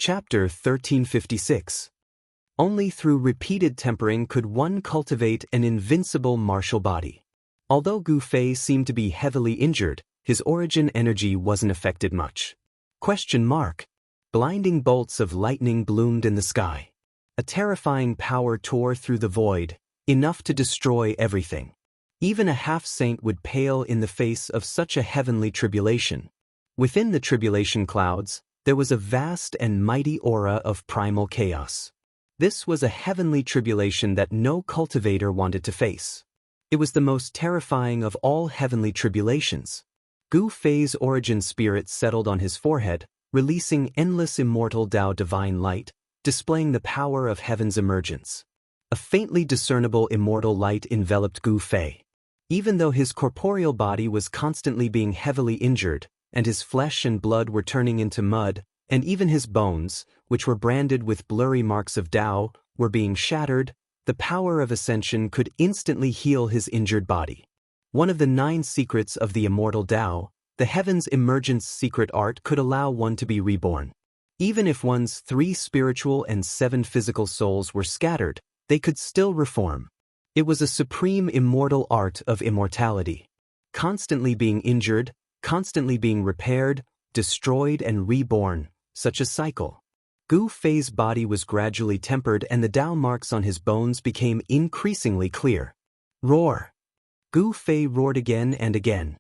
Chapter 1356. Only through repeated tempering could one cultivate an invincible martial body. Although Gu Fei seemed to be heavily injured, his origin energy wasn't affected much. Blinding bolts of lightning bloomed in the sky. A terrifying power tore through the void, enough to destroy everything. Even a half-saint would pale in the face of such a heavenly tribulation. Within the tribulation clouds, there was a vast and mighty aura of primal chaos. This was a heavenly tribulation that no cultivator wanted to face. It was the most terrifying of all heavenly tribulations. Gu Fei's origin spirit settled on his forehead, releasing endless immortal Tao divine light, displaying the power of heaven's emergence. A faintly discernible immortal light enveloped Gu Fei. Even though his corporeal body was constantly being heavily injured, and his flesh and blood were turning into mud, and even his bones, which were branded with blurry marks of Tao, were being shattered, the power of ascension could instantly heal his injured body. One of the 9 secrets of the immortal Tao, the heaven's emergence secret art, could allow one to be reborn. Even if one's 3 spiritual and 7 physical souls were scattered, they could still reform. It was a supreme immortal art of immortality. Constantly being injured, constantly being repaired, destroyed and reborn, such a cycle. Gu Fei's body was gradually tempered and the Tao marks on his bones became increasingly clear. Roar! Gu Fei roared again and again.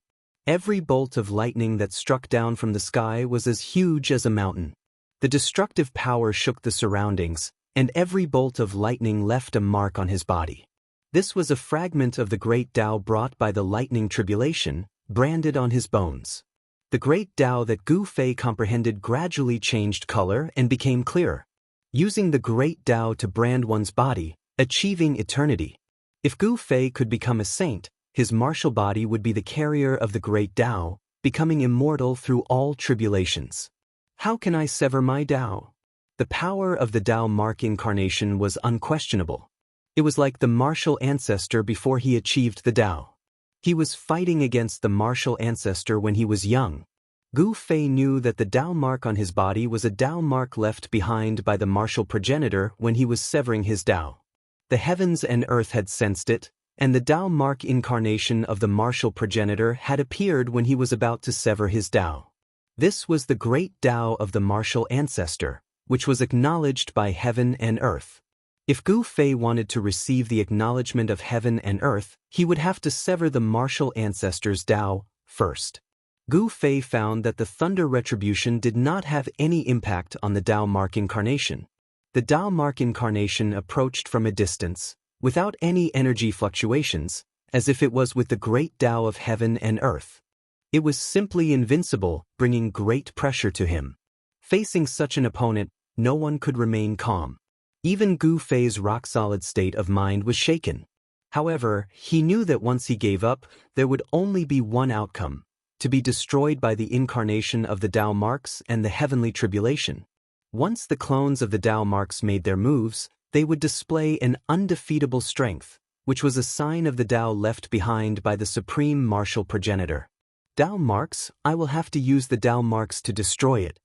Every bolt of lightning that struck down from the sky was as huge as a mountain. The destructive power shook the surroundings, and every bolt of lightning left a mark on his body. This was a fragment of the great Tao brought by the lightning tribulation, branded on his bones. The great Tao that Gu Fei comprehended gradually changed color and became clearer. Using the great Tao to brand one's body, achieving eternity. If Gu Fei could become a saint, his martial body would be the carrier of the great Tao, becoming immortal through all tribulations. How can I sever my Tao? The power of the Tao mark incarnation was unquestionable. It was like the martial ancestor before he achieved the Tao. He was fighting against the martial ancestor when he was young. Gu Fei knew that the Tao mark on his body was a Tao mark left behind by the martial progenitor when he was severing his Tao. The heavens and earth had sensed it, and the Tao mark incarnation of the martial progenitor had appeared when he was about to sever his Tao. This was the great Tao of the martial ancestor, which was acknowledged by heaven and earth. If Gu Fei wanted to receive the acknowledgement of heaven and earth, he would have to sever the martial ancestor's Tao first. Gu Fei found that the thunder retribution did not have any impact on the Tao mark incarnation. The Tao mark incarnation approached from a distance, without any energy fluctuations, as if it was with the great Tao of heaven and earth. It was simply invincible, bringing great pressure to him. Facing such an opponent, no one could remain calm. Even Gu Fei's rock-solid state of mind was shaken. However, he knew that once he gave up, there would only be one outcome: to be destroyed by the incarnation of the Tao marks and the heavenly tribulation. Once the clones of the Tao marks made their moves, they would display an undefeatable strength, which was a sign of the Tao left behind by the supreme martial progenitor. Tao marks, I will have to use the Tao marks to destroy it.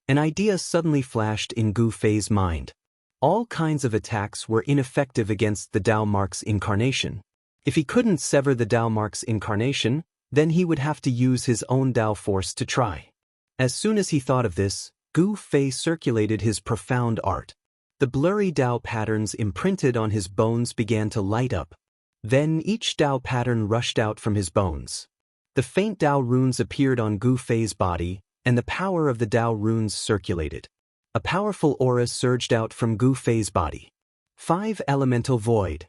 An idea suddenly flashed in Gu Fei's mind. All kinds of attacks were ineffective against the Tao mark's incarnation. If he couldn't sever the Tao mark's incarnation, then he would have to use his own Tao force to try. As soon as he thought of this, Gu Fei circulated his profound art. The blurry Tao patterns imprinted on his bones began to light up. Then each Tao pattern rushed out from his bones. The faint Tao runes appeared on Gu Fei's body, and the power of the Tao runes circulated. A powerful aura surged out from Gu Fei's body. 5 Elemental Void.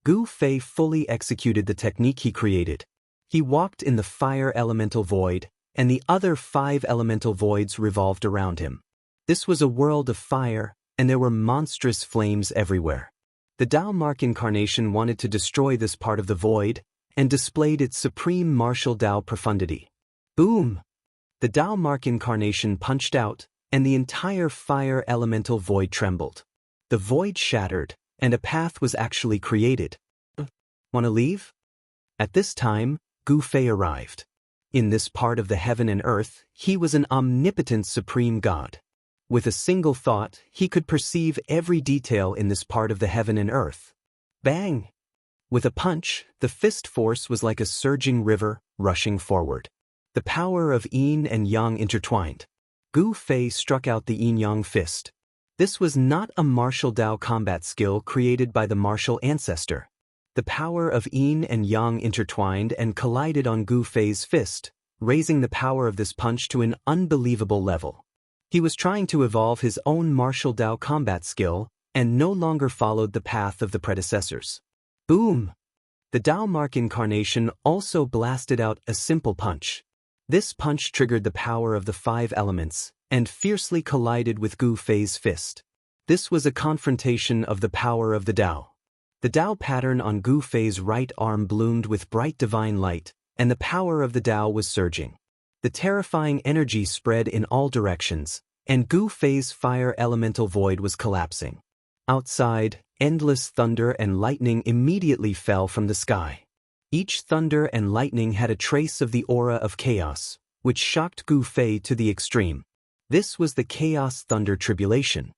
Gu Fei fully executed the technique he created. He walked in the fire elemental void, and the other 5 elemental voids revolved around him. This was a world of fire, and there were monstrous flames everywhere. The Tao mark incarnation wanted to destroy this part of the void, and displayed its supreme martial Tao profundity. Boom! The Tao mark incarnation punched out, and the entire fire elemental void trembled. The void shattered, and a path was actually created. Wanna leave? At this time, Gu Fei arrived. In this part of the heaven and earth, he was an omnipotent supreme god. With a single thought, he could perceive every detail in this part of the heaven and earth. Bang! With a punch, the fist force was like a surging river, rushing forward. The power of yin and yang intertwined. Gu Fei struck out the yin-yang fist. This was not a martial Dao combat skill created by the martial ancestor. The power of yin and yang intertwined and collided on Gu Fei's fist, raising the power of this punch to an unbelievable level. He was trying to evolve his own martial Dao combat skill, and no longer followed the path of the predecessors. Boom! The Dao Mark incarnation also blasted out a simple punch. This punch triggered the power of the 5 elements, and fiercely collided with Gu Fei's fist. This was a confrontation of the power of the Dao. The Dao pattern on Gu Fei's right arm bloomed with bright divine light, and the power of the Dao was surging. The terrifying energy spread in all directions, and Gu Fei's fire elemental void was collapsing. Outside, endless thunder and lightning immediately fell from the sky. Each thunder and lightning had a trace of the aura of chaos, which shocked Gu Fei to the extreme. This was the chaos thunder tribulation.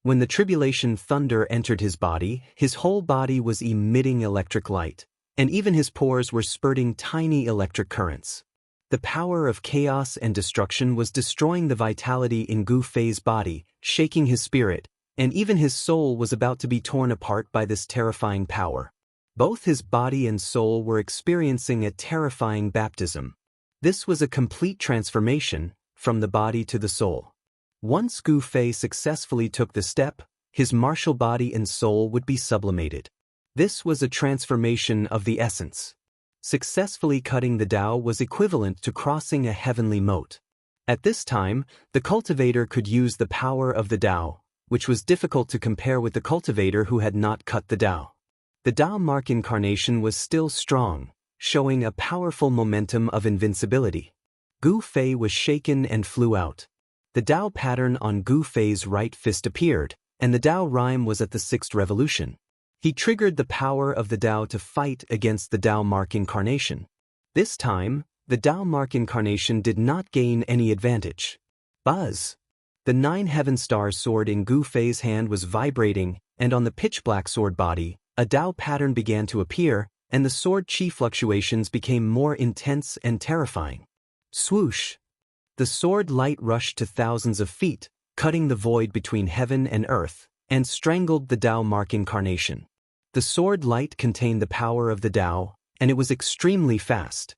When the tribulation thunder entered his whole body was emitting electric light, and even his pores were spurting tiny electric currents. The power of chaos and destruction was destroying the vitality in Gu Fei's body, shaking his spirit, and even his soul was about to be torn apart by this terrifying power. Both his body and soul were experiencing a terrifying baptism. This was a complete transformation, from the body to the soul. Once Gu Fei successfully took the step, his martial body and soul would be sublimated. This was a transformation of the essence. Successfully cutting the Dao was equivalent to crossing a heavenly moat. At this time, the cultivator could use the power of the Dao, which was difficult to compare with the cultivator who had not cut the Dao. The Dao Mark incarnation was still strong, showing a powerful momentum of invincibility. Gu Fei was shaken and flew out. The Dao pattern on Gu Fei's right fist appeared, and the Dao rhyme was at the 6th revolution. He triggered the power of the Dao to fight against the Dao Mark incarnation. This time, the Dao Mark incarnation did not gain any advantage. Buzz! The 9 heaven star sword in Gu Fei's hand was vibrating, and on the pitch-black sword body, a Dao pattern began to appear, and the sword chi fluctuations became more intense and terrifying. Swoosh! The sword light rushed to thousands of feet, cutting the void between heaven and earth, and strangled the Dao Mark incarnation. The sword light contained the power of the Dao, and it was extremely fast.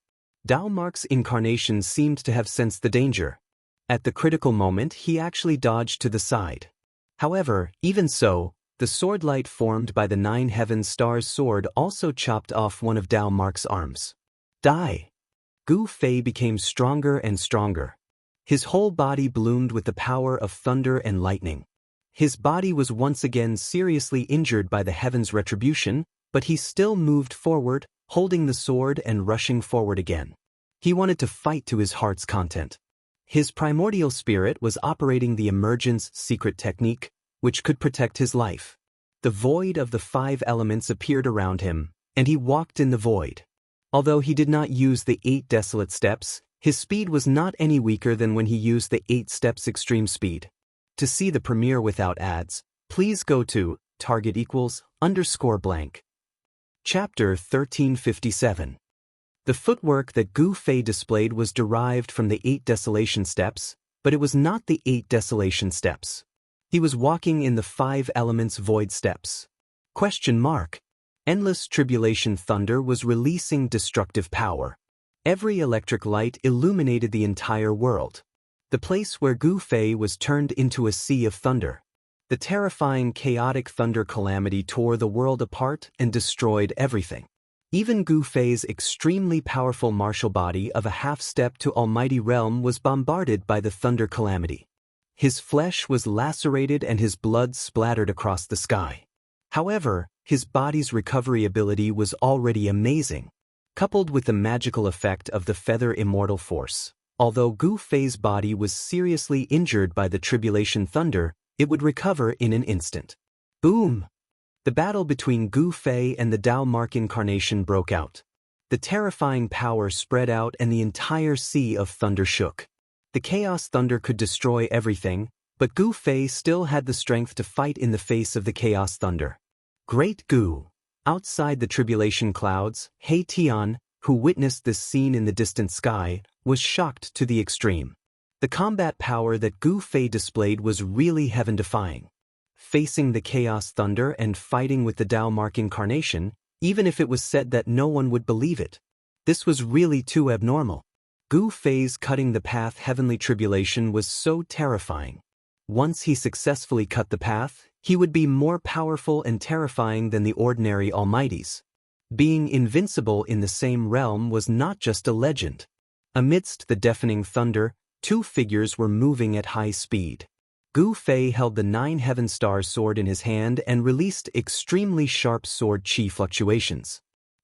Dao Mark's incarnation seemed to have sensed the danger. At the critical moment, he actually dodged to the side. However, even so, the sword light formed by the 9 heaven stars sword also chopped off one of Dao Mark's arms. Die! Gu Fei became stronger and stronger. His whole body bloomed with the power of thunder and lightning. His body was once again seriously injured by the heaven's retribution, but he still moved forward, holding the sword and rushing forward again. He wanted to fight to his heart's content. His primordial spirit was operating the emergence secret technique, which could protect his life. The void of the 5 elements appeared around him, and he walked in the void. Although he did not use the 8 desolate steps, his speed was not any weaker than when he used the 8 steps extreme speed. To see the premiere without ads, please go to *_blank. Chapter 1357. The footwork that Gu Fei displayed was derived from the 8 desolation steps, but it was not the 8 desolation steps. He was walking in the 5 elements void steps. Endless tribulation thunder was releasing destructive power. Every electric light illuminated the entire world. The place where Gu Fei was turned into a sea of thunder. The terrifying chaotic thunder calamity tore the world apart and destroyed everything. Even Gu Fei's extremely powerful martial body of a half-step to almighty realm was bombarded by the thunder calamity. His flesh was lacerated and his blood splattered across the sky. However, his body's recovery ability was already amazing. Coupled with the magical effect of the feather immortal force, although Gu Fei's body was seriously injured by the tribulation thunder, it would recover in an instant. Boom! The battle between Gu Fei and the Dao Mark incarnation broke out. The terrifying power spread out and the entire sea of thunder shook. The chaos thunder could destroy everything, But Gu Fei still had the strength to fight in the face of the chaos thunder. Great Gu! Outside the tribulation clouds, He Tian, who witnessed this scene in the distant sky, was shocked to the extreme. The combat power that Gu Fei displayed was really heaven-defying. Facing the chaos thunder and fighting with the Tao Mark incarnation, even if it was said that no one would believe it. This was really too abnormal. Gu Fei's cutting the path heavenly tribulation was so terrifying. Once he successfully cut the path, he would be more powerful and terrifying than the ordinary almighties. Being invincible in the same realm was not just a legend. Amidst the deafening thunder, two figures were moving at high speed. Gu Fei held the 9 Heaven Star sword in his hand and released extremely sharp sword chi fluctuations.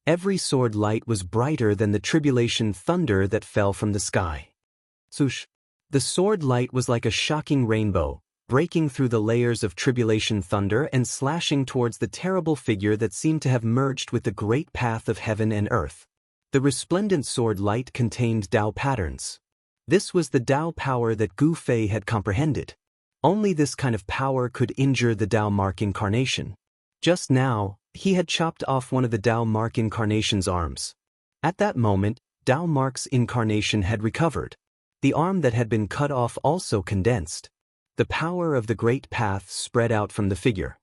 Every sword light was brighter than the tribulation thunder that fell from the sky. Swoosh! The sword light was like a shocking rainbow, breaking through the layers of tribulation thunder and slashing towards the terrible figure that seemed to have merged with the great path of heaven and earth. The resplendent sword light contained Tao patterns. This was the Tao power that Gu Fei had comprehended. Only this kind of power could injure the Tao Mark incarnation. Just now, he had chopped off one of the Tao Mark incarnation's arms. At that moment, Tao Mark's incarnation had recovered. The arm that had been cut off also condensed. The power of the great path spread out from the figure.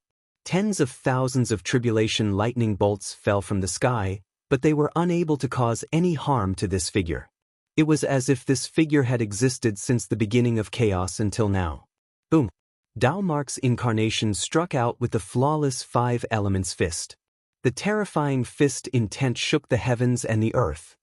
Tens of thousands of tribulation lightning bolts fell from the sky, but they were unable to cause any harm to this figure. It was as if this figure had existed since the beginning of chaos until now. Boom! Tao Mark's incarnation struck out with the flawless 5 elements fist. The terrifying fist intent shook the heavens and the earth.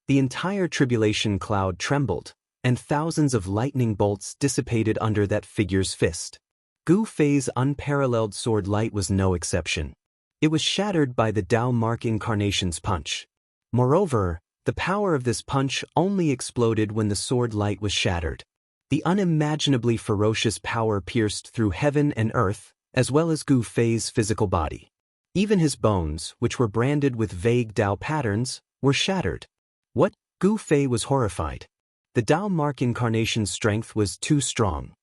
The entire tribulation cloud trembled, and thousands of lightning bolts dissipated under that figure's fist. Gu Fei's unparalleled sword light was no exception. It was shattered by the Tao Mark incarnation's punch. Moreover, the power of this punch only exploded when the sword light was shattered. The unimaginably ferocious power pierced through heaven and earth, as well as Gu Fei's physical body. Even his bones, which were branded with vague Tao patterns, were shattered. What? Gu Fei was horrified. The Tao Mark incarnation's strength was too strong.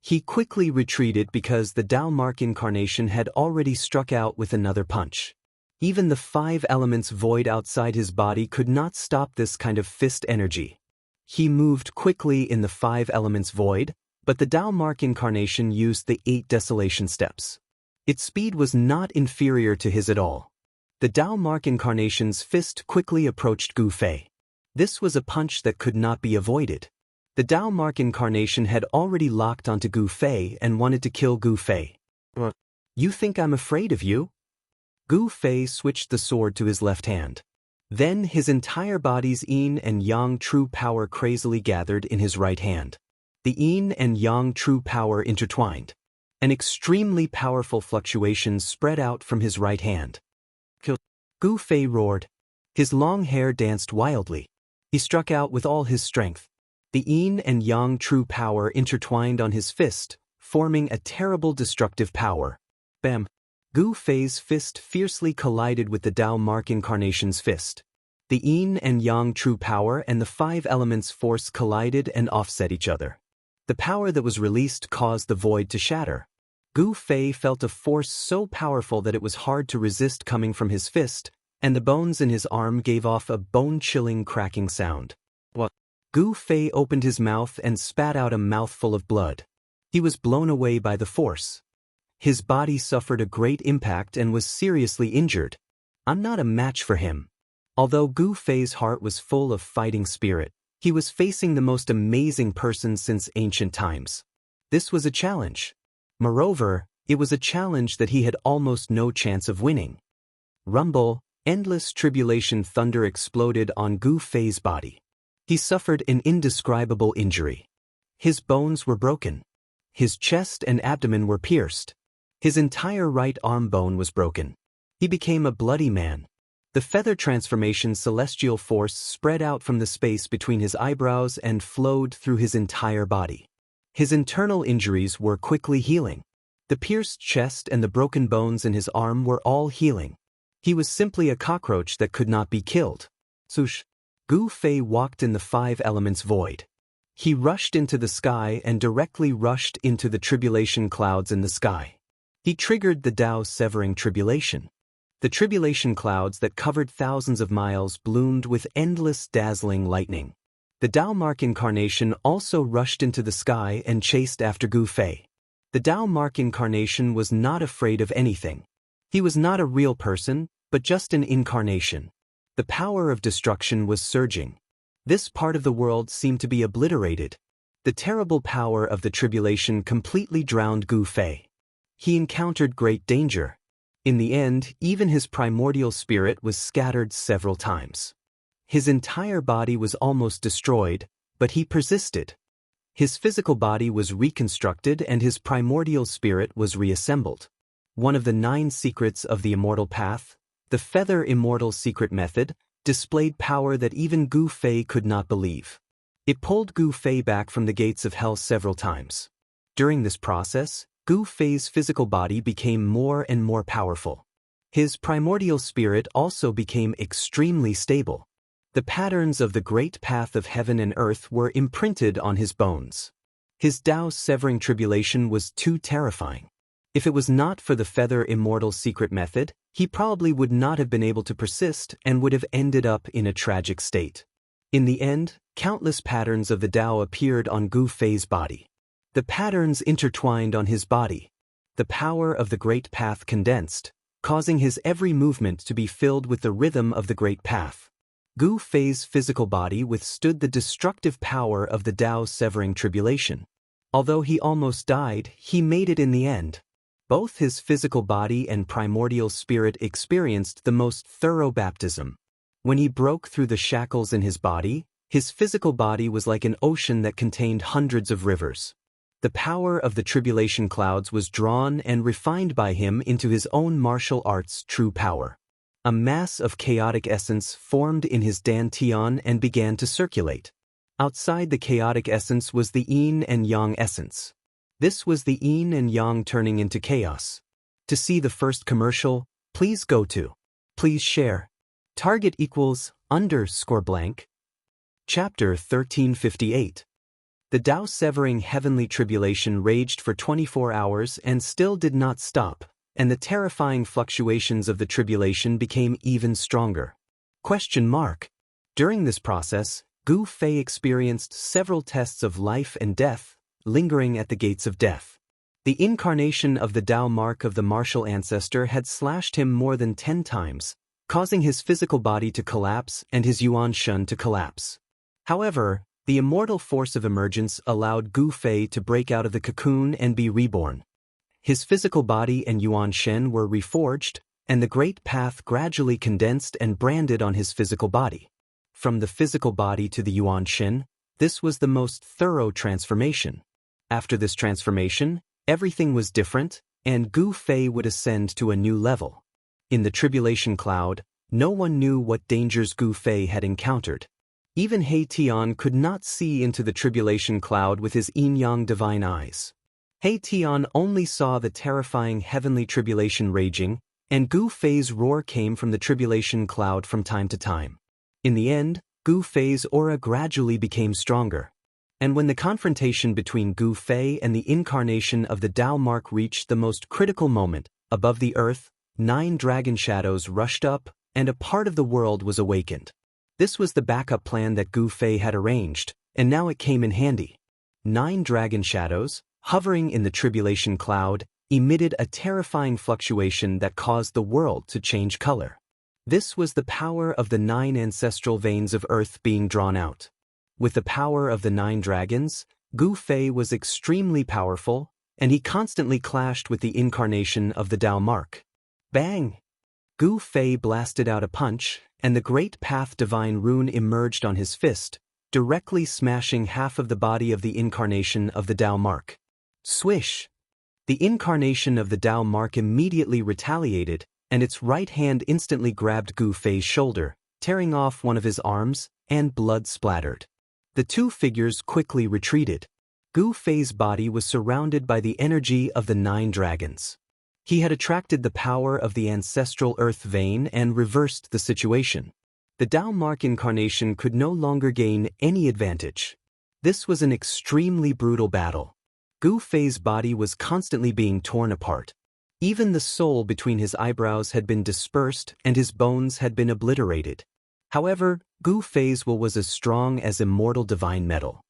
He quickly retreated because the Tao Mark incarnation had already struck out with another punch. Even the 5 elements void outside his body could not stop this kind of fist energy. He moved quickly in the 5 elements void, but the Tao Mark incarnation used the 8 desolation steps. Its speed was not inferior to his at all. The Tao Mark incarnation's fist quickly approached Gu Fei. This was a punch that could not be avoided. The Tao Mark incarnation had already locked onto Gu Fei and wanted to kill Gu Fei. What? You think I'm afraid of you? Gu Fei switched the sword to his left hand. Then his entire body's yin and yang true power crazily gathered in his right hand. The yin and yang true power intertwined. An extremely powerful fluctuation spread out from his right hand. Kill! Gu Fei roared. His long hair danced wildly. He struck out with all his strength. The yin and yang true power intertwined on his fist, forming a terrible destructive power. Bam! Gu Fei's fist fiercely collided with the Tao Mark incarnation's fist. The yin and yang true power and the 5 elements force collided and offset each other. The power that was released caused the void to shatter. Gu Fei felt a force so powerful that it was hard to resist coming from his fist, and the bones in his arm gave off a bone-chilling cracking sound. What? Gu Fei opened his mouth and spat out a mouthful of blood. He was blown away by the force. His body suffered a great impact and was seriously injured. I'm not a match for him. Although Gu Fei's heart was full of fighting spirit, he was facing the most amazing person since ancient times. This was a challenge. Moreover, it was a challenge that he had almost no chance of winning. Rumble! Endless tribulation thunder exploded on Gu Fei's body. He suffered an indescribable injury. His bones were broken. His chest and abdomen were pierced. His entire right arm bone was broken. He became a bloody man. The feather transformation celestial force spread out from the space between his eyebrows and flowed through his entire body. His internal injuries were quickly healing. The pierced chest and the broken bones in his arm were all healing. He was simply a cockroach that could not be killed. Swoosh! Gu Fei walked in the 5 elements void. He rushed into the sky and directly rushed into the tribulation clouds in the sky. He triggered the Tao-severing tribulation. The tribulation clouds that covered thousands of miles bloomed with endless dazzling lightning. The Tao Mark incarnation also rushed into the sky and chased after Gu Fei. The Tao Mark incarnation was not afraid of anything. He was not a real person, but just an incarnation. The power of destruction was surging. This part of the world seemed to be obliterated. The terrible power of the tribulation completely drowned Gu Fei. He encountered great danger. In the end, even his primordial spirit was scattered several times. His entire body was almost destroyed, but he persisted. His physical body was reconstructed and his primordial spirit was reassembled. One of the 9 secrets of the immortal path, the Feather Immortal Secret Method, displayed power that even Gu Fei could not believe. It pulled Gu Fei back from the gates of hell several times. During this process, Gu Fei's physical body became more and more powerful. His primordial spirit also became extremely stable. The patterns of the great path of heaven and earth were imprinted on his bones. His Tao-severing tribulation was too terrifying. If it was not for the Feather Immortal Secret Method, he probably would not have been able to persist and would have ended up in a tragic state. In the end, countless patterns of the Tao appeared on Gu Fei's body. The patterns intertwined on his body. The power of the great path condensed, causing his every movement to be filled with the rhythm of the great path. Gu Fei's physical body withstood the destructive power of the Tao-severing tribulation. Although he almost died, he made it in the end. Both his physical body and primordial spirit experienced the most thorough baptism. When he broke through the shackles in his body, his physical body was like an ocean that contained hundreds of rivers. The power of the tribulation clouds was drawn and refined by him into his own martial arts' true power. A mass of chaotic essence formed in his dantian and began to circulate. Outside the chaotic essence was the yin and yang essence. This was the yin and yang turning into chaos. To see the first commercial, please go to. Please share. Target equals _blank. Chapter 1358. The Tao-severing heavenly tribulation raged for 24 hours and still did not stop, and the terrifying fluctuations of the tribulation became even stronger. During this process, Gu Fei experienced several tests of life and death, lingering at the gates of death. The incarnation of the Tao mark of the martial ancestor had slashed him more than 10 times, causing his physical body to collapse and his Yuan Shun to collapse. However, the immortal force of emergence allowed Gu Fei to break out of the cocoon and be reborn. His physical body and Yuan Shen were reforged, and the great path gradually condensed and branded on his physical body. From the physical body to the Yuan Shen, this was the most thorough transformation. After this transformation, everything was different, and Gu Fei would ascend to a new level. In the tribulation cloud, no one knew what dangers Gu Fei had encountered. Even He Tian could not see into the tribulation cloud with his yin-yang divine eyes. He Tian only saw the terrifying heavenly tribulation raging, and Gu Fei's roar came from the tribulation cloud from time to time. In the end, Gu Fei's aura gradually became stronger. And when the confrontation between Gu Fei and the incarnation of the Tao mark reached the most critical moment, above the earth, 9 dragon shadows rushed up, and a part of the world was awakened. This was the backup plan that Gu Fei had arranged, and now it came in handy. 9 dragon shadows, hovering in the tribulation cloud, emitted a terrifying fluctuation that caused the world to change color. This was the power of the 9 ancestral veins of earth being drawn out. With the power of the 9 dragons, Gu Fei was extremely powerful, and he constantly clashed with the incarnation of the Tao mark. Bang! Gu Fei blasted out a punch, and the great path divine rune emerged on his fist, directly smashing half of the body of the incarnation of the Tao mark. Swish! The incarnation of the Tao mark immediately retaliated, and its right hand instantly grabbed Gu Fei's shoulder, tearing off one of his arms, and blood splattered. The 2 figures quickly retreated. Gu Fei's body was surrounded by the energy of the 9 dragons. He had attracted the power of the ancestral earth vein and reversed the situation. The Tao mark incarnation could no longer gain any advantage. This was an extremely brutal battle. Gu Fei's body was constantly being torn apart. Even the soul between his eyebrows had been dispersed and his bones had been obliterated. However, Gu Fei's will was as strong as immortal divine metal.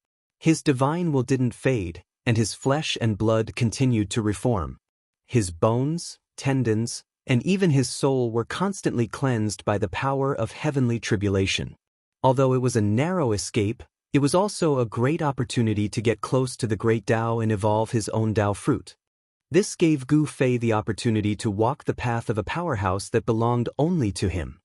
His divine will didn't fade, and his flesh and blood continued to reform. His bones, tendons, and even his soul were constantly cleansed by the power of heavenly tribulation. Although it was a narrow escape, it was also a great opportunity to get close to the great Tao and evolve his own Tao fruit. This gave Gu Fei the opportunity to walk the path of a powerhouse that belonged only to him.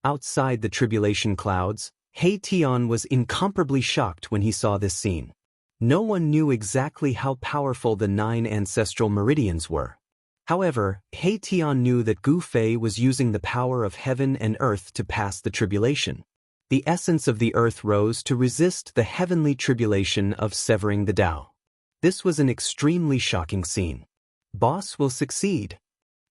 Outside the tribulation clouds, He Tian was incomparably shocked when he saw this scene. No one knew exactly how powerful the 9 ancestral meridians were. However, He Tian knew that Gu Fei was using the power of heaven and earth to pass the tribulation. The essence of the earth rose to resist the heavenly tribulation of severing the Tao. This was an extremely shocking scene. Boss will succeed.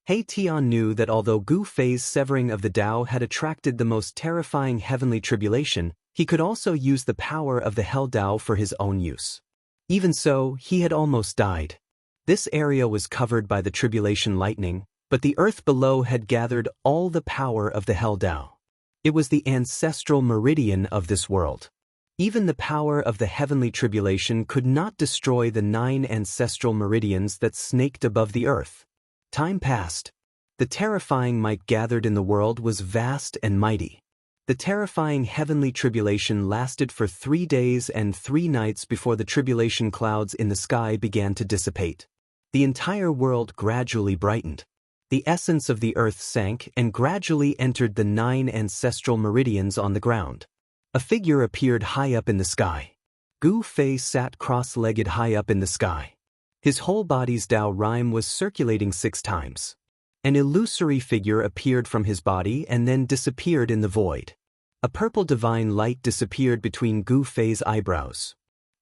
He Tian knew that although Gu Fei's severing of the Tao had attracted the most terrifying heavenly tribulation, he could also use the power of the Hell Tao for his own use. Even so, he had almost died. This area was covered by the tribulation lightning, but the earth below had gathered all the power of the Hell Tao. It was the ancestral meridian of this world. Even the power of the heavenly tribulation could not destroy the 9 ancestral meridians that snaked above the earth. Time passed. The terrifying might gathered in the world was vast and mighty. The terrifying heavenly tribulation lasted for 3 days and 3 nights before the tribulation clouds in the sky began to dissipate. The entire world gradually brightened. The essence of the earth sank and gradually entered the 9 ancestral meridians on the ground. A figure appeared high up in the sky. Gu Fei sat cross-legged high up in the sky. His whole body's Tao rhyme was circulating 6 times. An illusory figure appeared from his body and then disappeared in the void. A purple divine light disappeared between Gu Fei's eyebrows.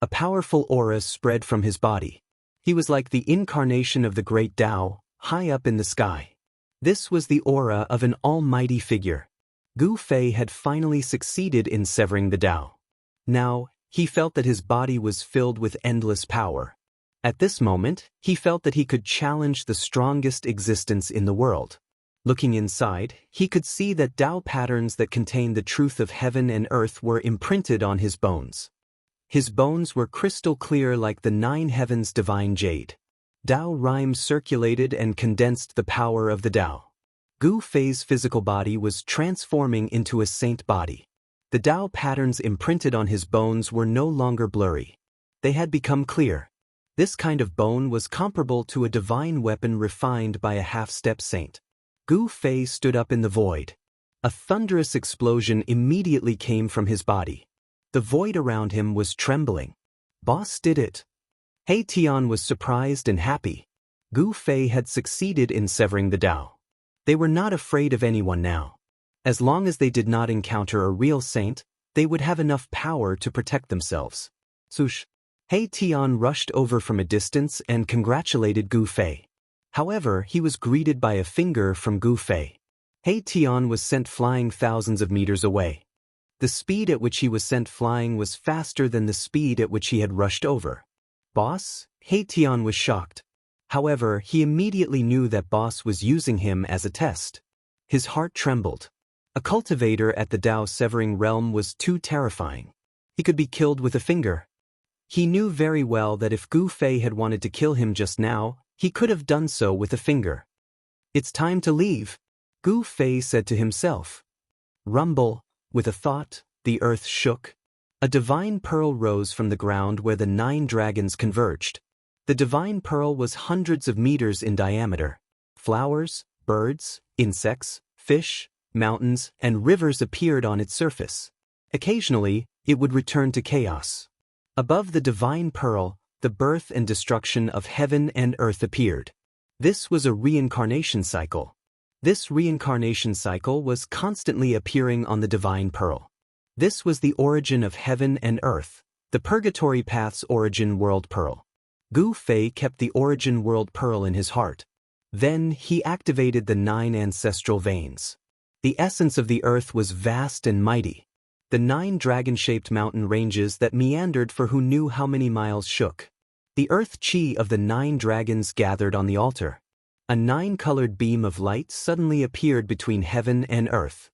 A powerful aura spread from his body. He was like the incarnation of the great Tao, high up in the sky. This was the aura of an almighty figure. Gu Fei had finally succeeded in severing the Tao. Now, he felt that his body was filled with endless power. At this moment, he felt that he could challenge the strongest existence in the world. Looking inside, he could see that Tao patterns that contained the truth of heaven and earth were imprinted on his bones. His bones were crystal clear like the 9 heavens' divine jade. Tao rhyme circulated and condensed the power of the Tao. Gu Fei's physical body was transforming into a saint body. The Tao patterns imprinted on his bones were no longer blurry. They had become clear. This kind of bone was comparable to a divine weapon refined by a half-step saint. Gu Fei stood up in the void. A thunderous explosion immediately came from his body. The void around him was trembling. Boss did it. He Tian was surprised and happy. Gu Fei had succeeded in severing the Tao. They were not afraid of anyone now. As long as they did not encounter a real saint, they would have enough power to protect themselves. Sush. He Tian rushed over from a distance and congratulated Gu Fei. However, he was greeted by a finger from Gu Fei. He Tian was sent flying thousands of meters away. The speed at which he was sent flying was faster than the speed at which he had rushed over. Boss? He Tian was shocked. However, he immediately knew that Boss was using him as a test. His heart trembled. A cultivator at the Tao severing realm was too terrifying. He could be killed with a finger. He knew very well that if Gu Fei had wanted to kill him just now, he could have done so with a finger. It's time to leave, Gu Fei said to himself. Rumble, with a thought, the earth shook. A divine pearl rose from the ground where the 9 dragons converged. The divine pearl was hundreds of meters in diameter. Flowers, birds, insects, fish, mountains, and rivers appeared on its surface. Occasionally, it would return to chaos. Above the divine pearl, the birth and destruction of heaven and earth appeared. This was a reincarnation cycle. This reincarnation cycle was constantly appearing on the divine pearl. This was the origin of heaven and earth, the purgatory path's origin world pearl. Gu Fei kept the origin world pearl in his heart. Then he activated the 9 ancestral veins. The essence of the earth was vast and mighty. the 9 dragon-shaped mountain ranges that meandered for who knew how many miles shook. The earth chi of the 9 dragons gathered on the altar. A 9-colored beam of light suddenly appeared between heaven and earth.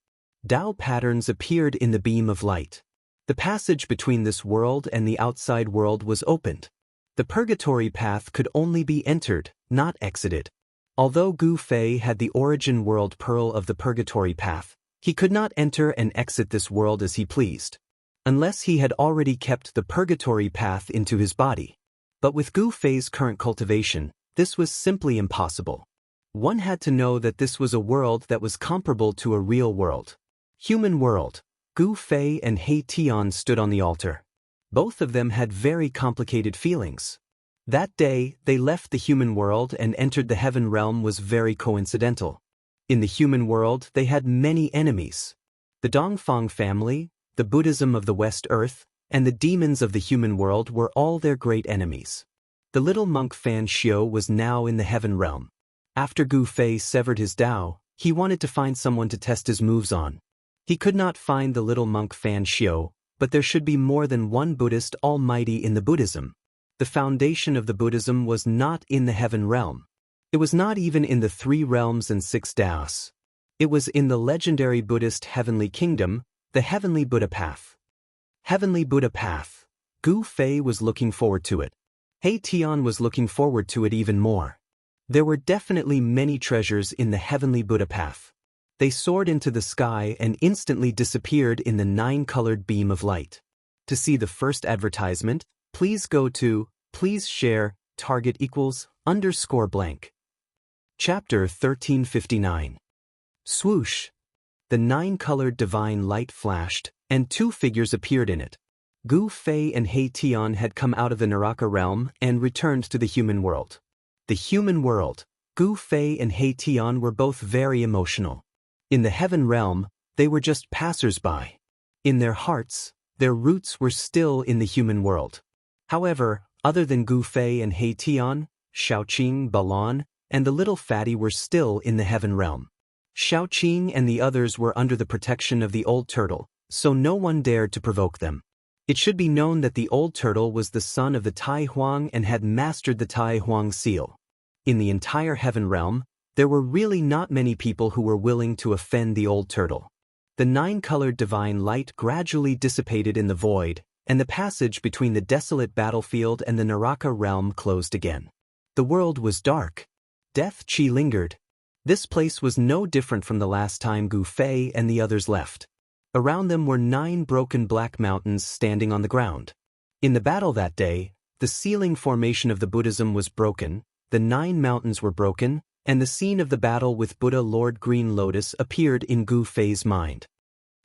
Tao patterns appeared in the beam of light. The passage between this world and the outside world was opened. The purgatory path could only be entered, not exited. Although Gu Fei had the origin world pearl of the purgatory path, he could not enter and exit this world as he pleased, unless he had already kept the purgatory path into his body. But with Gu Fei's current cultivation, this was simply impossible. One had to know that this was a world that was comparable to a real world. Human world. Gu Fei and He Tian stood on the altar. Both of them had very complicated feelings. That day, they left the human world and entered the heaven realm was very coincidental. In the human world, they had many enemies. The Dongfang family, the Buddhism of the West Earth, and the demons of the human world were all their great enemies. The little monk Fan Xiu was now in the heaven realm. After Gu Fei severed his Tao, he wanted to find someone to test his moves on. He could not find the little monk Fan Xiu, but there should be more than one Buddhist almighty in the Buddhism. The foundation of the Buddhism was not in the heaven realm. It was not even in the 3 realms and 6 Taos. It was in the legendary Buddhist heavenly kingdom, the heavenly Buddha path. Heavenly Buddha path. Gu Fei was looking forward to it. He Tian was looking forward to it even more. There were definitely many treasures in the heavenly Buddha path. They soared into the sky and instantly disappeared in the 9-colored beam of light. To see the first advertisement, please go to, please share, target =_ blank. Chapter 1359. Swoosh. The 9-colored divine light flashed, and 2 figures appeared in it. Gu Fei and He Tian had come out of the Naraka realm and returned to the human world. The human world. Gu Fei and He Tian were both very emotional. In the heaven realm, they were just passers-by. In their hearts, their roots were still in the human world. However, other than Gu Fei and He Tian, Shaoqing, Balan, and the little fatty were still in the heaven realm. Shaoqing and the others were under the protection of the old turtle, so no one dared to provoke them. It should be known that the old turtle was the son of the Tai Huang and had mastered the Tai Huang seal. In the entire heaven realm, there were really not many people who were willing to offend the old turtle. The 9-colored divine light gradually dissipated in the void, and the passage between the desolate battlefield and the Naraka realm closed again. The world was dark. Death chi lingered. This place was no different from the last time Gu Fei and the others left. Around them were 9 broken black mountains standing on the ground. In the battle that day, the ceiling formation of the Buddhism was broken, the 9 mountains were broken, and the scene of the battle with Buddha Lord Green Lotus appeared in Gu Fei's mind.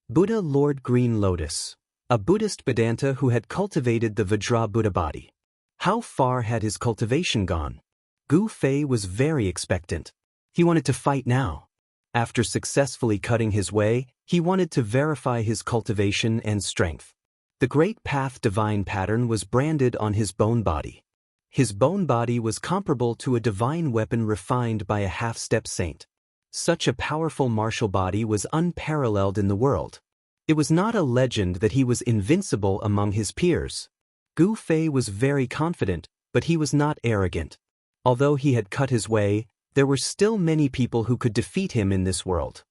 Buddha Lord Green Lotus, a Buddhist Vedanta who had cultivated the Vajra Buddha body. How far had his cultivation gone? Gu Fei was very expectant. He wanted to fight now. After successfully cutting his way, he wanted to verify his cultivation and strength. The Great Path Divine Pattern was branded on his bone body. His bone body was comparable to a divine weapon refined by a half-step saint. Such a powerful martial body was unparalleled in the world. It was not a legend that he was invincible among his peers. Gu Fei was very confident, but he was not arrogant. Although he had cut his way, there were still many people who could defeat him in this world.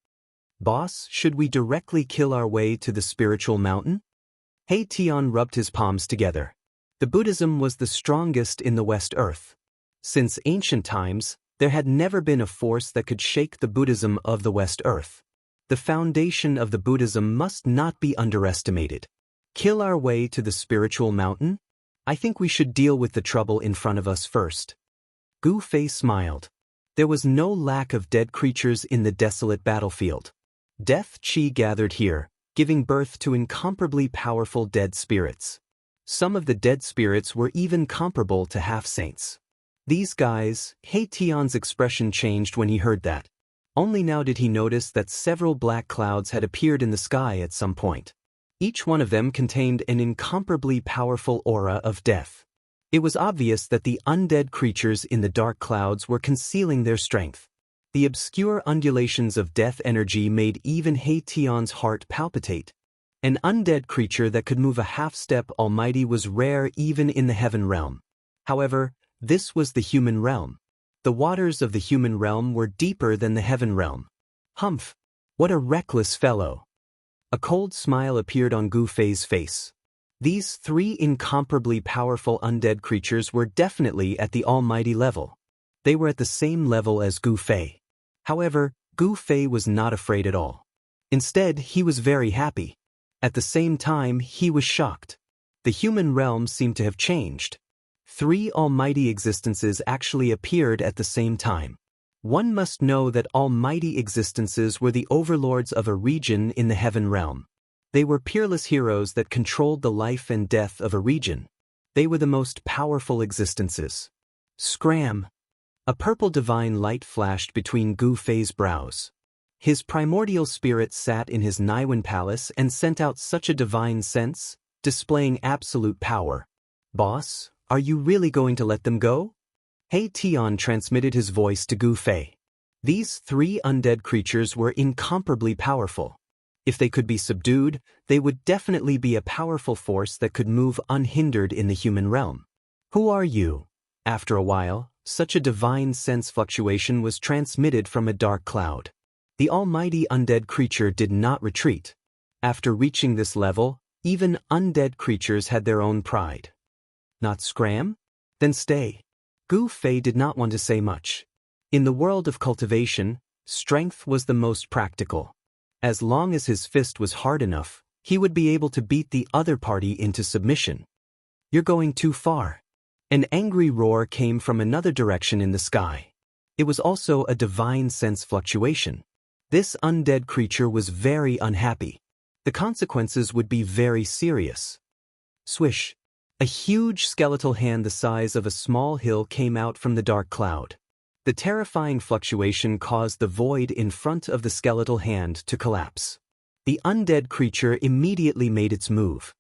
Boss, should we directly kill our way to the spiritual mountain? He Tian rubbed his palms together. The Buddhism was the strongest in the West Earth. Since ancient times, there had never been a force that could shake the Buddhism of the West Earth. The foundation of the Buddhism must not be underestimated. Kill our way to the spiritual mountain? I think we should deal with the trouble in front of us first. Gu Fei smiled. There was no lack of dead creatures in the desolate battlefield. Death chi gathered here, giving birth to incomparably powerful dead spirits. Some of the dead spirits were even comparable to half-saints. These guys, He Tian's expression changed when he heard that. Only now did he notice that several black clouds had appeared in the sky at some point. Each one of them contained an incomparably powerful aura of death. It was obvious that the undead creatures in the dark clouds were concealing their strength. The obscure undulations of death energy made even He Tian's heart palpitate. An undead creature that could move a half-step almighty was rare even in the heaven realm. However, this was the human realm. The waters of the human realm were deeper than the heaven realm. Humph! What a reckless fellow! A cold smile appeared on Gu Fei's face. These three incomparably powerful undead creatures were definitely at the almighty level. They were at the same level as Gu Fei. However, Gu Fei was not afraid at all. Instead, he was very happy. At the same time, he was shocked. The human realm seemed to have changed. Three almighty existences actually appeared at the same time. One must know that almighty existences were the overlords of a region in the heaven realm. They were peerless heroes that controlled the life and death of a region. They were the most powerful existences. Scram! A purple divine light flashed between Gu Fei's brows. His primordial spirit sat in his Niwen palace and sent out such a divine sense, displaying absolute power. Boss, are you really going to let them go? He Tian transmitted his voice to Gu Fei. These three undead creatures were incomparably powerful. If they could be subdued, they would definitely be a powerful force that could move unhindered in the human realm. Who are you? After a while, such a divine sense fluctuation was transmitted from a dark cloud. The almighty undead creature did not retreat. After reaching this level, even undead creatures had their own pride. Not scram? Then stay. Gu Fei did not want to say much. In the world of cultivation, strength was the most practical. As long as his fist was hard enough, he would be able to beat the other party into submission. You're going too far. An angry roar came from another direction in the sky. It was also a divine sense fluctuation. This undead creature was very unhappy. The consequences would be very serious. Swish! A huge skeletal hand the size of a small hill came out from the dark cloud. The terrifying fluctuation caused the void in front of the skeletal hand to collapse. The undead creature immediately made its move.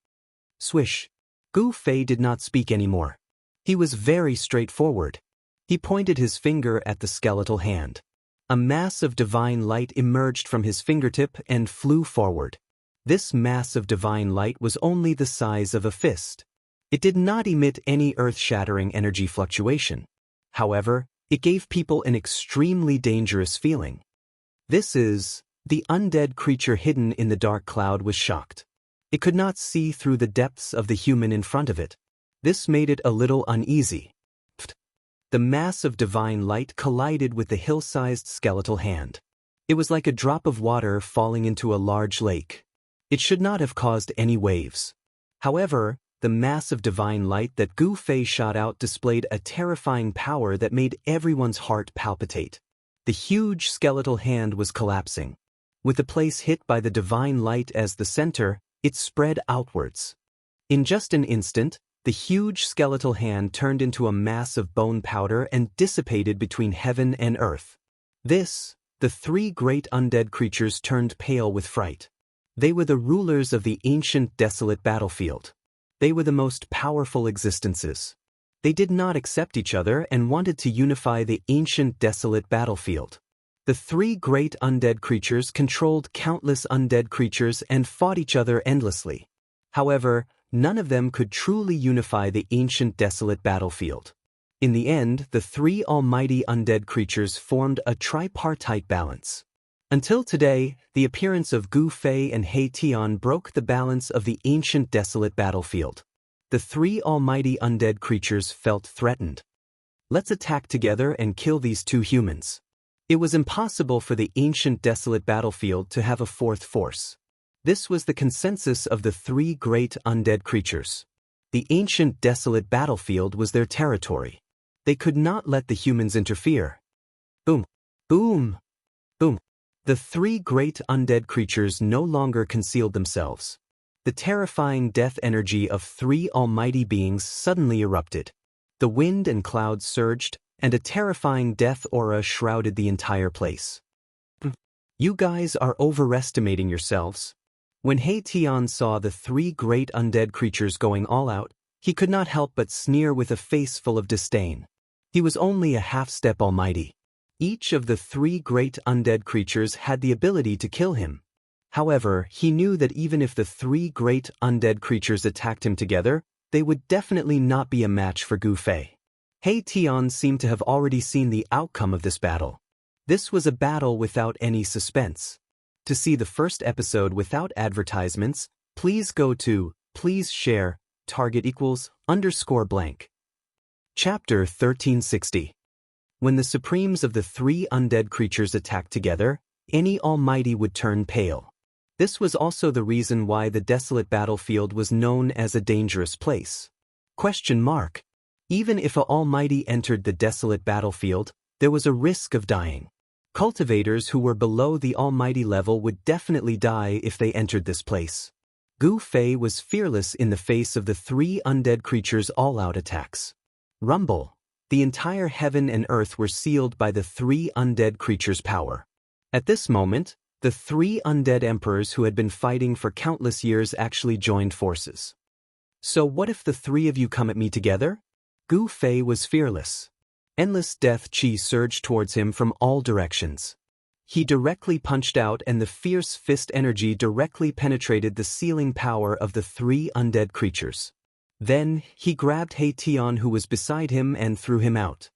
Swish! Gu Fei did not speak anymore. He was very straightforward. He pointed his finger at the skeletal hand. A mass of divine light emerged from his fingertip and flew forward. This mass of divine light was only the size of a fist. It did not emit any earth-shattering energy fluctuation. However, it gave people an extremely dangerous feeling. The undead creature hidden in the dark cloud was shocked. It could not see through the depths of the human in front of it. This made it a little uneasy. The mass of divine light collided with the hill-sized skeletal hand. It was like a drop of water falling into a large lake. It should not have caused any waves. However, the mass of divine light that Gu Fei shot out displayed a terrifying power that made everyone's heart palpitate. The huge skeletal hand was collapsing. With the place hit by the divine light as the center, it spread outwards. In just an instant, the huge skeletal hand turned into a mass of bone powder and dissipated between heaven and earth. The three great undead creatures turned pale with fright. They were the rulers of the ancient desolate battlefield. They were the most powerful existences. They did not accept each other and wanted to unify the ancient desolate battlefield. The three great undead creatures controlled countless undead creatures and fought each other endlessly. However, none of them could truly unify the ancient desolate battlefield. In the end, the three almighty undead creatures formed a tripartite balance. Until today, the appearance of Gu Fei and He Tian broke the balance of the ancient desolate battlefield. The three almighty undead creatures felt threatened. Let's attack together and kill these two humans. It was impossible for the ancient desolate battlefield to have a fourth force. This was the consensus of the three great undead creatures. The ancient desolate battlefield was their territory. They could not let the humans interfere. Boom! Boom! Boom! The three great undead creatures no longer concealed themselves. The terrifying death energy of three almighty beings suddenly erupted. The wind and clouds surged, and a terrifying death aura shrouded the entire place. You guys are overestimating yourselves. When He Tian saw the three great undead creatures going all out, he could not help but sneer with a face full of disdain. He was only a half-step almighty. Each of the three great undead creatures had the ability to kill him. However, he knew that even if the three great undead creatures attacked him together, they would definitely not be a match for Gu Fei. He Tian seemed to have already seen the outcome of this battle. This was a battle without any suspense. To see the first episode without advertisements, please go to please share target equals _blank. Chapter 1360. When the supremes of the three undead creatures attacked together, any almighty would turn pale. This was also the reason why the desolate battlefield was known as a dangerous place. Even if an almighty entered the desolate battlefield, there was a risk of dying. Cultivators who were below the almighty level would definitely die if they entered this place. Gu Fei was fearless in the face of the three undead creatures' all-out attacks. Rumble. The entire heaven and earth were sealed by the three undead creatures' power. At this moment, the three undead emperors who had been fighting for countless years actually joined forces. So what if the three of you come at me together? Gu Fei was fearless. Endless death chi surged towards him from all directions. He directly punched out and the fierce fist energy directly penetrated the sealing power of the three undead creatures. Then, he grabbed He Tian who was beside him and threw him out.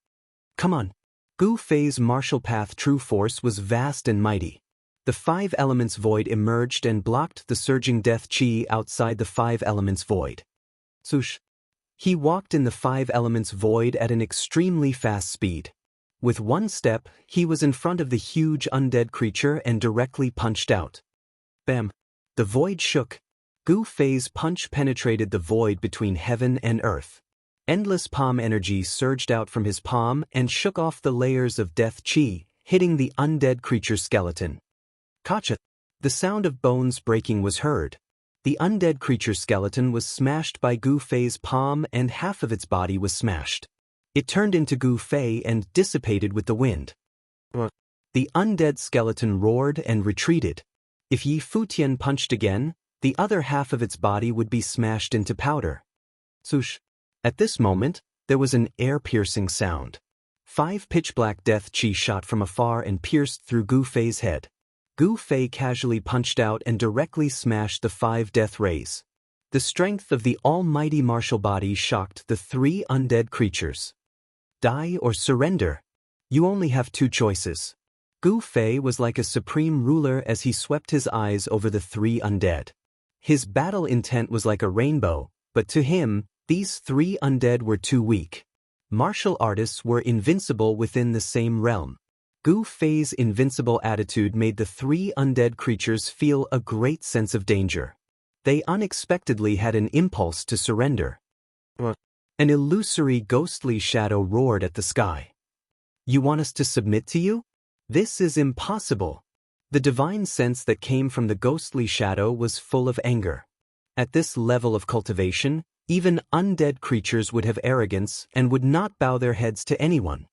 Come on. Gu Fei's martial path true force was vast and mighty. The five elements void emerged and blocked the surging death chi outside the five elements void. Swoosh. He walked in the five elements void at an extremely fast speed. With one step, he was in front of the huge undead creature and directly punched out. Bam! The void shook. Gu Fei's punch penetrated the void between heaven and earth. Endless palm energy surged out from his palm and shook off the layers of death chi, hitting the undead creature's skeleton. Kacha! The sound of bones breaking was heard. The undead creature's skeleton was smashed by Gu Fei's palm and half of its body was smashed. It turned into Gu Fei and dissipated with the wind. The undead skeleton roared and retreated. If Yi Futian punched again, the other half of its body would be smashed into powder. Swoosh. At this moment, there was an air-piercing sound. 5 pitch-black death chi shot from afar and pierced through Gu Fei's head. Gu Fei casually punched out and directly smashed the 5 death rays. The strength of the almighty martial body shocked the 3 undead creatures. Die or surrender. You only have 2 choices. Gu Fei was like a supreme ruler as he swept his eyes over the 3 undead. His battle intent was like a rainbow, but to him, these 3 undead were too weak. Martial artists were invincible within the same realm. Gu Fei's invincible attitude made the 3 undead creatures feel a great sense of danger. They unexpectedly had an impulse to surrender. An illusory ghostly shadow roared at the sky. You want us to submit to you? This is impossible. The divine sense that came from the ghostly shadow was full of anger. At this level of cultivation, even undead creatures would have arrogance and would not bow their heads to anyone.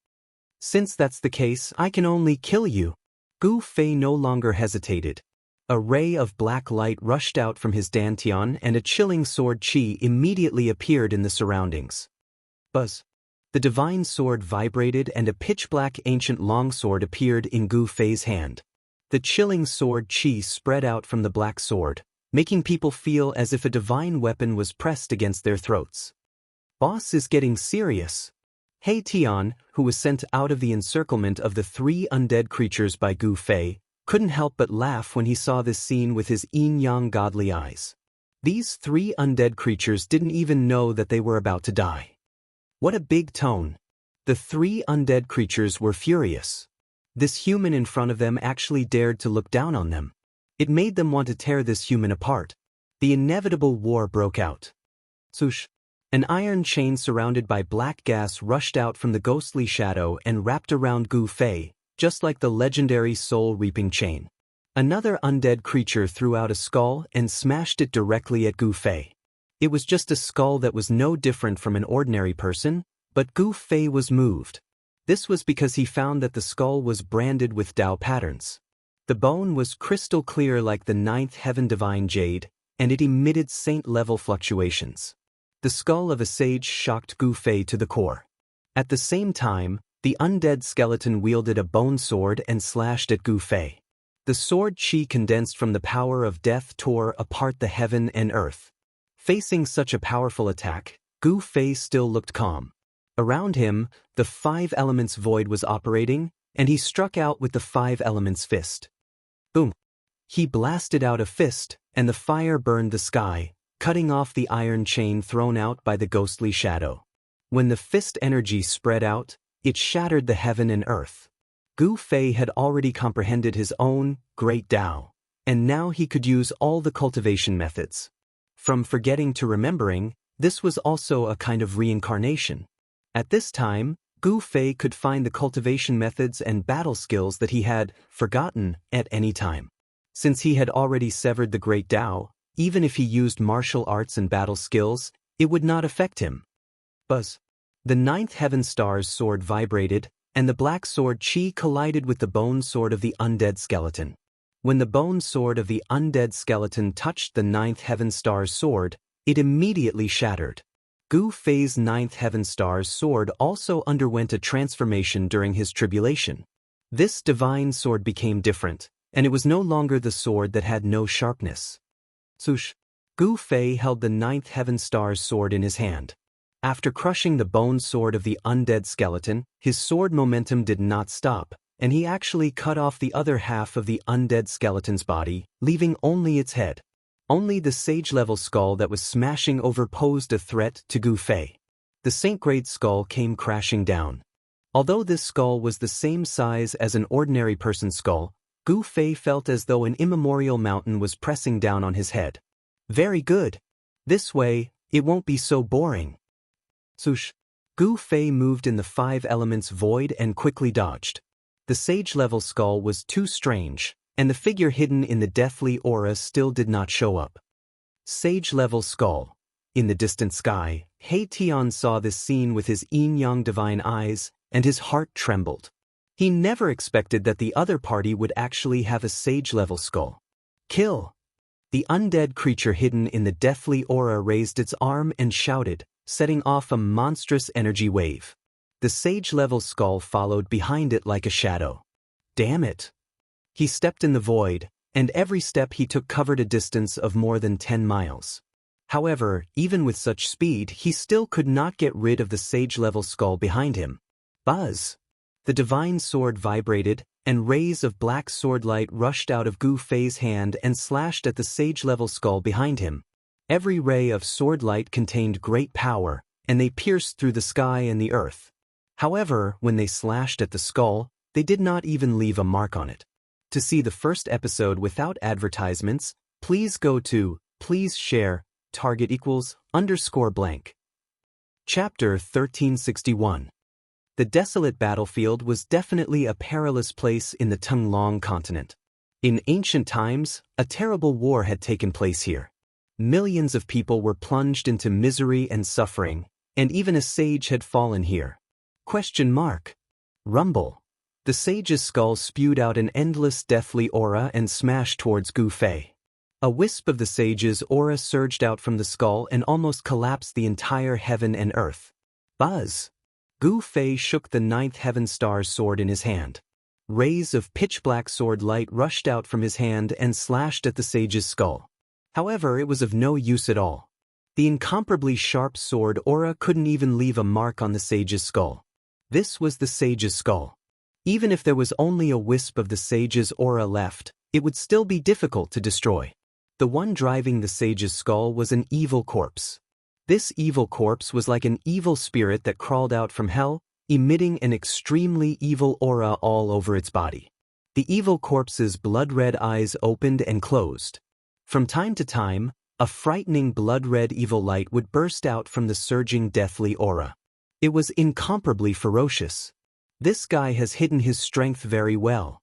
Since that's the case, I can only kill you. Gu Fei no longer hesitated. A ray of black light rushed out from his dantian and a chilling sword chi immediately appeared in the surroundings. Buzz. The divine sword vibrated and a pitch-black ancient longsword appeared in Gu Fei's hand. The chilling sword chi spread out from the black sword, making people feel as if a divine weapon was pressed against their throats. Boss is getting serious. He Tian, who was sent out of the encirclement of the 3 undead creatures by Gu Fei, couldn't help but laugh when he saw this scene with his yin-yang godly eyes. These 3 undead creatures didn't even know that they were about to die. What a big tone. The 3 undead creatures were furious. This human in front of them actually dared to look down on them. It made them want to tear this human apart. The inevitable war broke out. Swoosh. An iron chain surrounded by black gas rushed out from the ghostly shadow and wrapped around Gu Fei, just like the legendary soul-reaping chain. Another undead creature threw out a skull and smashed it directly at Gu Fei. It was just a skull that was no different from an ordinary person, but Gu Fei was moved. This was because he found that the skull was branded with Tao patterns. The bone was crystal clear like the 9th heaven divine jade, and it emitted saint-level fluctuations. The skull of a sage shocked Gu Fei to the core. At the same time, the undead skeleton wielded a bone sword and slashed at Gu Fei. The sword chi condensed from the power of death tore apart the heaven and earth. Facing such a powerful attack, Gu Fei still looked calm. Around him, the five elements void was operating, and he struck out with the five elements fist. Boom! He blasted out a fist, and the fire burned the sky, cutting off the iron chain thrown out by the ghostly shadow. When the fist energy spread out, it shattered the heaven and earth. Gu Fei had already comprehended his own great Tao, and now he could use all the cultivation methods. From forgetting to remembering, this was also a kind of reincarnation. At this time, Gu Fei could find the cultivation methods and battle skills that he had forgotten at any time. Since he had already severed the great Tao, even if he used martial arts and battle skills, it would not affect him. Buzz. The ninth heaven star's sword vibrated, and the black sword chi collided with the bone sword of the undead skeleton. When the bone sword of the undead skeleton touched the ninth heaven star's sword, it immediately shattered. Gu Fei's ninth heaven star's sword also underwent a transformation during his tribulation. This divine sword became different, and it was no longer the sword that had no sharpness. Swoosh! Gu Fei held the ninth heaven star's sword in his hand. After crushing the bone sword of the undead skeleton, his sword momentum did not stop, and he actually cut off the other half of the undead skeleton's body, leaving only its head. Only the sage-level skull that was smashing over posed a threat to Gu Fei. The saint-grade skull came crashing down. Although this skull was the same size as an ordinary person's skull, Gu Fei felt as though an immemorial mountain was pressing down on his head. Very good. This way, it won't be so boring. Swoosh! Gu Fei moved in the five elements void and quickly dodged. The sage-level skull was too strange, and the figure hidden in the deathly aura still did not show up. Sage-level skull. In the distant sky, He Tian saw this scene with his yin-yang divine eyes, and his heart trembled. He never expected that the other party would actually have a sage-level skull. Kill! The undead creature hidden in the deathly aura raised its arm and shouted, setting off a monstrous energy wave. The sage-level skull followed behind it like a shadow. Damn it! He stepped in the void, and every step he took covered a distance of more than 10 miles. However, even with such speed, he still could not get rid of the sage-level skull behind him. Buzz! The divine sword vibrated, and rays of black sword light rushed out of Gu Fei's hand and slashed at the sage-level skull behind him. Every ray of sword light contained great power, and they pierced through the sky and the earth. However, when they slashed at the skull, they did not even leave a mark on it. To see the first episode without advertisements, please go to please share target =_blank. Chapter 1361. The desolate battlefield was definitely a perilous place in the Tunglong continent. In ancient times, a terrible war had taken place here. Millions of people were plunged into misery and suffering, and even a sage had fallen here. Rumble. The sage's skull spewed out an endless deathly aura and smashed towards Gu Fei. A wisp of the sage's aura surged out from the skull and almost collapsed the entire heaven and earth. Buzz! Gu Fei shook the ninth heaven star's sword in his hand. Rays of pitch-black sword light rushed out from his hand and slashed at the sage's skull. However, it was of no use at all. The incomparably sharp sword aura couldn't even leave a mark on the sage's skull. This was the sage's skull. Even if there was only a wisp of the sage's aura left, it would still be difficult to destroy. The one driving the sage's skull was an evil corpse. This evil corpse was like an evil spirit that crawled out from hell, emitting an extremely evil aura all over its body. The evil corpse's blood-red eyes opened and closed. From time to time, a frightening blood-red evil light would burst out from the surging deathly aura. It was incomparably ferocious. This guy has hidden his strength very well.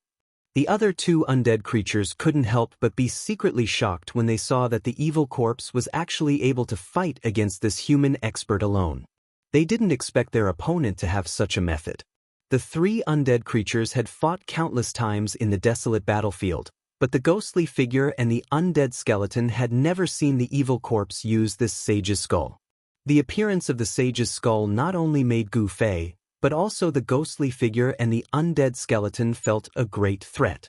The other two undead creatures couldn't help but be secretly shocked when they saw that the evil corpse was actually able to fight against this human expert alone. They didn't expect their opponent to have such a method. The three undead creatures had fought countless times in the desolate battlefield, but the ghostly figure and the undead skeleton had never seen the evil corpse use this sage's skull. The appearance of the sage's skull not only made Gu Fei, but also the ghostly figure and the undead skeleton felt a great threat.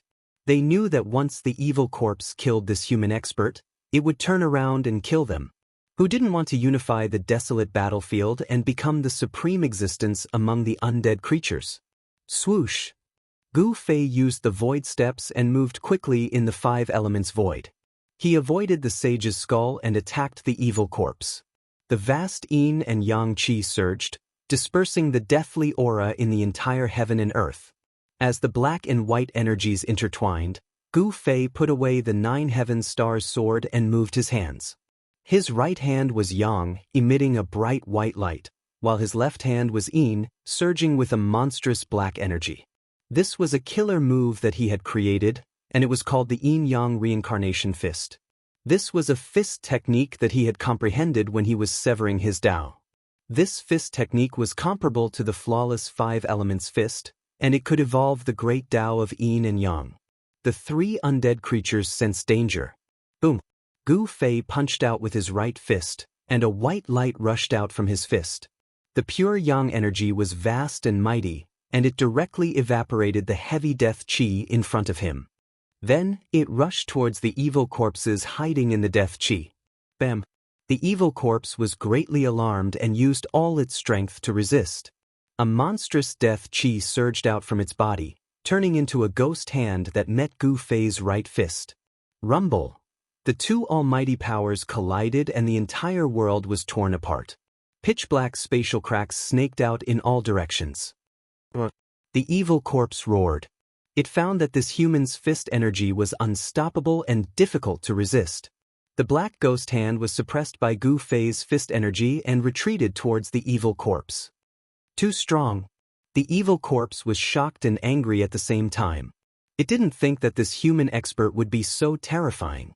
They knew that once the evil corpse killed this human expert, it would turn around and kill them. Who didn't want to unify the desolate battlefield and become the supreme existence among the undead creatures? Swoosh! Gu Fei used the void steps and moved quickly in the 5 elements void. He avoided the sage's skull and attacked the evil corpse. The vast yin and yang qi surged, dispersing the deathly aura in the entire heaven and earth. As the black and white energies intertwined, Gu Fei put away the 9 heaven stars sword and moved his hands. His right hand was yang, emitting a bright white light, while his left hand was yin, surging with a monstrous black energy. This was a killer move that he had created, and it was called the yin-yang reincarnation fist. This was a fist technique that he had comprehended when he was severing his Tao. This fist technique was comparable to the flawless 5 elements fist, and it could evolve the great Tao of yin and yang. The 3 undead creatures sensed danger. Boom! Gu Fei punched out with his right fist, and a white light rushed out from his fist. The pure yang energy was vast and mighty, and it directly evaporated the heavy death qi in front of him. Then, it rushed towards the evil corpses hiding in the death qi. Bam! The evil corpse was greatly alarmed and used all its strength to resist. A monstrous death qi surged out from its body, turning into a ghost hand that met Gu Fei's right fist. Rumble! The 2 almighty powers collided and the entire world was torn apart. Pitch-black spatial cracks snaked out in all directions. The evil corpse roared. It found that this human's fist energy was unstoppable and difficult to resist. The black ghost hand was suppressed by Gu Fei's fist energy and retreated towards the evil corpse. Too strong. The evil corpse was shocked and angry at the same time. It didn't think that this human expert would be so terrifying.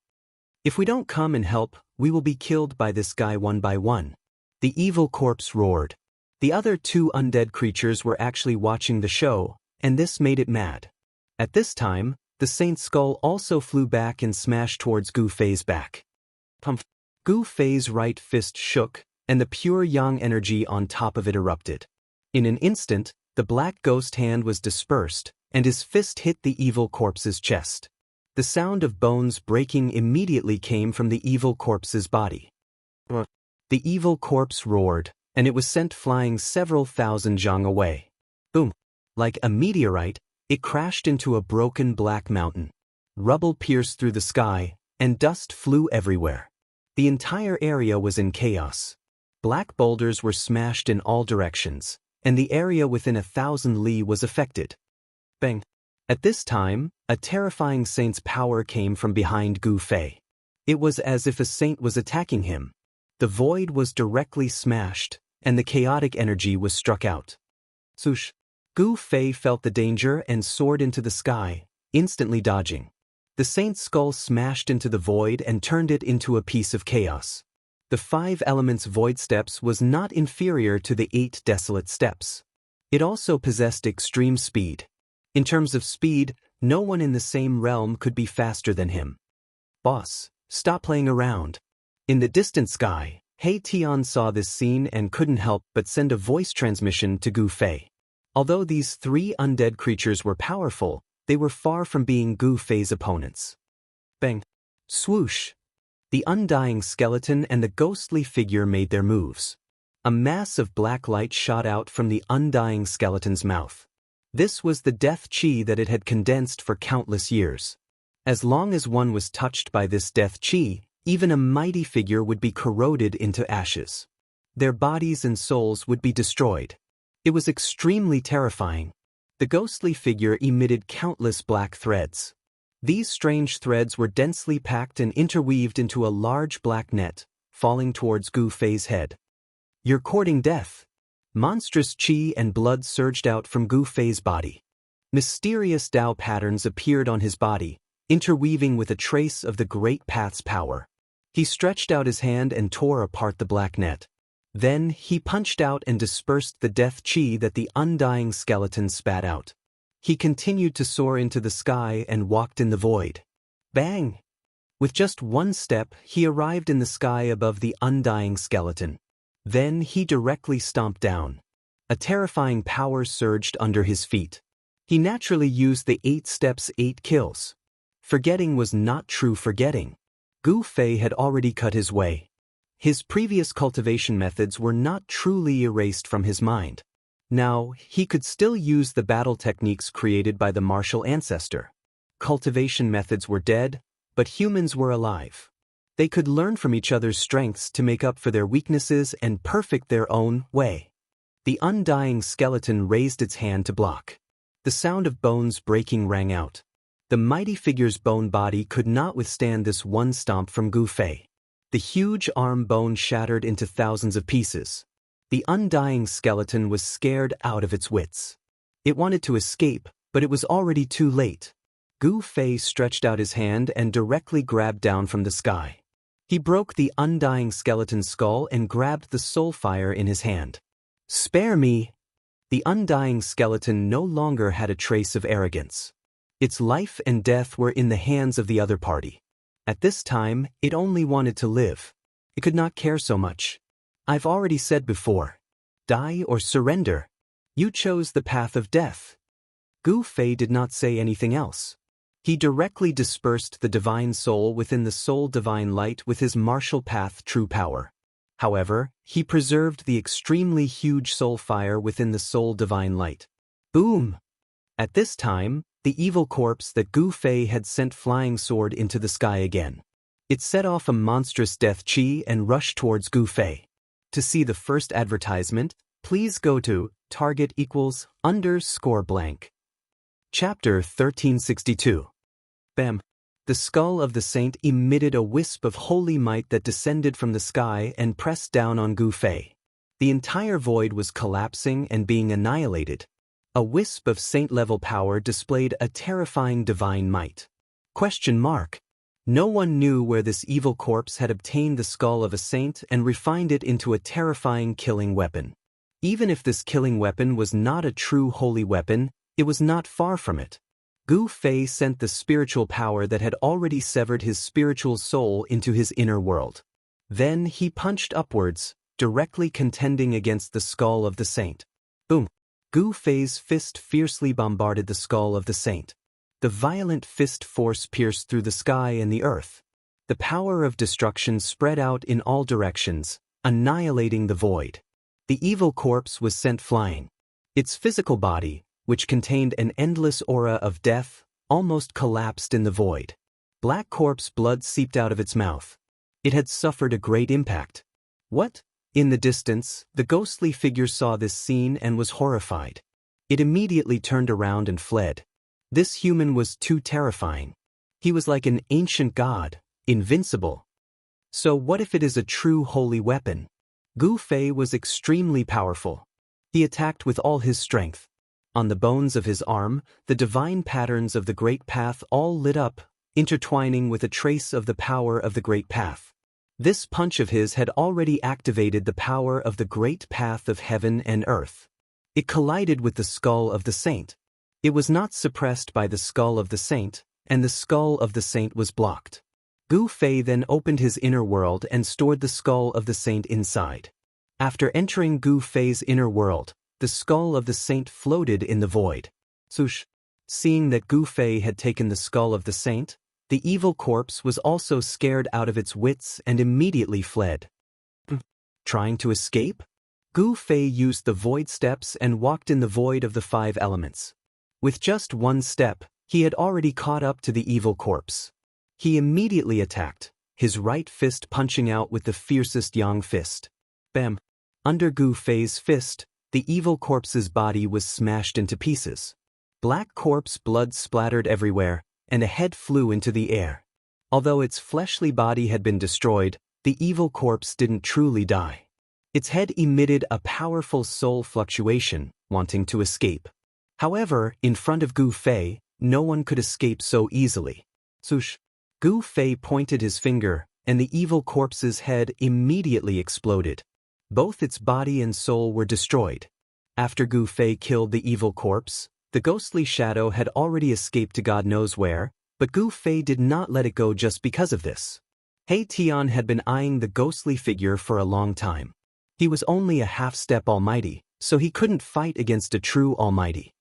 If we don't come and help, we will be killed by this guy one by one. The evil corpse roared. The other 2 undead creatures were actually watching the show, and this made it mad. At this time, the saint's skull also flew back and smashed towards Gu Fei's back. Pumph! Gu Fei's right fist shook, and the pure yang energy on top of it erupted. In an instant, the black ghost hand was dispersed, and his fist hit the evil corpse's chest. The sound of bones breaking immediately came from the evil corpse's body. The evil corpse roared, and it was sent flying several thousand zhang away. Boom! Like a meteorite, it crashed into a broken black mountain. Rubble pierced through the sky, and dust flew everywhere. The entire area was in chaos. Black boulders were smashed in all directions, and the area within 1,000 li was affected. Bang! At this time, a terrifying saint's power came from behind Gu Fei. It was as if a saint was attacking him. The void was directly smashed, and the chaotic energy was struck out. Swoosh! Gu Fei felt the danger and soared into the sky, instantly dodging. The saint's skull smashed into the void and turned it into a piece of chaos. The 5 elements void steps was not inferior to the 8 desolate steps. It also possessed extreme speed. In terms of speed, no one in the same realm could be faster than him. Boss, stop playing around. In the distant sky, He Tian saw this scene and couldn't help but send a voice transmission to Gu Fei. Although these 3 undead creatures were powerful, they were far from being Gu Fei's opponents. Bang! Swoosh! The undying skeleton and the ghostly figure made their moves. A mass of black light shot out from the undying skeleton's mouth. This was the death qi that it had condensed for countless years. As long as one was touched by this death qi, even a mighty figure would be corroded into ashes. Their bodies and souls would be destroyed. It was extremely terrifying. The ghostly figure emitted countless black threads. These strange threads were densely packed and interweaved into a large black net, falling towards Gu Fei's head. You're courting death. Monstrous qi and blood surged out from Gu Fei's body. Mysterious Tao patterns appeared on his body, interweaving with a trace of the Great Path's power. He stretched out his hand and tore apart the black net. Then, he punched out and dispersed the death qi that the undying skeleton spat out. He continued to soar into the sky and walked in the void. Bang! With just one step, he arrived in the sky above the undying skeleton. Then he directly stomped down. A terrifying power surged under his feet. He naturally used the 8 steps 8 kills. Forgetting was not true forgetting. Gu Fei had already cut his way. His previous cultivation methods were not truly erased from his mind. Now, he could still use the battle techniques created by the martial ancestor. Cultivation methods were dead, but humans were alive. They could learn from each other's strengths to make up for their weaknesses and perfect their own way. The undying skeleton raised its hand to block. The sound of bones breaking rang out. The mighty figure's bone body could not withstand this one stomp from Gu Fei. The huge arm bone shattered into thousands of pieces. The undying skeleton was scared out of its wits. It wanted to escape, but it was already too late. Gu Fei stretched out his hand and directly grabbed down from the sky. He broke the undying skeleton's skull and grabbed the soul fire in his hand. "Spare me!" The undying skeleton no longer had a trace of arrogance. Its life and death were in the hands of the other party. At this time, it only wanted to live. It could not care so much. I've already said before. Die or surrender. You chose the path of death. Gu Fei did not say anything else. He directly dispersed the divine soul within the soul divine light with his martial path true power. However, he preserved the extremely huge soul fire within the soul divine light. Boom! At this time, the evil corpse that Gu Fei had sent flying soared into the sky again. It set off a monstrous death chi and rushed towards Gu Fei. To see the first advertisement, please go to target=_blank. Chapter 1362. Bam! The skull of the saint emitted a wisp of holy might that descended from the sky and pressed down on Gu Fei. The entire void was collapsing and being annihilated. A wisp of saint-level power displayed a terrifying divine might. No one knew where this evil corpse had obtained the skull of a saint and refined it into a terrifying killing weapon. Even if this killing weapon was not a true holy weapon, it was not far from it. Gu Fei sent the spiritual power that had already severed his spiritual soul into his inner world. Then he punched upwards, directly contending against the skull of the saint. Boom! Gu Fei's fist fiercely bombarded the skull of the saint. The violent fist force pierced through the sky and the earth. The power of destruction spread out in all directions, annihilating the void. The evil corpse was sent flying. Its physical body, which contained an endless aura of death, almost collapsed in the void. Black corpse blood seeped out of its mouth. It had suffered a great impact. What? In the distance, the ghostly figure saw this scene and was horrified. It immediately turned around and fled. This human was too terrifying. He was like an ancient god, invincible. So what if it is a true holy weapon? Gu Fei was extremely powerful. He attacked with all his strength. On the bones of his arm, the divine patterns of the Great Path all lit up, intertwining with a trace of the power of the Great Path. This punch of his had already activated the power of the Great Path of heaven and earth. It collided with the skull of the saint. It was not suppressed by the skull of the saint, and the skull of the saint was blocked. Gu Fei then opened his inner world and stored the skull of the saint inside. After entering Gu Fei's inner world, the skull of the saint floated in the void. Sush! Seeing that Gu Fei had taken the skull of the saint, the evil corpse was also scared out of its wits and immediately fled. Trying to escape? Gu Fei used the void steps and walked in the void of the 5 elements. With just one step, he had already caught up to the evil corpse. He immediately attacked, his right fist punching out with the fiercest yang fist. Bam! Under Gu Fei's fist, the evil corpse's body was smashed into pieces. Black corpse blood splattered everywhere, and a head flew into the air. Although its fleshly body had been destroyed, the evil corpse didn't truly die. Its head emitted a powerful soul fluctuation, wanting to escape. However, in front of Gu Fei, no one could escape so easily. Sush! Gu Fei pointed his finger, and the evil corpse's head immediately exploded. Both its body and soul were destroyed. After Gu Fei killed the evil corpse, the ghostly shadow had already escaped to God knows where, but Gu Fei did not let it go just because of this. He Tian had been eyeing the ghostly figure for a long time. He was only a half-step almighty, so he couldn't fight against a true almighty.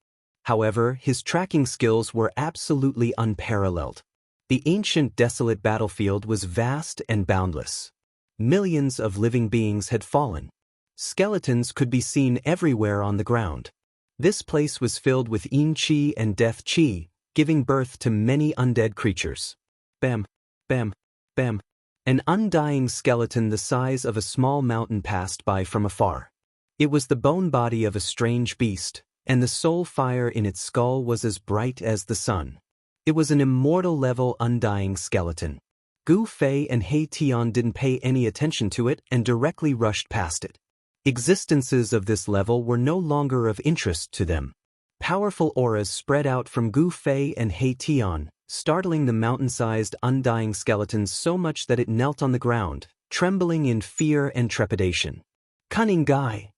However, his tracking skills were absolutely unparalleled. The ancient desolate battlefield was vast and boundless. Millions of living beings had fallen. Skeletons could be seen everywhere on the ground. This place was filled with Yin Qi and Death Qi, giving birth to many undead creatures. Bam, bam, bam. An undying skeleton the size of a small mountain passed by from afar. It was the bone body of a strange beast, and the soul fire in its skull was as bright as the sun. It was an immortal-level undying skeleton. Gu Fei and He Tian didn't pay any attention to it and directly rushed past it. Existences of this level were no longer of interest to them. Powerful auras spread out from Gu Fei and He Tian, startling the mountain-sized undying skeletons so much that it knelt on the ground, trembling in fear and trepidation. Cunning guy!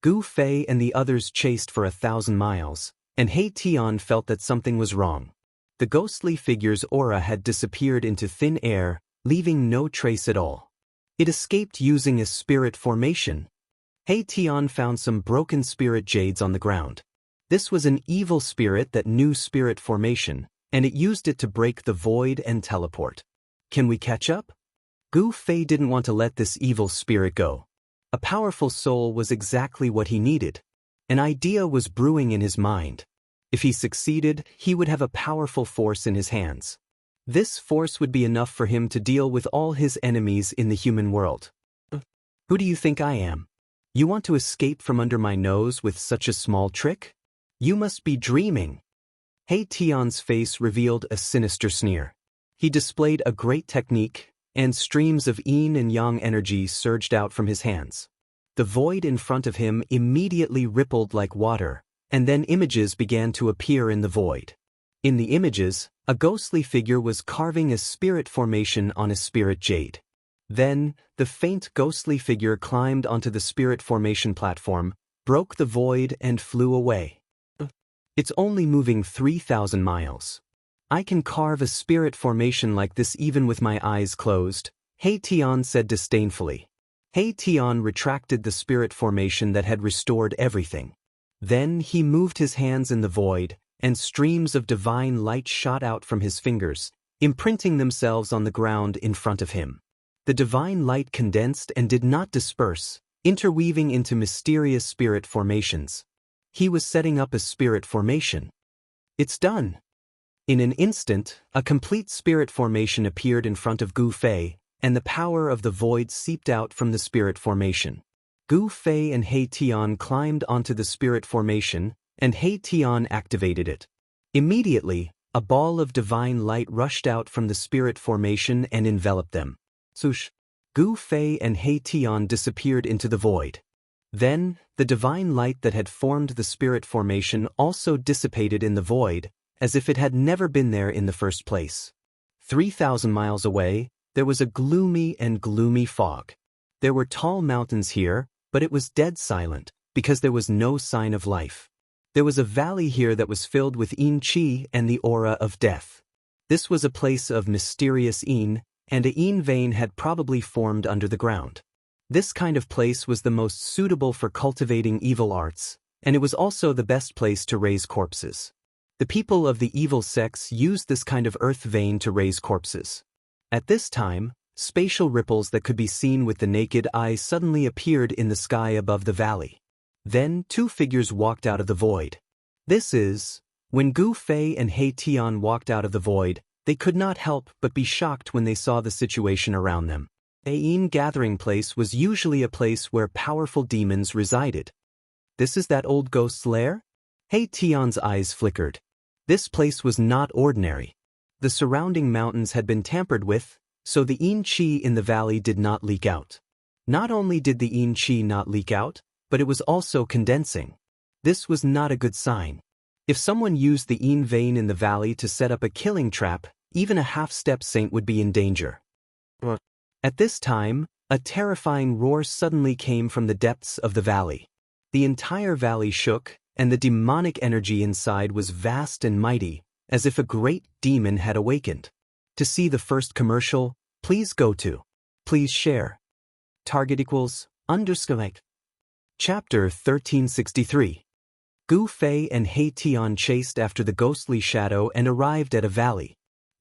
Gu Fei and the others chased for 1,000 miles, and He Tian felt that something was wrong. The ghostly figure's aura had disappeared into thin air, leaving no trace at all. It escaped using a spirit formation. He Tian found some broken spirit jades on the ground. This was an evil spirit that knew spirit formation, and it used it to break the void and teleport. Can we catch up? Gu Fei didn't want to let this evil spirit go. A powerful soul was exactly what he needed. An idea was brewing in his mind. If he succeeded, he would have a powerful force in his hands. This force would be enough for him to deal with all his enemies in the human world. Who do you think I am? You want to escape from under my nose with such a small trick? You must be dreaming. He Tian's face revealed a sinister sneer. He displayed a great technique, and streams of yin and yang energy surged out from his hands. The void in front of him immediately rippled like water, and then images began to appear in the void. In the images, a ghostly figure was carving a spirit formation on a spirit jade. Then, the faint ghostly figure climbed onto the spirit formation platform, broke the void and flew away. It's only moving 3,000 miles. I can carve a spirit formation like this even with my eyes closed, He Tian said disdainfully. He Tian retracted the spirit formation that had restored everything. Then he moved his hands in the void, and streams of divine light shot out from his fingers, imprinting themselves on the ground in front of him. The divine light condensed and did not disperse, interweaving into mysterious spirit formations. He was setting up a spirit formation. It's done. In an instant, a complete spirit formation appeared in front of Gu Fei, and the power of the void seeped out from the spirit formation. Gu Fei and He Tian climbed onto the spirit formation, and He Tian activated it. Immediately, a ball of divine light rushed out from the spirit formation and enveloped them. Swoosh! Gu Fei and He Tian disappeared into the void. Then, the divine light that had formed the spirit formation also dissipated in the void, as if it had never been there in the first place. 3,000 miles away, there was a gloomy fog. There were tall mountains here, but it was dead silent, because there was no sign of life. There was a valley here that was filled with Yin Qi and the aura of death. This was a place of mysterious Yin, and a Yin vein had probably formed under the ground. This kind of place was the most suitable for cultivating evil arts, and it was also the best place to raise corpses. The people of the evil sects used this kind of earth vein to raise corpses. At this time, spatial ripples that could be seen with the naked eye suddenly appeared in the sky above the valley. Then 2 figures walked out of the void. When Gu Fei and He Tian walked out of the void, they could not help but be shocked when they saw the situation around them. A Yin gathering place was usually a place where powerful demons resided. This is that old ghost's lair? He Tian's eyes flickered. This place was not ordinary. The surrounding mountains had been tampered with, so the Yin Qi in the valley did not leak out. Not only did the Yin Qi not leak out, but it was also condensing. This was not a good sign. If someone used the Yin vein in the valley to set up a killing trap, even a half-step saint would be in danger. At this time, a terrifying roar suddenly came from the depths of the valley. The entire valley shook, and the demonic energy inside was vast and mighty, as if a great demon had awakened. To see the first commercial, please go to. Please share. Target =_. Chapter 1363. Gu Fei and He Tian chased after the ghostly shadow and arrived at a valley.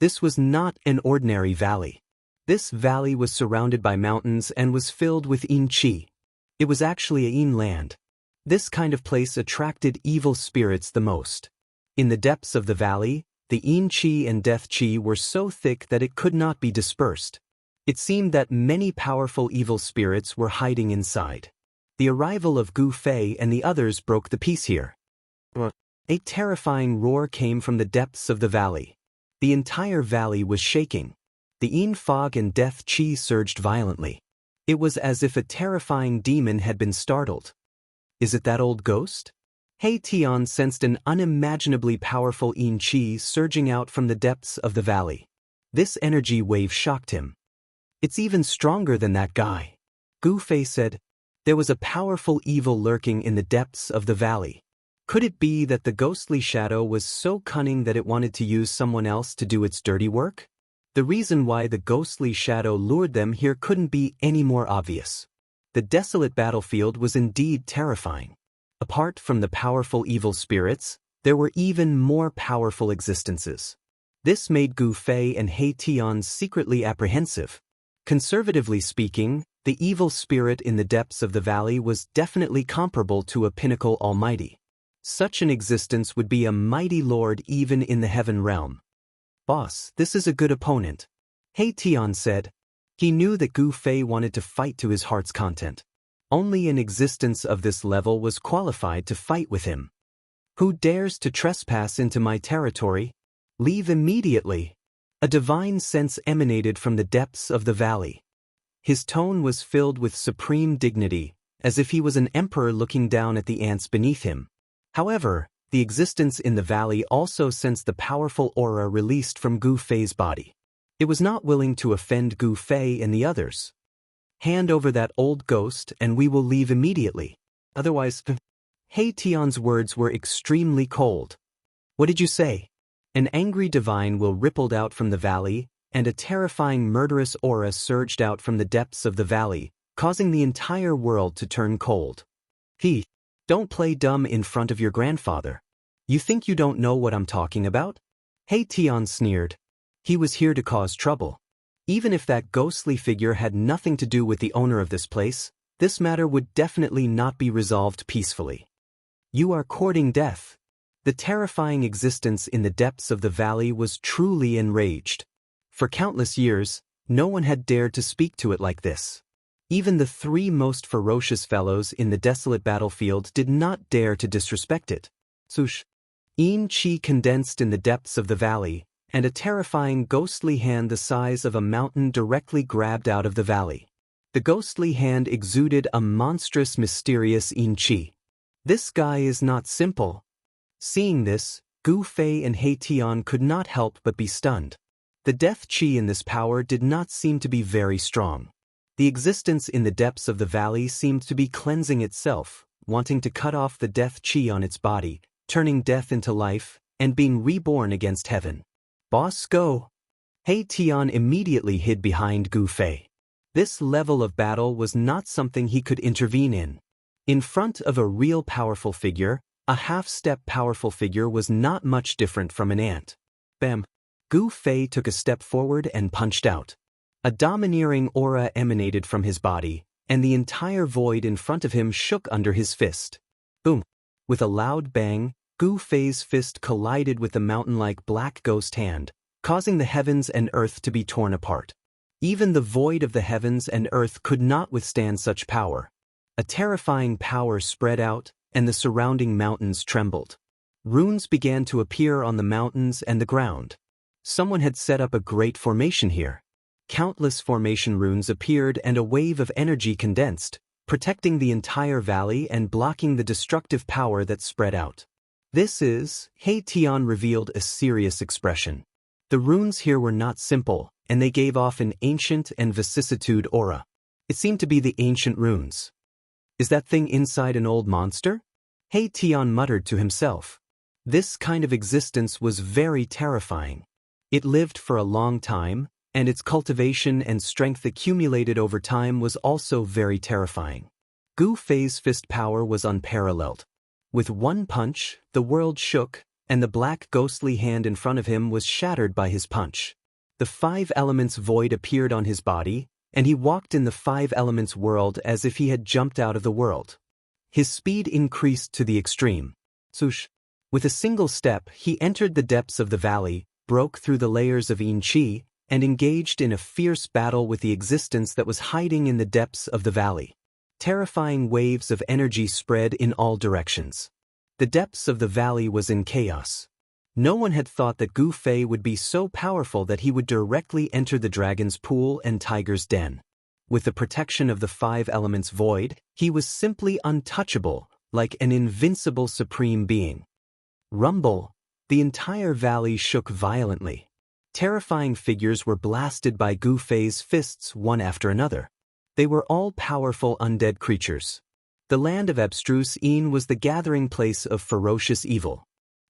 This was not an ordinary valley. This valley was surrounded by mountains and was filled with yin qi. It was actually a yin land. This kind of place attracted evil spirits the most. In the depths of the valley, the yin qi and death qi were so thick that it could not be dispersed. It seemed that many powerful evil spirits were hiding inside. The arrival of Gu Fei and the others broke the peace here. A terrifying roar came from the depths of the valley. The entire valley was shaking. The yin fog and death qi surged violently. It was as if a terrifying demon had been startled. Is it that old ghost? He Tian sensed an unimaginably powerful yin qi surging out from the depths of the valley. This energy wave shocked him. It's even stronger than that guy. Gu Fei said. There was a powerful evil lurking in the depths of the valley. Could it be that the ghostly shadow was so cunning that it wanted to use someone else to do its dirty work? The reason why the ghostly shadow lured them here couldn't be any more obvious. The desolate battlefield was indeed terrifying. Apart from the powerful evil spirits, there were even more powerful existences. This made Gu Fei and He Tian secretly apprehensive. Conservatively speaking, the evil spirit in the depths of the valley was definitely comparable to a pinnacle almighty. Such an existence would be a mighty lord even in the heaven realm. Boss, this is a good opponent. He Tian said. He knew that Gu Fei wanted to fight to his heart's content. Only an existence of this level was qualified to fight with him. Who dares to trespass into my territory? Leave immediately. A divine sense emanated from the depths of the valley. His tone was filled with supreme dignity, as if he was an emperor looking down at the ants beneath him. However, the existence in the valley also sensed the powerful aura released from Gu Fei's body. It was not willing to offend Gu Fei and the others. Hand over that old ghost and we will leave immediately. Otherwise, He Tian's words were extremely cold. What did you say? An angry divine will rippled out from the valley, and a terrifying murderous aura surged out from the depths of the valley, causing the entire world to turn cold. Don't play dumb in front of your grandfather. You think you don't know what I'm talking about? He Tian sneered. He was here to cause trouble. Even if that ghostly figure had nothing to do with the owner of this place, this matter would definitely not be resolved peacefully. You are courting death. The terrifying existence in the depths of the valley was truly enraged. For countless years, no one had dared to speak to it like this. Even the three most ferocious fellows in the desolate battlefield did not dare to disrespect it. Sush. Yin Qi condensed in the depths of the valley, and a terrifying ghostly hand the size of a mountain directly grabbed out of the valley. The ghostly hand exuded a monstrous, mysterious Yin Qi. This guy is not simple. Seeing this, Gu Fei and He Tian could not help but be stunned. The death qi in this power did not seem to be very strong. The existence in the depths of the valley seemed to be cleansing itself, wanting to cut off the death qi on its body, turning death into life, and being reborn against heaven. Boss, go! He Tian immediately hid behind Gu Fei. This level of battle was not something he could intervene in. In front of a real powerful figure, a half-step powerful figure was not much different from an ant. Bam! Gu Fei took a step forward and punched out. A domineering aura emanated from his body, and the entire void in front of him shook under his fist. Boom! With a loud bang, Gu Fei's fist collided with the mountain-like black ghost hand, causing the heavens and earth to be torn apart. Even the void of the heavens and earth could not withstand such power. A terrifying power spread out, and the surrounding mountains trembled. Runes began to appear on the mountains and the ground. Someone had set up a great formation here. Countless formation runes appeared and a wave of energy condensed, protecting the entire valley and blocking the destructive power that spread out. He Tian revealed a serious expression. The runes here were not simple, and they gave off an ancient and vicissitude aura. It seemed to be the ancient runes. Is that thing inside an old monster? He Tian muttered to himself. This kind of existence was very terrifying. It lived for a long time, and its cultivation and strength accumulated over time was also very terrifying. Gu Fei's fist power was unparalleled. With one punch, the world shook, and the black ghostly hand in front of him was shattered by his punch. The five elements void appeared on his body, and he walked in the five elements world as if he had jumped out of the world. His speed increased to the extreme. Swoosh! With a single step, he entered the depths of the valley, broke through the layers of Yin Qi, and engaged in a fierce battle with the existence that was hiding in the depths of the valley. Terrifying waves of energy spread in all directions. The depths of the valley was in chaos. No one had thought that Gu Fei would be so powerful that he would directly enter the dragon's pool and tiger's den. With the protection of the five elements void, he was simply untouchable, like an invincible supreme being. Rumble! The entire valley shook violently. Terrifying figures were blasted by Gu Fei's fists one after another. They were all powerful undead creatures. The land of abstruse Yin was the gathering place of ferocious evil.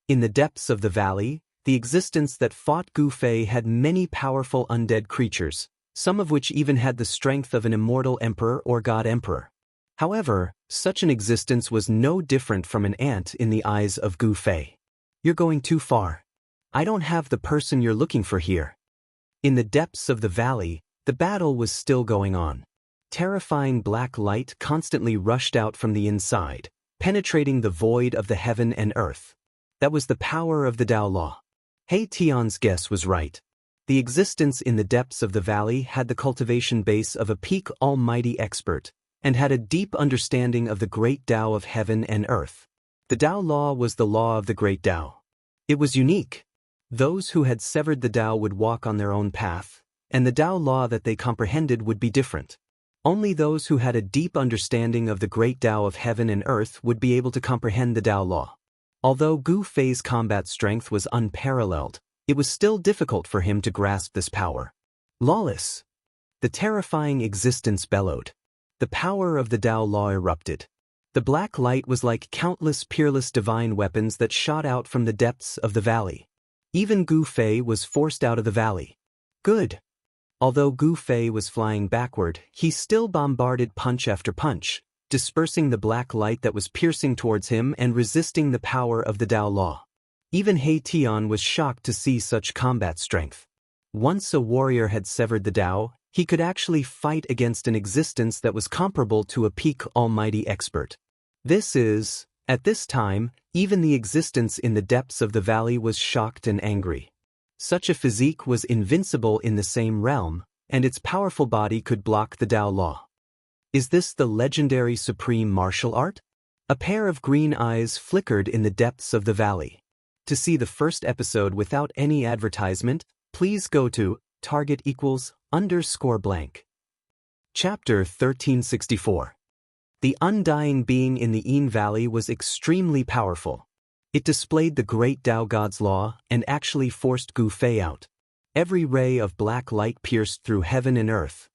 In the depths of the valley, the existence that fought Gu Fei had many powerful undead creatures, some of which even had the strength of an immortal emperor or god emperor. However, such an existence was no different from an ant in the eyes of Gu Fei. You're going too far. I don't have the person you're looking for here. In the depths of the valley, the battle was still going on. Terrifying black light constantly rushed out from the inside, penetrating the void of the heaven and earth. That was the power of the Tao Law. He Tian's guess was right. The existence in the depths of the valley had the cultivation base of a peak almighty expert, and had a deep understanding of the great Tao of heaven and earth. The Tao Law was the law of the great Tao. It was unique. Those who had severed the Tao would walk on their own path, and the Tao Law that they comprehended would be different. Only those who had a deep understanding of the great Tao of heaven and earth would be able to comprehend the Tao Law. Although Gu Fei's combat strength was unparalleled, it was still difficult for him to grasp this power. Lawless! The terrifying existence bellowed. The power of the Tao Law erupted. The black light was like countless peerless divine weapons that shot out from the depths of the valley. Even Gu Fei was forced out of the valley. Good! Although Gu Fei was flying backward, he still bombarded punch after punch, dispersing the black light that was piercing towards him and resisting the power of the Tao Law. Even He Tian was shocked to see such combat strength. Once a warrior had severed the Tao, he could actually fight against an existence that was comparable to a peak almighty expert. At this time, even the existence in the depths of the valley was shocked and angry. Such a physique was invincible in the same realm, and its powerful body could block the Tao Law. Is this the legendary supreme martial art? A pair of green eyes flickered in the depths of the valley. To see the first episode without any advertisement, please go to target=_blank. Chapter 1364. The undying being in the Yin Valley was extremely powerful. It displayed the great Tao God's law and actually forced Gu Fei out. Every ray of black light pierced through heaven and earth.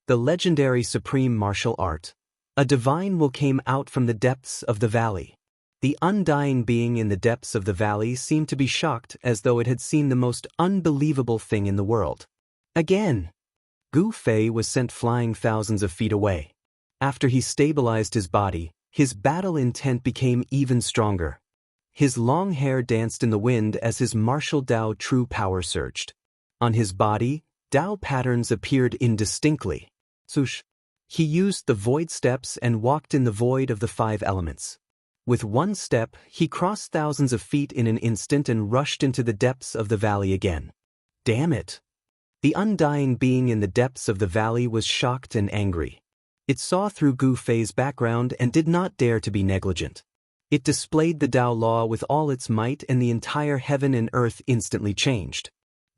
The legendary supreme martial art. A divine will came out from the depths of the valley. The undying being in the depths of the valley seemed to be shocked as though it had seen the most unbelievable thing in the world. Again! Gu Fei was sent flying thousands of feet away. After he stabilized his body, his battle intent became even stronger. His long hair danced in the wind as his martial Tao true power surged. On his body, Tao patterns appeared indistinctly. Swoosh! He used the void steps and walked in the void of the five elements. With one step, he crossed thousands of feet in an instant and rushed into the depths of the valley again. Damn it! The undying being in the depths of the valley was shocked and angry. It saw through Gu Fei's background and did not dare to be negligent. It displayed the Tao Law with all its might, and the entire heaven and earth instantly changed.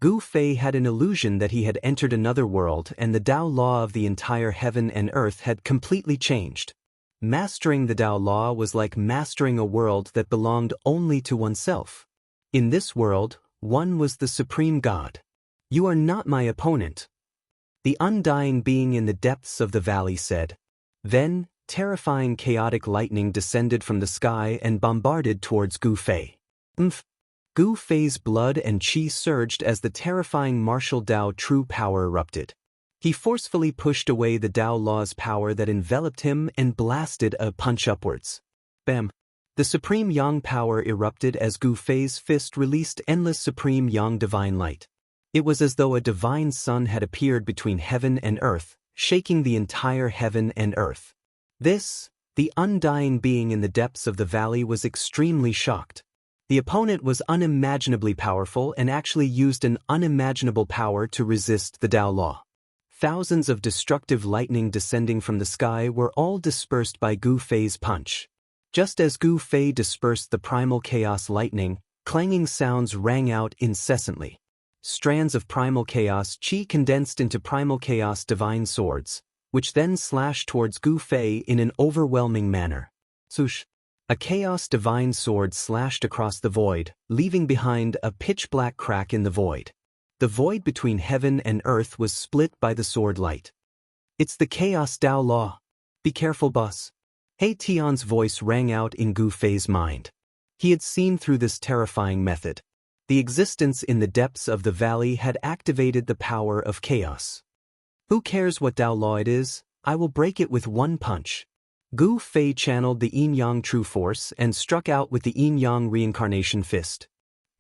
Gu Fei had an illusion that he had entered another world, and the Tao Law of the entire heaven and earth had completely changed. Mastering the Tao Law was like mastering a world that belonged only to oneself. In this world, one was the supreme God. You are not my opponent. The undying being in the depths of the valley said. Then, terrifying chaotic lightning descended from the sky and bombarded towards Gu Fei. Gu Fei's blood and qi surged as the terrifying martial Tao true power erupted. He forcefully pushed away the Tao Law's power that enveloped him and blasted a punch upwards. Bam! The supreme yang power erupted as Gu Fei's fist released endless supreme yang divine light. It was as though a divine sun had appeared between heaven and earth, shaking the entire heaven and earth. This, the undying being in the depths of the valley, was extremely shocked. The opponent was unimaginably powerful and actually used an unimaginable power to resist the Tao law. Thousands of destructive lightning descending from the sky were all dispersed by Gu Fei's punch. Just as Gu Fei dispersed the primal chaos lightning, clanging sounds rang out incessantly. Strands of primal chaos chi condensed into primal chaos divine swords, which then slashed towards Gu Fei in an overwhelming manner. Swoosh! A chaos divine sword slashed across the void, leaving behind a pitch-black crack in the void. The void between heaven and earth was split by the sword light. It's the chaos Tao law. Be careful, boss. He Tian's voice rang out in Gu Fei's mind. He had seen through this terrifying method. The existence in the depths of the valley had activated the power of chaos. Who cares what Tao law it is? I will break it with one punch. Gu Fei channeled the yin-yang true force and struck out with the yin-yang reincarnation fist.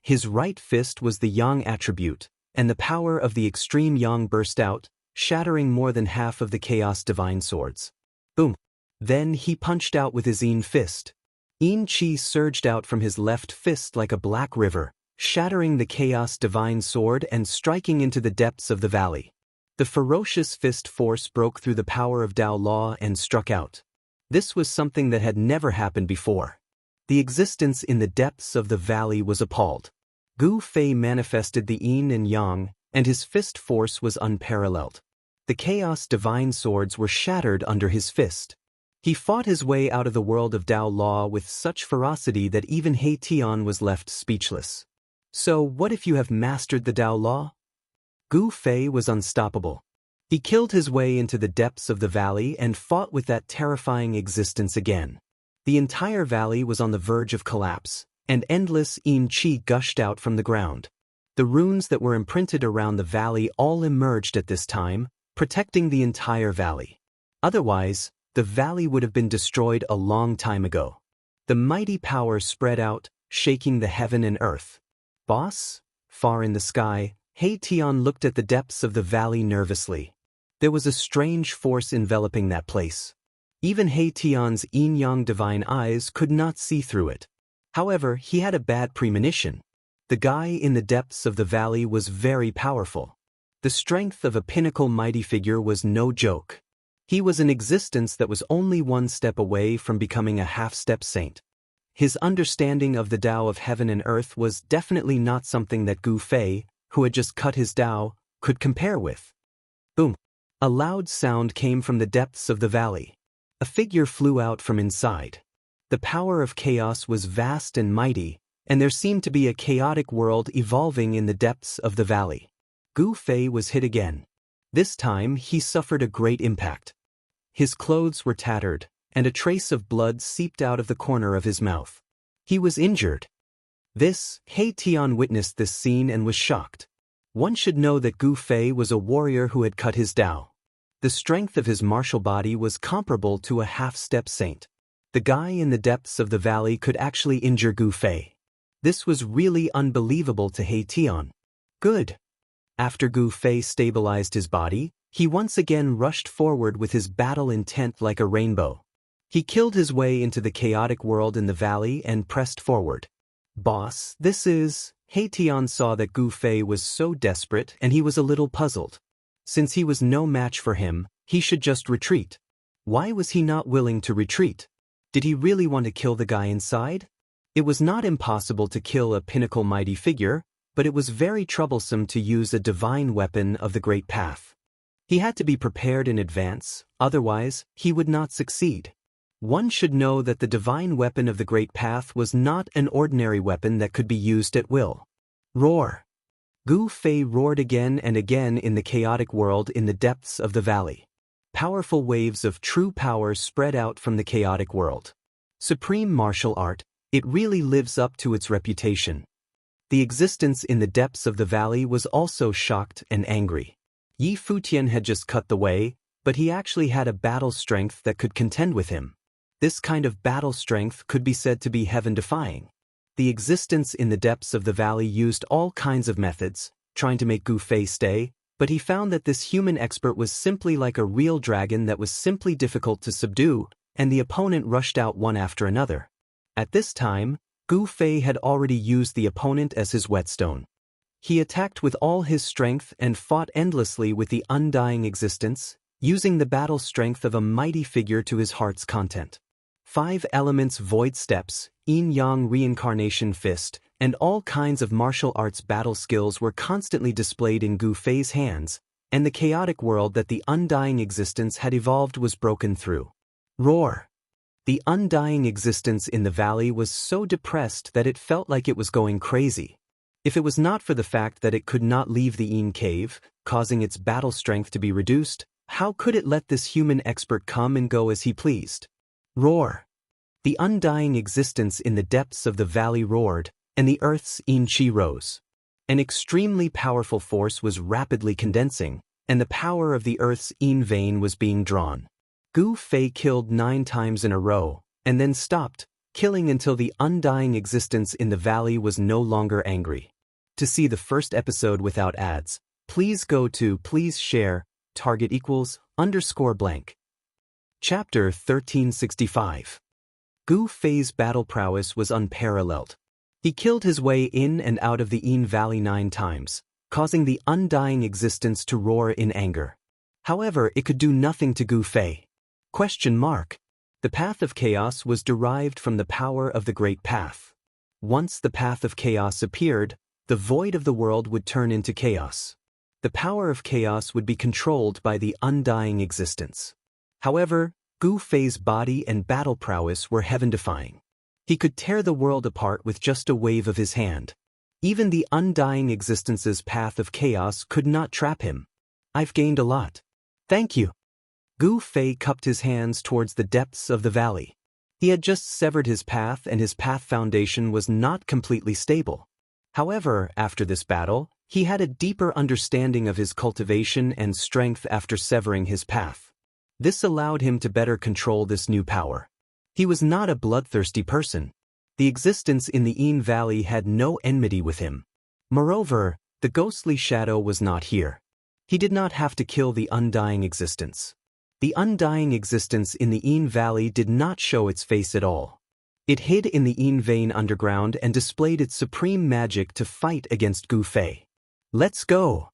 His right fist was the yang attribute, and the power of the extreme yang burst out, shattering more than half of the chaos divine swords. Boom! Then he punched out with his yin fist. Yin chi surged out from his left fist like a black river, shattering the chaos divine sword and striking into the depths of the valley. The ferocious fist force broke through the power of Tao law and struck out. This was something that had never happened before. The existence in the depths of the valley was appalled. Gu Fei manifested the yin and yang, and his fist force was unparalleled. The chaos divine swords were shattered under his fist. He fought his way out of the world of Tao law with such ferocity that even He Tian was left speechless. So what if you have mastered the Tao law? Gu Fei was unstoppable. He killed his way into the depths of the valley and fought with that terrifying existence again. The entire valley was on the verge of collapse, and endless yin chi gushed out from the ground. The runes that were imprinted around the valley all emerged at this time, protecting the entire valley. Otherwise, the valley would have been destroyed a long time ago. The mighty power spread out, shaking the heaven and earth. Boss? Far in the sky, He Tian looked at the depths of the valley nervously. There was a strange force enveloping that place. Even He Tian's yin-yang divine eyes could not see through it. However, he had a bad premonition. The guy in the depths of the valley was very powerful. The strength of a pinnacle mighty figure was no joke. He was an existence that was only one step away from becoming a half-step saint. His understanding of the Tao of heaven and earth was definitely not something that Gu Fei, who had just cut his Tao, could compare with. Boom! A loud sound came from the depths of the valley. A figure flew out from inside. The power of chaos was vast and mighty, and there seemed to be a chaotic world evolving in the depths of the valley. Gu Fei was hit again. This time he suffered a great impact. His clothes were tattered, and a trace of blood seeped out of the corner of his mouth. He was injured. He Tian witnessed this scene and was shocked. One should know that Gu Fei was a warrior who had cut his Tao. The strength of his martial body was comparable to a half-step saint. The guy in the depths of the valley could actually injure Gu Fei. This was really unbelievable to He Tian. Good. After Gu Fei stabilized his body, he once again rushed forward with his battle intent like a rainbow. He killed his way into the chaotic world in the valley and pressed forward. Boss, this is... He Tian saw that Gu Fei was so desperate and he was a little puzzled. Since he was no match for him, he should just retreat. Why was he not willing to retreat? Did he really want to kill the guy inside? It was not impossible to kill a pinnacle mighty figure, but it was very troublesome to use a divine weapon of the Great Path. He had to be prepared in advance, otherwise, he would not succeed. One should know that the divine weapon of the Great Path was not an ordinary weapon that could be used at will. Roar! Gu Fei roared again and again in the chaotic world in the depths of the valley. Powerful waves of true power spread out from the chaotic world. Supreme martial art, it really lives up to its reputation. The existence in the depths of the valley was also shocked and angry. Yi Futian had just cut the way, but he actually had a battle strength that could contend with him. This kind of battle strength could be said to be heaven-defying. The existence in the depths of the valley used all kinds of methods, trying to make Gu Fei stay, but he found that this human expert was simply like a real dragon that was simply difficult to subdue, and the opponent rushed out one after another. At this time, Gu Fei had already used the opponent as his whetstone. He attacked with all his strength and fought endlessly with the undying existence, using the battle strength of a mighty figure to his heart's content. 5 elements void steps, yin-yang reincarnation fist, and all kinds of martial arts battle skills were constantly displayed in Gu Fei's hands, and the chaotic world that the undying existence had evolved was broken through. Roar! The undying existence in the valley was so depressed that it felt like it was going crazy. If it was not for the fact that it could not leave the Yin cave, causing its battle strength to be reduced, how could it let this human expert come and go as he pleased? Roar! The undying existence in the depths of the valley roared, and the earth's Yin Qi rose. An extremely powerful force was rapidly condensing, and the power of the earth's Yin vein was being drawn. Gu Fei killed 9 times in a row, and then stopped, killing until the undying existence in the valley was no longer angry. To see the first episode without ads, please go to please share, target =_blank. Chapter 1365. Gu Fei's battle prowess was unparalleled. He killed his way in and out of the Yin Valley 9 times, causing the undying existence to roar in anger. However, it could do nothing to Gu Fei. The path of chaos was derived from the power of the Great Path. Once the path of chaos appeared, the void of the world would turn into chaos. The power of chaos would be controlled by the undying existence. However, Gu Fei's body and battle prowess were heaven-defying. He could tear the world apart with just a wave of his hand. Even the undying existence's path of chaos could not trap him. I've gained a lot. Thank you. Gu Fei cupped his hands towards the depths of the valley. He had just severed his path and his path foundation was not completely stable. However, after this battle, he had a deeper understanding of his cultivation and strength after severing his path. This allowed him to better control this new power. He was not a bloodthirsty person. The existence in the Yin Valley had no enmity with him. Moreover, the ghostly shadow was not here. He did not have to kill the undying existence. The undying existence in the Yin Valley did not show its face at all. It hid in the Yin vein underground and displayed its supreme magic to fight against Gu Fei. Let's go!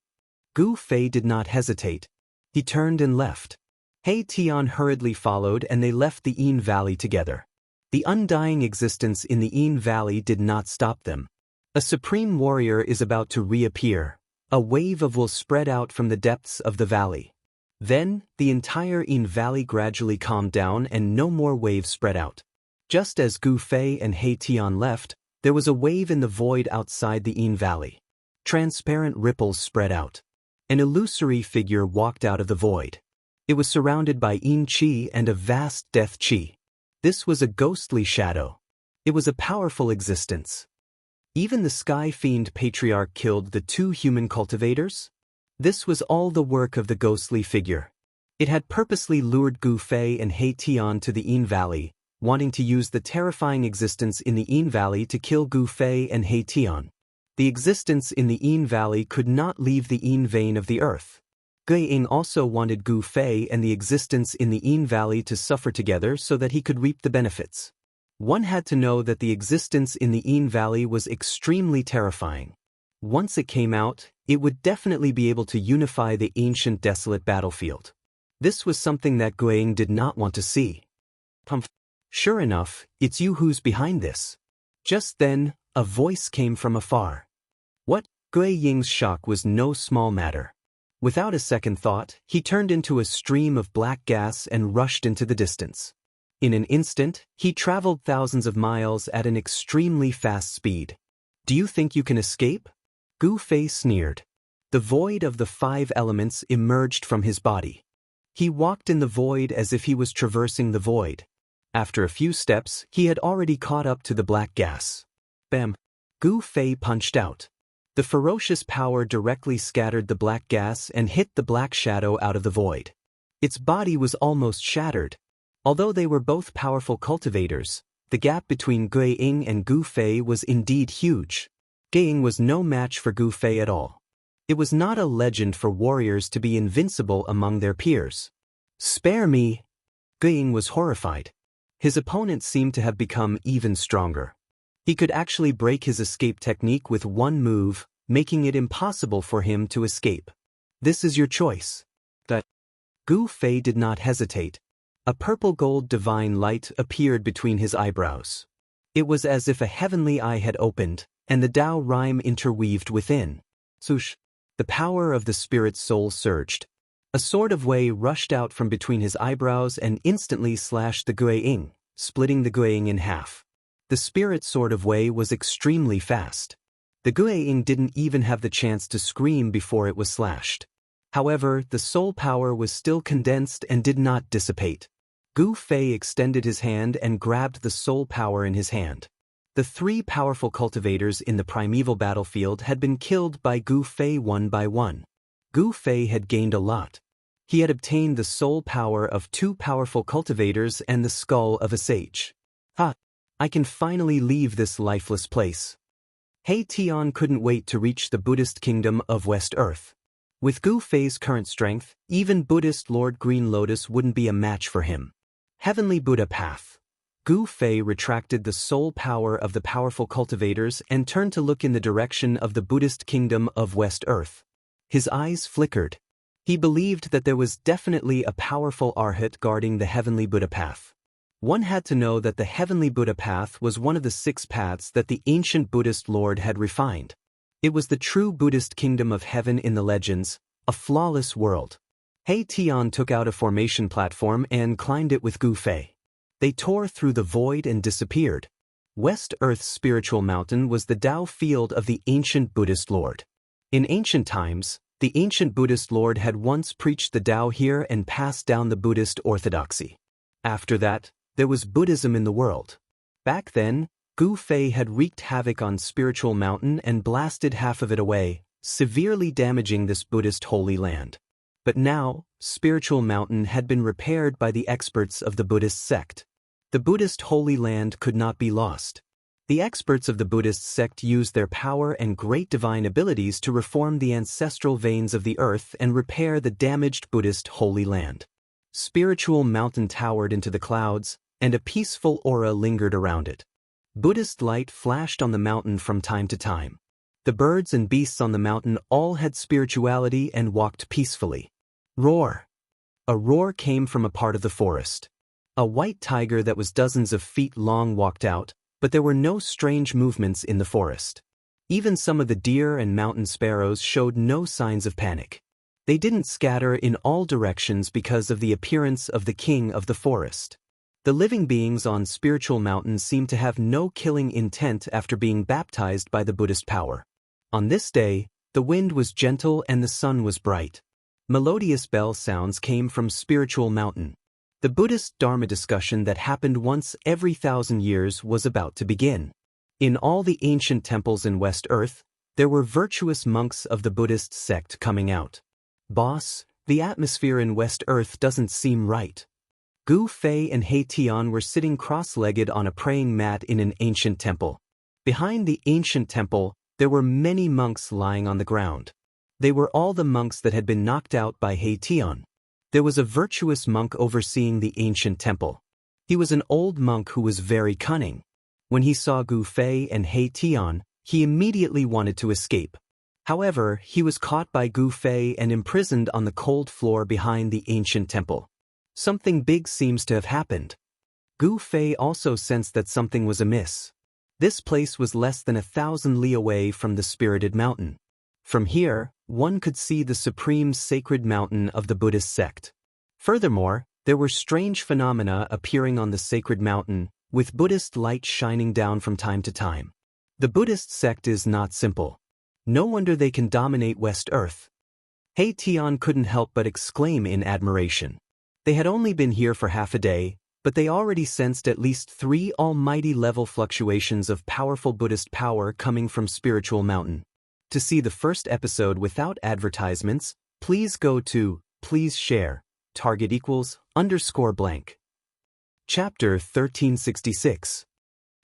Gu Fei did not hesitate. He turned and left. He Tian hurriedly followed and they left the Yin Valley together. The undying existence in the Yin Valley did not stop them. A supreme warrior is about to reappear. A wave of will spread out from the depths of the valley. Then, the entire Yin Valley gradually calmed down and no more waves spread out. Just as Gu Fei and He Tian left, there was a wave in the void outside the Yin Valley. Transparent ripples spread out. An illusory figure walked out of the void. It was surrounded by Yin Qi and a vast death Qi. This was a ghostly shadow. It was a powerful existence. Even the Sky Fiend Patriarch killed the 2 human cultivators? This was all the work of the ghostly figure. It had purposely lured Gu Fei and He Tian to the Yin Valley, wanting to use the terrifying existence in the Yin Valley to kill Gu Fei and He Tian. The existence in the Yin Valley could not leave the Yin vein of the earth. Gu Ying also wanted Gu Fei and the existence in the Yin Valley to suffer together so that he could reap the benefits. One had to know that the existence in the Yin Valley was extremely terrifying. Once it came out, it would definitely be able to unify the ancient desolate battlefield. This was something that Gu Ying did not want to see. Sure enough, it's you who's behind this. Just then, a voice came from afar. What? Gu Ying's shock was no small matter. Without a second thought, he turned into a stream of black gas and rushed into the distance. In an instant, he traveled thousands of miles at an extremely fast speed. Do you think you can escape? Gu Fei sneered. The void of the 5 elements emerged from his body. He walked in the void as if he was traversing the void. After a few steps, he had already caught up to the black gas. Bam! Gu Fei punched out. The ferocious power directly scattered the black gas and hit the black shadow out of the void. Its body was almost shattered. Although they were both powerful cultivators, the gap between Gui Ying and Gu Fei was indeed huge. Gui Ying was no match for Gu Fei at all. It was not a legend for warriors to be invincible among their peers. "Spare me!" Gui Ying was horrified. His opponent seemed to have become even stronger. He could actually break his escape technique with one move, making it impossible for him to escape. "This is your choice." Gu Fei did not hesitate. A purple-gold divine light appeared between his eyebrows. It was as if a heavenly eye had opened, and the Tao rhyme interweaved within. Swoosh! The power of the spirit's soul surged. A sword of Wei rushed out from between his eyebrows and instantly slashed the Gui Ying, splitting the Gui Ying in half. The spirit sword of Wei was extremely fast. The Gui Ying didn't even have the chance to scream before it was slashed. However, the soul power was still condensed and did not dissipate. Gu Fei extended his hand and grabbed the soul power in his hand. The three powerful cultivators in the primeval battlefield had been killed by Gu Fei one by one. Gu Fei had gained a lot. He had obtained the soul power of two powerful cultivators and the skull of a sage. I can finally leave this lifeless place. He Tian couldn't wait to reach the Buddhist kingdom of West Earth. With Gu Fei's current strength, even Buddhist Lord Green Lotus wouldn't be a match for him. Heavenly Buddha Path. Gu Fei retracted the soul power of the powerful cultivators and turned to look in the direction of the Buddhist kingdom of West Earth. His eyes flickered. He believed that there was definitely a powerful arhat guarding the Heavenly Buddha Path. One had to know that the Heavenly Buddha Path was one of the 6 paths that the ancient Buddhist Lord had refined. It was the true Buddhist kingdom of heaven in the legends, a flawless world. He Tian took out a formation platform and climbed it with Gu Fei. They tore through the void and disappeared. West Earth's spiritual mountain was the Tao field of the ancient Buddhist Lord. In ancient times, the ancient Buddhist Lord had once preached the Tao here and passed down the Buddhist orthodoxy. After that, there was Buddhism in the world. Back then, Gu Fei had wreaked havoc on Spiritual Mountain and blasted half of it away, severely damaging this Buddhist holy land. But now, Spiritual Mountain had been repaired by the experts of the Buddhist sect. The Buddhist holy land could not be lost. The experts of the Buddhist sect used their power and great divine abilities to reform the ancestral veins of the earth and repair the damaged Buddhist holy land. Spiritual Mountain towered into the clouds, and a peaceful aura lingered around it. Buddhist light flashed on the mountain from time to time. The birds and beasts on the mountain all had spirituality and walked peacefully. Roar! A roar came from a part of the forest. A white tiger that was dozens of feet long walked out, but there were no strange movements in the forest. Even some of the deer and mountain sparrows showed no signs of panic. They didn't scatter in all directions because of the appearance of the king of the forest. The living beings on Spiritual Mountain seemed to have no killing intent after being baptized by the Buddhist power. On this day, the wind was gentle and the sun was bright. Melodious bell sounds came from Spiritual Mountain. The Buddhist Dharma discussion that happened once every 1,000 years was about to begin. In all the ancient temples in West Earth, there were virtuous monks of the Buddhist sect coming out. "Boss, the atmosphere in West Earth doesn't seem right." Gu Fei and He Tian were sitting cross-legged on a praying mat in an ancient temple. Behind the ancient temple, there were many monks lying on the ground. They were all the monks that had been knocked out by He Tian. There was a virtuous monk overseeing the ancient temple. He was an old monk who was very cunning. When he saw Gu Fei and He Tian, he immediately wanted to escape. However, he was caught by Gu Fei and imprisoned on the cold floor behind the ancient temple. Something big seems to have happened. Gu Fei also sensed that something was amiss. This place was less than 1,000 li away from the spirited mountain. From here, one could see the supreme sacred mountain of the Buddhist sect. Furthermore, there were strange phenomena appearing on the sacred mountain, with Buddhist light shining down from time to time. The Buddhist sect is not simple. No wonder they can dominate West Earth. He Tian couldn't help but exclaim in admiration. They had only been here for half a day, but they already sensed at least 3 almighty level fluctuations of powerful Buddhist power coming from Spiritual Mountain. To see the first episode without advertisements, please go to, please share, target =_. Chapter 1366.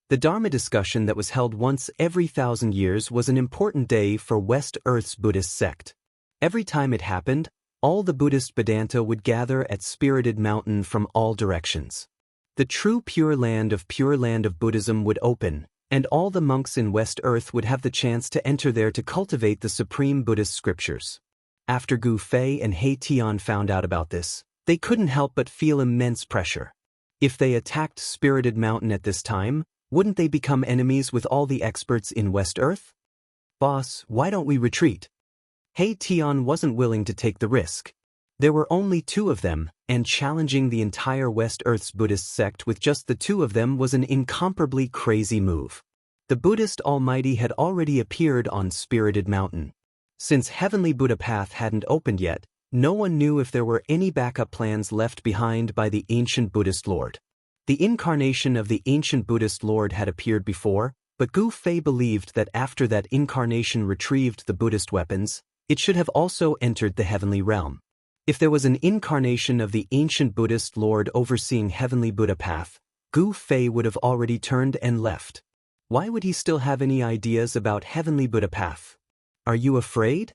The Dharma discussion that was held once every 1,000 years was an important day for West Earth's Buddhist sect. Every time it happened, all the Buddhist Vedanta would gather at Spirited Mountain from all directions. The true Pure Land of Buddhism would open, and all the monks in West Earth would have the chance to enter there to cultivate the supreme Buddhist scriptures. After Gu Fei and He Tian found out about this, they couldn't help but feel immense pressure. If they attacked Spirited Mountain at this time, wouldn't they become enemies with all the experts in West Earth? Boss, why don't we retreat? He Tian wasn't willing to take the risk. There were only 2 of them, and challenging the entire West Earth's Buddhist sect with just the 2 of them was an incomparably crazy move. The Buddhist Almighty had already appeared on Spirited Mountain. Since Heavenly Buddha Path hadn't opened yet, no one knew if there were any backup plans left behind by the ancient Buddhist Lord. The incarnation of the ancient Buddhist Lord had appeared before, but Gu Fei believed that after that incarnation retrieved the Buddhist weapons, it should have also entered the heavenly realm. If there was an incarnation of the ancient Buddhist Lord overseeing Heavenly Buddha Path, Gu Fei would have already turned and left. Why would he still have any ideas about Heavenly Buddha Path? Are you afraid?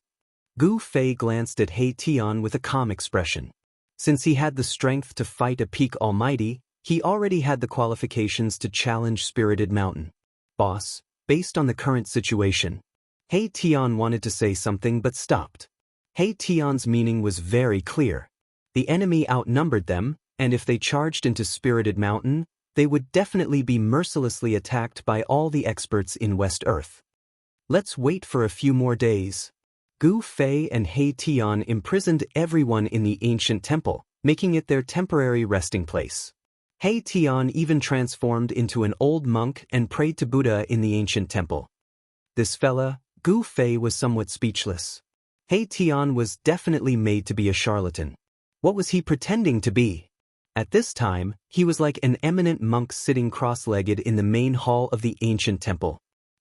Gu Fei glanced at He Tian with a calm expression. Since he had the strength to fight a peak almighty, he already had the qualifications to challenge Spirited Mountain. Boss, based on the current situation. He Tian wanted to say something but stopped. He Tian's meaning was very clear. The enemy outnumbered them, and if they charged into Spirited Mountain, they would definitely be mercilessly attacked by all the experts in West Earth. Let's wait for a few more days. Gu Fei and He Tian imprisoned everyone in the ancient temple, making it their temporary resting place. He Tian even transformed into an old monk and prayed to Buddha in the ancient temple. This fella, Gu Fei, was somewhat speechless. He Tian was definitely made to be a charlatan. What was he pretending to be? At this time, he was like an eminent monk sitting cross-legged in the main hall of the ancient temple.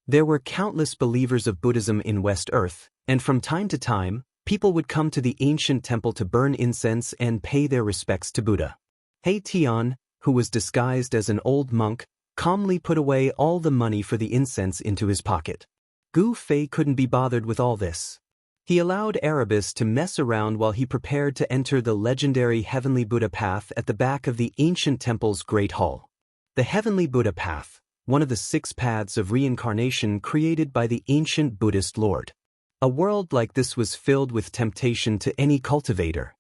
There were countless believers of Buddhism in West Earth, and from time to time, people would come to the ancient temple to burn incense and pay their respects to Buddha. He Tian, who was disguised as an old monk, calmly put away all the money for the incense into his pocket. Gu Fei couldn't be bothered with all this. He allowed Erebus to mess around while he prepared to enter the legendary Heavenly Buddha Path at the back of the ancient temple's Great Hall. The Heavenly Buddha Path, one of the 6 paths of reincarnation created by the ancient Buddhist Lord. A world like this was filled with temptation to any cultivator.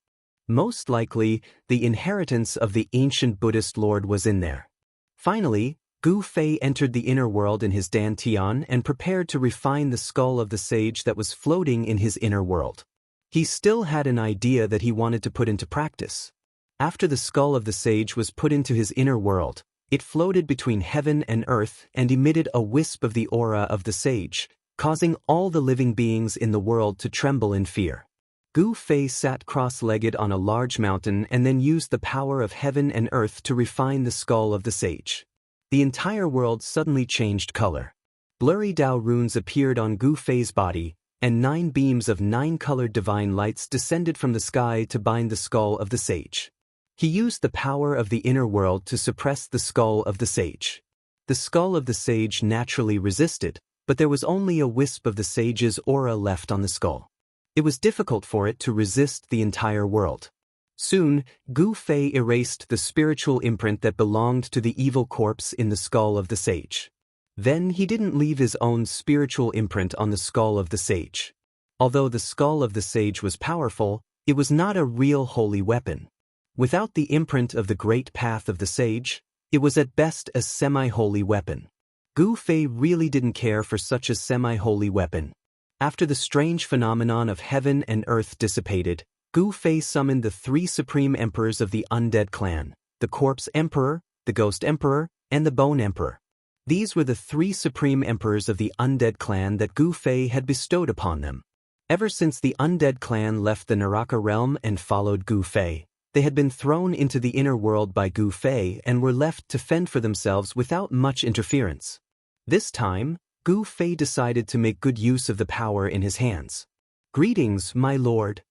Most likely, the inheritance of the ancient Buddhist Lord was in there. Finally, Gu Fei entered the inner world in his dantian and prepared to refine the skull of the sage that was floating in his inner world. He still had an idea that he wanted to put into practice. After the skull of the sage was put into his inner world, it floated between heaven and earth and emitted a wisp of the aura of the sage, causing all the living beings in the world to tremble in fear. Gu Fei sat cross-legged on a large mountain and then used the power of heaven and earth to refine the skull of the sage. The entire world suddenly changed color. Blurry Dao runes appeared on Gu Fei's body, and 9 beams of 9-colored divine lights descended from the sky to bind the skull of the sage. He used the power of the inner world to suppress the skull of the sage. The skull of the sage naturally resisted, but there was only a wisp of the sage's aura left on the skull. It was difficult for it to resist the entire world. Soon, Gu Fei erased the spiritual imprint that belonged to the evil corpse in the skull of the sage. Then he didn't leave his own spiritual imprint on the skull of the sage. Although the skull of the sage was powerful, it was not a real holy weapon. Without the imprint of the great path of the sage, it was at best a semi-holy weapon. Gu Fei really didn't care for such a semi-holy weapon. After the strange phenomenon of heaven and earth dissipated, Gu Fei summoned the 3 supreme emperors of the undead clan, the Corpse Emperor, the Ghost Emperor, and the Bone Emperor. These were the 3 supreme emperors of the undead clan that Gu Fei had bestowed upon them. Ever since the undead clan left the Naraka realm and followed Gu Fei, they had been thrown into the inner world by Gu Fei and were left to fend for themselves without much interference. This time, Gu Fei decided to make good use of the power in his hands. "Greetings, my lord."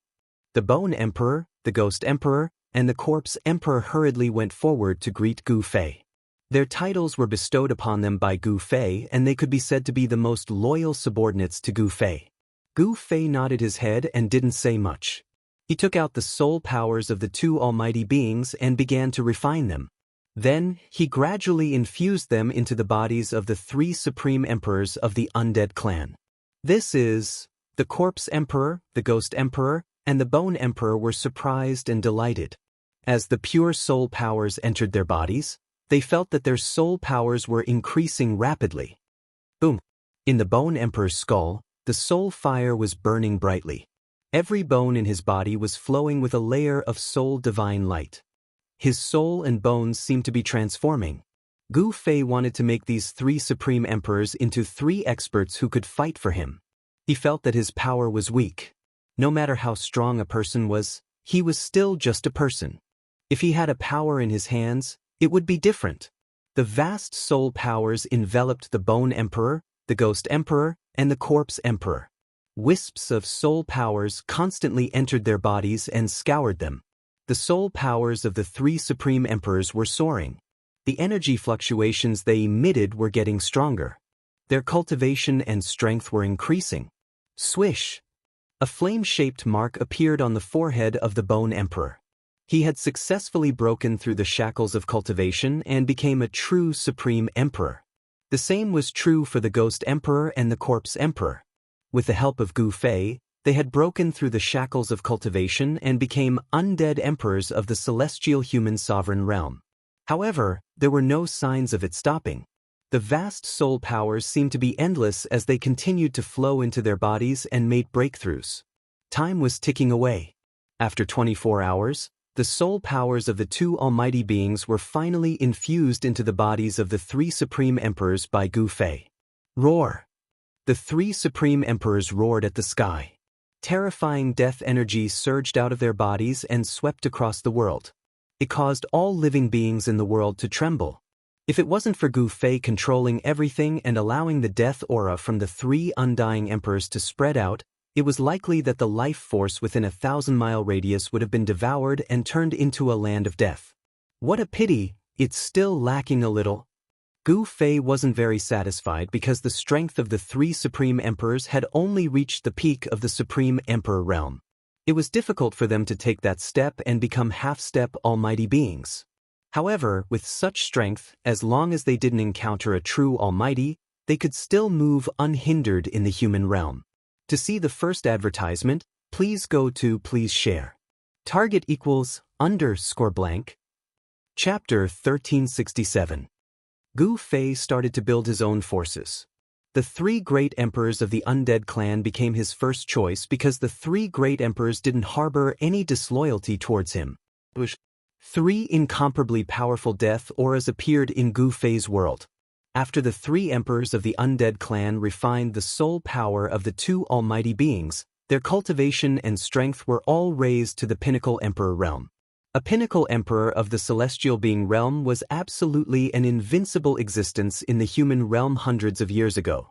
The Bone Emperor, the Ghost Emperor, and the corpse emperor hurriedly went forward to greet Gu Fei. Their titles were bestowed upon them by Gu Fei, and they could be said to be the most loyal subordinates to Gu Fei. Gu Fei nodded his head and didn't say much. He took out the soul powers of the two almighty beings and began to refine them. Then, he gradually infused them into the bodies of the three supreme emperors of the undead clan. This is, the corpse emperor, the ghost emperor, and the bone emperor were surprised and delighted. As the pure soul powers entered their bodies, they felt that their soul powers were increasing rapidly. Boom! In the bone emperor's skull, the soul fire was burning brightly. Every bone in his body was flowing with a layer of soul divine light. His soul and bones seemed to be transforming. Gu Fei wanted to make these three supreme emperors into three experts who could fight for him. He felt that his power was weak. No matter how strong a person was, he was still just a person. If he had a power in his hands, it would be different. The vast soul powers enveloped the bone emperor, the ghost emperor, and the corpse emperor. Wisps of soul powers constantly entered their bodies and scoured them. The soul powers of the three supreme emperors were soaring. The energy fluctuations they emitted were getting stronger. Their cultivation and strength were increasing. Swish! A flame-shaped mark appeared on the forehead of the bone emperor. He had successfully broken through the shackles of cultivation and became a true supreme emperor. The same was true for the ghost emperor and the corpse emperor. With the help of Gu Fei, they had broken through the shackles of cultivation and became undead emperors of the celestial human sovereign realm. However, there were no signs of it stopping. The vast soul powers seemed to be endless as they continued to flow into their bodies and made breakthroughs. Time was ticking away. After 24 hours, the soul powers of the two almighty beings were finally infused into the bodies of the three supreme emperors by Gu Fei. Roar! The three supreme emperors roared at the sky. Terrifying death energy surged out of their bodies and swept across the world. It caused all living beings in the world to tremble. If it wasn't for Gu Fei controlling everything and allowing the death aura from the three undying emperors to spread out, it was likely that the life force within a 1,000-mile radius would have been devoured and turned into a land of death. What a pity, it's still lacking a little. Gu Fei wasn't very satisfied because the strength of the three supreme emperors had only reached the peak of the supreme emperor realm. It was difficult for them to take that step and become half-step almighty beings. However, with such strength, as long as they didn't encounter a true almighty, they could still move unhindered in the human realm. To see the first advertisement, please go to Please Share. Target equals _blank. Chapter 1367. Gu Fei started to build his own forces. The three great emperors of the undead clan became his first choice because the three great emperors didn't harbor any disloyalty towards him. Three incomparably powerful death auras appeared in Gu Fei's world. After the three emperors of the undead clan refined the soul power of the two almighty beings, their cultivation and strength were all raised to the pinnacle emperor realm. A pinnacle emperor of the celestial being realm was absolutely an invincible existence in the human realm hundreds of years ago.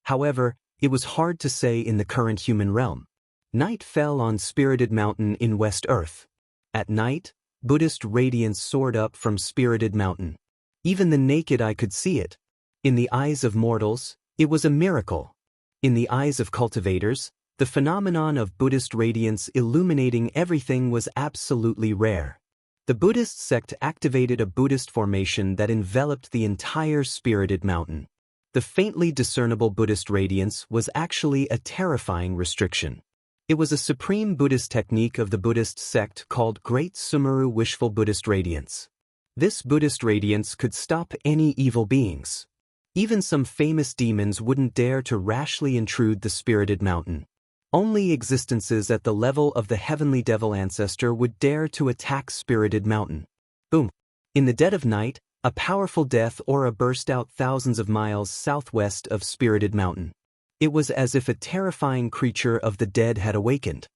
However, it was hard to say in the current human realm. Night fell on Spirited Mountain in West Earth. At night, Buddhist radiance soared up from Spirited Mountain. Even the naked eye could see it. In the eyes of mortals, it was a miracle. In the eyes of cultivators, the phenomenon of Buddhist radiance illuminating everything was absolutely rare. The Buddhist sect activated a Buddhist formation that enveloped the entire Spirited Mountain. The faintly discernible Buddhist radiance was actually a terrifying restriction. It was a supreme Buddhist technique of the Buddhist sect called Great Sumeru Wishful Buddhist Radiance. This Buddhist radiance could stop any evil beings. Even some famous demons wouldn't dare to rashly intrude the Spirited Mountain. Only existences at the level of the heavenly devil ancestor would dare to attack Spirited Mountain. Boom! In the dead of night, a powerful death aura burst out thousands of miles southwest of Spirited Mountain. It was as if a terrifying creature of the dead had awakened.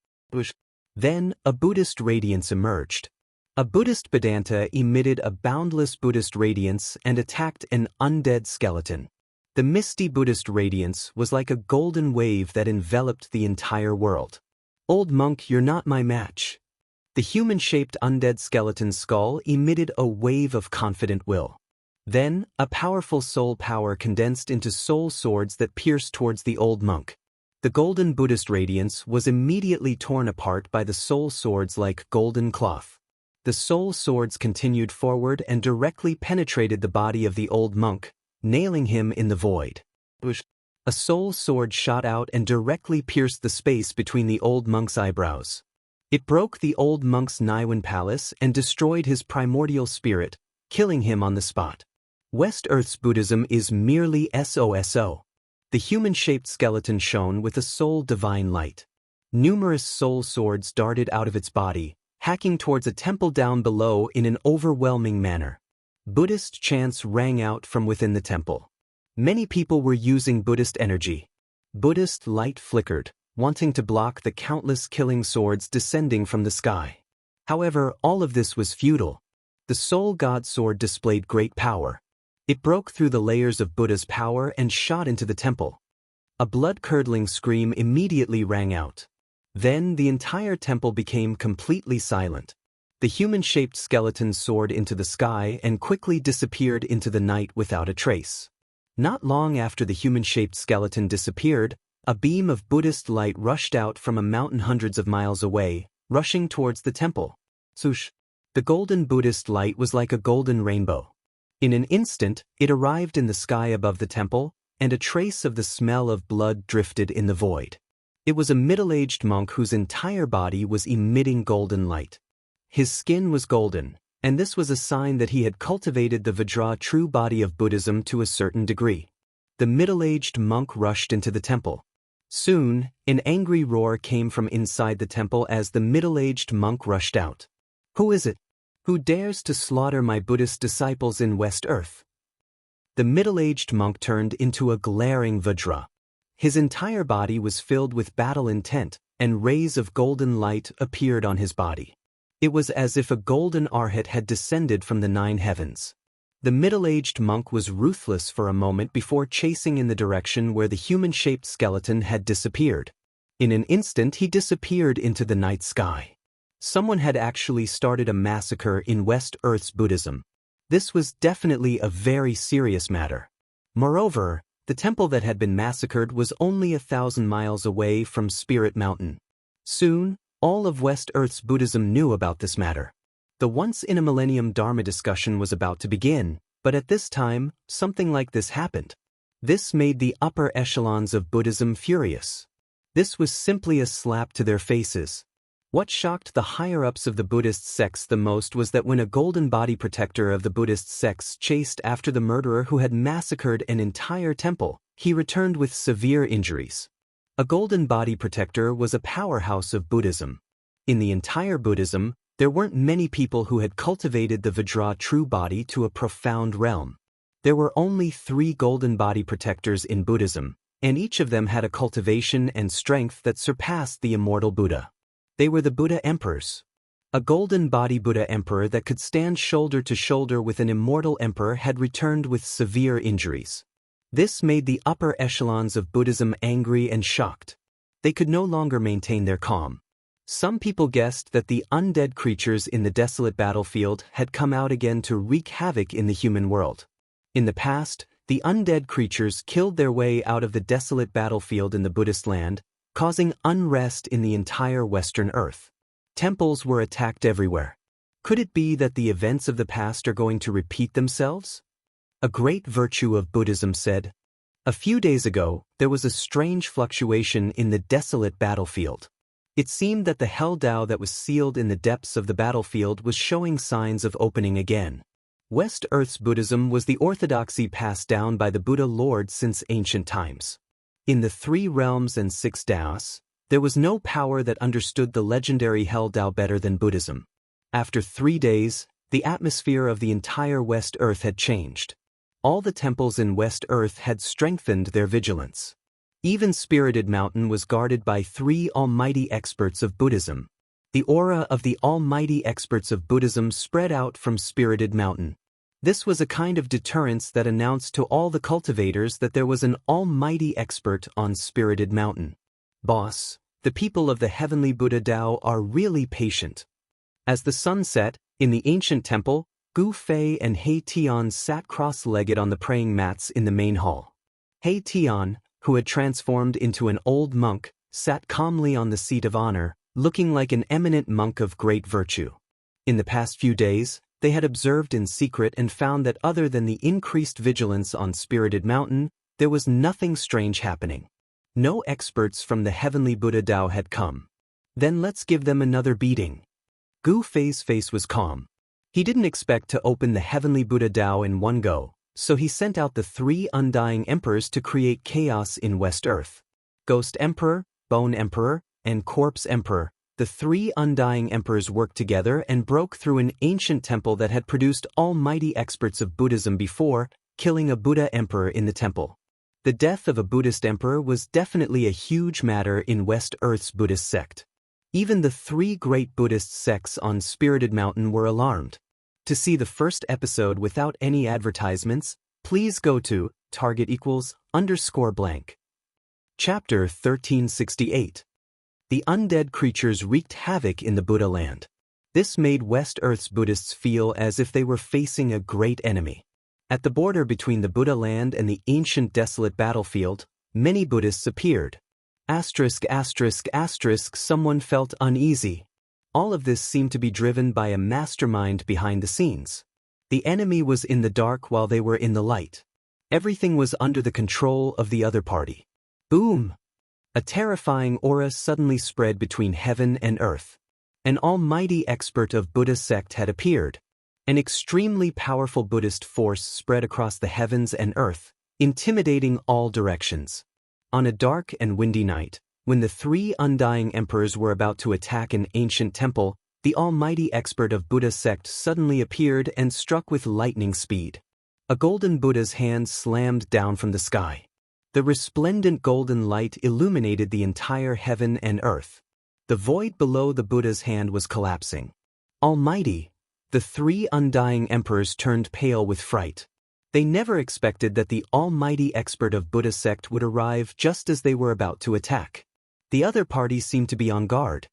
Then, a Buddhist radiance emerged. A Buddhist Vedanta emitted a boundless Buddhist radiance and attacked an undead skeleton. The misty Buddhist radiance was like a golden wave that enveloped the entire world. Old monk, you're not my match. The human-shaped undead skeleton skull emitted a wave of confident will. Then, a powerful soul power condensed into soul swords that pierced towards the old monk. The golden Buddhist radiance was immediately torn apart by the soul swords like golden cloth. The soul swords continued forward and directly penetrated the body of the old monk, nailing him in the void. A soul sword shot out and directly pierced the space between the old monk's eyebrows. It broke the old monk's Niwen palace and destroyed his primordial spirit, killing him on the spot. West Earth's Buddhism is merely SOSO. The human-shaped skeleton shone with a soul divine light. Numerous soul swords darted out of its body, hacking towards a temple down below in an overwhelming manner. Buddhist chants rang out from within the temple. Many people were using Buddhist energy. Buddhist light flickered, wanting to block the countless killing swords descending from the sky. However, all of this was futile. The Soul God Sword displayed great power. It broke through the layers of Buddha's power and shot into the temple. A blood-curdling scream immediately rang out. Then the entire temple became completely silent. The human-shaped skeleton soared into the sky and quickly disappeared into the night without a trace. Not long after the human-shaped skeleton disappeared, a beam of Buddhist light rushed out from a mountain hundreds of miles away, rushing towards the temple. Swoosh! The golden Buddhist light was like a golden rainbow. In an instant, it arrived in the sky above the temple, and a trace of the smell of blood drifted in the void. It was a middle-aged monk whose entire body was emitting golden light. His skin was golden, and this was a sign that he had cultivated the Vajra true body of Buddhism to a certain degree. The middle-aged monk rushed into the temple. Soon, an angry roar came from inside the temple as the middle-aged monk rushed out. "Who is it? Who dares to slaughter my Buddhist disciples in West Earth?" The middle-aged monk turned into a glaring Vajra. His entire body was filled with battle intent, and rays of golden light appeared on his body. It was as if a golden arhat had descended from the 9 heavens. The middle-aged monk was ruthless for a moment before chasing in the direction where the human-shaped skeleton had disappeared. In an instant he disappeared into the night sky. Someone had actually started a massacre in West Earth's Buddhism. This was definitely a very serious matter. Moreover, the temple that had been massacred was only 1,000 miles away from Spirit Mountain. Soon, all of West Earth's Buddhism knew about this matter. The once-in-a-millennium Dharma discussion was about to begin, but at this time, something like this happened. This made the upper echelons of Buddhism furious. This was simply a slap to their faces. What shocked the higher-ups of the Buddhist sects the most was that when a golden body protector of the Buddhist sects chased after the murderer who had massacred an entire temple, he returned with severe injuries. A golden body protector was a powerhouse of Buddhism. In the entire Buddhism, there weren't many people who had cultivated the Vajra true body to a profound realm. There were only 3 golden body protectors in Buddhism, and each of them had a cultivation and strength that surpassed the immortal Buddha. They were the Buddha Emperors. A golden body Buddha Emperor that could stand shoulder to shoulder with an immortal emperor had returned with severe injuries. This made the upper echelons of Buddhism angry and shocked. They could no longer maintain their calm. Some people guessed that the undead creatures in the desolate battlefield had come out again to wreak havoc in the human world. In the past, the undead creatures killed their way out of the desolate battlefield in the Buddhist land, causing unrest in the entire Western Earth. Temples were attacked everywhere. Could it be that the events of the past are going to repeat themselves? A great virtue of Buddhism said, "A few days ago, there was a strange fluctuation in the desolate battlefield. It seemed that the Hell Tao that was sealed in the depths of the battlefield was showing signs of opening again." West Earth's Buddhism was the orthodoxy passed down by the Buddha Lord since ancient times. In the 3 realms and 6 Taos, there was no power that understood the legendary Hell Tao better than Buddhism. After 3 days, the atmosphere of the entire West Earth had changed. All the temples in West Earth had strengthened their vigilance. Even Spirited Mountain was guarded by 3 almighty experts of Buddhism. The aura of the almighty experts of Buddhism spread out from Spirited Mountain. This was a kind of deterrence that announced to all the cultivators that there was an almighty expert on Spirited Mountain. "Boss, the people of the heavenly Buddha Tao are really patient. As the sun set, in the ancient temple, Gu Fei and He Tian sat cross-legged on the praying mats in the main hall. He Tian, who had transformed into an old monk, sat calmly on the seat of honor, looking like an eminent monk of great virtue. In the past few days, they had observed in secret and found that other than the increased vigilance on Spirited Mountain, there was nothing strange happening. No experts from the heavenly Buddha Tao had come. Then let's give them another beating. Gu Fei's face was calm. He didn't expect to open the heavenly Buddha Tao in one go, so he sent out the 3 undying emperors to create chaos in West Earth. Ghost Emperor, Bone Emperor, and Corpse Emperor, the 3 undying emperors worked together and broke through an ancient temple that had produced almighty experts of Buddhism before, killing a Buddha emperor in the temple. The death of a Buddhist emperor was definitely a huge matter in West Earth's Buddhist sect. Even the 3 great Buddhist sects on Spirited Mountain were alarmed. To see the first episode without any advertisements, please go to _blank. Chapter 1368. The undead creatures wreaked havoc in the Buddha land. This made West Earth's Buddhists feel as if they were facing a great enemy. At the border between the Buddha land and the ancient desolate battlefield, many Buddhists appeared. Someone felt uneasy. All of this seemed to be driven by a mastermind behind the scenes. The enemy was in the dark while they were in the light. Everything was under the control of the other party. Boom! A terrifying aura suddenly spread between heaven and earth. An almighty expert of Buddha sect had appeared. An extremely powerful Buddhist force spread across the heavens and earth, intimidating all directions. On a dark and windy night, when the 3 undying emperors were about to attack an ancient temple, the almighty expert of Buddha sect suddenly appeared and struck with lightning speed. A golden Buddha's hand slammed down from the sky. The resplendent golden light illuminated the entire heaven and earth. The void below the Buddha's hand was collapsing. Almighty! The 3 undying emperors turned pale with fright. They never expected that the almighty expert of Buddha sect would arrive just as they were about to attack. The other party seemed to be on guard.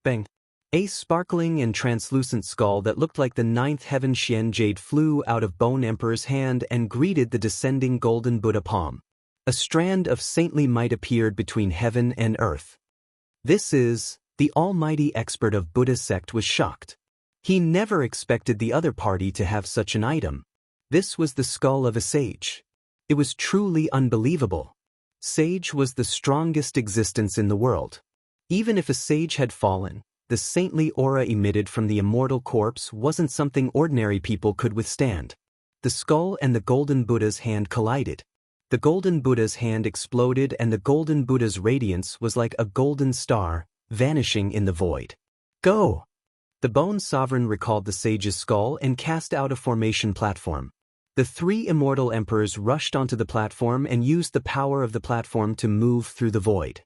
Bang! A sparkling and translucent skull that looked like the 9th heaven Xian jade flew out of Bone Emperor's hand and greeted the descending golden Buddha palm. A strand of saintly might appeared between heaven and earth. The almighty expert of Buddha sect was shocked. He never expected the other party to have such an item. This was the skull of a sage. It was truly unbelievable. Sage was the strongest existence in the world. Even if a sage had fallen, the saintly aura emitted from the immortal corpse wasn't something ordinary people could withstand. The skull and the golden Buddha's hand collided. The golden Buddha's hand exploded and the golden Buddha's radiance was like a golden star, vanishing in the void. Go! The Bone Sovereign recalled the sage's skull and cast out a formation platform. The 3 immortal emperors rushed onto the platform and used the power of the platform to move through the void.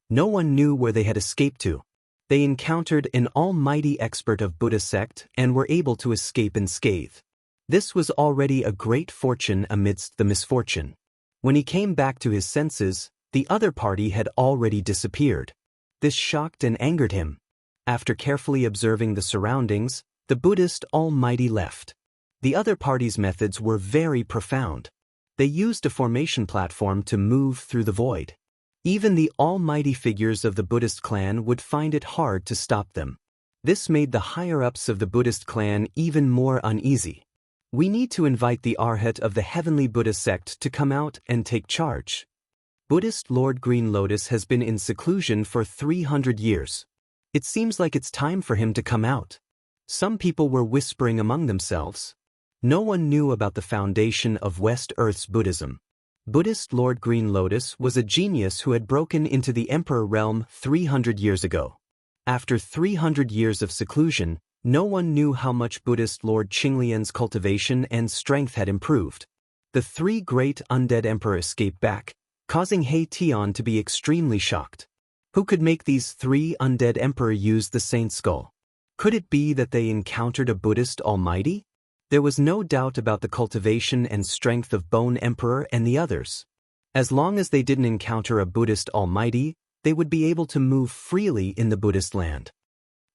No one knew where they had escaped to. They encountered an almighty expert of Buddha sect and were able to escape unscathed. This was already a great fortune amidst the misfortune. When he came back to his senses, the other party had already disappeared. This shocked and angered him. After carefully observing the surroundings, the Buddhist almighty left. The other party's methods were very profound. They used a formation platform to move through the void. Even the almighty figures of the Buddhist clan would find it hard to stop them. This made the higher-ups of the Buddhist clan even more uneasy. We need to invite the Arhat of the heavenly Buddha sect to come out and take charge. Buddhist Lord Green Lotus has been in seclusion for 300 years. It seems like it's time for him to come out. Some people were whispering among themselves. No one knew about the foundation of West Earth's Buddhism. Buddhist Lord Green Lotus was a genius who had broken into the Emperor realm 300 years ago. After 300 years of seclusion, no one knew how much Buddhist Lord Qinglian's cultivation and strength had improved. The 3 great undead emperor escaped back, causing He Tian to be extremely shocked. Who could make these 3 undead emperor use the saint skull? Could it be that they encountered a Buddhist almighty? There was no doubt about the cultivation and strength of Bone Emperor and the others. As long as they didn't encounter a Buddhist almighty, they would be able to move freely in the Buddhist land.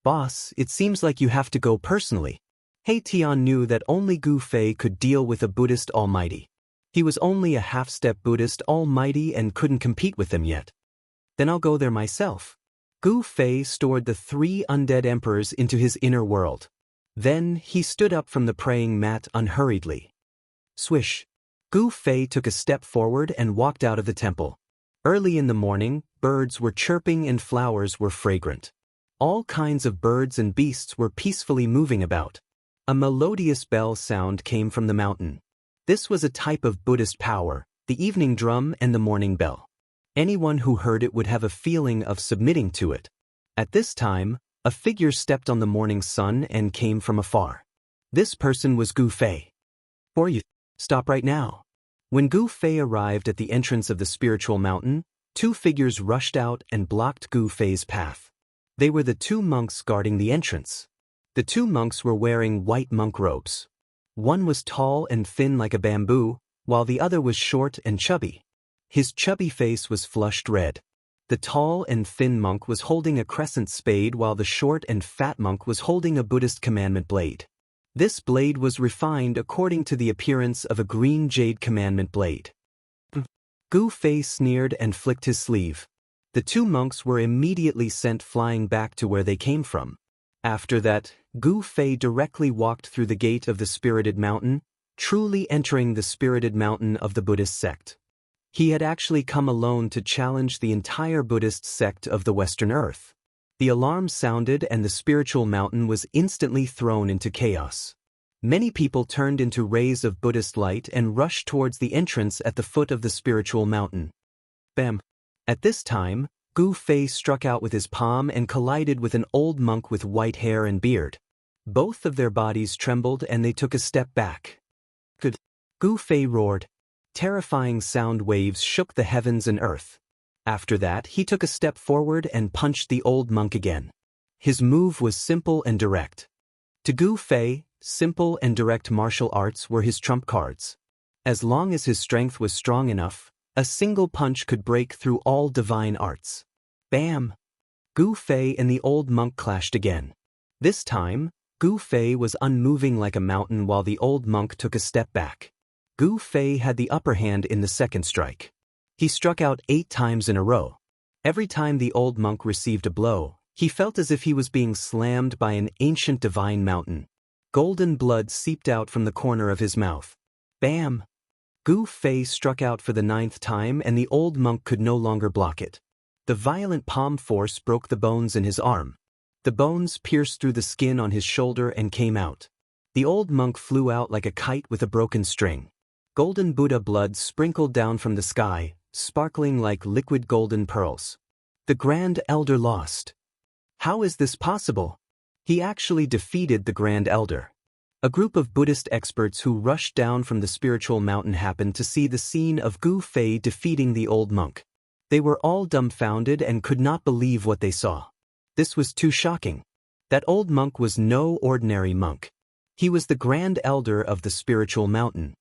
Boss, it seems like you have to go personally. He Tian knew that only Gu Fei could deal with a Buddhist almighty. He was only a half-step Buddhist almighty and couldn't compete with them yet. Then I'll go there myself. Gu Fei stored the 3 undead emperors into his inner world. Then he stood up from the praying mat unhurriedly. Swish. Gu Fei took a step forward and walked out of the temple. Early in the morning, birds were chirping and flowers were fragrant. All kinds of birds and beasts were peacefully moving about. A melodious bell sound came from the mountain. This was a type of Buddhist power, the evening drum and the morning bell. Anyone who heard it would have a feeling of submitting to it. At this time, a figure stepped on the morning sun and came from afar. This person was Gu Fei. For you, stop right now. When Gu Fei arrived at the entrance of the spiritual mountain, 2 figures rushed out and blocked Gu Fei's path. They were the 2 monks guarding the entrance. The 2 monks were wearing white monk robes. One was tall and thin like a bamboo, while the other was short and chubby. His chubby face was flushed red. The tall and thin monk was holding a crescent spade while the short and fat monk was holding a Buddhist commandment blade. This blade was refined according to the appearance of a green jade commandment blade. Gu Fei sneered and flicked his sleeve. The 2 monks were immediately sent flying back to where they came from. After that, Gu Fei directly walked through the gate of the spirited mountain, truly entering the spirited mountain of the Buddhist sect. He had actually come alone to challenge the entire Buddhist sect of the Western Earth. The alarm sounded and the spiritual mountain was instantly thrown into chaos. Many people turned into rays of Buddhist light and rushed towards the entrance at the foot of the spiritual mountain. Bam! At this time, Gu Fei struck out with his palm and collided with an old monk with white hair and beard. Both of their bodies trembled and they took a step back. Good! Gu Fei roared. Terrifying sound waves shook the heavens and earth. After that, he took a step forward and punched the old monk again. His move was simple and direct. To Gu Fei, simple and direct martial arts were his trump cards. As long as his strength was strong enough, a single punch could break through all divine arts. Bam! Gu Fei and the old monk clashed again. This time, Gu Fei was unmoving like a mountain while the old monk took a step back. Gu Fei had the upper hand in the second strike. He struck out 8 times in a row. Every time the old monk received a blow, he felt as if he was being slammed by an ancient divine mountain. Golden blood seeped out from the corner of his mouth. Bam! Gu Fei struck out for the 9th time and the old monk could no longer block it. The violent palm force broke the bones in his arm. The bones pierced through the skin on his shoulder and came out. The old monk flew out like a kite with a broken string. Golden Buddha blood sprinkled down from the sky, sparkling like liquid golden pearls. The Grand Elder lost. How is this possible? He actually defeated the Grand Elder. A group of Buddhist experts who rushed down from the spiritual mountain happened to see the scene of Gu Fei defeating the old monk. They were all dumbfounded and could not believe what they saw. This was too shocking. That old monk was no ordinary monk. He was the Grand Elder of the spiritual mountain.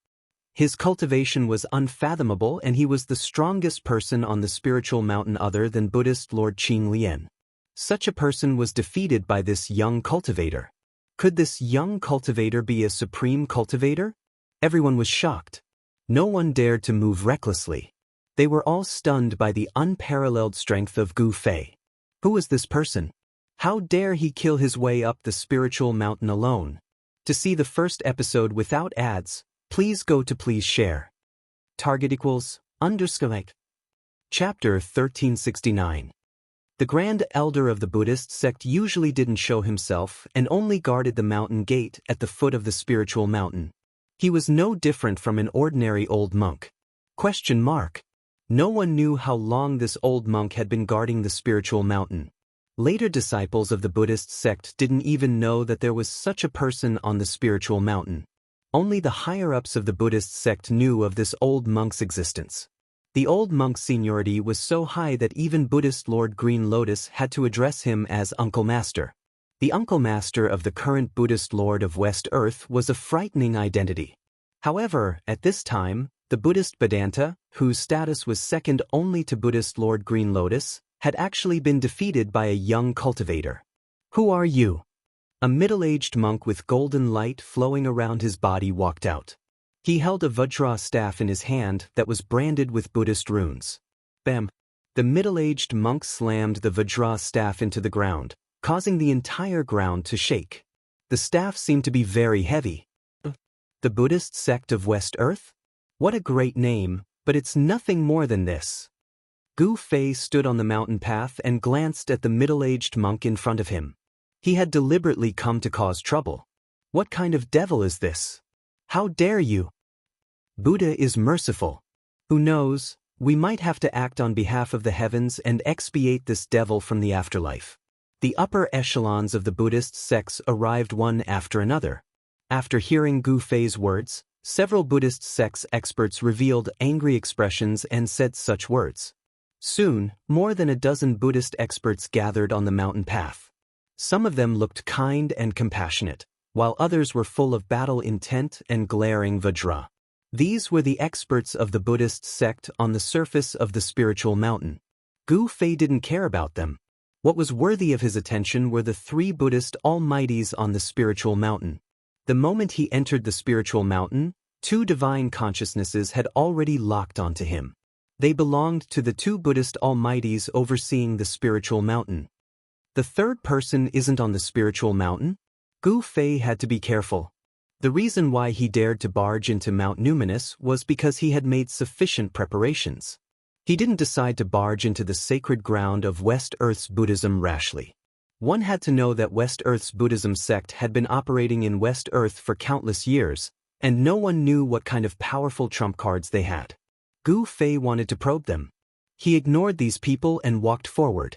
His cultivation was unfathomable and he was the strongest person on the spiritual mountain other than Buddhist Lord Qing Lian. Such a person was defeated by this young cultivator. Could this young cultivator be a supreme cultivator? Everyone was shocked. No one dared to move recklessly. They were all stunned by the unparalleled strength of Gu Fei. Who was this person? How dare he kill his way up the spiritual mountain alone? To see the first episode without ads, please go to please share. Target equals _ Chapter 1369. The Grand Elder of the Buddhist sect usually didn't show himself and only guarded the mountain gate at the foot of the spiritual mountain. He was no different from an ordinary old monk. No one knew how long this old monk had been guarding the spiritual mountain. Later disciples of the Buddhist sect didn't even know that there was such a person on the spiritual mountain. Only the higher-ups of the Buddhist sect knew of this old monk's existence. The old monk's seniority was so high that even Buddhist Lord Green Lotus had to address him as Uncle Master. The Uncle Master of the current Buddhist Lord of West Earth was a frightening identity. However, at this time, the Buddhist Vedanta, whose status was second only to Buddhist Lord Green Lotus, had actually been defeated by a young cultivator. Who are you? A middle-aged monk with golden light flowing around his body walked out. He held a Vajra staff in his hand that was branded with Buddhist runes. Bam! The middle-aged monk slammed the Vajra staff into the ground, causing the entire ground to shake. The staff seemed to be very heavy. The Buddhist sect of West Earth? What a great name, but it's nothing more than this. Gu Fei stood on the mountain path and glanced at the middle-aged monk in front of him. He had deliberately come to cause trouble. What kind of devil is this? How dare you? Buddha is merciful. Who knows, we might have to act on behalf of the heavens and expiate this devil from the afterlife. The upper echelons of the Buddhist sects arrived one after another. After hearing Gu Fei's words, several Buddhist sects experts revealed angry expressions and said such words. Soon, more than a dozen Buddhist experts gathered on the mountain path. Some of them looked kind and compassionate, while others were full of battle intent and glaring Vajra. These were the experts of the Buddhist sect on the surface of the spiritual mountain. Gu Fei didn't care about them. What was worthy of his attention were the three Buddhist almighties on the spiritual mountain. The moment he entered the spiritual mountain, two divine consciousnesses had already locked onto him. They belonged to the two Buddhist almighties overseeing the spiritual mountain. The third person isn't on the spiritual mountain? Gu Fei had to be careful. The reason why he dared to barge into Mount Numinous was because he had made sufficient preparations. He didn't decide to barge into the sacred ground of West Earth's Buddhism rashly. One had to know that West Earth's Buddhism sect had been operating in West Earth for countless years, and no one knew what kind of powerful trump cards they had. Gu Fei wanted to probe them. He ignored these people and walked forward.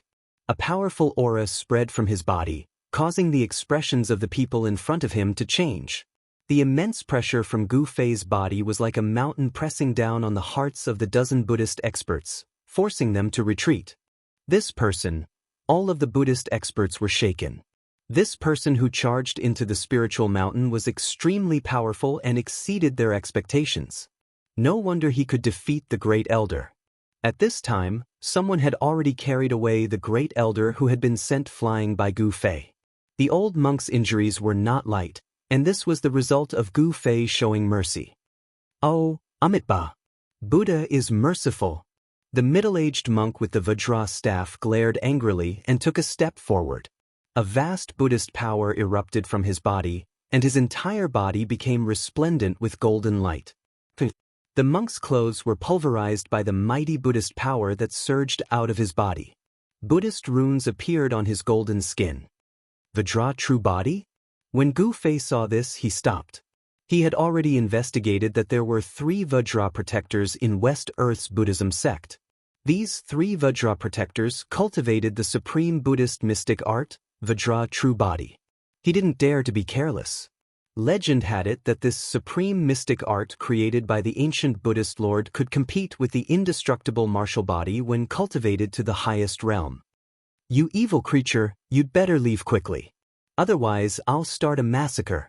A powerful aura spread from his body, causing the expressions of the people in front of him to change. The immense pressure from Gu Fei's body was like a mountain pressing down on the hearts of the dozen Buddhist experts, forcing them to retreat. This person, all of the Buddhist experts were shaken. This person who charged into the spiritual mountain was extremely powerful and exceeded their expectations. No wonder he could defeat the Great Elder. At this time, someone had already carried away the Great Elder who had been sent flying by Gu Fei. The old monk's injuries were not light, and this was the result of Gu Fei showing mercy. Oh, Amitabha! Buddha is merciful. The middle-aged monk with the Vajra staff glared angrily and took a step forward. A vast Buddhist power erupted from his body, and his entire body became resplendent with golden light. The monk's clothes were pulverized by the mighty Buddhist power that surged out of his body. Buddhist runes appeared on his golden skin. Vajra true body? When Gu Fei saw this, he stopped. He had already investigated that there were 3 Vajra protectors in West Earth's Buddhism sect. These 3 Vajra protectors cultivated the supreme Buddhist mystic art, Vajra true body. He didn't dare to be careless. Legend had it that this supreme mystic art created by the ancient Buddhist lord could compete with the indestructible martial body when cultivated to the highest realm. You evil creature, you'd better leave quickly. Otherwise, I'll start a massacre.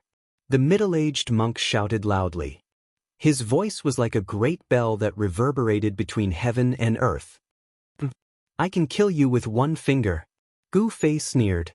The middle-aged monk shouted loudly. His voice was like a great bell that reverberated between heaven and earth. I can kill you with one finger. Gu Fei sneered.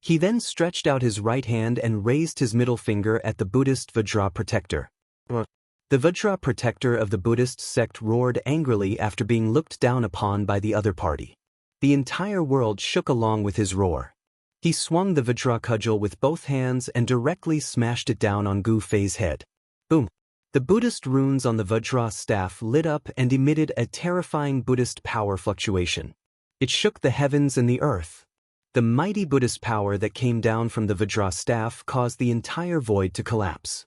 He then stretched out his right hand and raised his middle finger at the Buddhist Vajra protector. The Vajra protector of the Buddhist sect roared angrily after being looked down upon by the other party. The entire world shook along with his roar. He swung the Vajra cudgel with both hands and directly smashed it down on Gu Fei's head. Boom! The Buddhist runes on the Vajra staff lit up and emitted a terrifying Buddhist power fluctuation. It shook the heavens and the earth. The mighty Buddhist power that came down from the Vajra staff caused the entire void to collapse.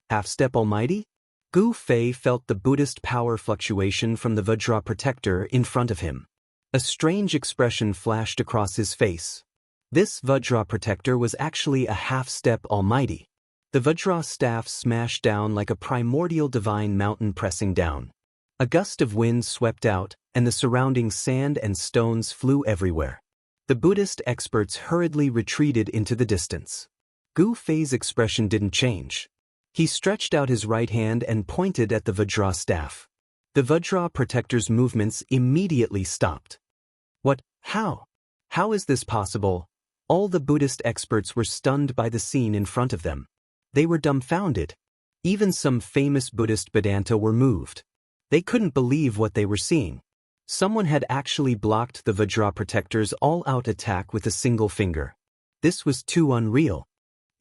Half-step almighty? Gu Fei felt the Buddhist power fluctuation from the Vajra protector in front of him. A strange expression flashed across his face. This Vajra protector was actually a half-step almighty. The Vajra staff smashed down like a primordial divine mountain pressing down. A gust of wind swept out, and the surrounding sand and stones flew everywhere. The Buddhist experts hurriedly retreated into the distance. Gu Fei's expression didn't change. He stretched out his right hand and pointed at the Vajra staff. The Vajra protector's movements immediately stopped. What? How? How is this possible? All the Buddhist experts were stunned by the scene in front of them. They were dumbfounded. Even some famous Buddhist Vedanta were moved. They couldn't believe what they were seeing. Someone had actually blocked the Vajra protector's all-out attack with a single finger. This was too unreal.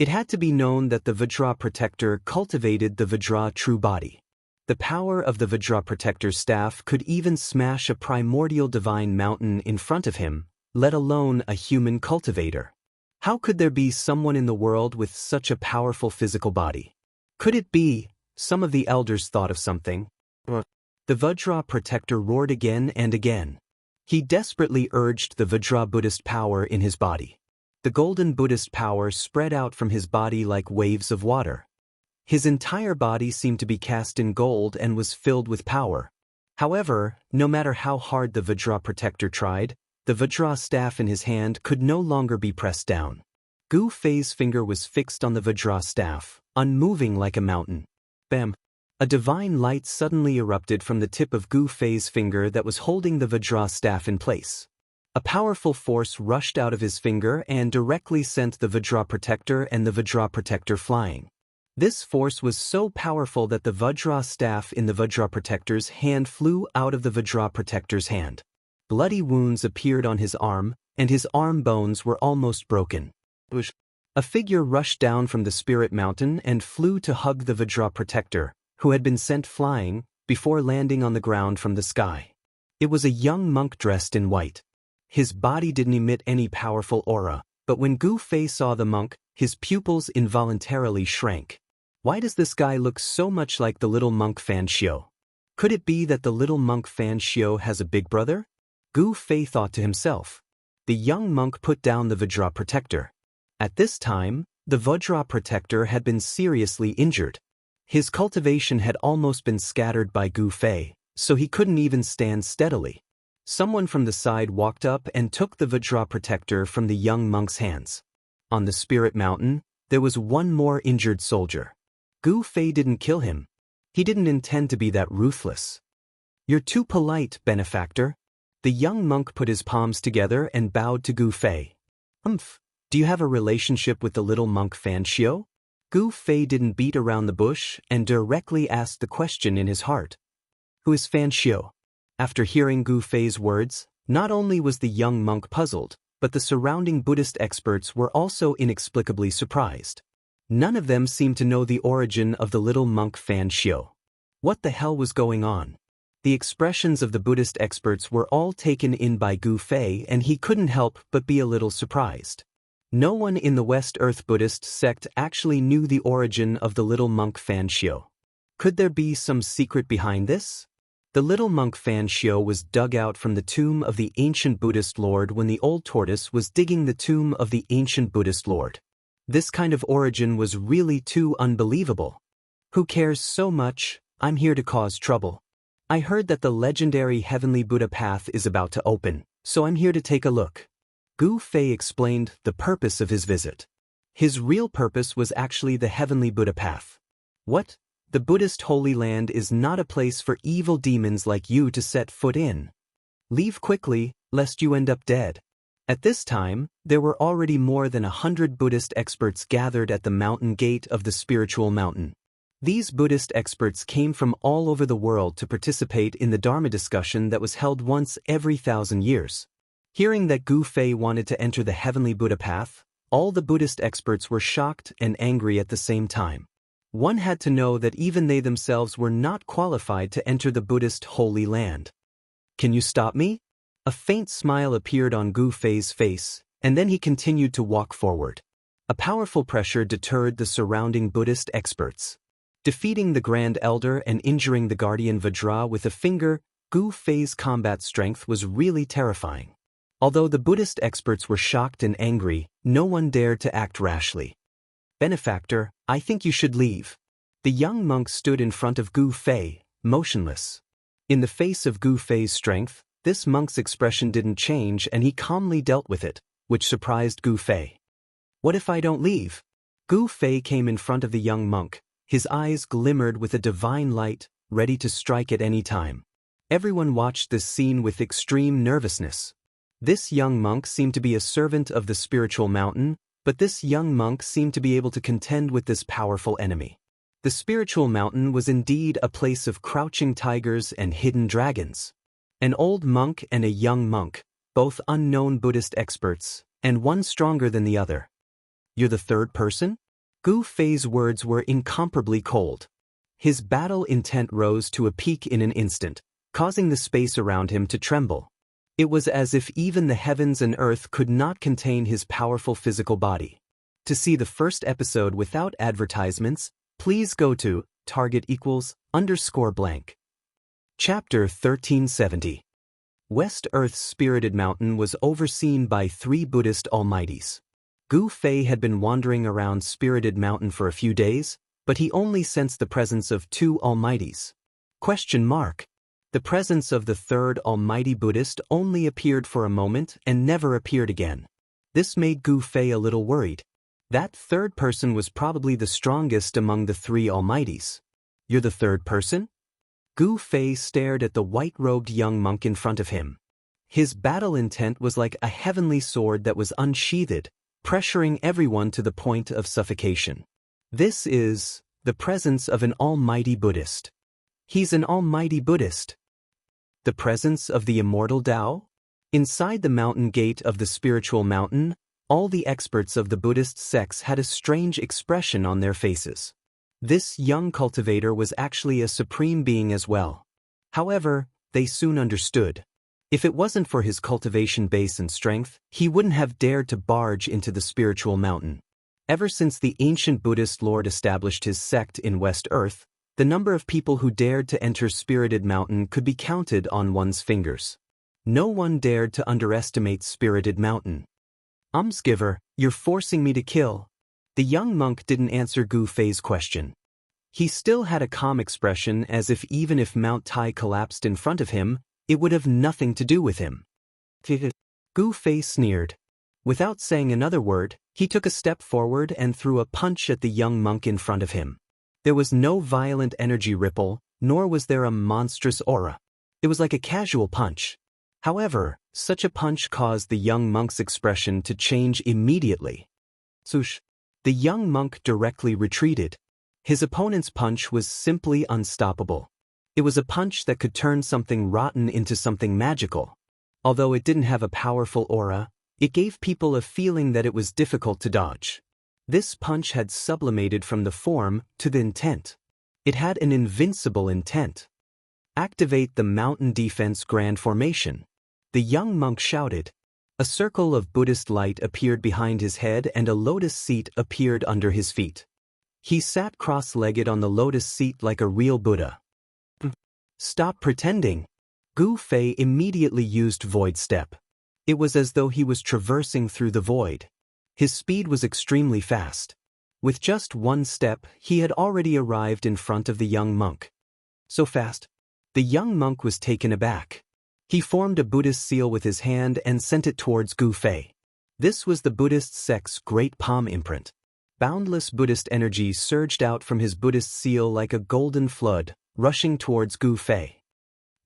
It had to be known that the Vajra protector cultivated the Vajra true body. The power of the Vajra protector's staff could even smash a primordial divine mountain in front of him, let alone a human cultivator. How could there be someone in the world with such a powerful physical body? Could it be? Some of the elders thought of something. The Vajra protector roared again and again. He desperately urged the Vajra Buddhist power in his body. The golden Buddhist power spread out from his body like waves of water. His entire body seemed to be cast in gold and was filled with power. However, no matter how hard the Vajra protector tried, the Vajra staff in his hand could no longer be pressed down. Gu Fei's finger was fixed on the Vajra staff, unmoving like a mountain. Bam! A divine light suddenly erupted from the tip of Gu Fei's finger that was holding the Vajra staff in place. A powerful force rushed out of his finger and directly sent the Vajra protector and the Vajra protector flying. This force was so powerful that the Vajra staff in the Vajra protector's hand flew out of the Vajra protector's hand. Bloody wounds appeared on his arm, and his arm bones were almost broken. A figure rushed down from the spirit mountain and flew to hug the Vajra protector, who had been sent flying, before landing on the ground from the sky. It was a young monk dressed in white. His body didn't emit any powerful aura, but when Gu Fei saw the monk, his pupils involuntarily shrank. Why does this guy look so much like the little monk Fan Xiu? Could it be that the little monk Fan Xiu has a big brother? Gu Fei thought to himself. The young monk put down the Vajra protector. At this time, the Vajra protector had been seriously injured. His cultivation had almost been scattered by Gu Fei, so he couldn't even stand steadily. Someone from the side walked up and took the Vajra protector from the young monk's hands. On the spirit mountain, there was one more injured soldier. Gu Fei didn't kill him. He didn't intend to be that ruthless. You're too polite, benefactor. The young monk put his palms together and bowed to Gu Fei. Do you have a relationship with the little monk Fan Xiu? Gu Fei didn't beat around the bush and directly asked the question in his heart. Who is Fan Xiu? After hearing Gu Fei's words, not only was the young monk puzzled, but the surrounding Buddhist experts were also inexplicably surprised. None of them seemed to know the origin of the little monk Fan Xiu. What the hell was going on? The expressions of the Buddhist experts were all taken in by Gu Fei, and he couldn't help but be a little surprised. No one in the West Earth Buddhist sect actually knew the origin of the little monk Fan Xiu. Could there be some secret behind this? The little monk Fan Xiu was dug out from the tomb of the ancient Buddhist lord when the old tortoise was digging the tomb of the ancient Buddhist lord. This kind of origin was really too unbelievable. Who cares so much? I'm here to cause trouble. I heard that the legendary Heavenly Buddha path is about to open, so I'm here to take a look. Gu Fei explained the purpose of his visit. His real purpose was actually the Heavenly Buddha path. What? The Buddhist Holy Land is not a place for evil demons like you to set foot in. Leave quickly, lest you end up dead. At this time, there were already more than 100 Buddhist experts gathered at the mountain gate of the spiritual mountain. These Buddhist experts came from all over the world to participate in the Dharma discussion that was held once every 1,000 years. Hearing that Gu Fei wanted to enter the Heavenly Buddha path, all the Buddhist experts were shocked and angry at the same time. One had to know that even they themselves were not qualified to enter the Buddhist Holy Land. Can you stop me? A faint smile appeared on Gu Fei's face, and then he continued to walk forward. A powerful pressure deterred the surrounding Buddhist experts. Defeating the Grand Elder and injuring the Guardian Vajra with a finger, Gu Fei's combat strength was really terrifying. Although the Buddhist experts were shocked and angry, no one dared to act rashly. Benefactor, I think you should leave. The young monk stood in front of Gu Fei, motionless. In the face of Gu Fei's strength, this monk's expression didn't change and he calmly dealt with it, which surprised Gu Fei. What if I don't leave? Gu Fei came in front of the young monk. His eyes glimmered with a divine light, ready to strike at any time. Everyone watched this scene with extreme nervousness. This young monk seemed to be a servant of the spiritual mountain, but this young monk seemed to be able to contend with this powerful enemy. The spiritual mountain was indeed a place of crouching tigers and hidden dragons. An old monk and a young monk, both unknown Buddhist experts, and one stronger than the other. You're the third person? Gu Fei's words were incomparably cold. His battle intent rose to a peak in an instant, causing the space around him to tremble. It was as if even the heavens and earth could not contain his powerful physical body. To see the first episode without advertisements, please go to target=_blank. Chapter 1370. West Earth's spirited mountain was overseen by 3 Buddhist almighties. Gu Fei had been wandering around Spirited Mountain for a few days, but he only sensed the presence of 2 almighties. The presence of the third almighty Buddhist only appeared for a moment and never appeared again. This made Gu Fei a little worried. That third person was probably the strongest among the 3 almighties. You're the third person? Gu Fei stared at the white-robed young monk in front of him. His battle intent was like a heavenly sword that was unsheathed, pressuring everyone to the point of suffocation. This is the presence of an almighty Buddhist. He's an almighty Buddhist. The presence of the immortal Tao? Inside the mountain gate of the spiritual mountain, all the experts of the Buddhist sects had a strange expression on their faces. This young cultivator was actually a supreme being as well. However, they soon understood. If it wasn't for his cultivation base and strength, he wouldn't have dared to barge into the spiritual mountain. Ever since the ancient Buddhist lord established his sect in West Earth, the number of people who dared to enter Spirited Mountain could be counted on one's fingers. No one dared to underestimate Spirited Mountain. Almsgiver, you're forcing me to kill. The young monk didn't answer Gu Fei's question. He still had a calm expression, as if even if Mount Tai collapsed in front of him, it would have nothing to do with him. Gu Fei sneered. Without saying another word, he took a step forward and threw a punch at the young monk in front of him. There was no violent energy ripple, nor was there a monstrous aura. It was like a casual punch. However, such a punch caused the young monk's expression to change immediately. Swoosh! The young monk directly retreated. His opponent's punch was simply unstoppable. It was a punch that could turn something rotten into something magical. Although it didn't have a powerful aura, it gave people a feeling that it was difficult to dodge. This punch had sublimated from the form to the intent. It had an invincible intent. Activate the mountain defense grand formation. The young monk shouted. A circle of Buddhist light appeared behind his head and a lotus seat appeared under his feet. He sat cross-legged on the lotus seat like a real Buddha. Stop pretending. Gu Fei immediately used Void Step. It was as though he was traversing through the void. His speed was extremely fast. With just one step, he had already arrived in front of the young monk. So fast. The young monk was taken aback. He formed a Buddhist seal with his hand and sent it towards Gu Fei. This was the Buddhist sect's great palm imprint. Boundless Buddhist energy surged out from his Buddhist seal like a golden flood, rushing towards Gu Fei.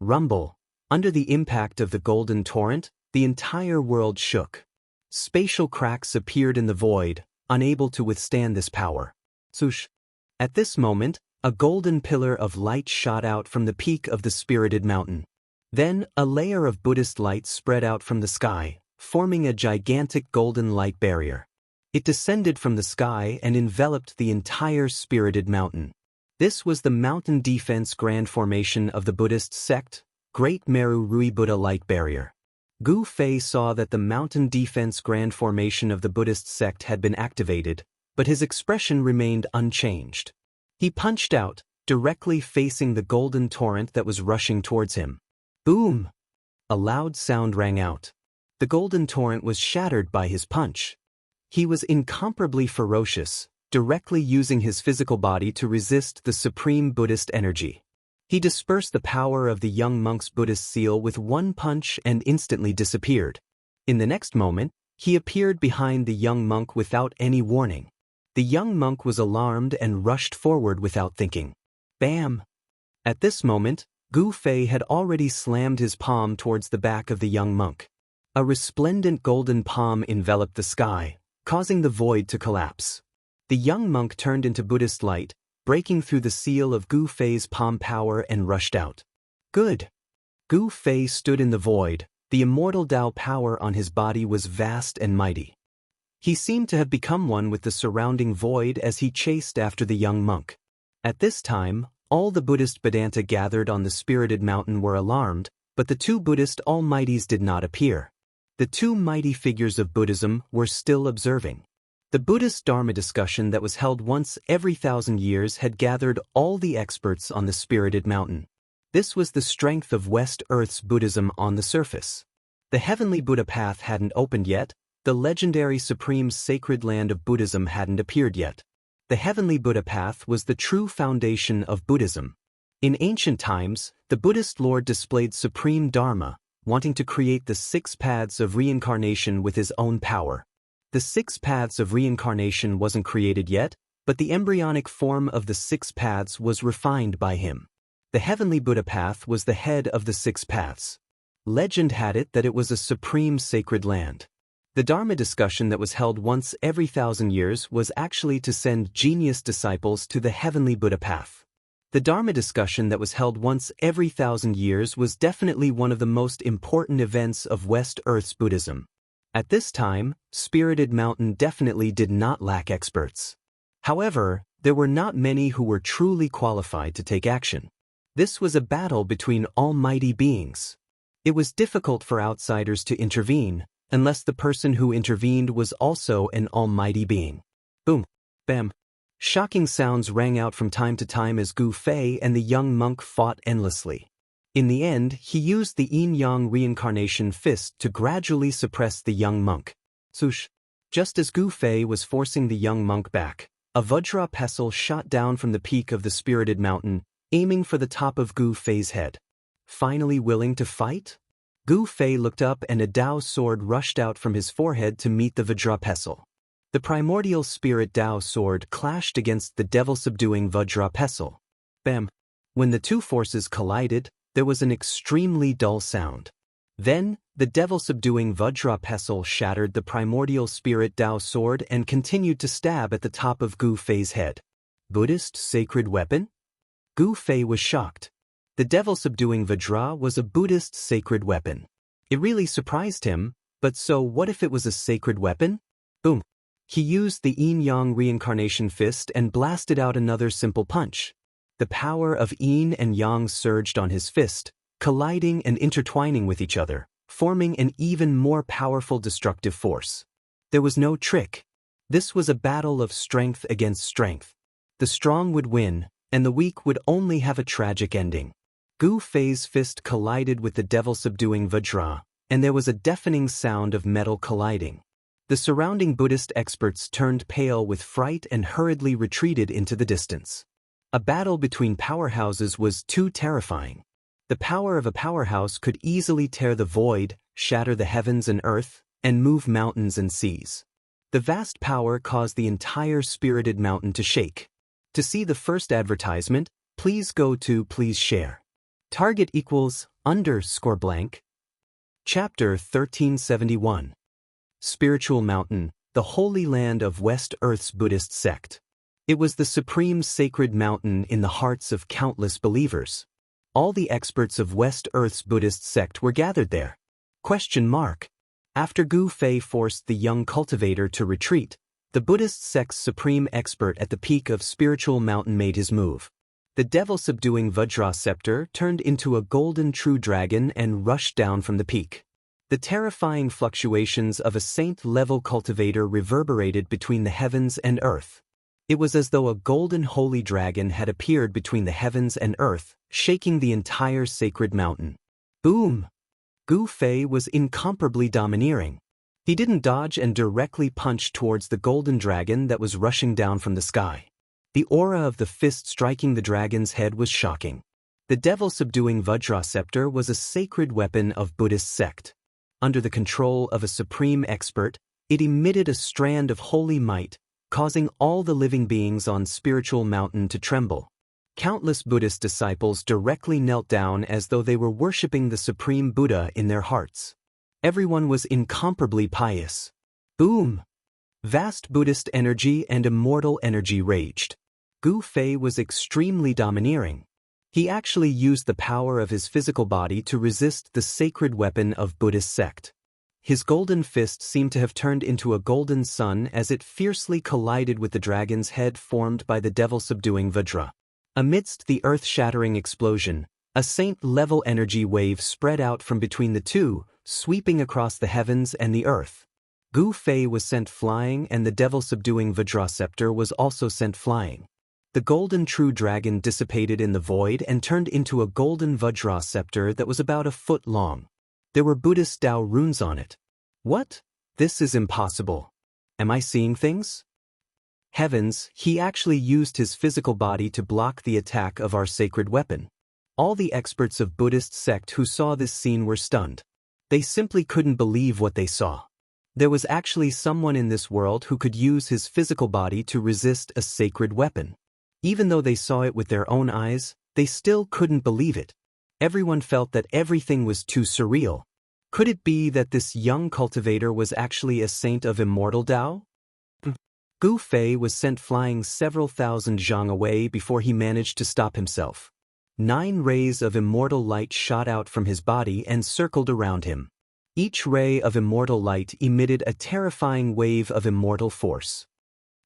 Rumble. Under the impact of the golden torrent, the entire world shook. Spatial cracks appeared in the void, unable to withstand this power. Swoosh! At this moment, a golden pillar of light shot out from the peak of the Spirited Mountain. Then, a layer of Buddhist light spread out from the sky, forming a gigantic golden light barrier. It descended from the sky and enveloped the entire Spirited Mountain. This was the mountain defense grand formation of the Buddhist sect, Great Meru Rui Buddha Light Barrier. Gu Fei saw that the mountain defense grand formation of the Buddhist sect had been activated, but his expression remained unchanged. He punched out, directly facing the golden torrent that was rushing towards him. Boom! A loud sound rang out. The golden torrent was shattered by his punch. He was incomparably ferocious, directly using his physical body to resist the supreme Buddhist energy. He dispersed the power of the young monk's Buddhist seal with one punch and instantly disappeared. In the next moment, he appeared behind the young monk without any warning. The young monk was alarmed and rushed forward without thinking. Bam! At this moment, Gu Fei had already slammed his palm towards the back of the young monk. A resplendent golden palm enveloped the sky, causing the void to collapse. The young monk turned into Buddhist light, breaking through the seal of Gu Fei's palm power and rushed out. Good. Gu Fei stood in the void. The immortal Tao power on his body was vast and mighty. He seemed to have become one with the surrounding void as he chased after the young monk. At this time, all the Buddhist Vedanta gathered on the spirited mountain were alarmed, but the two Buddhist almighties did not appear. The two mighty figures of Buddhism were still observing. The Buddhist Dharma discussion that was held once every 1,000 years had gathered all the experts on the spirited mountain. This was the strength of West Earth's Buddhism on the surface. The heavenly Buddha path hadn't opened yet, the legendary supreme sacred land of Buddhism hadn't appeared yet. The heavenly Buddha path was the true foundation of Buddhism. In ancient times, the Buddhist Lord displayed supreme Dharma, wanting to create the 6 paths of reincarnation with his own power. The 6 paths of reincarnation wasn't created yet, but the embryonic form of the 6 paths was refined by him. The heavenly Buddha path was the head of the 6 paths. Legend had it that it was a supreme sacred land. The Dharma discussion that was held once every 1,000 years was actually to send genius disciples to the heavenly Buddha path. The Dharma discussion that was held once every 1,000 years was definitely one of the most important events of West Earth's Buddhism. At this time, Spirited Mountain definitely did not lack experts. However, there were not many who were truly qualified to take action. This was a battle between almighty beings. It was difficult for outsiders to intervene, unless the person who intervened was also an almighty being. Boom. Bam. Shocking sounds rang out from time to time as Gu Fei and the young monk fought endlessly. In the end, he used the yin-yang reincarnation fist to gradually suppress the young monk. Swoosh. Just as Gu Fei was forcing the young monk back, a Vajra pestle shot down from the peak of the spirited mountain, aiming for the top of Gu Fei's head. Finally willing to fight? Gu Fei looked up and a Dao sword rushed out from his forehead to meet the Vajra pestle. The primordial spirit Dao sword clashed against the devil-subduing Vajra pestle. Bam! When the two forces collided, there was an extremely dull sound. Then, the devil-subduing Vajra pestle shattered the primordial spirit Dao sword and continued to stab at the top of Gu Fei's head. Buddhist sacred weapon? Gu Fei was shocked. The devil-subduing Vajra was a Buddhist sacred weapon. It really surprised him, but so what if it was a sacred weapon? Boom. He used the yin-yang reincarnation fist and blasted out another simple punch. The power of yin and yang surged on his fist, colliding and intertwining with each other, forming an even more powerful destructive force. There was no trick. This was a battle of strength against strength. The strong would win, and the weak would only have a tragic ending. Gu Fei's fist collided with the devil-subduing Vajra, and there was a deafening sound of metal colliding. The surrounding Buddhist experts turned pale with fright and hurriedly retreated into the distance. A battle between powerhouses was too terrifying. The power of a powerhouse could easily tear the void, shatter the heavens and earth, and move mountains and seas. The vast power caused the entire spirited mountain to shake. To see the first advertisement, please go to Please Share. Target equals _blank. Chapter 1371. Spiritual Mountain, the holy land of West Earth's Buddhist sect. It was the supreme sacred mountain in the hearts of countless believers. All the experts of West Earth's Buddhist sect were gathered there. After Gu Fei forced the young cultivator to retreat, the Buddhist sect's supreme expert at the peak of Spiritual Mountain made his move. The devil-subduing Vajra scepter turned into a golden true dragon and rushed down from the peak. The terrifying fluctuations of a saint-level cultivator reverberated between the heavens and earth. It was as though a golden holy dragon had appeared between the heavens and earth, shaking the entire sacred mountain. Boom! Gu Fei was incomparably domineering. He didn't dodge and directly punched towards the golden dragon that was rushing down from the sky. The aura of the fist striking the dragon's head was shocking. The devil-subduing Vajra scepter was a sacred weapon of Buddhist sect. Under the control of a supreme expert, it emitted a strand of holy might, causing all the living beings on Spiritual Mountain to tremble. Countless Buddhist disciples directly knelt down as though they were worshipping the Supreme Buddha in their hearts. Everyone was incomparably pious. Boom! Vast Buddhist energy and immortal energy raged. Gu Fei was extremely domineering. He actually used the power of his physical body to resist the sacred weapon of Buddhist sect. His golden fist seemed to have turned into a golden sun as it fiercely collided with the dragon's head formed by the devil-subduing Vajra. Amidst the earth-shattering explosion, a saint-level energy wave spread out from between the two, sweeping across the heavens and the earth. Gu Fei was sent flying and the devil-subduing Vajra scepter was also sent flying. The golden true dragon dissipated in the void and turned into a golden Vajra scepter that was about a foot long. There were Buddhist Tao runes on it. What? This is impossible. Am I seeing things? Heavens, he actually used his physical body to block the attack of our sacred weapon. All the experts of Buddhist sect who saw this scene were stunned. They simply couldn't believe what they saw. There was actually someone in this world who could use his physical body to resist a sacred weapon. Even though they saw it with their own eyes, they still couldn't believe it. Everyone felt that everything was too surreal. Could it be that this young cultivator was actually a saint of immortal Tao? Gu Fei was sent flying several thousand zhang away before he managed to stop himself. 9 rays of immortal light shot out from his body and circled around him. Each ray of immortal light emitted a terrifying wave of immortal force.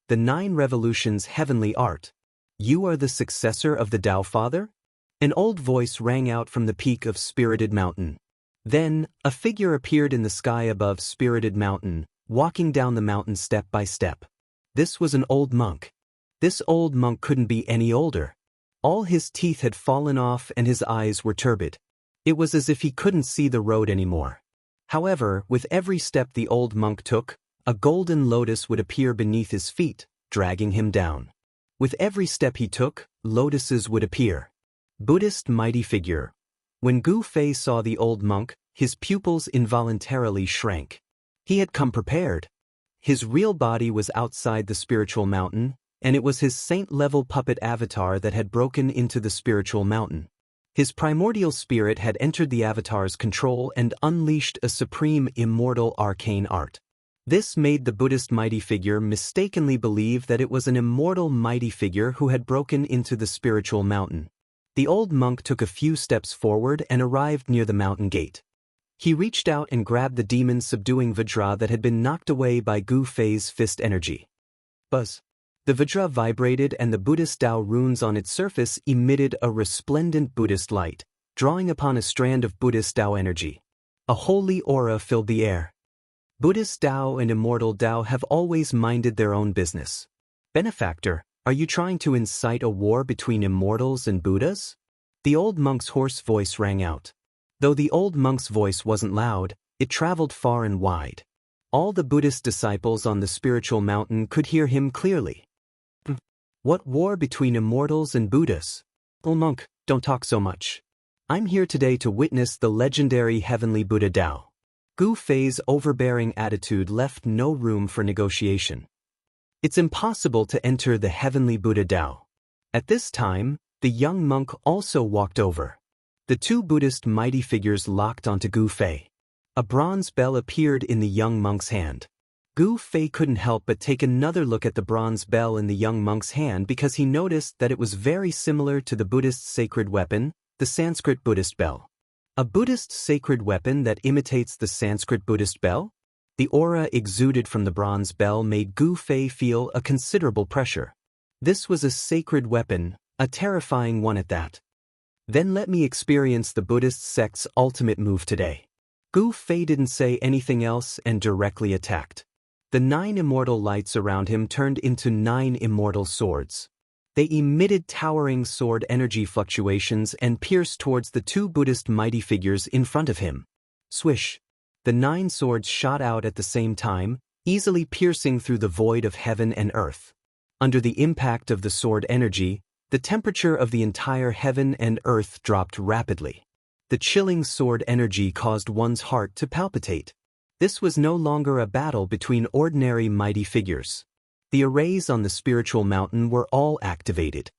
The 9 revolutions heavenly art. You are the successor of the Tao Father? An old voice rang out from the peak of Spirited Mountain. Then, a figure appeared in the sky above Spirited Mountain, walking down the mountain step by step. This was an old monk. This old monk couldn't be any older. All his teeth had fallen off and his eyes were turbid. It was as if he couldn't see the road anymore. However, with every step the old monk took, a golden lotus would appear beneath his feet, dragging him down. With every step he took, lotuses would appear. Buddhist mighty figure. When Gu Fei saw the old monk, his pupils involuntarily shrank. He had come prepared. His real body was outside the spiritual mountain, and it was his saint-level puppet avatar that had broken into the spiritual mountain. His primordial spirit had entered the avatar's control and unleashed a supreme immortal arcane art. This made the Buddhist mighty figure mistakenly believe that it was an immortal mighty figure who had broken into the spiritual mountain. The old monk took a few steps forward and arrived near the mountain gate. He reached out and grabbed the demon-subduing Vajra that had been knocked away by Gu Fei's fist energy. Buzz. The Vajra vibrated and the Buddhist Tao runes on its surface emitted a resplendent Buddhist light, drawing upon a strand of Buddhist Tao energy. A holy aura filled the air. Buddhist Tao and immortal Tao have always minded their own business. Benefactor, are you trying to incite a war between immortals and Buddhas? The old monk's hoarse voice rang out. Though the old monk's voice wasn't loud, it traveled far and wide. All the Buddhist disciples on the spiritual mountain could hear him clearly. What war between immortals and Buddhas? Oh monk, don't talk so much. I'm here today to witness the legendary heavenly Buddha Tao. Gu Fei's overbearing attitude left no room for negotiation. It's impossible to enter the heavenly Buddha Tao. At this time, the young monk also walked over. The 2 Buddhist mighty figures locked onto Gu Fei. A bronze bell appeared in the young monk's hand. Gu Fei couldn't help but take another look at the bronze bell in the young monk's hand because he noticed that it was very similar to the Buddhist sacred weapon, the Sanskrit Buddhist bell. A Buddhist sacred weapon that imitates the Sanskrit Buddhist bell? The aura exuded from the bronze bell made Gu Fei feel a considerable pressure. This was a sacred weapon, a terrifying one at that. Then let me experience the Buddhist sect's ultimate move today. Gu Fei didn't say anything else and directly attacked. The 9 immortal lights around him turned into 9 immortal swords. They emitted towering sword energy fluctuations and pierced towards the 2 Buddhist mighty figures in front of him. Swish! The 9 swords shot out at the same time, easily piercing through the void of heaven and earth. Under the impact of the sword energy, the temperature of the entire heaven and earth dropped rapidly. The chilling sword energy caused one's heart to palpitate. This was no longer a battle between ordinary mighty figures. The arrays on the spiritual mountain were all activated.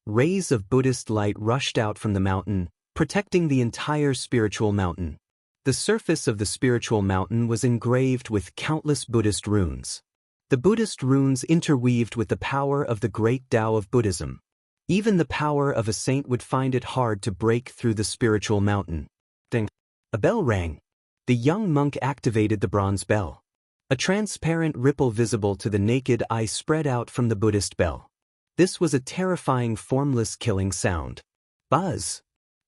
Rays of Buddhist light rushed out from the mountain, protecting the entire spiritual mountain. The surface of the spiritual mountain was engraved with countless Buddhist runes. The Buddhist runes interweaved with the power of the great Tao of Buddhism. Even the power of a saint would find it hard to break through the spiritual mountain. Ding! A bell rang. The young monk activated the bronze bell. A transparent ripple visible to the naked eye spread out from the Buddhist bell. This was a terrifying formless killing sound. Buzz!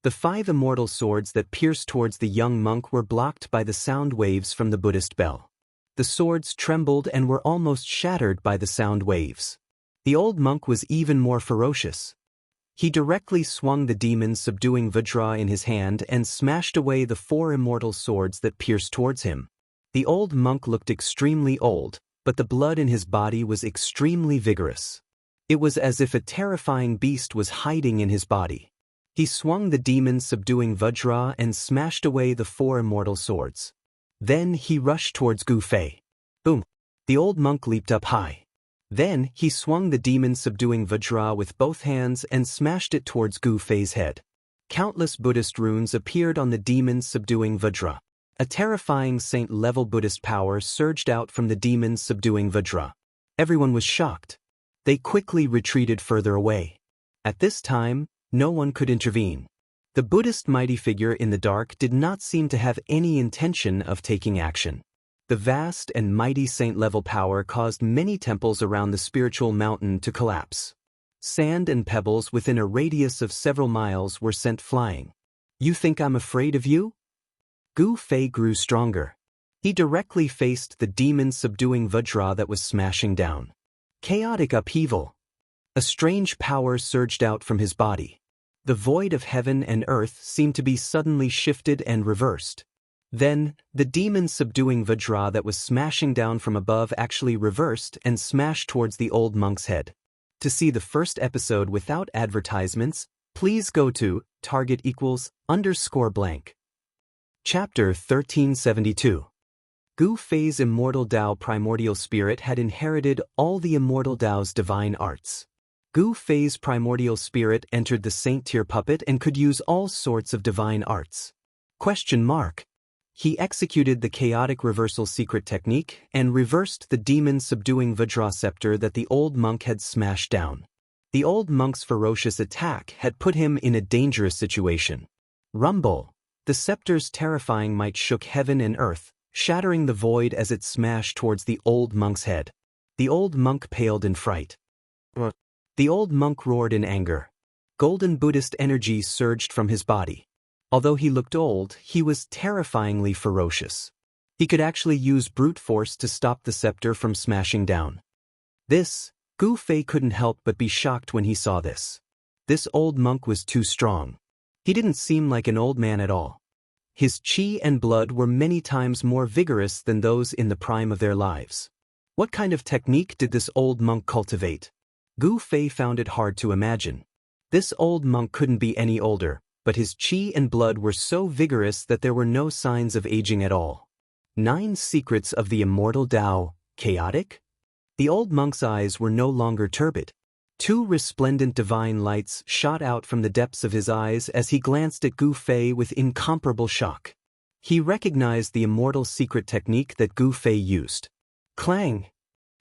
The 5 immortal swords that pierced towards the young monk were blocked by the sound waves from the Buddhist bell. The swords trembled and were almost shattered by the sound waves. The old monk was even more ferocious. He directly swung the demon-subduing Vajra in his hand and smashed away the 4 immortal swords that pierced towards him. The old monk looked extremely old, but the blood in his body was extremely vigorous. It was as if a terrifying beast was hiding in his body. He swung the demon-subduing Vajra and smashed away the 4 immortal swords. Then he rushed towards Gu Fei. Boom! The old monk leaped up high. Then he swung the demon-subduing Vajra with both hands and smashed it towards Gu Fei's head. Countless Buddhist runes appeared on the demon-subduing Vajra. A terrifying saint-level Buddhist power surged out from the demon-subduing Vajra. Everyone was shocked. They quickly retreated further away. At this time, no one could intervene. The Buddhist mighty figure in the dark did not seem to have any intention of taking action. The vast and mighty saint-level power caused many temples around the spiritual mountain to collapse. Sand and pebbles within a radius of several miles were sent flying. You think I'm afraid of you? Gu Fei grew stronger. He directly faced the demon-subduing Vajra that was smashing down. Chaotic upheaval. A strange power surged out from his body. The void of heaven and earth seemed to be suddenly shifted and reversed. Then, the demon-subduing Vajra that was smashing down from above actually reversed and smashed towards the old monk's head. To see the first episode without advertisements, please go to target=_blank. Chapter 1372. Gu Fei's immortal Tao primordial spirit had inherited all the immortal Tao's divine arts. Gu Fei's primordial spirit entered the saint-tier puppet and could use all sorts of divine arts. He executed the chaotic reversal secret technique and reversed the demon-subduing Vajra scepter that the old monk had smashed down. The old monk's ferocious attack had put him in a dangerous situation. Rumble! The scepter's terrifying might shook heaven and earth, shattering the void as it smashed towards the old monk's head. The old monk paled in fright. The old monk roared in anger. Golden Buddhist energy surged from his body. Although he looked old, he was terrifyingly ferocious. He could actually use brute force to stop the scepter from smashing down. Gu Fei couldn't help but be shocked when he saw this. This old monk was too strong. He didn't seem like an old man at all. His qi and blood were many times more vigorous than those in the prime of their lives. What kind of technique did this old monk cultivate? Gu Fei found it hard to imagine. This old monk couldn't be any older, but his qi and blood were so vigorous that there were no signs of aging at all. 9 secrets of the immortal Tao, chaotic? The old monk's eyes were no longer turbid. 2 resplendent divine lights shot out from the depths of his eyes as he glanced at Gu Fei with incomparable shock. He recognized the immortal secret technique that Gu Fei used. Clang!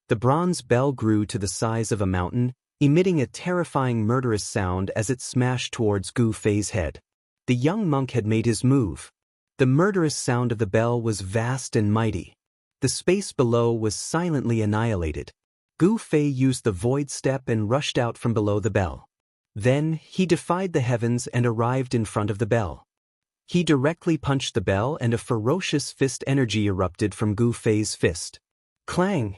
The bronze bell grew to the size of a mountain, emitting a terrifying murderous sound as it smashed towards Gu Fei's head. The young monk had made his move. The murderous sound of the bell was vast and mighty. The space below was silently annihilated. Gu Fei used the void step and rushed out from below the bell. Then, he defied the heavens and arrived in front of the bell. He directly punched the bell and a ferocious fist energy erupted from Gu Fei's fist. Clang!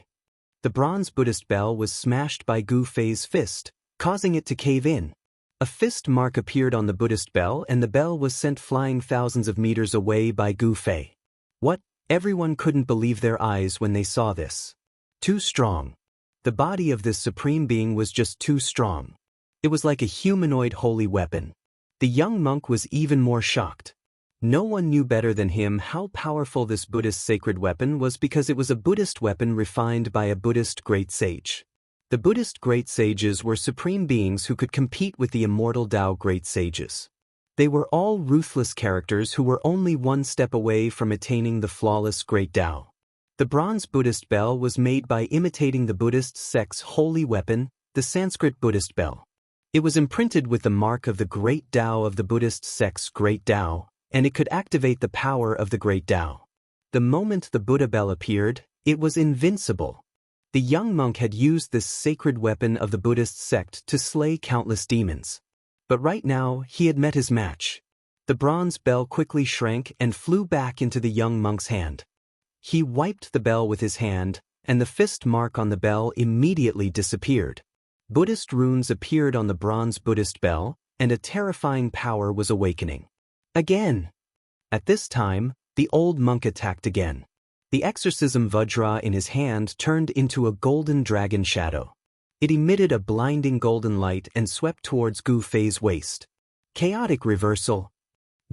The bronze Buddhist bell was smashed by Gu Fei's fist, causing it to cave in. A fist mark appeared on the Buddhist bell and the bell was sent flying thousands of meters away by Gu Fei. What? Everyone couldn't believe their eyes when they saw this. Too strong. The body of this supreme being was just too strong. It was like a humanoid holy weapon. The young monk was even more shocked. No one knew better than him how powerful this Buddhist sacred weapon was because it was a Buddhist weapon refined by a Buddhist great sage. The Buddhist great sages were supreme beings who could compete with the immortal Tao great sages. They were all ruthless characters who were only one step away from attaining the flawless Great Tao. The bronze Buddhist bell was made by imitating the Buddhist sect's holy weapon, the Sanskrit Buddhist bell. It was imprinted with the mark of the Great Tao of the Buddhist sect's Great Tao, and it could activate the power of the Great Tao. The moment the Buddha bell appeared, it was invincible. The young monk had used this sacred weapon of the Buddhist sect to slay countless demons. But right now, he had met his match. The bronze bell quickly shrank and flew back into the young monk's hand. He wiped the bell with his hand, and the fist mark on the bell immediately disappeared. Buddhist runes appeared on the bronze Buddhist bell, and a terrifying power was awakening. Again! At this time, the old monk attacked again. The exorcism vajra in his hand turned into a golden dragon shadow. It emitted a blinding golden light and swept towards Gu Fei's waist. Chaotic reversal.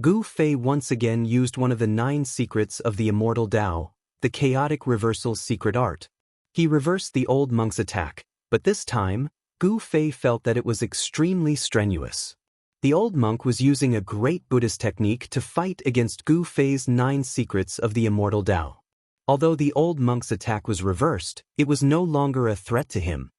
Gu Fei once again used one of the 9 secrets of the immortal Tao, the chaotic reversal secret art. He reversed the old monk's attack, but this time, Gu Fei felt that it was extremely strenuous. The old monk was using a great Buddhist technique to fight against Gu Fei's 9 secrets of the immortal Tao. Although the old monk's attack was reversed, it was no longer a threat to him.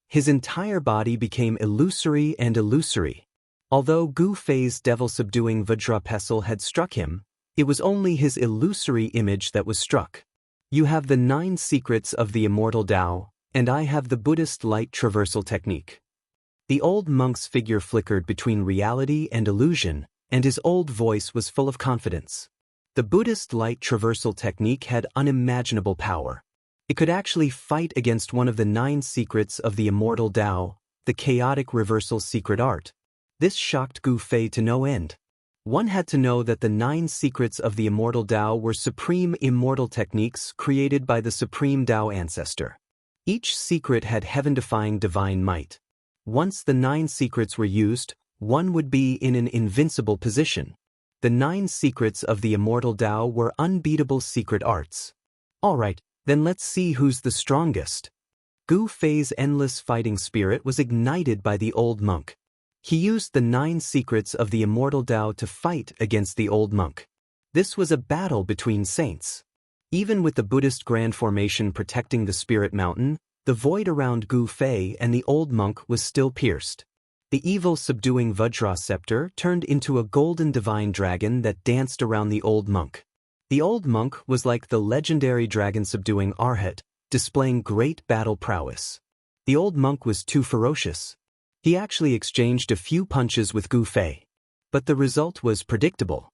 His entire body became illusory and illusory. Although Gu Fei's devil-subduing Vajra pestle had struck him, it was only his illusory image that was struck. You have the 9 secrets of the immortal Tao, and I have the Buddhist light traversal technique. The old monk's figure flickered between reality and illusion, and his old voice was full of confidence. The Buddhist light traversal technique had unimaginable power. It could actually fight against one of the 9 secrets of the immortal Tao, the chaotic reversal secret art. This shocked Gu Fei to no end. One had to know that the 9 secrets of the immortal Tao were supreme immortal techniques created by the supreme Tao ancestor. Each secret had heaven-defying divine might. Once the 9 secrets were used, one would be in an invincible position. The 9 secrets of the immortal Tao were unbeatable secret arts. Alright, then let's see who's the strongest. Gu Fei's endless fighting spirit was ignited by the old monk. He used the 9 secrets of the immortal Tao to fight against the old monk. This was a battle between saints. Even with the Buddhist grand formation protecting the spirit mountain, the void around Gu Fei and the old monk was still pierced. The evil subduing Vajra scepter turned into a golden divine dragon that danced around the old monk. The old monk was like the legendary dragon-subduing Arhat, displaying great battle prowess. The old monk was too ferocious. He actually exchanged a few punches with Gu Fei. But the result was predictable.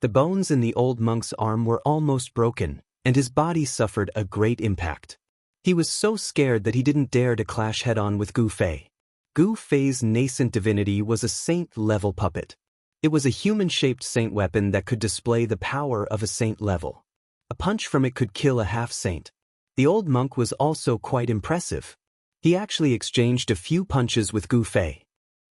The bones in the old monk's arm were almost broken, and his body suffered a great impact. He was so scared that he didn't dare to clash head-on with Gu Fei. Gu Fei's nascent divinity was a saint-level puppet. It was a human-shaped saint weapon that could display the power of a saint level. A punch from it could kill a half-saint. The old monk was also quite impressive. He actually exchanged a few punches with Gu Fei.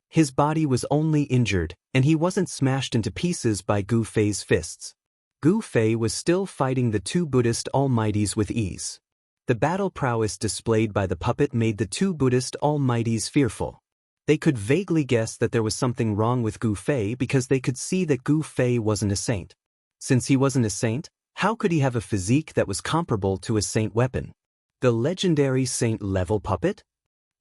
His body was only injured, and he wasn't smashed into pieces by Gu Fei's fists. Gu Fei was still fighting the 2 Buddhist almighties with ease. The battle prowess displayed by the puppet made the 2 Buddhist almighties fearful. They could vaguely guess that there was something wrong with Gu Fei because they could see that Gu Fei wasn't a saint. Since he wasn't a saint, how could he have a physique that was comparable to a saint weapon? The legendary saint-level puppet?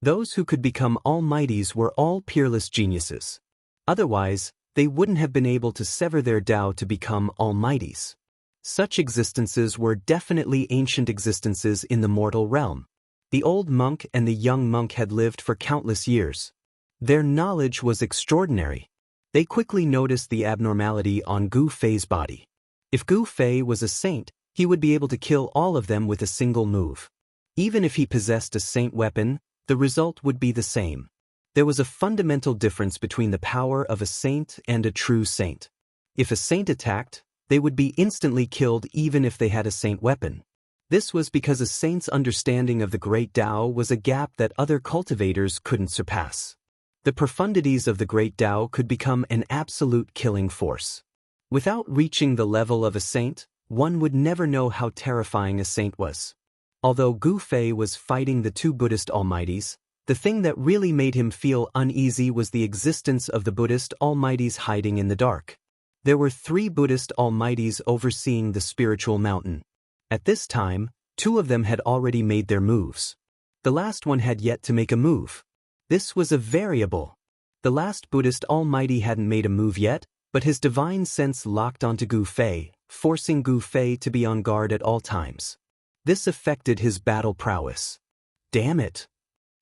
Those who could become almighties were all peerless geniuses. Otherwise, they wouldn't have been able to sever their Tao to become almighties. Such existences were definitely ancient existences in the mortal realm. The old monk and the young monk had lived for countless years. Their knowledge was extraordinary. They quickly noticed the abnormality on Gu Fei's body. If Gu Fei was a saint, he would be able to kill all of them with a single move. Even if he possessed a saint weapon, the result would be the same. There was a fundamental difference between the power of a saint and a true saint. If a saint attacked, they would be instantly killed even if they had a saint weapon. This was because a saint's understanding of the great Tao was a gap that other cultivators couldn't surpass. The profundities of the great Tao could become an absolute killing force. Without reaching the level of a saint, one would never know how terrifying a saint was. Although Gu Fei was fighting the 2 Buddhist almighties, The thing that really made him feel uneasy was the existence of the Buddhist almighties hiding in the dark. There were 3 Buddhist almighties overseeing the spiritual mountain. At this time, 2 of them had already made their moves. The last one had yet to make a move. This was a variable. The last Buddhist almighty hadn't made a move yet, but his divine sense locked onto Gu Fei, forcing Gu Fei to be on guard at all times. This affected his battle prowess. Damn it!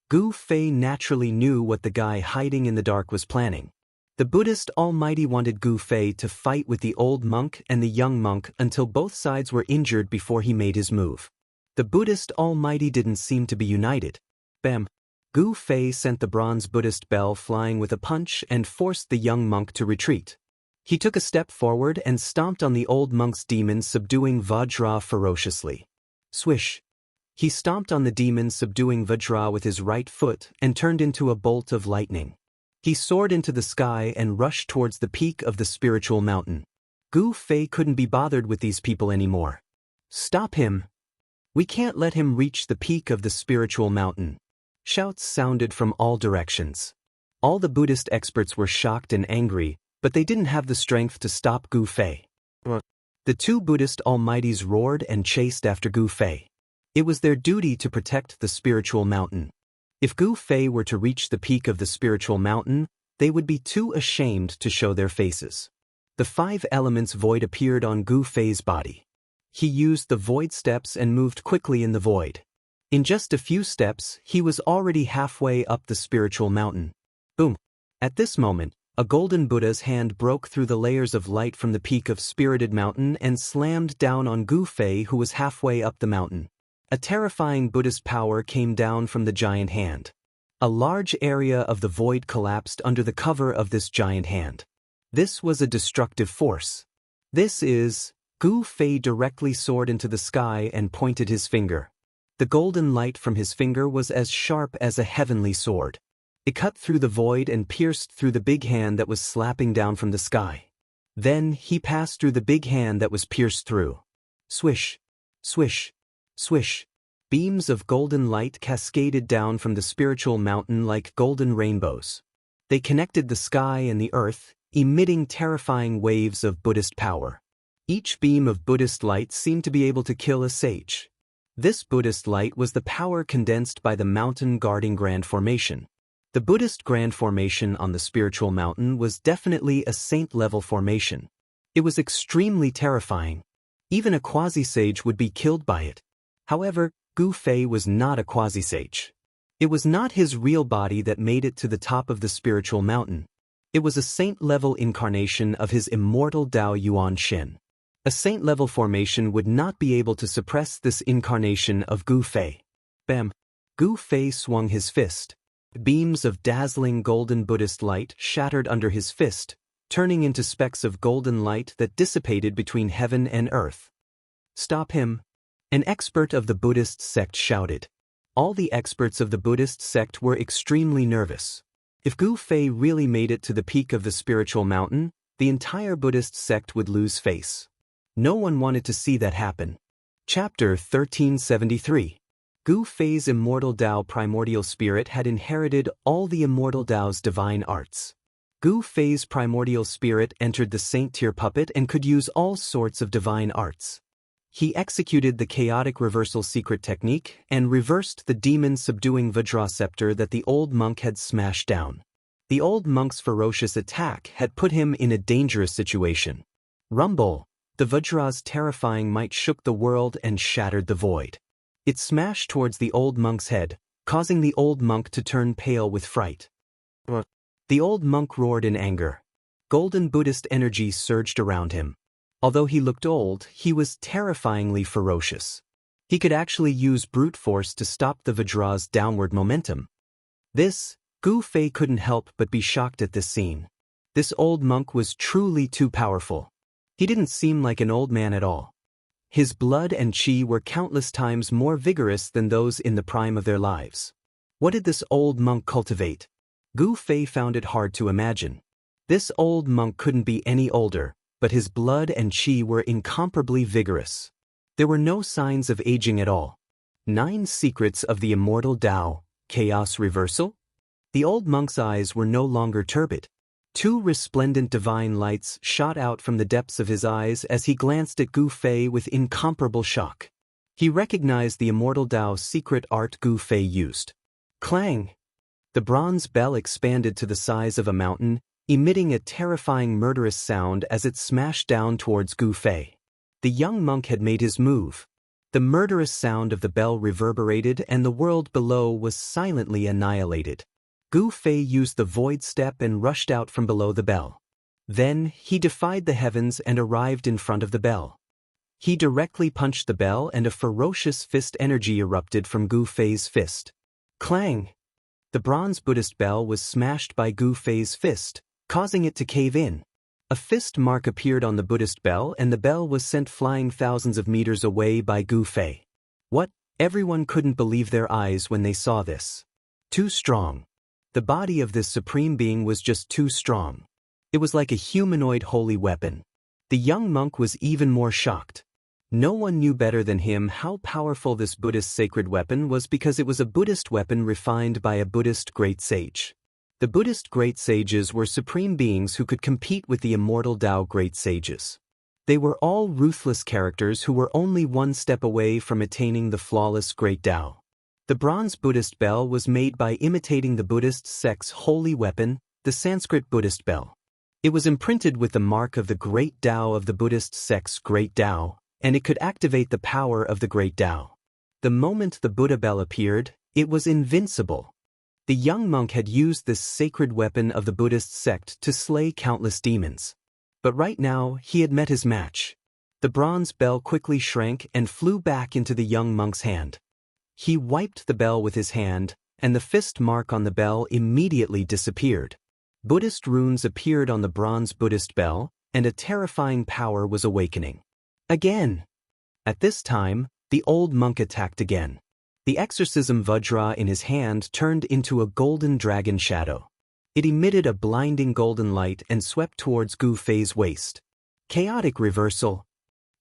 Gu Fei naturally knew what the guy hiding in the dark was planning. The Buddhist almighty wanted Gu Fei to fight with the old monk and the young monk until both sides were injured before he made his move. The Buddhist almighty didn't seem to be united. Bam! Gu Fei sent the bronze Buddhist bell flying with a punch and forced the young monk to retreat. He took a step forward and stomped on the old monk's demon, subduing Vajra ferociously. Swish! He stomped on the demon, subduing Vajra with his right foot, and turned into a bolt of lightning. He soared into the sky and rushed towards the peak of the spiritual mountain. Gu Fei couldn't be bothered with these people anymore. Stop him! We can't let him reach the peak of the spiritual mountain. Shouts sounded from all directions. All the Buddhist experts were shocked and angry, but they didn't have the strength to stop Gu Fei. The 2 Buddhist almighties roared and chased after Gu Fei. It was their duty to protect the spiritual mountain. If Gu Fei were to reach the peak of the spiritual mountain, they would be too ashamed to show their faces. The 5 elements void appeared on Gu Fei's body. He used the void steps and moved quickly in the void. In just a few steps, he was already halfway up the spiritual mountain. Boom! At this moment, a golden Buddha's hand broke through the layers of light from the peak of Spirited Mountain and slammed down on Gu Fei, who was halfway up the mountain. A terrifying Buddhist power came down from the giant hand. A large area of the void collapsed under the cover of this giant hand. This was a destructive force. Gu Fei directly soared into the sky and pointed his finger. The golden light from his finger was as sharp as a heavenly sword. It cut through the void and pierced through the big hand that was slapping down from the sky. Then he passed through the big hand that was pierced through. Swish! Swish! Swish! Beams of golden light cascaded down from the spiritual mountain like golden rainbows. They connected the sky and the earth, emitting terrifying waves of Buddhist power. Each beam of Buddhist light seemed to be able to kill a sage. This Buddhist light was the power condensed by the mountain guarding Grand Formation. The Buddhist Grand Formation on the spiritual mountain was definitely a saint-level formation. It was extremely terrifying. Even a quasi-sage would be killed by it. However, Gu Fei was not a quasi-sage. It was not his real body that made it to the top of the spiritual mountain. It was a saint-level incarnation of his immortal Dao Yuan Shin. A saint-level formation would not be able to suppress this incarnation of Gu Fei. Bam! Gu Fei swung his fist. Beams of dazzling golden Buddhist light shattered under his fist, turning into specks of golden light that dissipated between heaven and earth. Stop him! An expert of the Buddhist sect shouted. All the experts of the Buddhist sect were extremely nervous. If Gu Fei really made it to the peak of the spiritual mountain, the entire Buddhist sect would lose face. No one wanted to see that happen. Chapter 1373. Gu Fei's immortal Dao primordial spirit had inherited all the immortal Dao's divine arts. Gu Fei's primordial spirit entered the saint-tier puppet and could use all sorts of divine arts. He executed the chaotic reversal secret technique and reversed the demon-subduing Vajra scepter that the old monk had smashed down. The old monk's ferocious attack had put him in a dangerous situation. Rumble! The Vajra's terrifying might shook the world and shattered the void. It smashed towards the old monk's head, causing the old monk to turn pale with fright. The old monk roared in anger. Golden Buddhist energy surged around him. Although he looked old, he was terrifyingly ferocious. He could actually use brute force to stop the Vajra's downward momentum. Gu Fei couldn't help but be shocked at this scene. This old monk was truly too powerful. He didn't seem like an old man at all. His blood and qi were countless times more vigorous than those in the prime of their lives. What did this old monk cultivate? Gu Fei found it hard to imagine. This old monk couldn't be any older, but his blood and qi were incomparably vigorous. There were no signs of aging at all. 9 Secrets of the Immortal Dao, chaos reversal? The old monk's eyes were no longer turbid. Two resplendent divine lights shot out from the depths of his eyes as he glanced at Gu Fei with incomparable shock. He recognized the immortal Tao's secret art Gu Fei used. Clang! The bronze bell expanded to the size of a mountain, emitting a terrifying murderous sound as it smashed down towards Gu Fei. The young monk had made his move. The murderous sound of the bell reverberated and the world below was silently annihilated. Gu Fei used the void step and rushed out from below the bell. Then, he defied the heavens and arrived in front of the bell. He directly punched the bell and a ferocious fist energy erupted from Gu Fei's fist. Clang! The bronze Buddhist bell was smashed by Gu Fei's fist, causing it to cave in. A fist mark appeared on the Buddhist bell and the bell was sent flying thousands of meters away by Gu Fei. What? Everyone couldn't believe their eyes when they saw this. Too strong. The body of this supreme being was just too strong. It was like a humanoid holy weapon. The young monk was even more shocked. No one knew better than him how powerful this Buddhist sacred weapon was because it was a Buddhist weapon refined by a Buddhist great sage. The Buddhist great sages were supreme beings who could compete with the immortal Tao great sages. They were all ruthless characters who were only one step away from attaining the flawless great Tao. The bronze Buddhist bell was made by imitating the Buddhist sect's holy weapon, the Sanskrit Buddhist bell. It was imprinted with the mark of the great Tao of the Buddhist sect's great Tao, and it could activate the power of the great Tao. The moment the Buddha bell appeared, it was invincible. The young monk had used this sacred weapon of the Buddhist sect to slay countless demons. But right now, he had met his match. The bronze bell quickly shrank and flew back into the young monk's hand. He wiped the bell with his hand, and the fist mark on the bell immediately disappeared. Buddhist runes appeared on the bronze Buddhist bell, and a terrifying power was awakening. Again! At this time, the old monk attacked again. The exorcism Vajra in his hand turned into a golden dragon shadow. It emitted a blinding golden light and swept towards Gu Fei's waist. Chaotic reversal.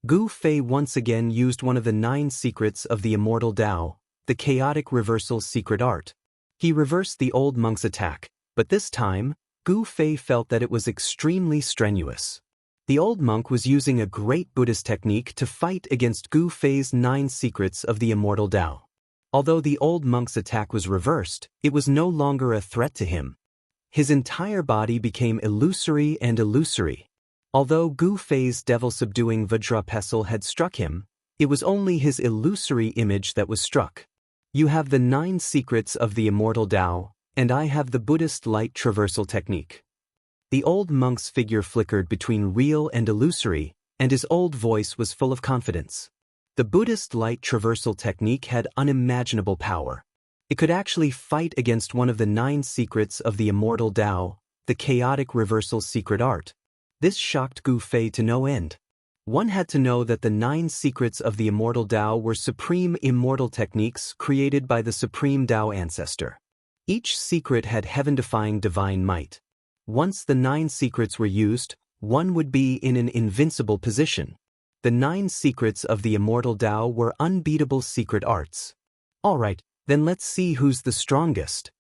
Gu Fei once again used one of the 9 secrets of the immortal Tao, the chaotic reversal secret art. He reversed the old monk's attack, but this time, Gu Fei felt that it was extremely strenuous. The old monk was using a great Buddhist technique to fight against Gu Fei's 9 secrets of the immortal Tao. Although the old monk's attack was reversed, it was no longer a threat to him. His entire body became illusory and illusory. Although Gu Fei's devil-subduing Vajra pestle had struck him, it was only his illusory image that was struck. You have the 9 secrets of the immortal Tao, and I have the Buddhist light traversal technique. The old monk's figure flickered between real and illusory, and his old voice was full of confidence. The Buddhist light traversal technique had unimaginable power. It could actually fight against one of the 9 secrets of the immortal Tao, the chaotic reversal secret art. This shocked Gu Fei to no end. One had to know that the 9 secrets of the immortal Tao were supreme immortal techniques created by the supreme Tao ancestor. Each secret had heaven-defying divine might. Once the 9 secrets were used, one would be in an invincible position. The 9 secrets of the immortal Tao were unbeatable secret arts. Alright, then let's see who's the strongest.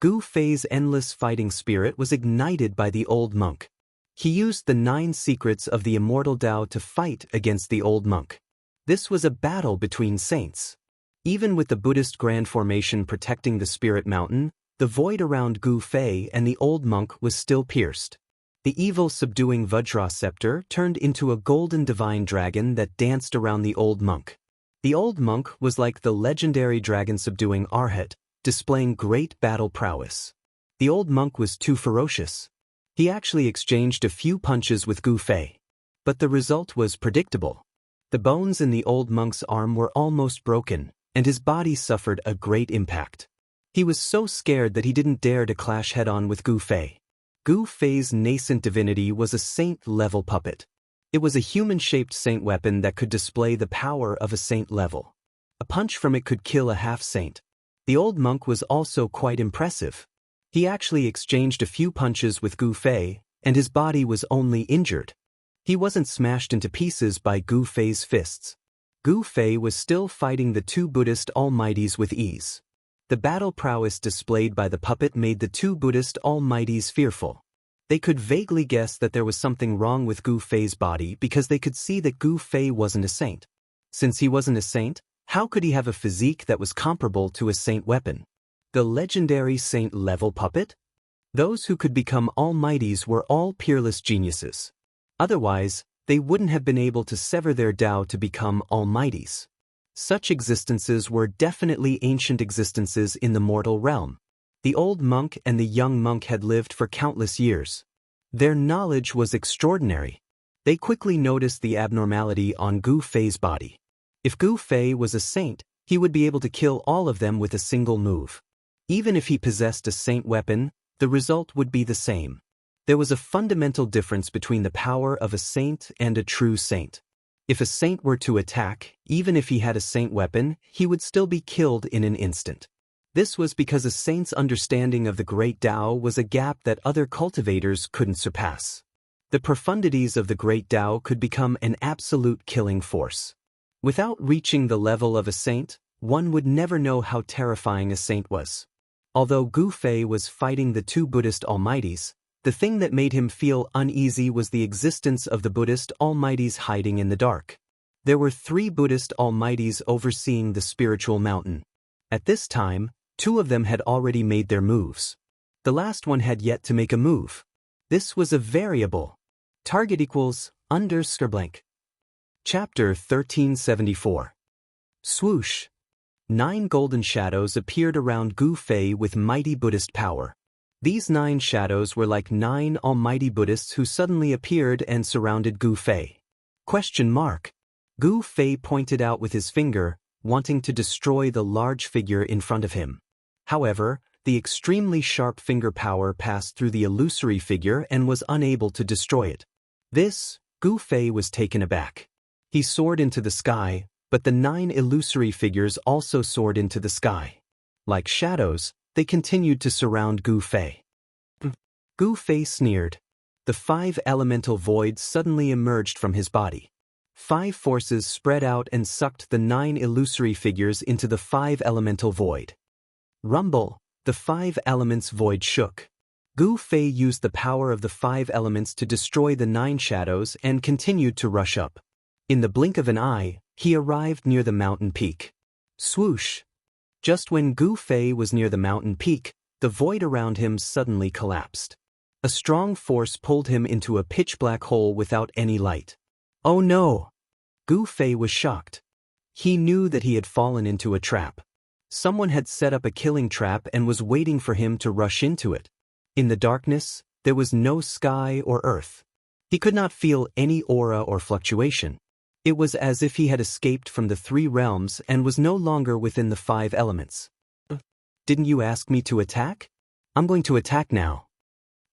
Gu Fei's endless fighting spirit was ignited by the old monk. He used the 9 secrets of the immortal Tao to fight against the old monk. This was a battle between saints. Even with the Buddhist grand formation protecting the spirit mountain, the void around Gu Fei and the old monk was still pierced. The evil subduing Vajra scepter turned into a golden divine dragon that danced around the old monk. The old monk was like the legendary dragon subduing Arhat, displaying great battle prowess. The old monk was too ferocious. He actually exchanged a few punches with Gu Fei. But the result was predictable. The bones in the old monk's arm were almost broken, and his body suffered a great impact. He was so scared that he didn't dare to clash head-on with Gu Fei. Gu Fei's nascent divinity was a saint-level puppet. It was a human-shaped saint weapon that could display the power of a saint level. A punch from it could kill a half-saint. The old monk was also quite impressive. He actually exchanged a few punches with Gu Fei, and his body was only injured. He wasn't smashed into pieces by Gu Fei's fists. Gu Fei was still fighting the 2 Buddhist almighties with ease. The battle prowess displayed by the puppet made the two Buddhist almighties fearful. They could vaguely guess that there was something wrong with Gu Fei's body because they could see that Gu Fei wasn't a saint. Since he wasn't a saint, how could he have a physique that was comparable to a saint weapon? The legendary saint-level puppet? Those who could become almighties were all peerless geniuses. Otherwise, they wouldn't have been able to sever their Tao to become almighties. Such existences were definitely ancient existences in the mortal realm. The old monk and the young monk had lived for countless years. Their knowledge was extraordinary. They quickly noticed the abnormality on Gu Fei's body. If Gu Fei was a saint, he would be able to kill all of them with a single move. Even if he possessed a saint weapon, the result would be the same. There was a fundamental difference between the power of a saint and a true saint. If a saint were to attack, even if he had a saint weapon, he would still be killed in an instant. This was because a saint's understanding of the great Tao was a gap that other cultivators couldn't surpass. The profundities of the great Tao could become an absolute killing force. Without reaching the level of a saint, one would never know how terrifying a saint was. Although Gu Fei was fighting the two Buddhist almighties, the thing that made him feel uneasy was the existence of the Buddhist almighties hiding in the dark. There were 3 Buddhist almighties overseeing the spiritual mountain. At this time, 2 of them had already made their moves. The last one had yet to make a move. This was a variable. Target equals _blank. Chapter 1374. Swoosh. 9 golden shadows appeared around Gu Fei with mighty Buddhist power. These 9 shadows were like 9 almighty Buddhists who suddenly appeared and surrounded Gu Fei. Gu Fei pointed out with his finger, wanting to destroy the large figure in front of him. However, the extremely sharp finger power passed through the illusory figure and was unable to destroy it. Gu Fei was taken aback. He soared into the sky, but the 9 illusory figures also soared into the sky. Like shadows, they continued to surround Gu Fei. Gu Fei sneered. The 5 elemental voids suddenly emerged from his body. 5 forces spread out and sucked the 9 illusory figures into the 5 elemental void. Rumble, the 5 elements void shook. Gu Fei used the power of the 5 elements to destroy the 9 shadows and continued to rush up. In the blink of an eye, he arrived near the mountain peak. Swoosh! Just when Gu Fei was near the mountain peak, the void around him suddenly collapsed. A strong force pulled him into a pitch-black hole without any light. Oh no! Gu Fei was shocked. He knew that he had fallen into a trap. Someone had set up a killing trap and was waiting for him to rush into it. In the darkness, there was no sky or earth. He could not feel any aura or fluctuation. It was as if he had escaped from the 3 realms and was no longer within the 5 elements. Didn't you ask me to attack? I'm going to attack now.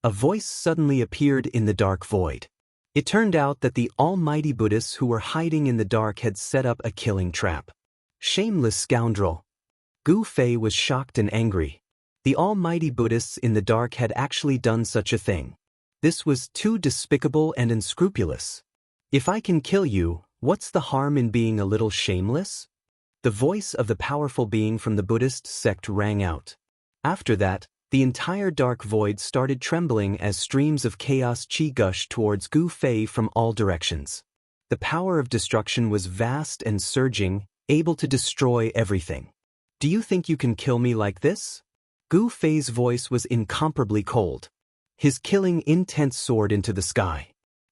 A voice suddenly appeared in the dark void. It turned out that the almighty Buddhists who were hiding in the dark had set up a killing trap. Shameless scoundrel! Gu Fei was shocked and angry. The almighty Buddhists in the dark had actually done such a thing. This was too despicable and unscrupulous. If I can kill you, what's the harm in being a little shameless? The voice of the powerful being from the Buddhist sect rang out. After that, the entire dark void started trembling as streams of chaos chi gushed towards Gu Fei from all directions. The power of destruction was vast and surging, able to destroy everything. Do you think you can kill me like this? Gu Fei's voice was incomparably cold. His killing intent soared into the sky.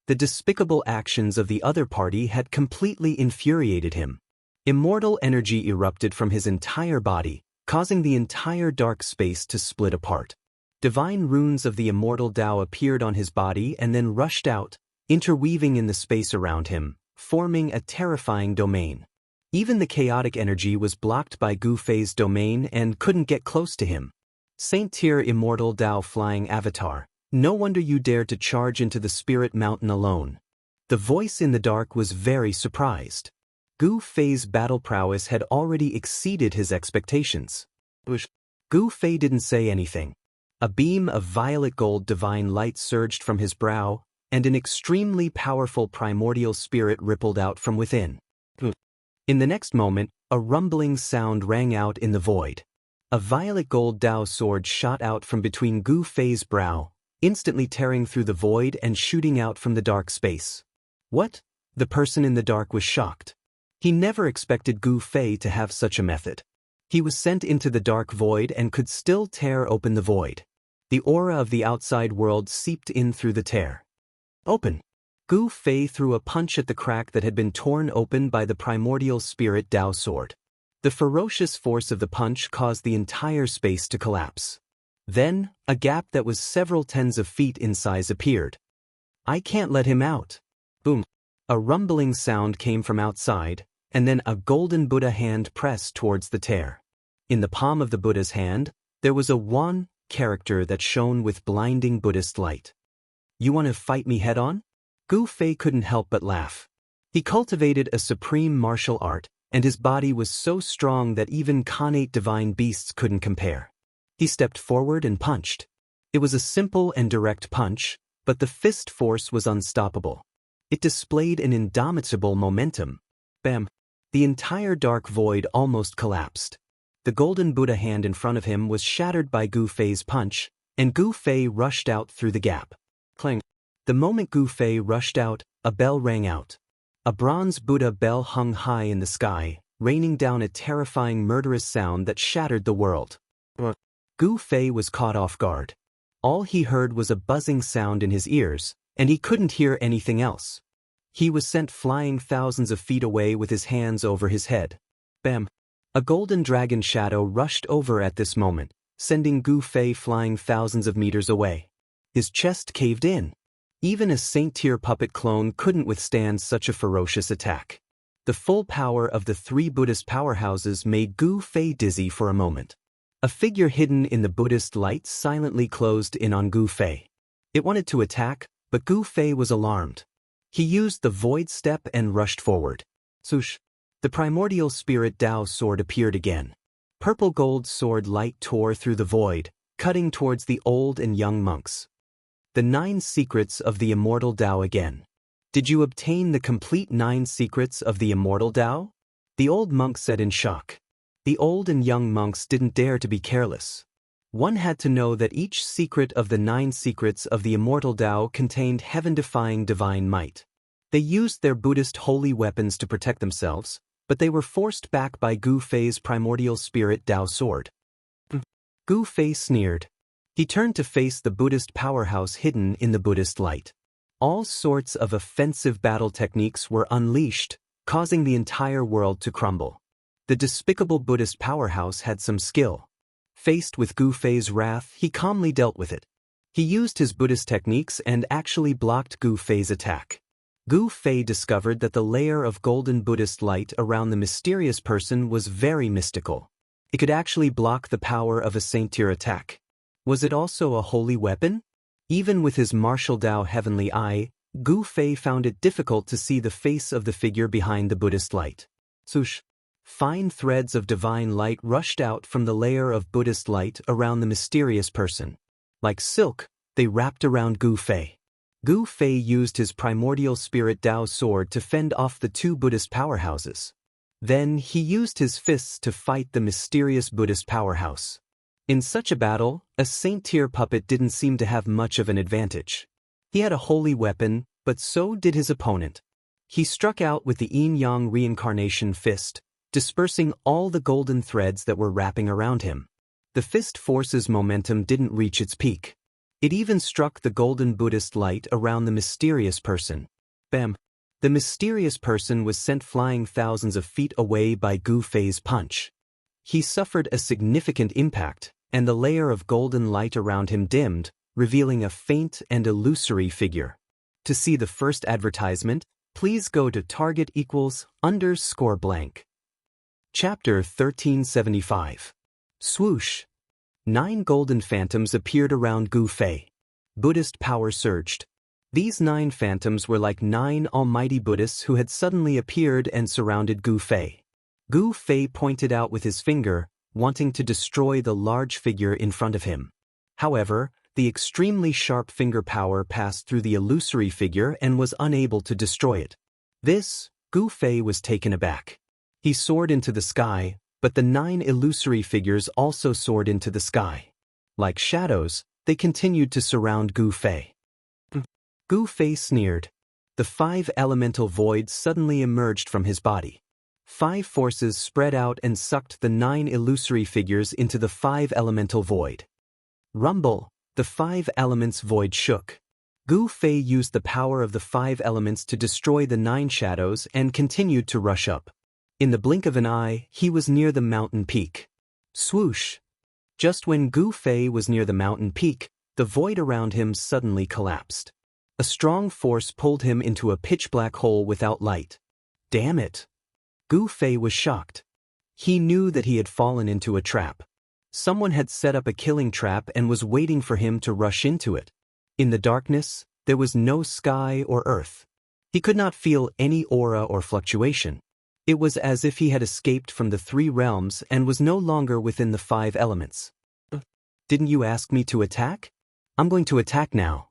The despicable actions of the other party had completely infuriated him. Immortal energy erupted from his entire body, causing the entire dark space to split apart. Divine runes of the immortal Tao appeared on his body and then rushed out, interweaving in the space around him, forming a terrifying domain. Even the chaotic energy was blocked by Gu Fei's domain and couldn't get close to him. Saint-tier immortal Tao flying avatar, no wonder you dared to charge into the spirit mountain alone. The voice in the dark was very surprised. Gu Fei's battle prowess had already exceeded his expectations. Gu Fei didn't say anything. A beam of violet gold divine light surged from his brow, and an extremely powerful primordial spirit rippled out from within. In the next moment, a rumbling sound rang out in the void. A violet gold Dao sword shot out from between Gu Fei's brow, instantly tearing through the void and shooting out from the dark space. What? The person in the dark was shocked. He never expected Gu Fei to have such a method. He was sent into the dark void and could still tear open the void. The aura of the outside world seeped in through the tear. Open! Gu Fei threw a punch at the crack that had been torn open by the primordial spirit Dao sword. The ferocious force of the punch caused the entire space to collapse. Then, a gap that was several tens of feet in size appeared. I can't let him out. Boom. A rumbling sound came from outside, and then a golden Buddha hand pressed towards the tear. In the palm of the Buddha's hand, there was a Wan character that shone with blinding Buddhist light. You want to fight me head-on? Gu Fei couldn't help but laugh. He cultivated a supreme martial art, and his body was so strong that even Khanate divine beasts couldn't compare. He stepped forward and punched. It was a simple and direct punch, but the fist force was unstoppable. It displayed an indomitable momentum. Bam! The entire dark void almost collapsed. The golden Buddha hand in front of him was shattered by Gu Fei's punch, and Gu Fei rushed out through the gap. Clang! The moment Gu Fei rushed out, a bell rang out. A bronze Buddha bell hung high in the sky, raining down a terrifying murderous sound that shattered the world. Gu Fei was caught off guard. All he heard was a buzzing sound in his ears, and he couldn't hear anything else. He was sent flying thousands of feet away with his hands over his head. Bam! A golden dragon shadow rushed over at this moment, sending Gu Fei flying thousands of meters away. His chest caved in. Even a Saint-tier puppet clone couldn't withstand such a ferocious attack. The full power of the three Buddhist powerhouses made Gu Fei dizzy for a moment. A figure hidden in the Buddhist light silently closed in on Gu Fei. It wanted to attack, but Gu Fei was alarmed. He used the void step and rushed forward. Swoosh! The primordial spirit Dao sword appeared again. Purple gold sword light tore through the void, cutting towards the old and young monks. The 9 secrets of the immortal Dao again. Did you obtain the complete 9 secrets of the immortal Dao? The old monk said in shock. The old and young monks didn't dare to be careless. One had to know that each secret of the 9 secrets of the immortal Dao contained heaven-defying divine might. They used their Buddhist holy weapons to protect themselves, but they were forced back by Gu Fei's primordial spirit Dao sword. Gu Fei sneered. He turned to face the Buddhist powerhouse hidden in the Buddhist light. All sorts of offensive battle techniques were unleashed, causing the entire world to crumble. The despicable Buddhist powerhouse had some skill. Faced with Gu Fei's wrath, he calmly dealt with it. He used his Buddhist techniques and actually blocked Gu Fei's attack. Gu Fei discovered that the layer of golden Buddhist light around the mysterious person was very mystical. It could actually block the power of a Saint-tier attack. Was it also a holy weapon? Even with his martial Dao heavenly eye, Gu Fei found it difficult to see the face of the figure behind the Buddhist light. Swoosh! Fine threads of divine light rushed out from the layer of Buddhist light around the mysterious person. Like silk, they wrapped around Gu Fei. Gu Fei used his primordial spirit Dao sword to fend off the 2 Buddhist powerhouses. Then he used his fists to fight the mysterious Buddhist powerhouse. In such a battle, a Saint-tier puppet didn't seem to have much of an advantage. He had a holy weapon, but so did his opponent. He struck out with the yin-yang reincarnation fist, dispersing all the golden threads that were wrapping around him. The fist force's momentum didn't reach its peak. It even struck the golden Buddhist light around the mysterious person. Bam! The mysterious person was sent flying thousands of feet away by Gu Fei's punch. He suffered a significant impact, and the layer of golden light around him dimmed, revealing a faint and illusory figure. To see the first advertisement, please go to target=_blank. Chapter 1375. Swoosh! 9 golden phantoms appeared around Gu Fei. Buddhist power surged. These 9 phantoms were like 9 almighty Buddhists who had suddenly appeared and surrounded Gu Fei. Gu Fei pointed out with his finger, wanting to destroy the large figure in front of him. However, the extremely sharp finger power passed through the illusory figure and was unable to destroy it. This, Gu Fei was taken aback. He soared into the sky, But the 9 illusory figures also soared into the sky. Like shadows, they continued to surround Gu Fei. Gu Fei sneered. The 5 elemental voids suddenly emerged from his body. 5 forces spread out and sucked the 9 illusory figures into the 5 elemental void. Rumble, the 5 elements void shook. Gu Fei used the power of the 5 elements to destroy the 9 shadows and continued to rush up. In the blink of an eye, he was near the mountain peak. Swoosh! Just when Gu Fei was near the mountain peak, the void around him suddenly collapsed. A strong force pulled him into a pitch-black hole without light. Damn it! Gu Fei was shocked. He knew that he had fallen into a trap. Someone had set up a killing trap and was waiting for him to rush into it. In the darkness, there was no sky or earth. He could not feel any aura or fluctuation. It was as if he had escaped from the 3 realms and was no longer within the 5 elements. Didn't you ask me to attack? I'm going to attack now.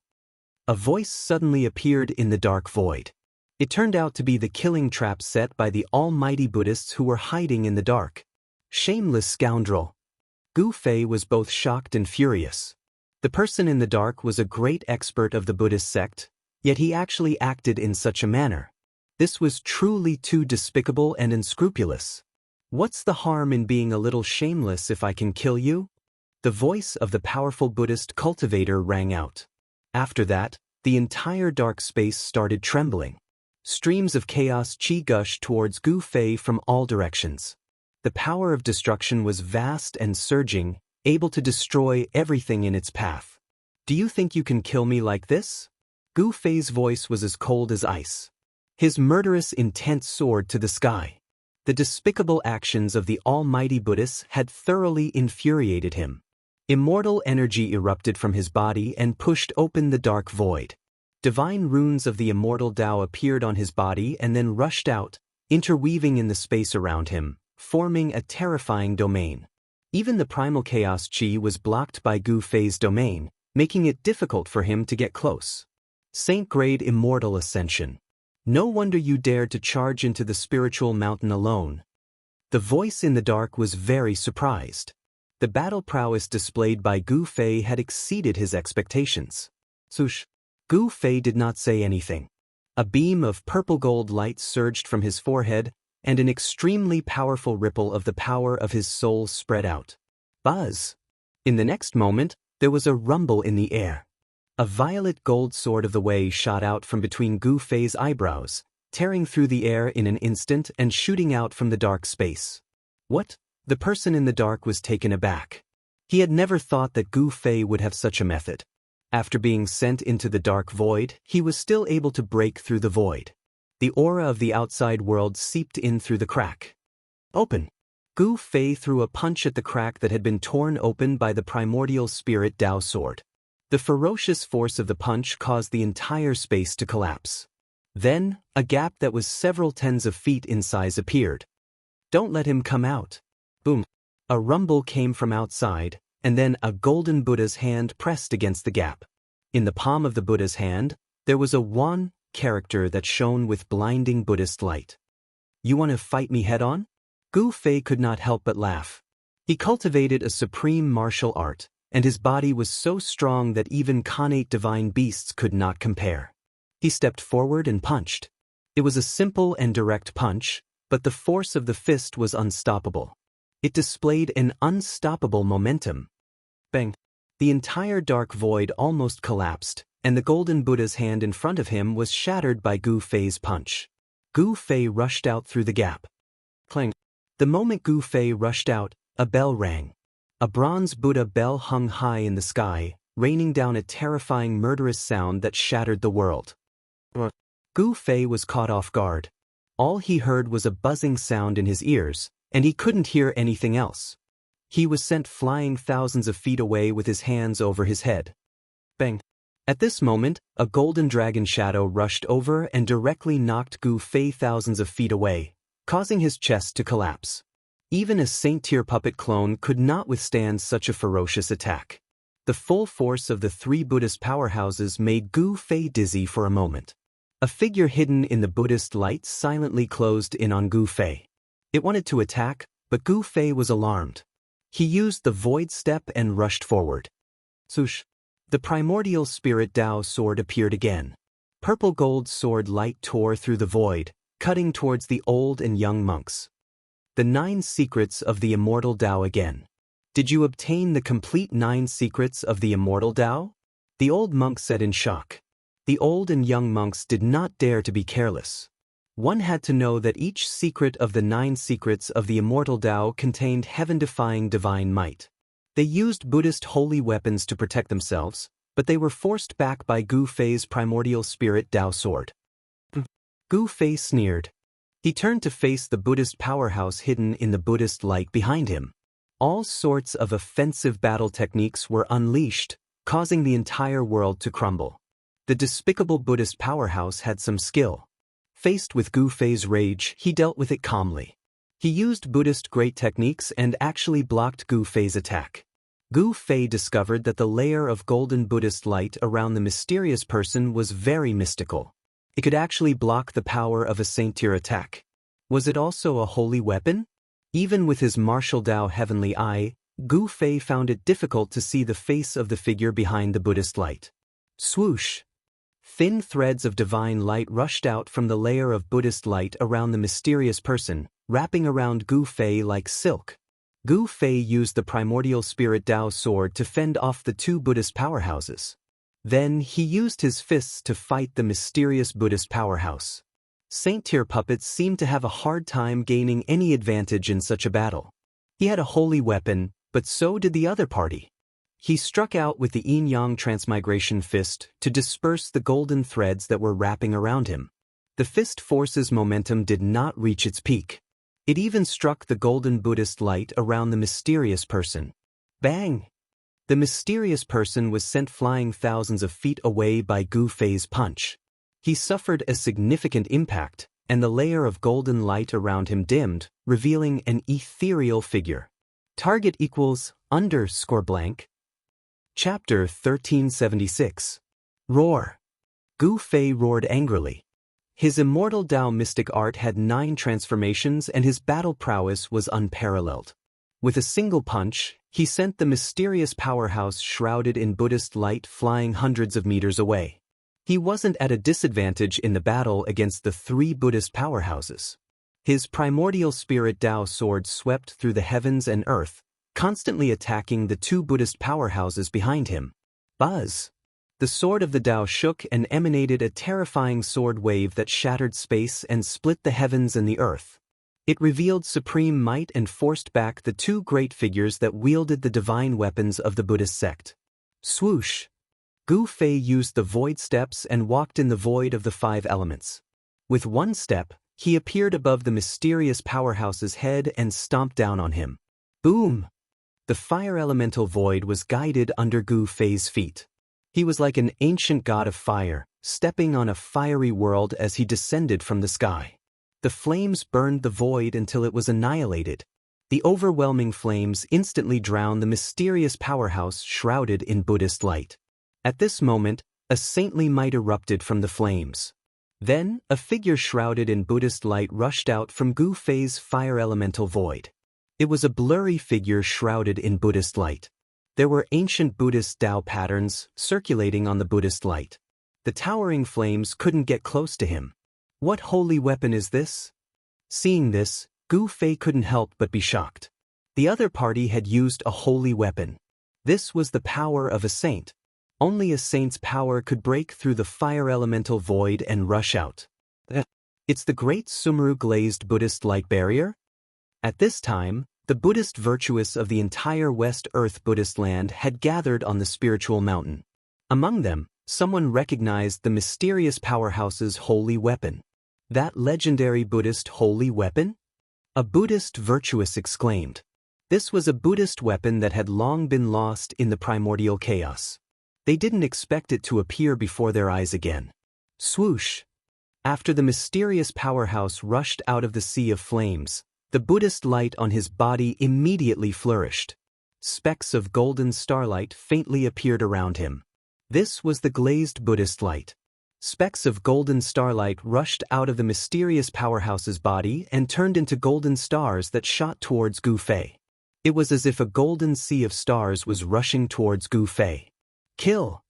A voice suddenly appeared in the dark void. It turned out to be the killing trap set by the almighty Buddhists who were hiding in the dark. Shameless scoundrel! Gu Fei was both shocked and furious. The person in the dark was a great expert of the Buddhist sect, yet he actually acted in such a manner. This was truly too despicable and unscrupulous. What's the harm in being a little shameless if I can kill you? The voice of the powerful Buddhist cultivator rang out. After that, the entire dark space started trembling. Streams of chaos chi gushed towards Gu Fei from all directions. The power of destruction was vast and surging, able to destroy everything in its path. Do you think you can kill me like this? Gu Fei's voice was as cold as ice. His murderous intent soared to the sky. The despicable actions of the almighty Buddhists had thoroughly infuriated him. Immortal energy erupted from his body and pushed open the dark void. Divine runes of the immortal Tao appeared on his body and then rushed out, interweaving in the space around him, forming a terrifying domain. Even the primal chaos chi was blocked by Gu Fei's domain, making it difficult for him to get close. Saint-grade immortal ascension. No wonder you dared to charge into the spiritual mountain alone. The voice in the dark was very surprised. The battle prowess displayed by Gu Fei had exceeded his expectations. Swoosh! Gu Fei did not say anything. A beam of purple-gold light surged from his forehead, and an extremely powerful ripple of the power of his soul spread out. Buzz! In the next moment, there was a rumble in the air. A violet gold sword of the way shot out from between Gu Fei's eyebrows, tearing through the air in an instant and shooting out from the dark space. What? The person in the dark was taken aback. He had never thought that Gu Fei would have such a method. After being sent into the dark void, he was still able to break through the void. The aura of the outside world seeped in through the crack. Open! Gu Fei threw a punch at the crack that had been torn open by the primordial spirit Tao sword. The ferocious force of the punch caused the entire space to collapse. Then, a gap that was several tens of feet in size appeared. Don't let him come out. Boom! A rumble came from outside, and then a golden Buddha's hand pressed against the gap. In the palm of the Buddha's hand, there was a one character that shone with blinding Buddhist light. You want to fight me head-on? Gu Fei could not help but laugh. He cultivated a supreme martial art, and his body was so strong that even connate divine beasts could not compare. He stepped forward and punched. It was a simple and direct punch, but the force of the fist was unstoppable. It displayed an unstoppable momentum. Bang! The entire dark void almost collapsed, and the golden Buddha's hand in front of him was shattered by Gu Fei's punch. Gu Fei rushed out through the gap. Clang! The moment Gu Fei rushed out, a bell rang. A bronze Buddha bell hung high in the sky, raining down a terrifying murderous sound that shattered the world. Gu Fei was caught off guard. All he heard was a buzzing sound in his ears, and he couldn't hear anything else. He was sent flying thousands of feet away with his hands over his head. Bang! At this moment, a golden dragon shadow rushed over and directly knocked Gu Fei thousands of feet away, causing his chest to collapse. Even a saint-tier puppet clone could not withstand such a ferocious attack. The full force of the 3 Buddhist powerhouses made Gu Fei dizzy for a moment. A figure hidden in the Buddhist light silently closed in on Gu Fei. It wanted to attack, But Gu Fei was alarmed. He used the void step and rushed forward. Swoosh! The primordial spirit Tao sword appeared again. Purple gold sword light tore through the void, cutting towards the old and young monks. The 9 secrets of the immortal Tao again. Did you obtain the complete 9 secrets of the immortal Tao? The old monk said in shock. The old and young monks did not dare to be careless. One had to know that each secret of the 9 secrets of the immortal Tao contained heaven-defying divine might. They used Buddhist holy weapons to protect themselves, but they were forced back by Gu Fei's primordial spirit Tao sword. Gu Fei sneered. He turned to face the Buddhist powerhouse hidden in the Buddhist light behind him. All sorts of offensive battle techniques were unleashed, causing the entire world to crumble. The despicable Buddhist powerhouse had some skill. Faced with Gu Fei's rage, he dealt with it calmly. He used Buddhist great techniques and actually blocked Gu Fei's attack. Gu Fei discovered that the layer of golden Buddhist light around the mysterious person was very mystical. It could actually block the power of a saint-tier attack. Was it also a holy weapon? Even with his martial Tao heavenly eye, Gu Fei found it difficult to see the face of the figure behind the Buddhist light. Swoosh! Thin threads of divine light rushed out from the layer of Buddhist light around the mysterious person, wrapping around Gu Fei like silk. Gu Fei used the primordial spirit Tao sword to fend off the 2 Buddhist powerhouses. Then he used his fists to fight the mysterious Buddhist powerhouse. Saint-tier puppets seemed to have a hard time gaining any advantage in such a battle. He had a holy weapon, but so did the other party. He struck out with the yin-yang transmigration fist to disperse the golden threads that were wrapping around him. The fist force's momentum did not reach its peak. It even struck the golden Buddhist light around the mysterious person. Bang! The mysterious person was sent flying thousands of feet away by Gu Fei's punch. He suffered a significant impact, and the layer of golden light around him dimmed, revealing an ethereal figure. Target equals _blank. Chapter 1376. Roar. Gu Fei roared angrily. His immortal Tao mystic art had 9 transformations and his battle prowess was unparalleled. With a single punch, he sent the mysterious powerhouse shrouded in Buddhist light flying hundreds of meters away. He wasn't at a disadvantage in the battle against the 3 Buddhist powerhouses. His primordial spirit Tao sword swept through the heavens and earth, constantly attacking the 2 Buddhist powerhouses behind him. Buzz! The sword of the Tao shook and emanated a terrifying sword wave that shattered space and split the heavens and the earth. It revealed supreme might and forced back the 2 great figures that wielded the divine weapons of the Buddhist sect. Swoosh! Gu Fei used the void steps and walked in the void of the 5 elements. With one step, he appeared above the mysterious powerhouse's head and stomped down on him. Boom! The fire elemental void was guided under Gu Fei's feet. He was like an ancient god of fire, stepping on a fiery world as he descended from the sky. The flames burned the void until it was annihilated. The overwhelming flames instantly drowned the mysterious powerhouse shrouded in Buddhist light. At this moment, a saintly might erupted from the flames. Then, a figure shrouded in Buddhist light rushed out from Gu Fei's fire elemental void. It was a blurry figure shrouded in Buddhist light. There were ancient Buddhist Tao patterns circulating on the Buddhist light. The towering flames couldn't get close to him. What holy weapon is this? Seeing this, Gu Fei couldn't help but be shocked. The other party had used a holy weapon. This was the power of a saint. Only a saint's power could break through the fire elemental void and rush out. It's the great Sumru glazed Buddhist light barrier? At this time, the Buddhist virtuous of the entire West Earth Buddhist land had gathered on the spiritual mountain. Among them, someone recognized the mysterious powerhouse's holy weapon. That legendary Buddhist holy weapon? A Buddhist virtuous exclaimed. This was a Buddhist weapon that had long been lost in the primordial chaos. They didn't expect it to appear before their eyes again. Swoosh! After the mysterious powerhouse rushed out of the sea of flames, the Buddhist light on his body immediately flourished. Specks of golden starlight faintly appeared around him. This was the glazed Buddhist light. Specks of golden starlight rushed out of the mysterious powerhouse's body and turned into golden stars that shot towards Gu Fei. It was as if a golden sea of stars was rushing towards Gu Fei. Kill!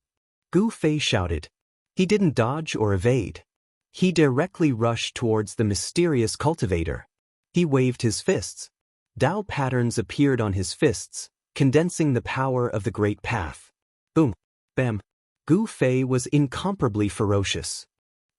Gu Fei shouted. He didn't dodge or evade. He directly rushed towards the mysterious cultivator. He waved his fists. Tao patterns appeared on his fists, condensing the power of the Great Path. Boom! Bam! Gu Fei was incomparably ferocious.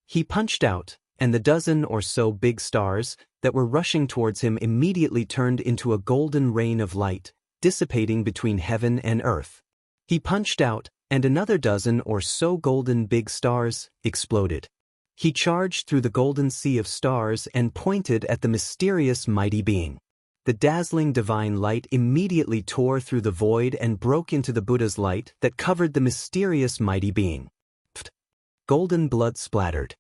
He punched out, and the dozen or so big stars that were rushing towards him immediately turned into a golden rain of light, dissipating between heaven and earth. He punched out, and another dozen or so golden big stars exploded. He charged through the golden sea of stars and pointed at the mysterious mighty being. The dazzling divine light immediately tore through the void and broke into the Buddha's light that covered the mysterious mighty being. Pfft. Golden blood splattered.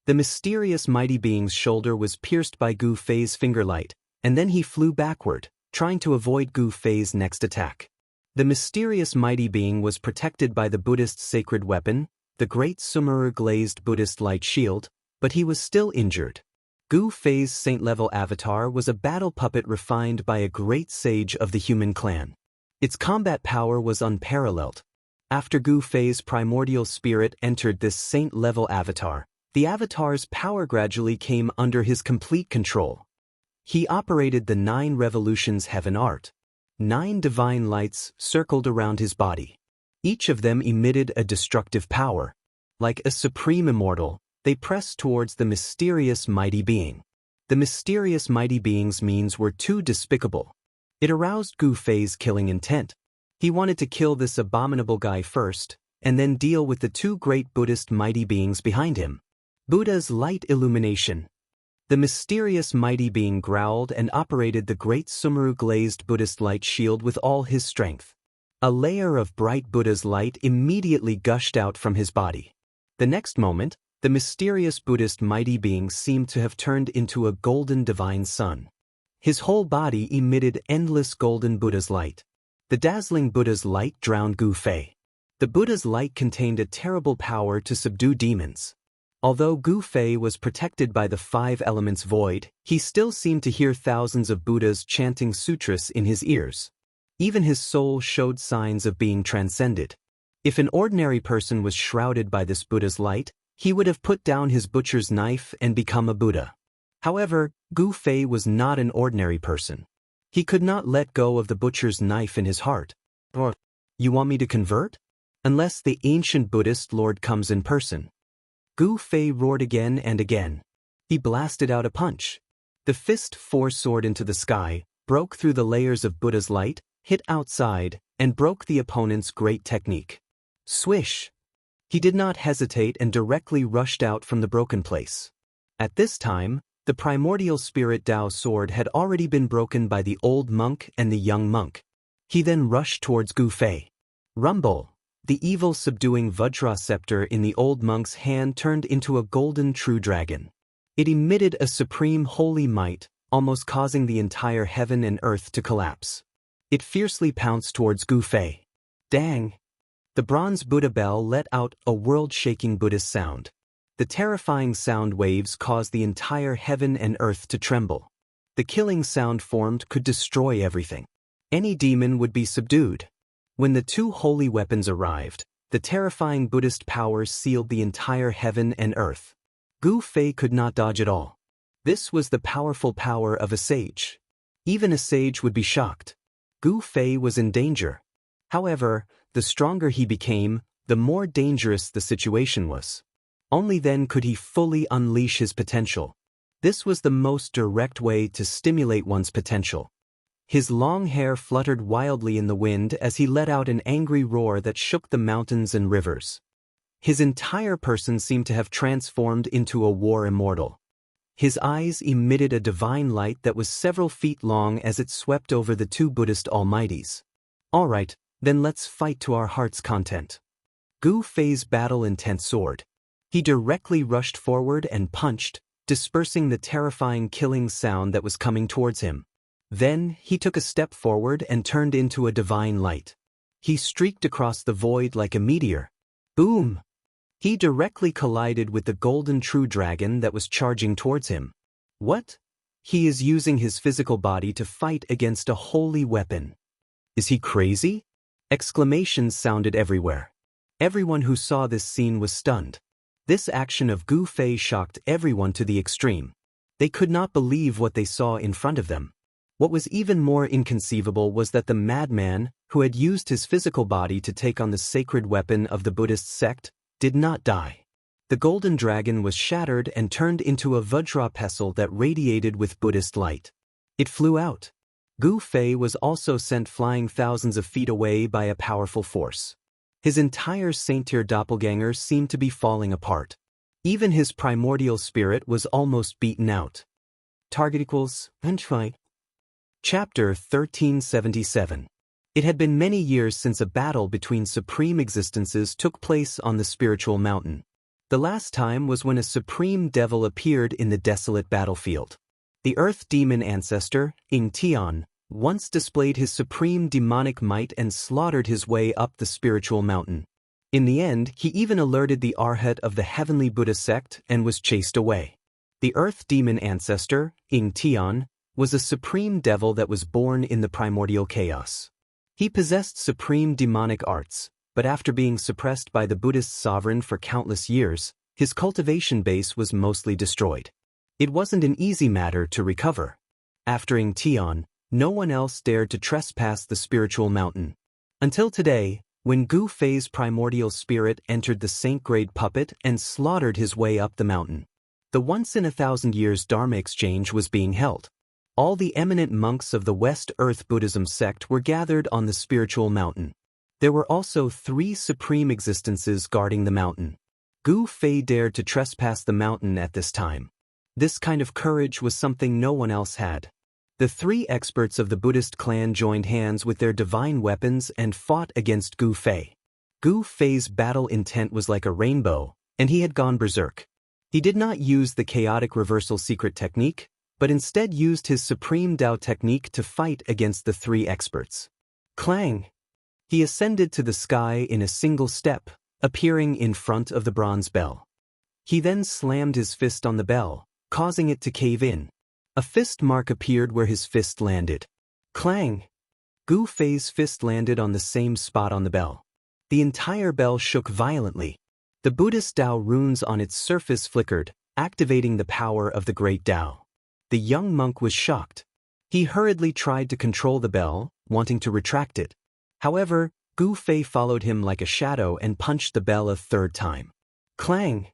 The mysterious mighty being's shoulder was pierced by Gu Fei's fingerlight, and then he flew backward, trying to avoid Gu Fei's next attack. The mysterious mighty being was protected by the Buddhist sacred weapon, the great Sumeru glazed Buddhist light shield, but he was still injured. Gu Fei's saint-level avatar was a battle puppet refined by a great sage of the human clan. Its combat power was unparalleled. After Gu Fei's primordial spirit entered this saint-level avatar, the avatar's power gradually came under his complete control. He operated the 9 revolutions heaven art. 9 divine lights circled around his body. Each of them emitted a destructive power. Like a supreme immortal, they pressed towards the mysterious mighty being. The mysterious mighty being's means were too despicable. It aroused Gu Fei's killing intent. He wanted to kill this abominable guy first, and then deal with the 2 great Buddhist mighty beings behind him. Buddha's light illumination. The mysterious mighty being growled and operated the great Sumeru glazed Buddhist light shield with all his strength. A layer of bright Buddha's light immediately gushed out from his body. The next moment, the mysterious Buddhist mighty being seemed to have turned into a golden divine sun. His whole body emitted endless golden Buddha's light. The dazzling Buddha's light drowned Gu Fei. The Buddha's light contained a terrible power to subdue demons. Although Gu Fei was protected by the 5 elements void, he still seemed to hear thousands of Buddhas chanting sutras in his ears. Even his soul showed signs of being transcended. If an ordinary person was shrouded by this Buddha's light, he would have put down his butcher's knife and become a Buddha. However, Gu Fei was not an ordinary person. He could not let go of the butcher's knife in his heart. Or, you want me to convert? Unless the ancient Buddhist Lord comes in person. Gu Fei roared again and again. He blasted out a punch. The fist soared into the sky, broke through the layers of Buddha's light, hit outside, and broke the opponent's great technique. Swish! He did not hesitate and directly rushed out from the broken place. At this time, the primordial spirit Tao sword had already been broken by the old monk and the young monk. He then rushed towards Gu Fei. Rumble! The evil subduing Vajra scepter in the old monk's hand turned into a golden true dragon. It emitted a supreme holy might, almost causing the entire heaven and earth to collapse. It fiercely pounced towards Gu Fei. Dang! The bronze Buddha bell let out a world-shaking Buddhist sound. The terrifying sound waves caused the entire heaven and earth to tremble. The killing sound formed could destroy everything. Any demon would be subdued. When the 2 holy weapons arrived, the terrifying Buddhist powers sealed the entire heaven and earth. Gu Fei could not dodge at all. This was the powerful power of a sage. Even a sage would be shocked. Gu Fei was in danger. However, the stronger he became, the more dangerous the situation was. Only then could he fully unleash his potential. This was the most direct way to stimulate one's potential. His long hair fluttered wildly in the wind as he let out an angry roar that shook the mountains and rivers. His entire person seemed to have transformed into a war immortal. His eyes emitted a divine light that was several feet long as it swept over the 2 Buddhist almighties. All right, then let's fight to our heart's content. Gu Fei's battle-intent soared. He directly rushed forward and punched, dispersing the terrifying killing sound that was coming towards him. Then, he took a step forward and turned into a divine light. He streaked across the void like a meteor. Boom! He directly collided with the golden true dragon that was charging towards him. What? He is using his physical body to fight against a holy weapon. Is he crazy? Exclamations sounded everywhere. Everyone who saw this scene was stunned. This action of Gu Fei shocked everyone to the extreme. They could not believe what they saw in front of them. What was even more inconceivable was that the madman, who had used his physical body to take on the sacred weapon of the Buddhist sect, did not die. The golden dragon was shattered and turned into a Vajra pestle that radiated with Buddhist light. It flew out. Gu Fei was also sent flying thousands of feet away by a powerful force. His entire saint-tier doppelganger seemed to be falling apart. Even his primordial spirit was almost beaten out. Target equals Entry. Chapter 1377. It had been many years since a battle between supreme existences took place on the spiritual mountain. The last time was when a supreme devil appeared in the desolate battlefield. The earth demon ancestor, Ing Tian, once displayed his supreme demonic might and slaughtered his way up the spiritual mountain. In the end, he even alerted the Arhat of the heavenly Buddha sect and was chased away. The earth demon ancestor, Ing Tian, was a supreme devil that was born in the primordial chaos. He possessed supreme demonic arts, but after being suppressed by the Buddhist sovereign for countless years, his cultivation base was mostly destroyed. It wasn't an easy matter to recover. After Ing Tian, no one else dared to trespass the spiritual mountain. Until today, when Gu Fei's primordial spirit entered the saint-grade puppet and slaughtered his way up the mountain. The once-in-a-thousand-years Dharma exchange was being held. All the eminent monks of the West Earth Buddhism sect were gathered on the spiritual mountain. There were also 3 supreme existences guarding the mountain. Gu Fei dared to trespass the mountain at this time. This kind of courage was something no one else had. The 3 experts of the Buddhist clan joined hands with their divine weapons and fought against Gu Fei. Gu Fei's battle intent was like a rainbow, and he had gone berserk. He did not use the chaotic reversal secret technique, but instead used his supreme Tao technique to fight against the 3 experts. Clang! He ascended to the sky in a single step, appearing in front of the bronze bell. He then slammed his fist on the bell, causing it to cave in. A fist mark appeared where his fist landed. Clang! Gu Fei's fist landed on the same spot on the bell. The entire bell shook violently. The Buddhist Tao runes on its surface flickered, activating the power of the great Tao. The young monk was shocked. He hurriedly tried to control the bell, wanting to retract it. However, Gu Fei followed him like a shadow and punched the bell a 3rd time. Clang!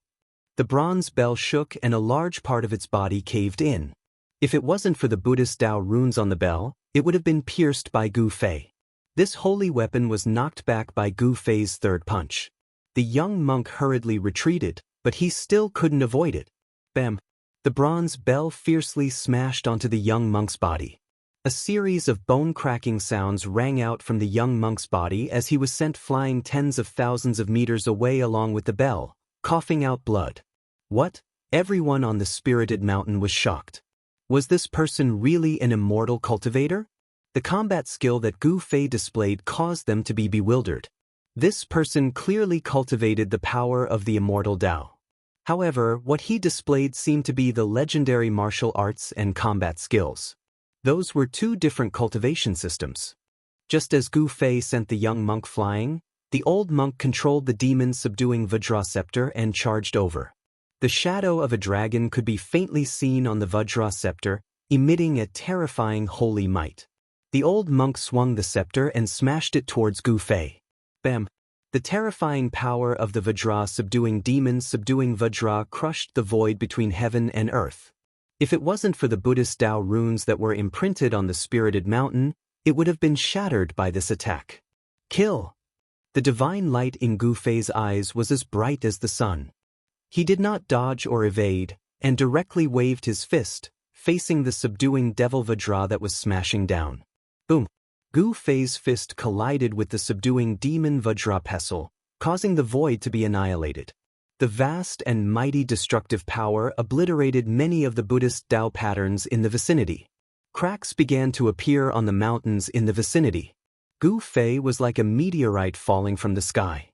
The bronze bell shook and a large part of its body caved in. If it wasn't for the Buddhist Tao runes on the bell, it would have been pierced by Gu Fei. This holy weapon was knocked back by Gu Fei's 3rd punch. The young monk hurriedly retreated, but he still couldn't avoid it. Bam! The bronze bell fiercely smashed onto the young monk's body. A series of bone-cracking sounds rang out from the young monk's body as he was sent flying tens of thousands of meters away along with the bell, coughing out blood. What? Everyone on the spirited mountain was shocked. Was this person really an immortal cultivator? The combat skill that Gu Fei displayed caused them to be bewildered. This person clearly cultivated the power of the immortal Tao. However, what he displayed seemed to be the legendary martial arts and combat skills. Those were 2 different cultivation systems. Just as Gu Fei sent the young monk flying, the old monk controlled the demon-subduing Vajra scepter and charged over. The shadow of a dragon could be faintly seen on the Vajra scepter, emitting a terrifying holy might. The old monk swung the scepter and smashed it towards Gu Fei. Bam! The terrifying power of the Vajra subduing demon subduing Vajra crushed the void between heaven and earth. If it wasn't for the Buddhist Tao runes that were imprinted on the spirited mountain, it would have been shattered by this attack. Kill! The divine light in Gu Fei's eyes was as bright as the sun. He did not dodge or evade, and directly waved his fist, facing the subduing devil Vajra that was smashing down. Boom! Gu Fei's fist collided with the subduing demon Vajra pestle, causing the void to be annihilated. The vast and mighty destructive power obliterated many of the Buddhist Tao patterns in the vicinity. Cracks began to appear on the mountains in the vicinity. Gu Fei was like a meteorite falling from the sky.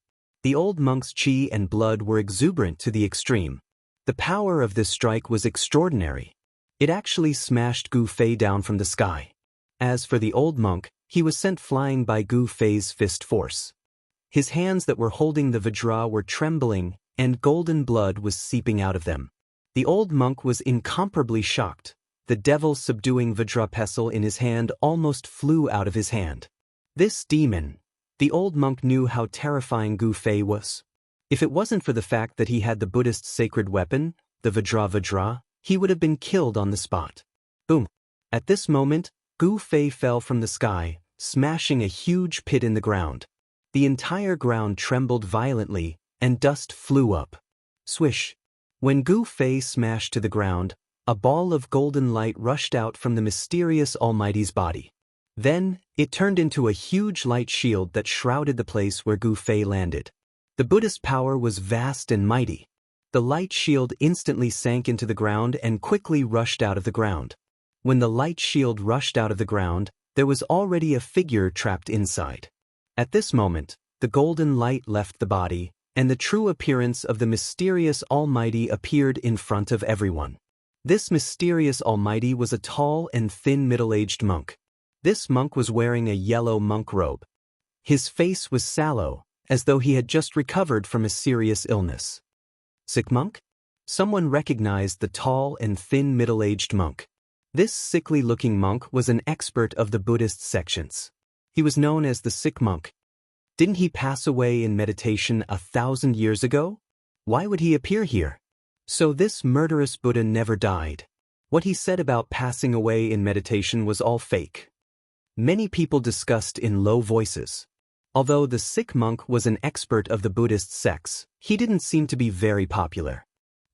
The old monk's chi and blood were exuberant to the extreme. The power of this strike was extraordinary. It actually smashed Gu Fei down from the sky. As for the old monk, he was sent flying by Gu Fei's fist force. His hands that were holding the vajra were trembling, and golden blood was seeping out of them. The old monk was incomparably shocked. The devil subduing vajra pestle in his hand almost flew out of his hand. This demon! The old monk knew how terrifying Gu Fei was. If it wasn't for the fact that he had the Buddhist sacred weapon, the vajra, he would have been killed on the spot. Boom! At this moment, Gu Fei fell from the sky, smashing a huge pit in the ground. The entire ground trembled violently, and dust flew up. Swish! When Gu Fei smashed to the ground, a ball of golden light rushed out from the mysterious Almighty's body. Then, it turned into a huge light shield that shrouded the place where Gu Fei landed. The Buddhist power was vast and mighty. The light shield instantly sank into the ground and quickly rushed out of the ground. When the light shield rushed out of the ground, there was already a figure trapped inside. At this moment, the golden light left the body, and the true appearance of the mysterious Almighty appeared in front of everyone. This mysterious Almighty was a tall and thin middle-aged monk. This monk was wearing a yellow monk robe. His face was sallow, as though he had just recovered from a serious illness. Sick monk? Someone recognized the tall and thin middle-aged monk. This sickly-looking monk was an expert of the Buddhist sections. He was known as the sick monk. Didn't he pass away in meditation 1,000 years ago? Why would he appear here? So this murderous Buddha never died. What he said about passing away in meditation was all fake. Many people discussed in low voices. Although the sick monk was an expert of the Buddhist sects, he didn't seem to be very popular.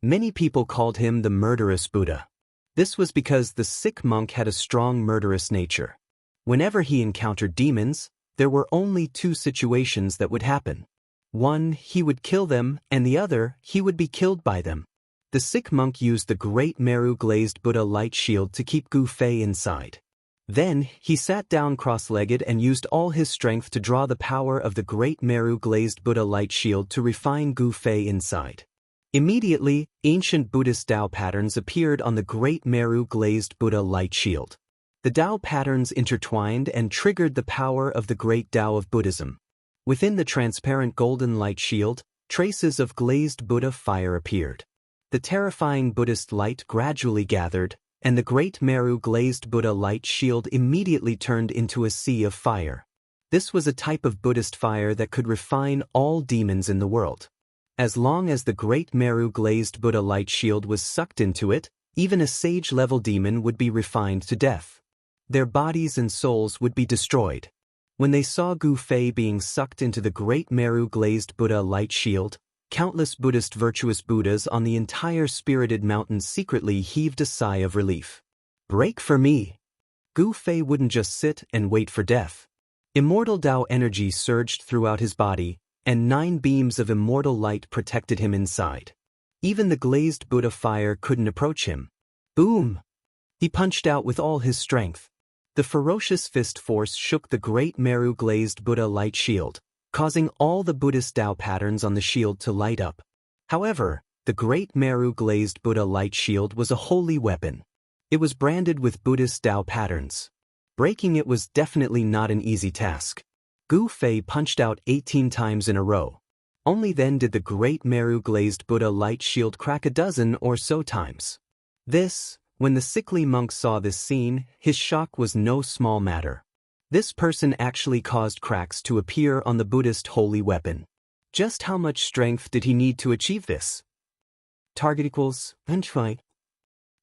Many people called him the murderous Buddha. This was because the sick monk had a strong murderous nature. Whenever he encountered demons, there were only two situations that would happen. One, he would kill them, and the other, he would be killed by them. The sick monk used the great Meru glazed Buddha light shield to keep Gu Fei inside. Then, he sat down cross-legged and used all his strength to draw the power of the great Meru glazed Buddha light shield to refine Gu Fei inside. Immediately, ancient Buddhist Tao patterns appeared on the great Meru glazed Buddha light shield. The Tao patterns intertwined and triggered the power of the great Tao of Buddhism. Within the transparent golden light shield, traces of glazed Buddha fire appeared. The terrifying Buddhist light gradually gathered, and the great Meru glazed Buddha light shield immediately turned into a sea of fire. This was a type of Buddhist fire that could refine all demons in the world. As long as the great Meru glazed Buddha light shield was sucked into it, even a sage-level demon would be refined to death. Their bodies and souls would be destroyed. When they saw Gu Fei being sucked into the great Meru glazed Buddha light shield, countless Buddhist virtuous Buddhas on the entire spirited mountain secretly heaved a sigh of relief. Break for me! Gu Fei wouldn't just sit and wait for death. Immortal Tao energy surged throughout his body, and 9 beams of immortal light protected him inside. Even the glazed Buddha fire couldn't approach him. Boom! He punched out with all his strength. The ferocious fist force shook the great Meru glazed Buddha light shield, causing all the Buddhist Tao patterns on the shield to light up. However, the great Meru glazed Buddha light shield was a holy weapon. It was branded with Buddhist Tao patterns. Breaking it was definitely not an easy task. Gu Fei punched out 18 times in a row. Only then did the great Meru glazed Buddha light shield crack a dozen or so times. When the sickly monk saw this scene, his shock was no small matter. This person actually caused cracks to appear on the Buddhist holy weapon. Just how much strength did he need to achieve this? Target equals Benchfight.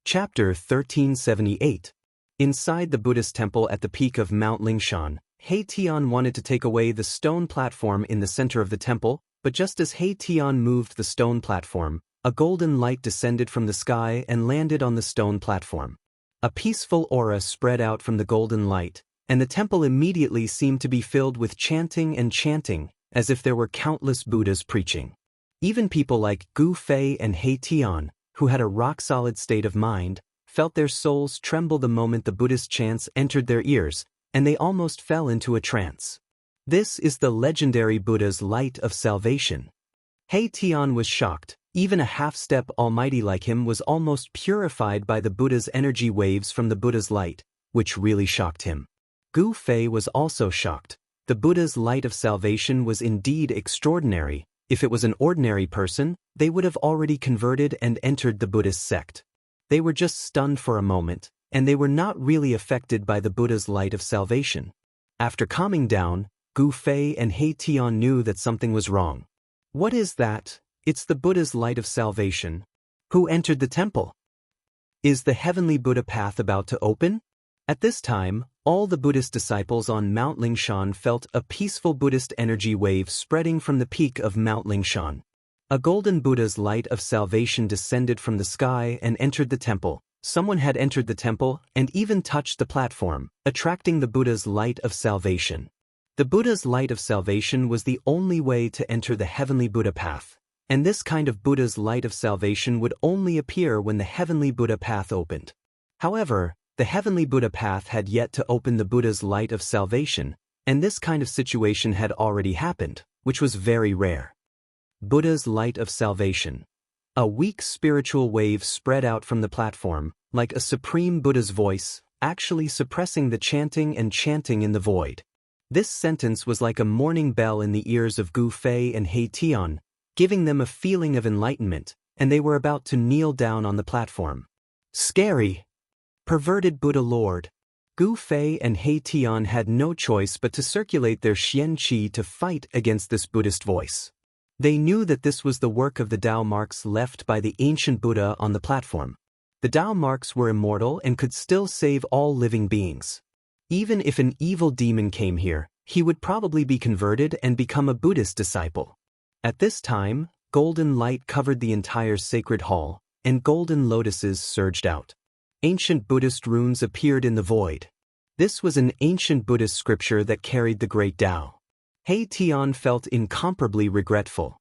Chapter 1378. Inside the Buddhist temple at the peak of Mount Lingshan, He Tian wanted to take away the stone platform in the center of the temple, but just as He Tian moved the stone platform, a golden light descended from the sky and landed on the stone platform. A peaceful aura spread out from the golden light, and the temple immediately seemed to be filled with chanting and chanting, as if there were countless Buddhas preaching. Even people like Gu Fei and He Tian, who had a rock-solid state of mind, felt their souls tremble the moment the Buddhist chants entered their ears, and they almost fell into a trance. This is the legendary Buddha's light of salvation. He Tian was shocked. Even a half-step almighty like him was almost purified by the Buddha's energy waves from the Buddha's light, which really shocked him. Gu Fei was also shocked. The Buddha's light of salvation was indeed extraordinary. If it was an ordinary person, they would have already converted and entered the Buddhist sect. They were just stunned for a moment, and they were not really affected by the Buddha's light of salvation. After calming down, Gu Fei and He Tian knew that something was wrong. What is that? It's the Buddha's light of salvation. Who entered the temple? Is the heavenly Buddha path about to open? At this time, all the Buddhist disciples on Mount Lingshan felt a peaceful Buddhist energy wave spreading from the peak of Mount Lingshan. A golden Buddha's light of salvation descended from the sky and entered the temple. Someone had entered the temple and even touched the platform, attracting the Buddha's light of salvation. The Buddha's light of salvation was the only way to enter the heavenly Buddha path. And this kind of Buddha's light of salvation would only appear when the heavenly Buddha path opened. However, the heavenly Buddha path had yet to open the Buddha's light of salvation, and this kind of situation had already happened, which was very rare. Buddha's light of salvation. A weak spiritual wave spread out from the platform, like a supreme Buddha's voice, actually suppressing the chanting and chanting in the void. This sentence was like a morning bell in the ears of Gu Fei and He Tian, giving them a feeling of enlightenment, and they were about to kneel down on the platform. Scary! Perverted Buddha Lord! Gu Fei and He Tian had no choice but to circulate their Xian Qi to fight against this Buddhist voice. They knew that this was the work of the Tao marks left by the ancient Buddha on the platform. The Tao marks were immortal and could still save all living beings. Even if an evil demon came here, he would probably be converted and become a Buddhist disciple. At this time, golden light covered the entire sacred hall, and golden lotuses surged out. Ancient Buddhist runes appeared in the void. This was an ancient Buddhist scripture that carried the great Tao. He Tian felt incomparably regretful.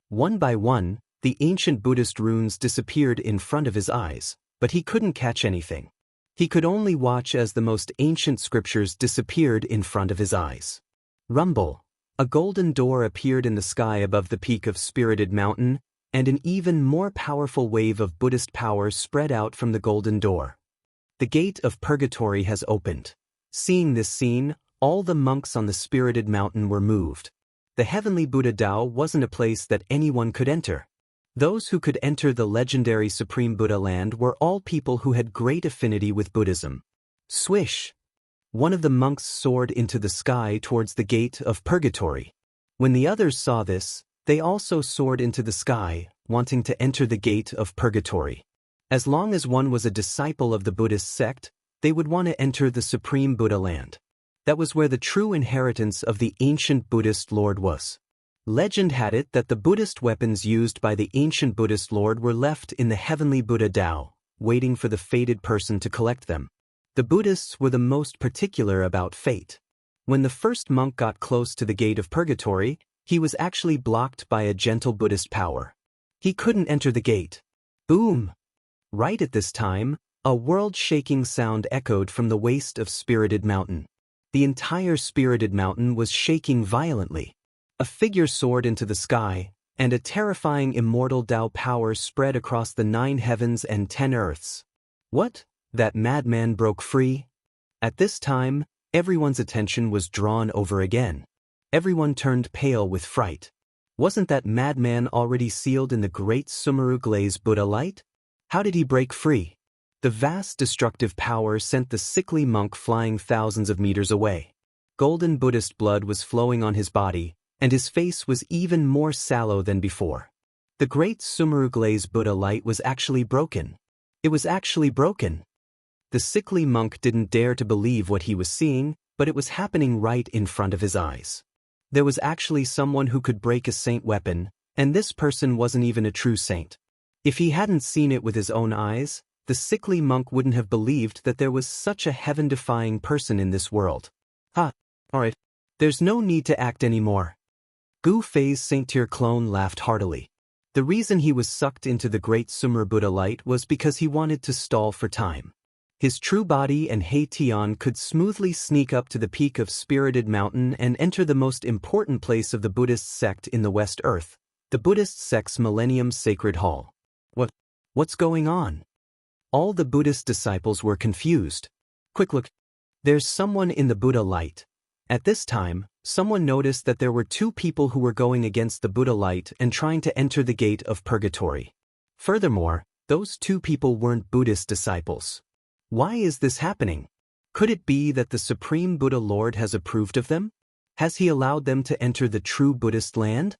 One by one, the ancient Buddhist runes disappeared in front of his eyes, but he couldn't catch anything. He could only watch as the most ancient scriptures disappeared in front of his eyes. Rumble. A golden door appeared in the sky above the peak of Spirited Mountain, and an even more powerful wave of Buddhist power spread out from the golden door. The gate of purgatory has opened. Seeing this scene, all the monks on the Spirited Mountain were moved. The heavenly Buddha Tao wasn't a place that anyone could enter. Those who could enter the legendary Supreme Buddha land were all people who had great affinity with Buddhism. Swish! One of the monks soared into the sky towards the gate of purgatory. When the others saw this, they also soared into the sky, wanting to enter the gate of purgatory. As long as one was a disciple of the Buddhist sect, they would want to enter the Supreme Buddha land. That was where the true inheritance of the ancient Buddhist Lord was. Legend had it that the Buddhist weapons used by the ancient Buddhist Lord were left in the heavenly Buddha Tao, waiting for the fated person to collect them. The Buddhists were the most particular about fate. When the first monk got close to the gate of purgatory, he was actually blocked by a gentle Buddhist power. He couldn't enter the gate. Boom! Right at this time, a world-shaking sound echoed from the waist of Spirited Mountain. The entire Spirited Mountain was shaking violently. A figure soared into the sky, and a terrifying immortal Tao power spread across the 9 heavens and 10 earths. What? That madman broke free? At this time, everyone's attention was drawn over again. Everyone turned pale with fright. Wasn't that madman already sealed in the great Sumeru Glaze Buddha light? How did he break free? The vast destructive power sent the sickly monk flying thousands of meters away. Golden Buddhist blood was flowing on his body, and his face was even more sallow than before. The great Sumeru Glaze Buddha light was actually broken. It was actually broken. The sickly monk didn't dare to believe what he was seeing, but it was happening right in front of his eyes. There was actually someone who could break a saint weapon, and this person wasn't even a true saint. If he hadn't seen it with his own eyes, the sickly monk wouldn't have believed that there was such a heaven-defying person in this world. Alright. There's no need to act anymore. Gu Fei's Saint-Tier clone laughed heartily. The reason he was sucked into the great Sumer Buddha light was because he wanted to stall for time. His true body and Haitian could smoothly sneak up to the peak of Spirited Mountain and enter the most important place of the Buddhist sect in the West Earth, the Buddhist sect's Millennium Sacred Hall. What's going on? All the Buddhist disciples were confused. Quick look. There's someone in the Buddha light. At this time, someone noticed that there were two people who were going against the Buddha light and trying to enter the gate of purgatory. Furthermore, those two people weren't Buddhist disciples. Why is this happening? Could it be that the Supreme Buddha Lord has approved of them? Has he allowed them to enter the true Buddhist land?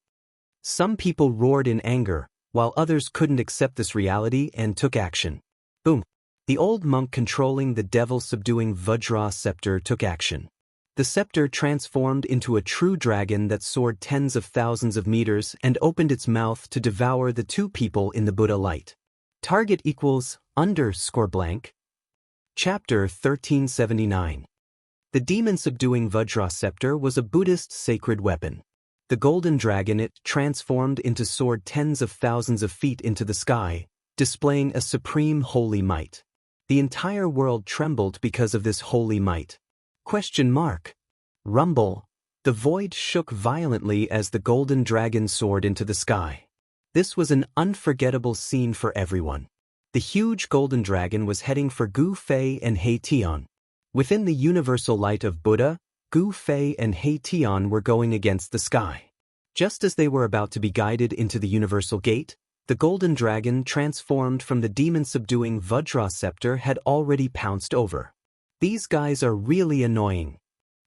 Some people roared in anger, while others couldn't accept this reality and took action. Boom! The old monk controlling the devil-subduing Vajra scepter took action. The scepter transformed into a true dragon that soared tens of thousands of meters and opened its mouth to devour the two people in the Buddha light. Target equals _blank. Chapter 1379. The demon-subduing Vajra scepter was a Buddhist sacred weapon. The golden dragon it transformed into soared tens of thousands of feet into the sky, displaying a supreme holy might. The entire world trembled because of this holy might. Rumble. The void shook violently as the golden dragon soared into the sky. This was an unforgettable scene for everyone. The huge golden dragon was heading for Gu Fei and Haitian. Within the universal light of Buddha, Gu Fei and Haitian were going against the sky. Just as they were about to be guided into the universal gate, the golden dragon transformed from the demon-subduing Vajra scepter had already pounced over. These guys are really annoying.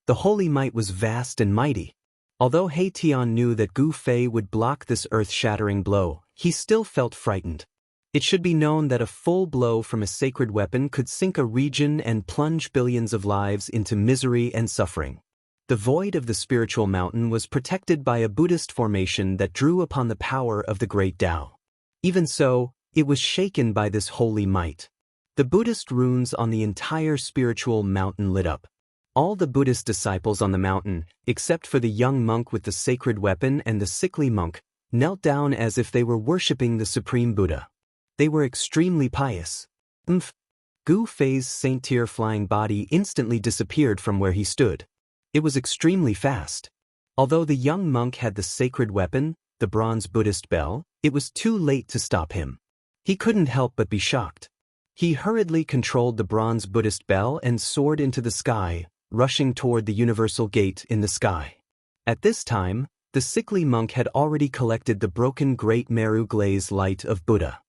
The holy might was vast and mighty. Although Haitian knew that Gu Fei would block this earth-shattering blow, he still felt frightened. It should be known that a full blow from a sacred weapon could sink a region and plunge billions of lives into misery and suffering. The void of the spiritual mountain was protected by a Buddhist formation that drew upon the power of the great Tao. Even so, it was shaken by this holy might. The Buddhist runes on the entire spiritual mountain lit up. All the Buddhist disciples on the mountain, except for the young monk with the sacred weapon and the sickly monk, knelt down as if they were worshipping the Supreme Buddha. They were extremely pious. Gu Fei's saint-tier flying body instantly disappeared from where he stood. It was extremely fast. Although the young monk had the sacred weapon, the bronze Buddhist bell, it was too late to stop him. He couldn't help but be shocked. He hurriedly controlled the bronze Buddhist bell and soared into the sky, rushing toward the universal gate in the sky. At this time, the sickly monk had already collected the broken Great Meru Glaze light of Buddha.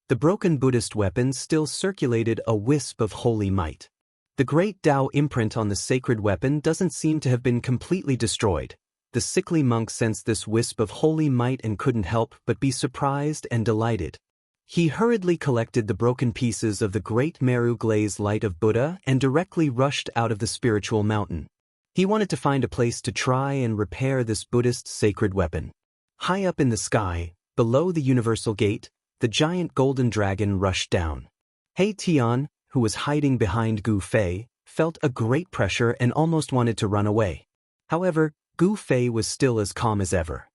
The broken Buddhist weapon still circulated a wisp of holy might. The great Tao imprint on the sacred weapon doesn't seem to have been completely destroyed. The sickly monk sensed this wisp of holy might and couldn't help but be surprised and delighted. He hurriedly collected the broken pieces of the Great Meru Glaze light of Buddha and directly rushed out of the spiritual mountain. He wanted to find a place to try and repair this Buddhist sacred weapon. High up in the sky, below the universal gate, the giant golden dragon rushed down. Haitian, who was hiding behind Gu Fei, felt a great pressure and almost wanted to run away. However, Gu Fei was still as calm as ever.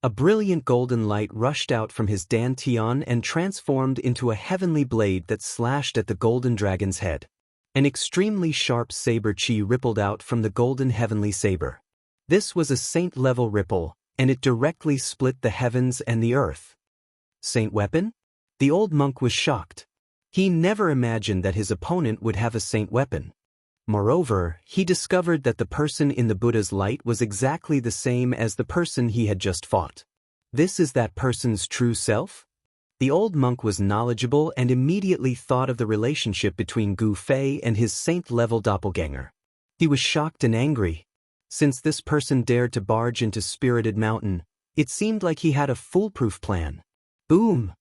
A brilliant golden light rushed out from his dantian and transformed into a heavenly blade that slashed at the golden dragon's head. An extremely sharp saber chi rippled out from the golden heavenly saber. This was a saint-level ripple, and it directly split the heavens and the earth. Saint weapon? The old monk was shocked. He never imagined that his opponent would have a saint weapon. Moreover, he discovered that the person in the Buddha's light was exactly the same as the person he had just fought. This is that person's true self? The old monk was knowledgeable and immediately thought of the relationship between Gu Fei and his saint-level doppelganger. He was shocked and angry. Since this person dared to barge into Spirited Mountain, it seemed like he had a foolproof plan. Boom!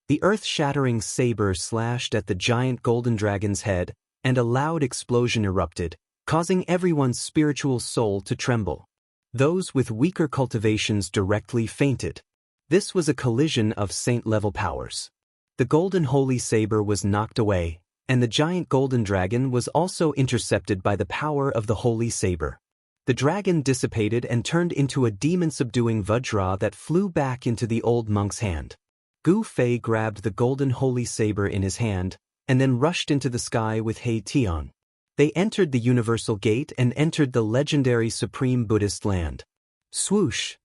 The earth-shattering saber slashed at the giant golden dragon's head, and a loud explosion erupted, causing everyone's spiritual soul to tremble. Those with weaker cultivations directly fainted. This was a collision of saint-level powers. The golden holy saber was knocked away, and the giant golden dragon was also intercepted by the power of the holy saber. The dragon dissipated and turned into a demon-subduing Vajra that flew back into the old monk's hand. Gu Fei grabbed the golden holy saber in his hand, and then rushed into the sky with Hei Tian. They entered the Universal Gate and entered the legendary Supreme Buddhist land. Swoosh!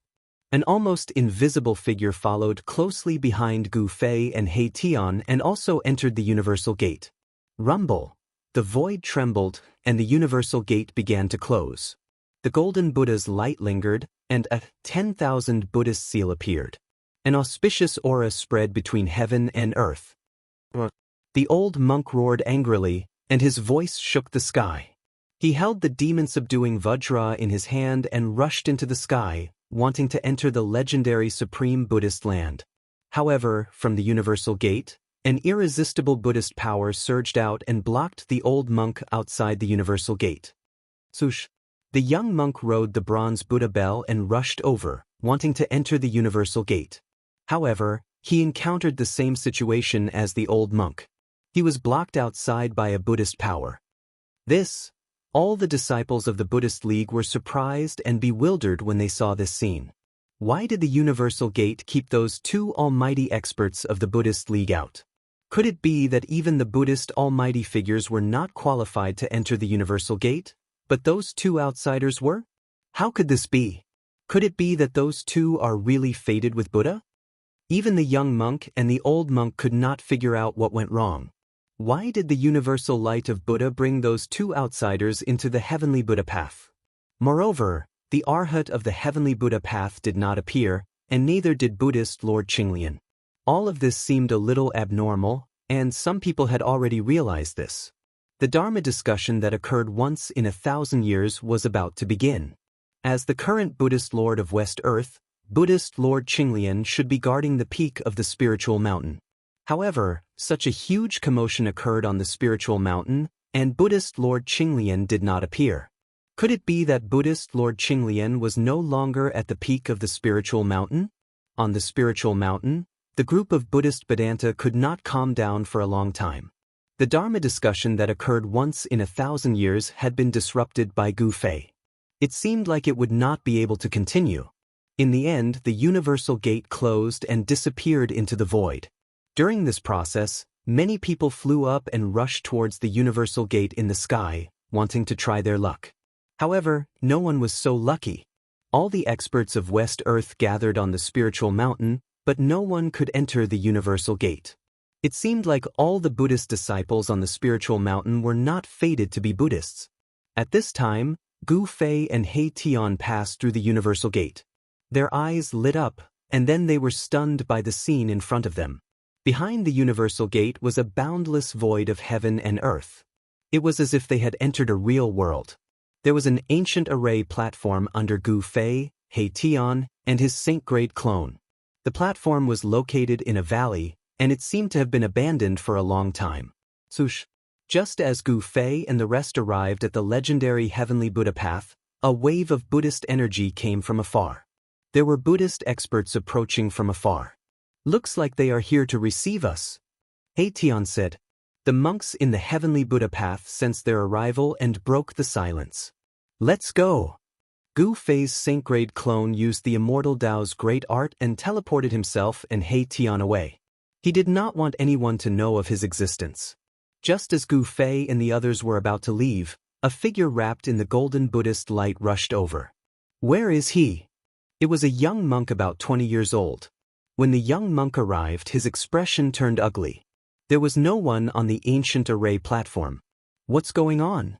An almost invisible figure followed closely behind Gu Fei and Hei Tian and also entered the Universal Gate. Rumble! The void trembled, and the Universal Gate began to close. The Golden Buddha's light lingered, and a 10,000 Buddhist seal appeared. An auspicious aura spread between heaven and earth. The old monk roared angrily, and his voice shook the sky. He held the demon-subduing Vajra in his hand and rushed into the sky, wanting to enter the legendary Supreme Buddhist land. However, from the Universal Gate, an irresistible Buddhist power surged out and blocked the old monk outside the Universal Gate. Swoosh! The young monk rode the bronze Buddha bell and rushed over, wanting to enter the Universal Gate. However, he encountered the same situation as the old monk. He was blocked outside by a Buddhist power. All the disciples of the Buddhist League were surprised and bewildered when they saw this scene. Why did the Universal Gate keep those two almighty experts of the Buddhist League out? Could it be that even the Buddhist almighty figures were not qualified to enter the Universal Gate, but those two outsiders were? How could this be? Could it be that those two are really fated with Buddha? Even the young monk and the old monk could not figure out what went wrong. Why did the universal light of Buddha bring those two outsiders into the heavenly Buddha path? Moreover, the Arhat of the heavenly Buddha path did not appear, and neither did Buddhist Lord Qinglian. All of this seemed a little abnormal, and some people had already realized this. The Dharma discussion that occurred once in 1,000 years was about to begin. As the current Buddhist Lord of West Earth, Buddhist Lord Qinglian should be guarding the peak of the spiritual mountain. However, such a huge commotion occurred on the spiritual mountain, and Buddhist Lord Qinglian did not appear. Could it be that Buddhist Lord Qinglian was no longer at the peak of the spiritual mountain? On the spiritual mountain, the group of Buddhist Vedanta could not calm down for a long time. The Dharma discussion that occurred once in 1,000 years had been disrupted by Gu Fei. It seemed like it would not be able to continue. In the end, the Universal Gate closed and disappeared into the void. During this process, many people flew up and rushed towards the Universal Gate in the sky, wanting to try their luck. However, no one was so lucky. All the experts of West Earth gathered on the spiritual mountain, but no one could enter the Universal Gate. It seemed like all the Buddhist disciples on the spiritual mountain were not fated to be Buddhists. At this time, Gu Fei and Hei Tian passed through the Universal Gate. Their eyes lit up, and then they were stunned by the scene in front of them. Behind the Universal Gate was a boundless void of heaven and earth. It was as if they had entered a real world. There was an ancient array platform under Gu Fei, Hei Tian, and his saint-grade clone. The platform was located in a valley, and it seemed to have been abandoned for a long time. Swoosh! Just as Gu Fei and the rest arrived at the legendary heavenly Buddha path, a wave of Buddhist energy came from afar. There were Buddhist experts approaching from afar. Looks like they are here to receive us, Hei Tian said. The monks in the heavenly Buddha path sensed their arrival and broke the silence. Let's go! Gu Fei's saint-grade clone used the immortal Tao's great art and teleported himself and Hei Tian away. He did not want anyone to know of his existence. Just as Gu Fei and the others were about to leave, a figure wrapped in the golden Buddhist light rushed over. Where is he? It was a young monk about 20 years old. When the young monk arrived, his expression turned ugly. There was no one on the ancient array platform. What's going on?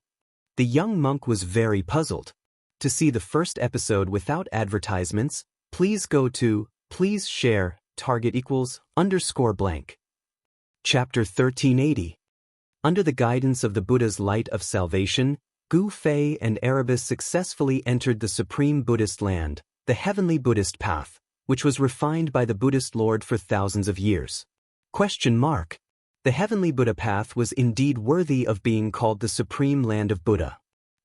The young monk was very puzzled. To see the first episode without advertisements, please go to please share _blank. Chapter 1380. Under the guidance of the Buddha's light of salvation, Gu Fei and Erebus successfully entered the supreme Buddhist land, the heavenly Buddhist path, which was refined by the Buddhist Lord for thousands of years. The heavenly Buddha path was indeed worthy of being called the supreme land of Buddha.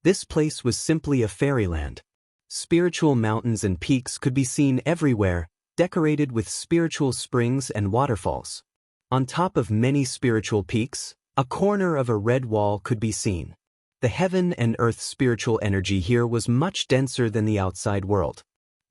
This place was simply a fairyland. Spiritual mountains and peaks could be seen everywhere, decorated with spiritual springs and waterfalls. On top of many spiritual peaks, a corner of a red wall could be seen. The heaven and earth spiritual energy here was much denser than the outside world.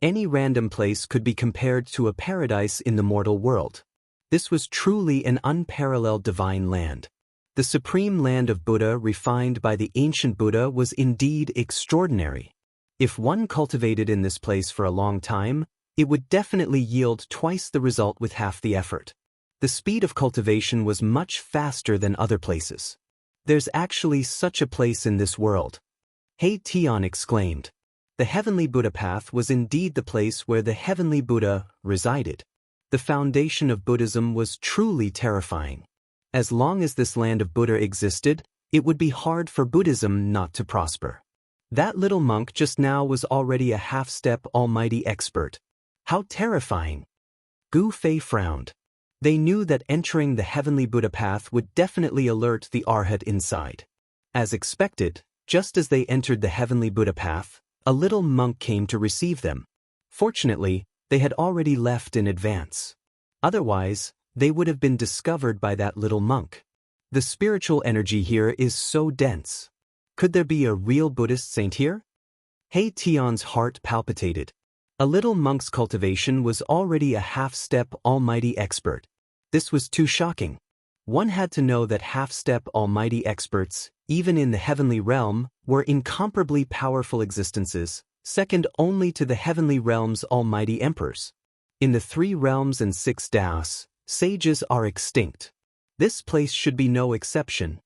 Any random place could be compared to a paradise in the mortal world. This was truly an unparalleled divine land. The supreme land of Buddha refined by the ancient Buddha was indeed extraordinary. If one cultivated in this place for a long time, it would definitely yield twice the result with half the effort. The speed of cultivation was much faster than other places. There's actually such a place in this world. He Tian exclaimed. The heavenly Buddha path was indeed the place where the heavenly Buddha resided. The foundation of Buddhism was truly terrifying. As long as this land of Buddha existed, it would be hard for Buddhism not to prosper. That little monk just now was already a half-step almighty expert. How terrifying! Gu Fei frowned. They knew that entering the heavenly Buddha path would definitely alert the Arhat inside. As expected, just as they entered the heavenly Buddha path, a little monk came to receive them. Fortunately, they had already left in advance. Otherwise, they would have been discovered by that little monk. The spiritual energy here is so dense. Could there be a real Buddhist saint here? He Tian's heart palpitated. A little monk's cultivation was already a half-step almighty expert. This was too shocking. One had to know that half-step almighty experts, even in the heavenly realm, were incomparably powerful existences, second only to the heavenly realm's almighty emperors. In the 3 realms and 6 Daos, sages are extinct. This place should be no exception.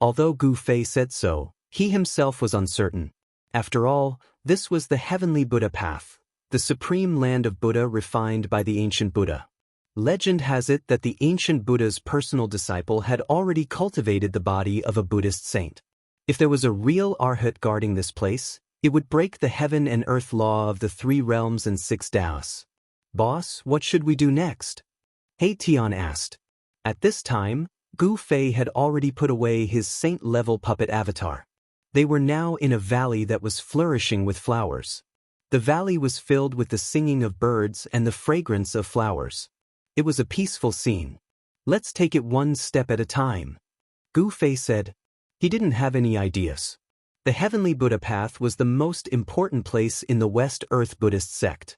Although Gu Fei said so, he himself was uncertain. After all, this was the heavenly Buddha path, the supreme land of Buddha refined by the ancient Buddha. Legend has it that the ancient Buddha's personal disciple had already cultivated the body of a Buddhist saint. If there was a real Arhat guarding this place, it would break the heaven and earth law of the 3 realms and 6 Daos. Boss, what should we do next? He Tian asked. At this time, Gu Fei had already put away his saint-level puppet avatar. They were now in a valley that was flourishing with flowers. The valley was filled with the singing of birds and the fragrance of flowers. It was a peaceful scene. Let's take it one step at a time. Gu Fei said. He didn't have any ideas. The heavenly Buddha path was the most important place in the West Earth Buddhist sect.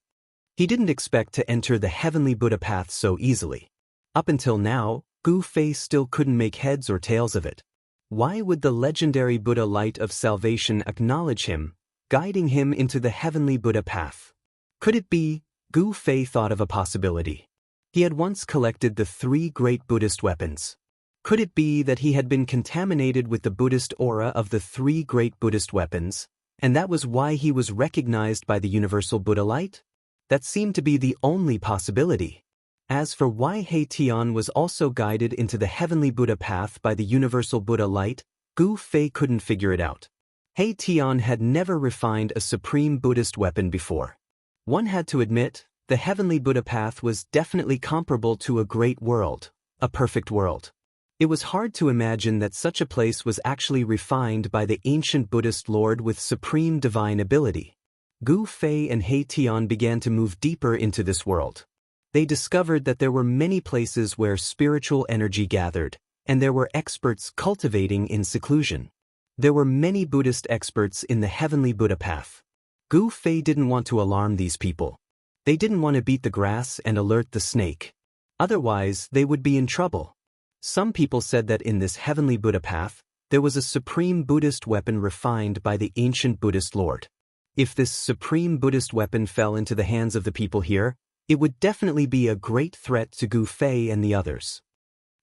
He didn't expect to enter the heavenly Buddha path so easily. Up until now, Gu Fei still couldn't make heads or tails of it. Why would the legendary Buddha light of salvation acknowledge him, guiding him into the heavenly Buddha path? Could it be? Gu Fei thought of a possibility. He had once collected the 3 great Buddhist weapons. Could it be that he had been contaminated with the Buddhist aura of the 3 great Buddhist weapons, and that was why he was recognized by the universal Buddha light? That seemed to be the only possibility. As for why He Tian was also guided into the heavenly Buddha path by the universal Buddha light, Gu Fei couldn't figure it out. He Tian had never refined a supreme Buddhist weapon before. One had to admit, the heavenly Buddha path was definitely comparable to a great world, a perfect world. It was hard to imagine that such a place was actually refined by the ancient Buddhist Lord with supreme divine ability. Gu Fei and He Tian began to move deeper into this world. They discovered that there were many places where spiritual energy gathered, and there were experts cultivating in seclusion. There were many Buddhist experts in the heavenly Buddha path. Gu Fei didn't want to alarm these people. They didn't want to beat the grass and alert the snake. Otherwise, they would be in trouble. Some people said that in this heavenly Buddha path, there was a supreme Buddhist weapon refined by the ancient Buddhist Lord. If this supreme Buddhist weapon fell into the hands of the people here, it would definitely be a great threat to Gu Fei and the others.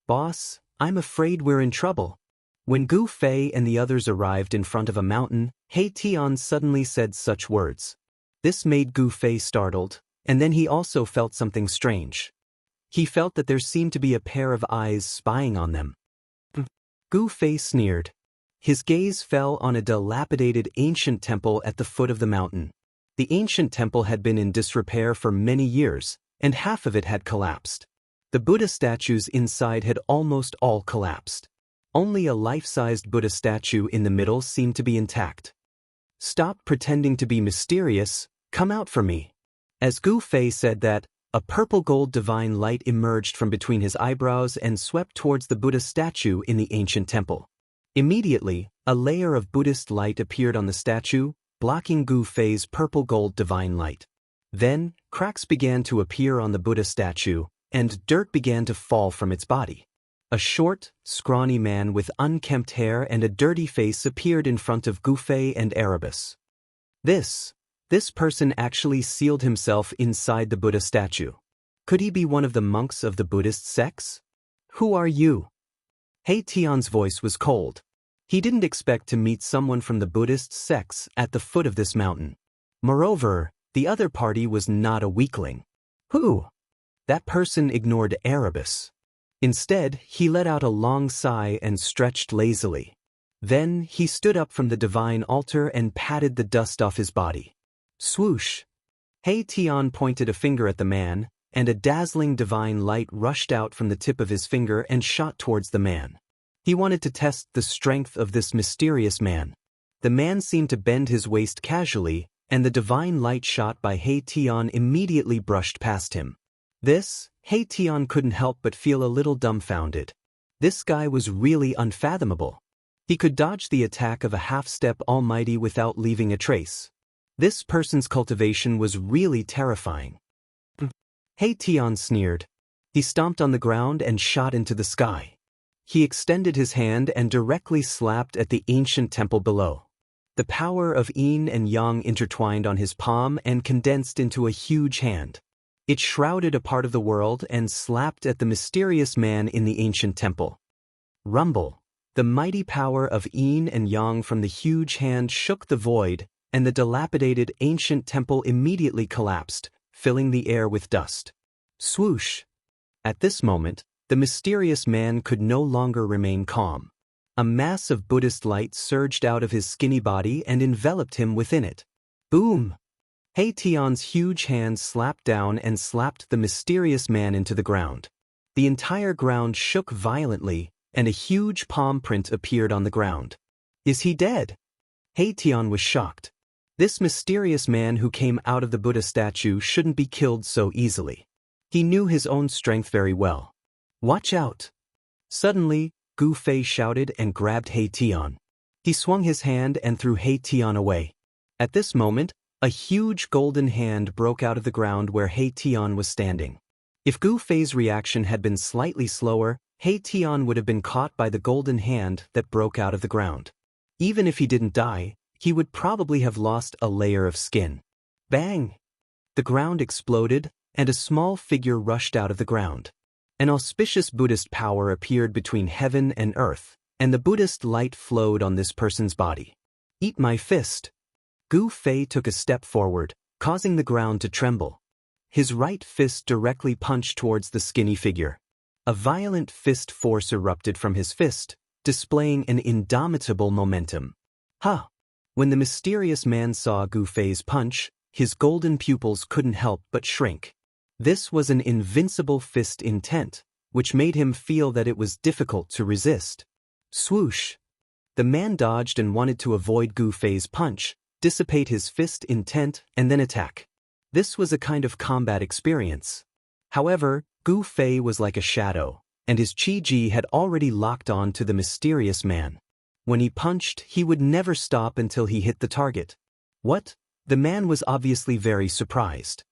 Boss, I'm afraid we're in trouble. When Gu Fei and the others arrived in front of a mountain, He Tian suddenly said such words. This made Gu Fei startled, and then he also felt something strange. He felt that there seemed to be a pair of eyes spying on them. Gu Fei sneered. His gaze fell on a dilapidated ancient temple at the foot of the mountain. The ancient temple had been in disrepair for many years, and half of it had collapsed. The Buddha statues inside had almost all collapsed. Only a life-sized Buddha statue in the middle seemed to be intact. Stop pretending to be mysterious, come out for me. As Gu Fei said that, a purple-gold divine light emerged from between his eyebrows and swept towards the Buddha statue in the ancient temple. Immediately, a layer of Buddhist light appeared on the statue, blocking Gu Fei's purple-gold divine light. Then, cracks began to appear on the Buddha statue, and dirt began to fall from its body. A short, scrawny man with unkempt hair and a dirty face appeared in front of Gufei and Erebus. This person actually sealed himself inside the Buddha statue. Could he be one of the monks of the Buddhist sects? Who are you? He Tian's voice was cold. He didn't expect to meet someone from the Buddhist sects at the foot of this mountain. Moreover, the other party was not a weakling. Who? That person ignored Erebus. Instead, he let out a long sigh and stretched lazily. Then, he stood up from the divine altar and patted the dust off his body. Swoosh! He Tian pointed a finger at the man, and a dazzling divine light rushed out from the tip of his finger and shot towards the man. He wanted to test the strength of this mysterious man. The man seemed to bend his waist casually, and the divine light shot by He Tian immediately brushed past him. He Tian couldn't help but feel a little dumbfounded. This guy was really unfathomable. He could dodge the attack of a half-step almighty without leaving a trace. This person's cultivation was really terrifying. He Tian sneered. He stomped on the ground and shot into the sky. He extended his hand and directly slapped at the ancient temple below. The power of yin and yang intertwined on his palm and condensed into a huge hand. It shrouded a part of the world and slapped at the mysterious man in the ancient temple. Rumble. The mighty power of yin and yang from the huge hand shook the void, and the dilapidated ancient temple immediately collapsed, filling the air with dust. Swoosh! At this moment, the mysterious man could no longer remain calm. A mass of Buddhist light surged out of his skinny body and enveloped him within it. Boom! He Tian's huge hand slapped down and slapped the mysterious man into the ground. The entire ground shook violently, and a huge palm print appeared on the ground. Is he dead? He Tian was shocked. This mysterious man who came out of the Buddha statue shouldn't be killed so easily. He knew his own strength very well. Watch out! Suddenly, Gu Fei shouted and grabbed He Tian. He swung his hand and threw He Tian away. At this moment, a huge golden hand broke out of the ground where He Tian was standing. If Gu Fei's reaction had been slightly slower, He Tian would have been caught by the golden hand that broke out of the ground. Even if he didn't die, he would probably have lost a layer of skin. Bang! The ground exploded, and a small figure rushed out of the ground. An auspicious Buddhist power appeared between heaven and earth, and the Buddhist light flowed on this person's body. Eat my fist! Gu Fei took a step forward, causing the ground to tremble. His right fist directly punched towards the skinny figure. A violent fist force erupted from his fist, displaying an indomitable momentum. Ha! When the mysterious man saw Gu Fei's punch, his golden pupils couldn't help but shrink. This was an invincible fist intent, which made him feel that it was difficult to resist. Swoosh! The man dodged and wanted to avoid Gu Fei's punch, dissipate his fist intent, and then attack. This was a kind of combat experience. However, Gu Fei was like a shadow, and his Qi-Ji had already locked on to the mysterious man. When he punched, he would never stop until he hit the target. What? The man was obviously very surprised.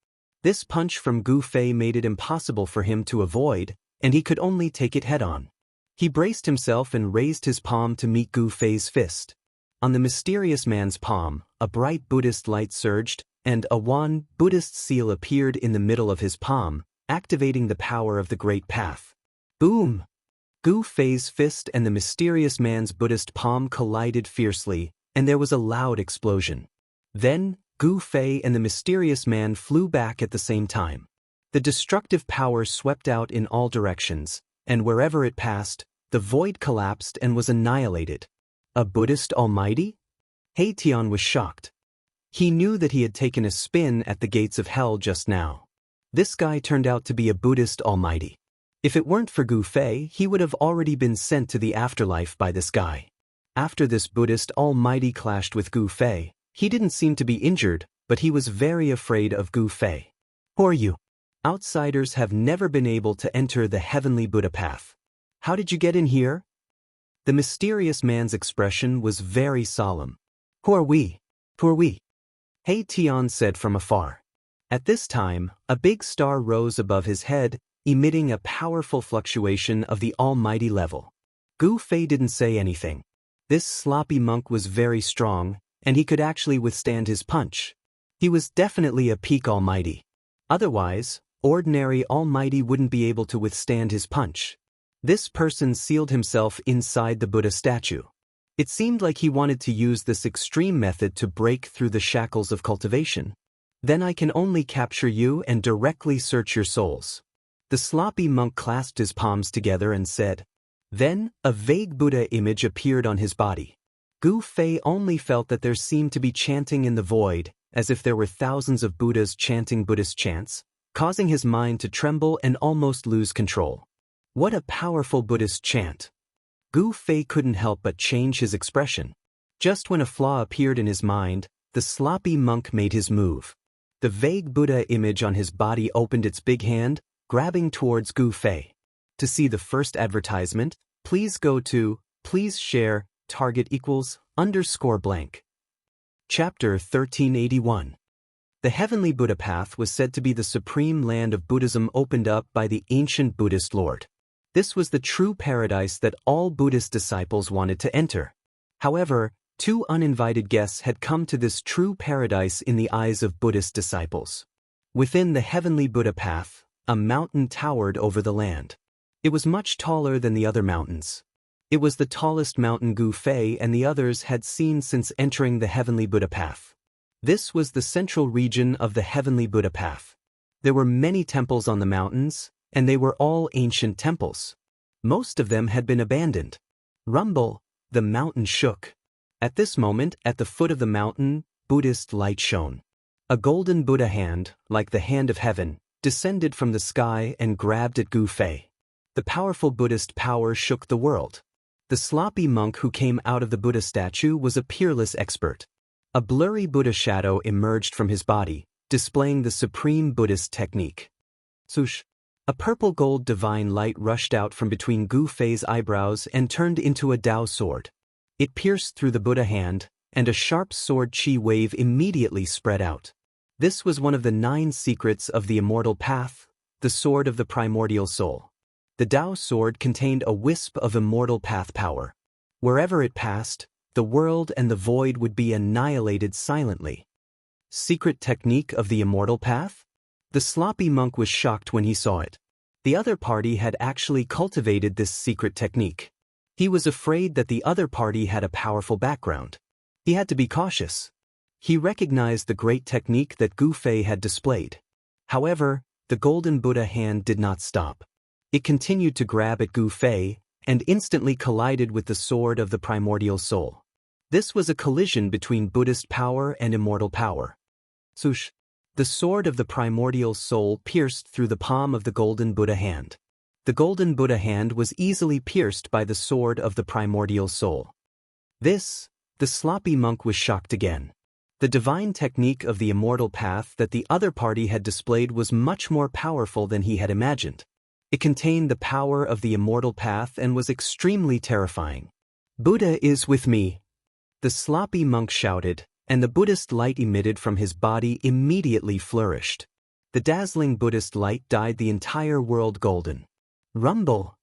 This punch from Gu Fei made it impossible for him to avoid, and he could only take it head-on. He braced himself and raised his palm to meet Gu Fei's fist. On the mysterious man's palm, a bright Buddhist light surged, and a Wan Buddhist seal appeared in the middle of his palm, activating the power of the Great Path. Boom! Gu Fei's fist and the mysterious man's Buddhist palm collided fiercely, and there was a loud explosion. Then, Gu Fei and the mysterious man flew back at the same time. The destructive power swept out in all directions, and wherever it passed, the void collapsed and was annihilated. A Buddhist almighty? He Tian was shocked. He knew that he had taken a spin at the gates of hell just now. This guy turned out to be a Buddhist almighty. If it weren't for Gu Fei, he would have already been sent to the afterlife by this guy. After this Buddhist almighty clashed with Gu Fei, he didn't seem to be injured, but he was very afraid of Gu Fei. Who are you? Outsiders have never been able to enter the heavenly Buddha path. How did you get in here? The mysterious man's expression was very solemn. Who are we? Who are we? He Tian said from afar. At this time, a big star rose above his head, emitting a powerful fluctuation of the almighty level. Gu Fei didn't say anything. This sloppy monk was very strong, and he could actually withstand his punch. He was definitely a peak almighty. Otherwise, ordinary almighty wouldn't be able to withstand his punch. This person sealed himself inside the Buddha statue. It seemed like he wanted to use this extreme method to break through the shackles of cultivation. Then I can only capture you and directly search your souls. The sloppy monk clasped his palms together and said. Then, a vague Buddha image appeared on his body. Gu Fei only felt that there seemed to be chanting in the void, as if there were thousands of Buddhas chanting Buddhist chants, causing his mind to tremble and almost lose control. What a powerful Buddhist chant! Gu Fei couldn't help but change his expression. Just when a flaw appeared in his mind, the sloppy monk made his move. The vague Buddha image on his body opened its big hand, grabbing towards Gu Fei. To see the first advertisement, please go to, please share, target =_blank. Chapter 1381. The Heavenly Buddha Path was said to be the supreme land of Buddhism opened up by the ancient Buddhist Lord. This was the true paradise that all Buddhist disciples wanted to enter. However, 2 uninvited guests had come to this true paradise in the eyes of Buddhist disciples. Within the Heavenly Buddha Path, a mountain towered over the land. It was much taller than the other mountains. It was the tallest mountain Gu Fei and the others had seen since entering the Heavenly Buddha Path. This was the central region of the Heavenly Buddha Path. There were many temples on the mountains, and they were all ancient temples. Most of them had been abandoned. Rumble, the mountain shook. At this moment, at the foot of the mountain, Buddhist light shone. A golden Buddha hand, like the hand of heaven, descended from the sky and grabbed at Gu Fei. The powerful Buddhist power shook the world. The sloppy monk who came out of the Buddha statue was a peerless expert. A blurry Buddha shadow emerged from his body, displaying the supreme Buddhist technique. Swoosh! A purple gold divine light rushed out from between Gu Fei's eyebrows and turned into a Tao sword. It pierced through the Buddha hand, and a sharp sword chi wave immediately spread out. This was one of the 9 secrets of the immortal path, the sword of the primordial soul. The Tao sword contained a wisp of immortal path power. Wherever it passed, the world and the void would be annihilated silently. Secret technique of the immortal path? The sloppy monk was shocked when he saw it. The other party had actually cultivated this secret technique. He was afraid that the other party had a powerful background. He had to be cautious. He recognized the great technique that Gu Fei had displayed. However, the golden Buddha hand did not stop. It continued to grab at Gu Fei, and instantly collided with the sword of the primordial soul. This was a collision between Buddhist power and immortal power. Swoosh! The sword of the primordial soul pierced through the palm of the golden Buddha hand. The golden Buddha hand was easily pierced by the sword of the primordial soul. The sloppy monk was shocked again. The divine technique of the immortal path that the other party had displayed was much more powerful than he had imagined. It contained the power of the immortal path and was extremely terrifying. Buddha is with me! The sloppy monk shouted, and the Buddhist light emitted from his body immediately flourished. The dazzling Buddhist light dyed the entire world golden. Rumble!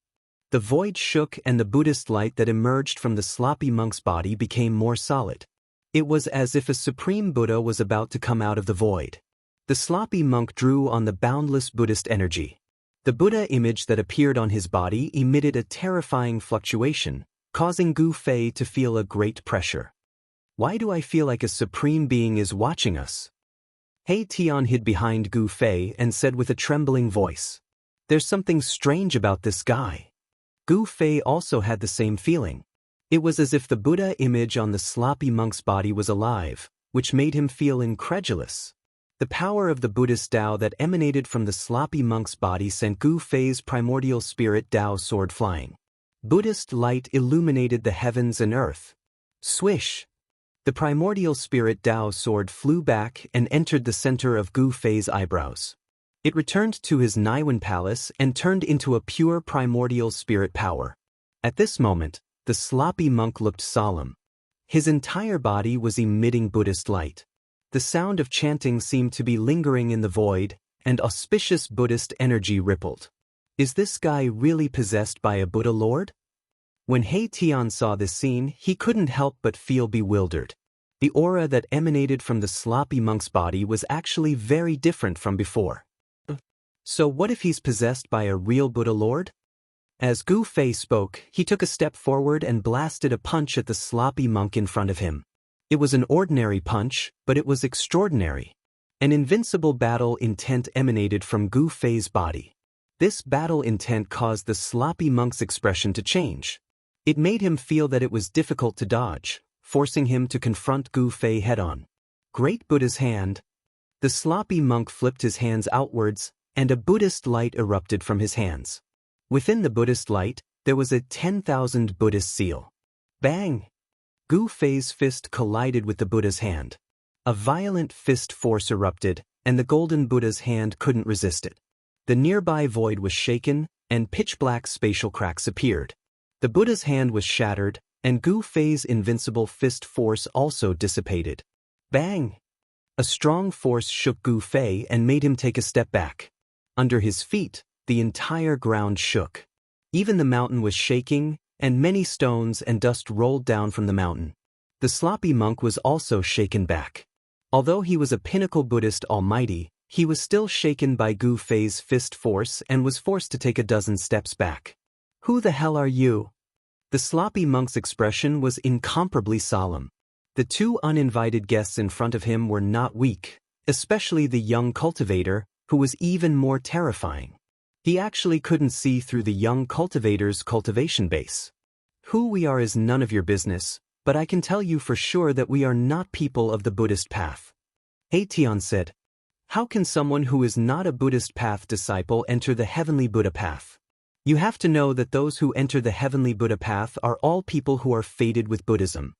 The void shook and the Buddhist light that emerged from the sloppy monk's body became more solid. It was as if a supreme Buddha was about to come out of the void. The sloppy monk drew on the boundless Buddhist energy. The Buddha image that appeared on his body emitted a terrifying fluctuation, causing Gu Fei to feel a great pressure. Why do I feel like a supreme being is watching us? He Tian hid behind Gu Fei and said with a trembling voice, "There's something strange about this guy." Gu Fei also had the same feeling. It was as if the Buddha image on the sloppy monk's body was alive, which made him feel incredulous. The power of the Buddhist Tao that emanated from the sloppy monk's body sent Gu Fei's primordial spirit Tao sword flying. Buddhist light illuminated the heavens and earth. Swish! The primordial spirit Tao sword flew back and entered the center of Gu Fei's eyebrows. It returned to his Niwen palace and turned into a pure primordial spirit power. At this moment, the sloppy monk looked solemn. His entire body was emitting Buddhist light. The sound of chanting seemed to be lingering in the void, and auspicious Buddhist energy rippled. Is this guy really possessed by a Buddha lord? When He Tian saw this scene, he couldn't help but feel bewildered. The aura that emanated from the sloppy monk's body was actually very different from before. So what if he's possessed by a real Buddha lord? As Gu Fei spoke, he took a step forward and blasted a punch at the sloppy monk in front of him. It was an ordinary punch, but it was extraordinary. An invincible battle intent emanated from Gu Fei's body. This battle intent caused the sloppy monk's expression to change. It made him feel that it was difficult to dodge, forcing him to confront Gu Fei head-on. Great Buddha's hand. The sloppy monk flipped his hands outwards, and a Buddhist light erupted from his hands. Within the Buddhist light, there was a 10,000 Buddhist seal. Bang! Gu Fei's fist collided with the Buddha's hand. A violent fist force erupted, and the golden Buddha's hand couldn't resist it. The nearby void was shaken, and pitch-black spatial cracks appeared. The Buddha's hand was shattered, and Gu Fei's invincible fist force also dissipated. Bang! A strong force shook Gu Fei and made him take a step back. Under his feet, the entire ground shook. Even the mountain was shaking, and many stones and dust rolled down from the mountain. The sloppy monk was also shaken back. Although he was a pinnacle Buddhist almighty, he was still shaken by Gu Fei's fist force and was forced to take a dozen steps back. Who the hell are you? The sloppy monk's expression was incomparably solemn. The two uninvited guests in front of him were not weak, especially the young cultivator, who was even more terrifying. He actually couldn't see through the young cultivator's cultivation base. Who we are is none of your business, but I can tell you for sure that we are not people of the Buddhist path. He Tian said. How can someone who is not a Buddhist path disciple enter the heavenly Buddha path? You have to know that those who enter the heavenly Buddha path are all people who are fated with Buddhism.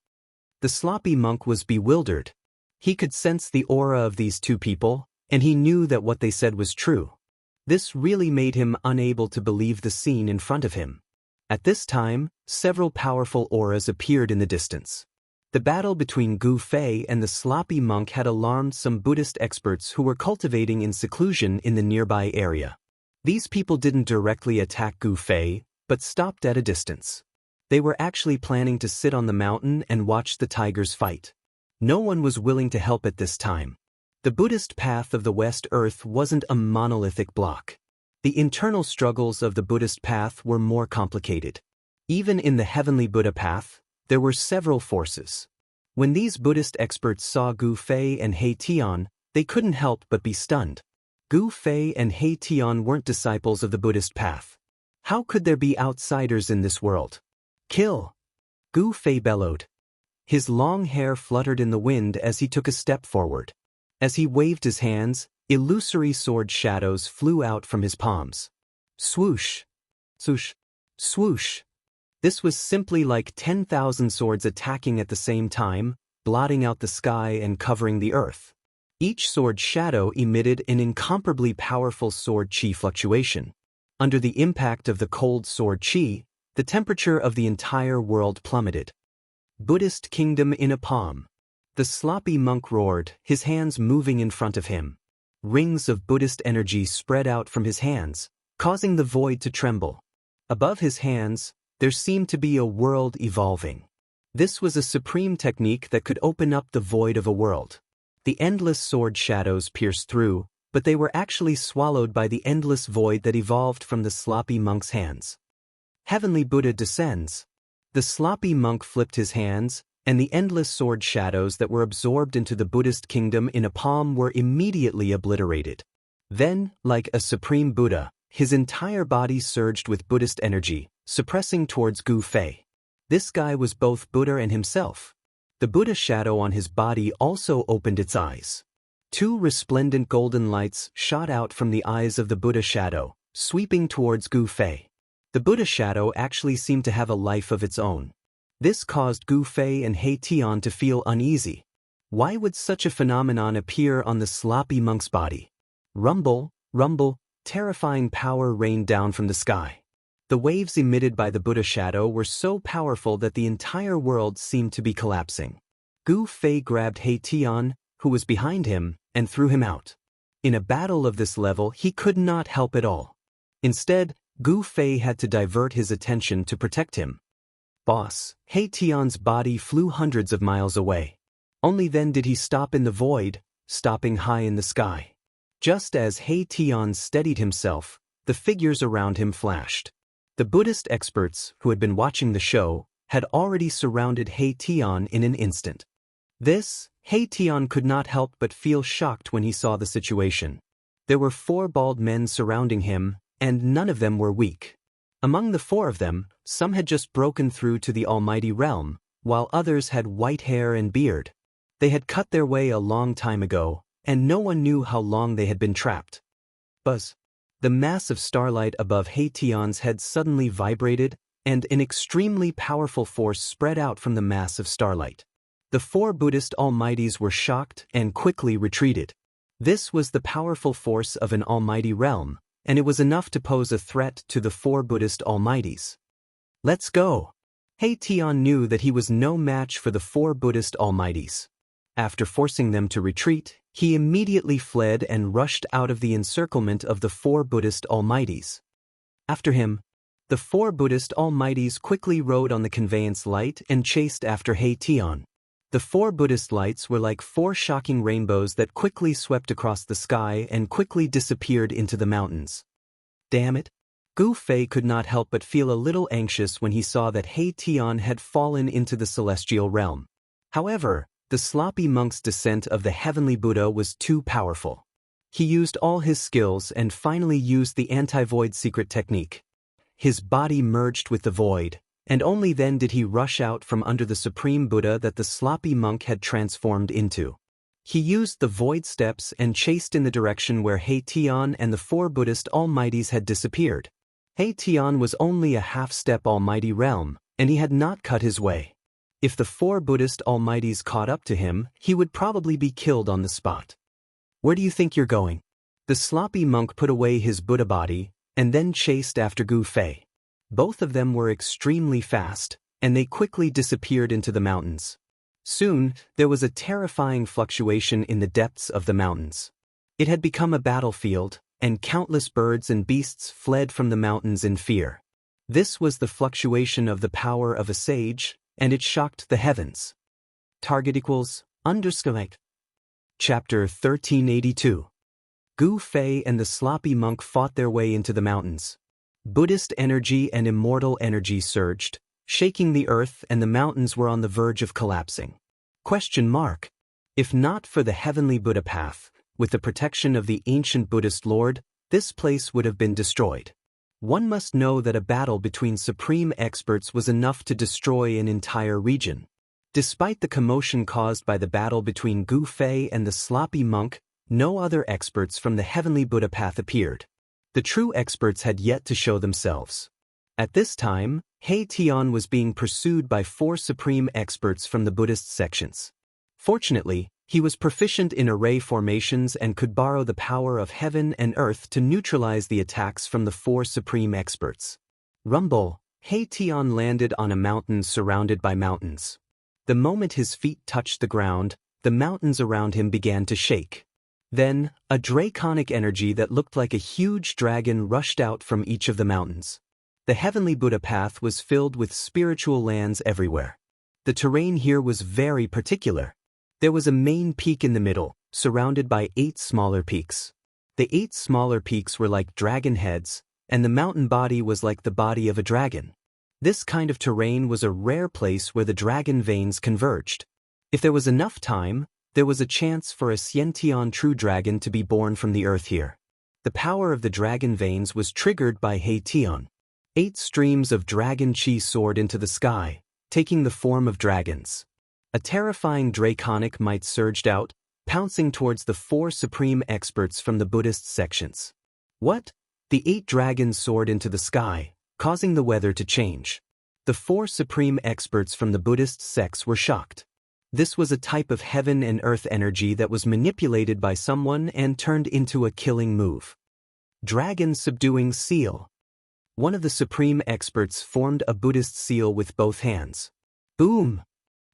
The sloppy monk was bewildered. He could sense the aura of these two people, and he knew that what they said was true. This really made him unable to believe the scene in front of him. At this time, several powerful auras appeared in the distance. The battle between Gu Fei and the sloppy monk had alarmed some Buddhist experts who were cultivating in seclusion in the nearby area. These people didn't directly attack Gu Fei, but stopped at a distance. They were actually planning to sit on the mountain and watch the tigers fight. No one was willing to help at this time. The Buddhist path of the West Earth wasn't a monolithic block. The internal struggles of the Buddhist path were more complicated. Even in the heavenly Buddha path, there were several forces. When these Buddhist experts saw Gu Fei and He Tian, they couldn't help but be stunned. Gu Fei and He Tian weren't disciples of the Buddhist path. How could there be outsiders in this world? Kill! Gu Fei bellowed. His long hair fluttered in the wind as he took a step forward. As he waved his hands, illusory sword shadows flew out from his palms. Swoosh! Swoosh! Swoosh! This was simply like 10,000 swords attacking at the same time, blotting out the sky and covering the earth. Each sword shadow emitted an incomparably powerful sword chi fluctuation. Under the impact of the cold sword chi, the temperature of the entire world plummeted. Buddhist kingdom in a palm. The sloppy monk roared, his hands moving in front of him. Rings of Buddhist energy spread out from his hands, causing the void to tremble. Above his hands, there seemed to be a world evolving. This was a supreme technique that could open up the void of a world. The endless sword shadows pierced through, but they were actually swallowed by the endless void that evolved from the sloppy monk's hands. Heavenly Buddha descends. The sloppy monk flipped his hands, and the endless sword shadows that were absorbed into the Buddhist kingdom in a palm were immediately obliterated. Then, like a supreme Buddha, his entire body surged with Buddhist energy, suppressing towards Gu Fei. This guy was both Buddha and himself. The Buddha shadow on his body also opened its eyes. Two resplendent golden lights shot out from the eyes of the Buddha shadow, sweeping towards Gu Fei. The Buddha shadow actually seemed to have a life of its own. This caused Gu Fei and He Tian to feel uneasy. Why would such a phenomenon appear on the sloppy monk's body? Rumble, rumble, terrifying power rained down from the sky. The waves emitted by the Buddha shadow were so powerful that the entire world seemed to be collapsing. Gu Fei grabbed He Tian, who was behind him, and threw him out. In a battle of this level, he could not help at all. Instead, Gu Fei had to divert his attention to protect him. Boss, He Tian's body flew hundreds of miles away. Only then did he stop in the void, stopping high in the sky. Just as He Tian steadied himself, the figures around him flashed. The Buddhist experts who had been watching the show had already surrounded He Tian in an instant. He Tian could not help but feel shocked when he saw the situation. There were 4 bald men surrounding him, and none of them were weak. Among the 4 of them, some had just broken through to the almighty realm, while others had white hair and beard. They had cut their way a long time ago, and no one knew how long they had been trapped. Buzz. The mass of starlight above He Tian's head suddenly vibrated, and an extremely powerful force spread out from the mass of starlight. The 4 Buddhist almighties were shocked and quickly retreated. This was the powerful force of an almighty realm, and it was enough to pose a threat to the 4 Buddhist almighties. Let's go! He Tian knew that he was no match for the 4 Buddhist almighties. After forcing them to retreat, he immediately fled and rushed out of the encirclement of the 4 Buddhist almighties. After him, the 4 Buddhist almighties quickly rode on the conveyance light and chased after He Tian. The 4 Buddhist lights were like 4 shocking rainbows that quickly swept across the sky and quickly disappeared into the mountains. Damn it! Gu Fei could not help but feel a little anxious when he saw that He Tian had fallen into the celestial realm. However, the sloppy monk's descent of the heavenly Buddha was too powerful. He used all his skills and finally used the anti-void secret technique. His body merged with the void, and only then did he rush out from under the supreme Buddha that the sloppy monk had transformed into. He used the void steps and chased in the direction where He Tian and the 4 Buddhist almighties had disappeared. He Tian was only a half-step almighty realm, and he had not cut his way. If the 4 Buddhist almighties caught up to him, he would probably be killed on the spot. Where do you think you're going? The sloppy monk put away his Buddha body, and then chased after Gu Fei. Both of them were extremely fast, and they quickly disappeared into the mountains. Soon, there was a terrifying fluctuation in the depths of the mountains. It had become a battlefield, and countless birds and beasts fled from the mountains in fear. This was the fluctuation of the power of a sage, and it shocked the heavens. Target equals underscore. Chapter 1382. Gu Fei and the sloppy monk fought their way into the mountains. Buddhist energy and immortal energy surged, shaking the earth, and the mountains were on the verge of collapsing. If not for the heavenly Buddha path, with the protection of the ancient Buddhist Lord, this place would have been destroyed. One must know that a battle between supreme experts was enough to destroy an entire region. Despite the commotion caused by the battle between Gu Fei and the sloppy monk, no other experts from the heavenly Buddha path appeared. The true experts had yet to show themselves. At this time, He Tian was being pursued by 4 supreme experts from the Buddhist sections. Fortunately, he was proficient in array formations and could borrow the power of heaven and earth to neutralize the attacks from the 4 supreme experts. Rumble, He Tian landed on a mountain surrounded by mountains. The moment his feet touched the ground, the mountains around him began to shake. Then, a draconic energy that looked like a huge dragon rushed out from each of the mountains. The heavenly Buddha path was filled with spiritual lands everywhere. The terrain here was very particular. There was a main peak in the middle, surrounded by 8 smaller peaks. The 8 smaller peaks were like dragon heads, and the mountain body was like the body of a dragon. This kind of terrain was a rare place where the dragon veins converged. If there was enough time, there was a chance for a Xiantian true dragon to be born from the earth here. The power of the dragon veins was triggered by He Tian. 8 streams of dragon chi soared into the sky, taking the form of dragons. A terrifying draconic might surged out, pouncing towards the 4 supreme experts from the Buddhist sections. What? The 8 dragons soared into the sky, causing the weather to change. The 4 supreme experts from the Buddhist sects were shocked. This was a type of heaven and earth energy that was manipulated by someone and turned into a killing move. Dragon subduing seal. One of the supreme experts formed a Buddhist seal with both hands. Boom!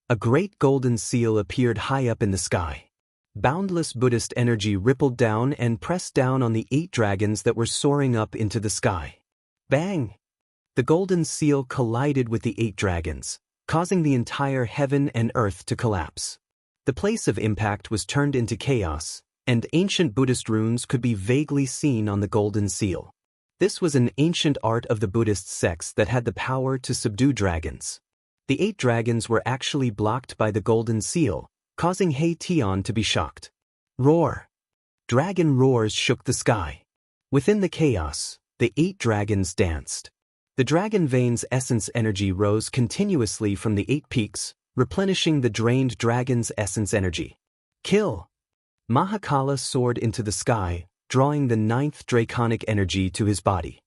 A great golden seal appeared high up in the sky. Boundless Buddhist energy rippled down and pressed down on the 8 dragons that were soaring up into the sky. Bang! The golden seal collided with the 8 dragons, causing the entire heaven and earth to collapse. The place of impact was turned into chaos, and ancient Buddhist runes could be vaguely seen on the golden seal. This was an ancient art of the Buddhist sects that had the power to subdue dragons. The 8 dragons were actually blocked by the golden seal, causing He-Tion to be shocked. Roar! Dragon roars shook the sky. Within the chaos, the 8 dragons danced. The dragon vein's essence energy rose continuously from the 8 peaks, replenishing the drained dragon's essence energy. Kill! Mahakala soared into the sky, drawing the 9th draconic energy to his body.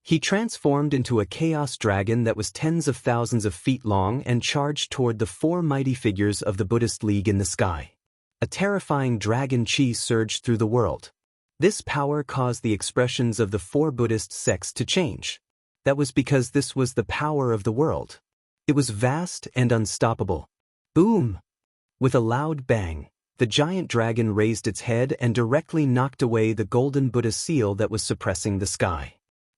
He transformed into a chaos dragon that was tens of thousands of feet long and charged toward the 4 mighty figures of the Buddhist League in the sky. A terrifying dragon chi surged through the world. This power caused the expressions of the 4 Buddhist sects to change. That was because this was the power of the world. It was vast and unstoppable. Boom! With a loud bang, the giant dragon raised its head and directly knocked away the golden Buddha seal that was suppressing the sky.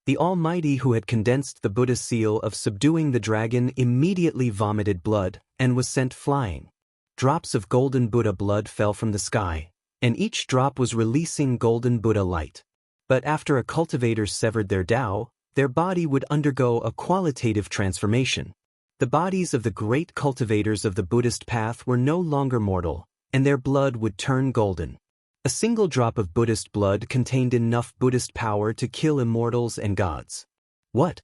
The Almighty who had condensed the Buddha seal of subduing the dragon immediately vomited blood and was sent flying. Drops of golden Buddha blood fell from the sky, and each drop was releasing golden Buddha light. But after a cultivator severed their Tao, their body would undergo a qualitative transformation. The bodies of the great cultivators of the Buddhist path were no longer mortal, and their blood would turn golden. A single drop of Buddhist blood contained enough Buddhist power to kill immortals and gods. What?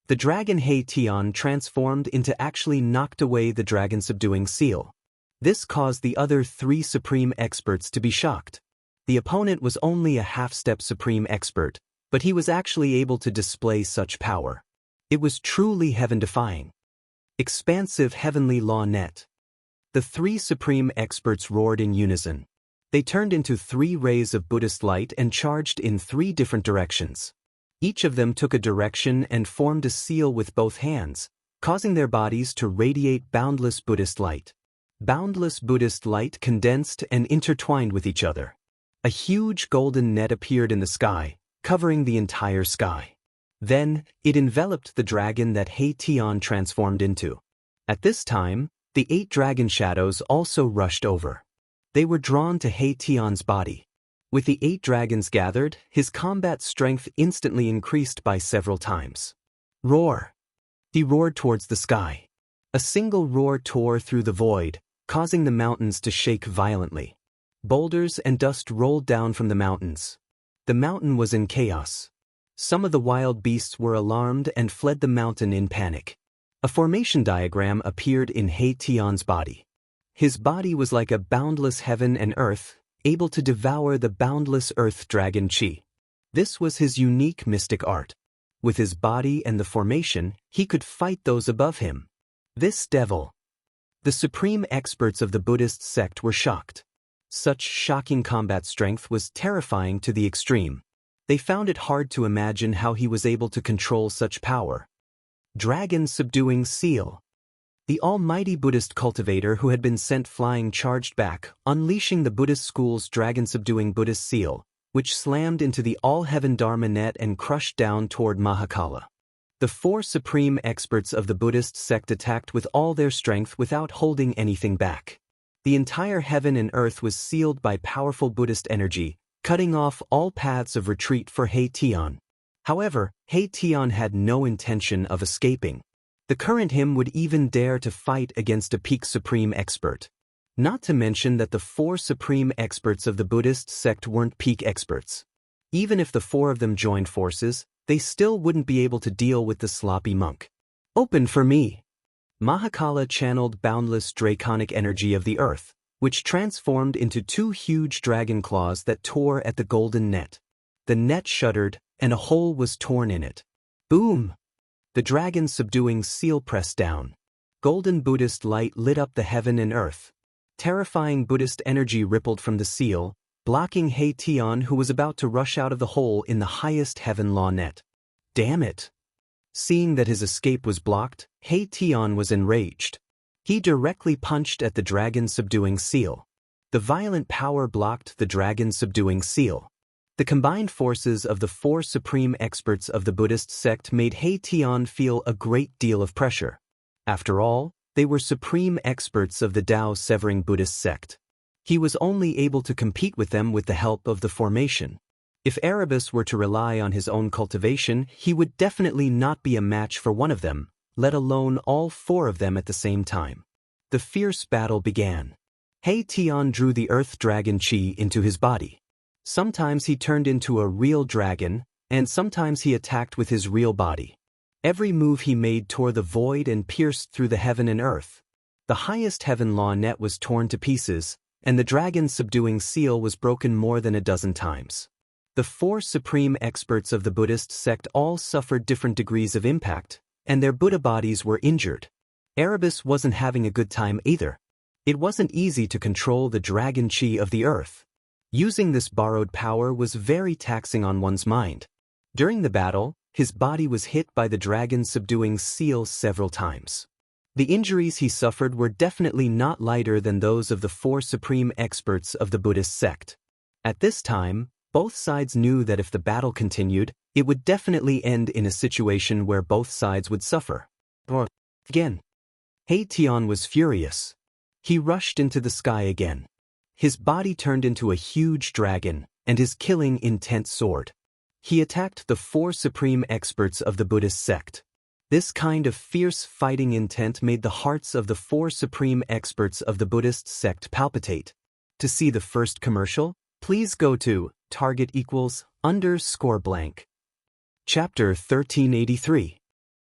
The dragon He-Tion transformed into actually knocked away the dragon-subduing seal. This caused the other 3 supreme experts to be shocked. The opponent was only a half-step supreme expert, but he was actually able to display such power. It was truly heaven-defying. Expansive heavenly law net. The 3 supreme experts roared in unison. They turned into 3 rays of Buddhist light and charged in 3 different directions. Each of them took a direction and formed a seal with both hands, causing their bodies to radiate boundless Buddhist light. Boundless Buddhist light condensed and intertwined with each other. A huge golden net appeared in the sky, covering the entire sky. Then, it enveloped the dragon that He-Tion transformed into. At this time, the 8 dragon shadows also rushed over. They were drawn to He-Tion's body. With the 8 dragons gathered, his combat strength instantly increased by several times. Roar! He roared towards the sky. A single roar tore through the void, causing the mountains to shake violently. Boulders and dust rolled down from the mountains. The mountain was in chaos. Some of the wild beasts were alarmed and fled the mountain in panic. A formation diagram appeared in He-Tion's body. His body was like a boundless heaven and earth, able to devour the boundless earth dragon chi. This was his unique mystic art. With his body and the formation, he could fight those above him. This devil. The supreme experts of the Buddhist sect were shocked. Such shocking combat strength was terrifying to the extreme. They found it hard to imagine how he was able to control such power. Dragon-subduing seal. The almighty Buddhist cultivator who had been sent flying charged back, unleashing the Buddhist school's dragon-subduing Buddhist seal, which slammed into the all-heaven Dharma net and crushed down toward Mahakala. The 4 supreme experts of the Buddhist sect attacked with all their strength without holding anything back. The entire heaven and earth was sealed by powerful Buddhist energy, cutting off all paths of retreat for He-Tion. However, He-Tion had no intention of escaping. The current him would even dare to fight against a peak supreme expert. Not to mention that the 4 supreme experts of the Buddhist sect weren't peak experts. Even if the 4 of them joined forces, they still wouldn't be able to deal with the sloppy monk. Open for me! Mahakala channeled boundless draconic energy of the earth, which transformed into 2 huge dragon claws that tore at the golden net. The net shuddered, and a hole was torn in it. Boom! The dragon-subduing seal pressed down. Golden Buddhist light lit up the heaven and earth. Terrifying Buddhist energy rippled from the seal, blocking He-Tion who was about to rush out of the hole in the highest heaven law net. Damn it! Seeing that his escape was blocked, He-Tion was enraged. He directly punched at the dragon-subduing seal. The violent power blocked the dragon-subduing seal. The combined forces of the four supreme experts of the Buddhist sect made He Tian feel a great deal of pressure. After all, they were supreme experts of the Tao-severing Buddhist sect. He was only able to compete with them with the help of the formation. If Erebus were to rely on his own cultivation, he would definitely not be a match for one of them, let alone all four of them at the same time. The fierce battle began. He Tian drew the earth dragon chi into his body. Sometimes he turned into a real dragon, and sometimes he attacked with his real body. Every move he made tore the void and pierced through the heaven and earth. The highest heaven law net was torn to pieces, and the dragon's subduing seal was broken more than a dozen times. The four supreme experts of the Buddhist sect all suffered different degrees of impact, and their Buddha bodies were injured. Erebus wasn't having a good time either. It wasn't easy to control the dragon chi of the earth. Using this borrowed power was very taxing on one's mind. During the battle, his body was hit by the dragon's subduing seal several times. The injuries he suffered were definitely not lighter than those of the four supreme experts of the Buddhist sect. At this time, both sides knew that if the battle continued, it would definitely end in a situation where both sides would suffer. Again. He Tian was furious. He rushed into the sky again. His body turned into a huge dragon, and his killing intent soared. He attacked the four supreme experts of the Buddhist sect. This kind of fierce fighting intent made the hearts of the four supreme experts of the Buddhist sect palpitate. To see the first commercial, please go to *_blank. Chapter 1383.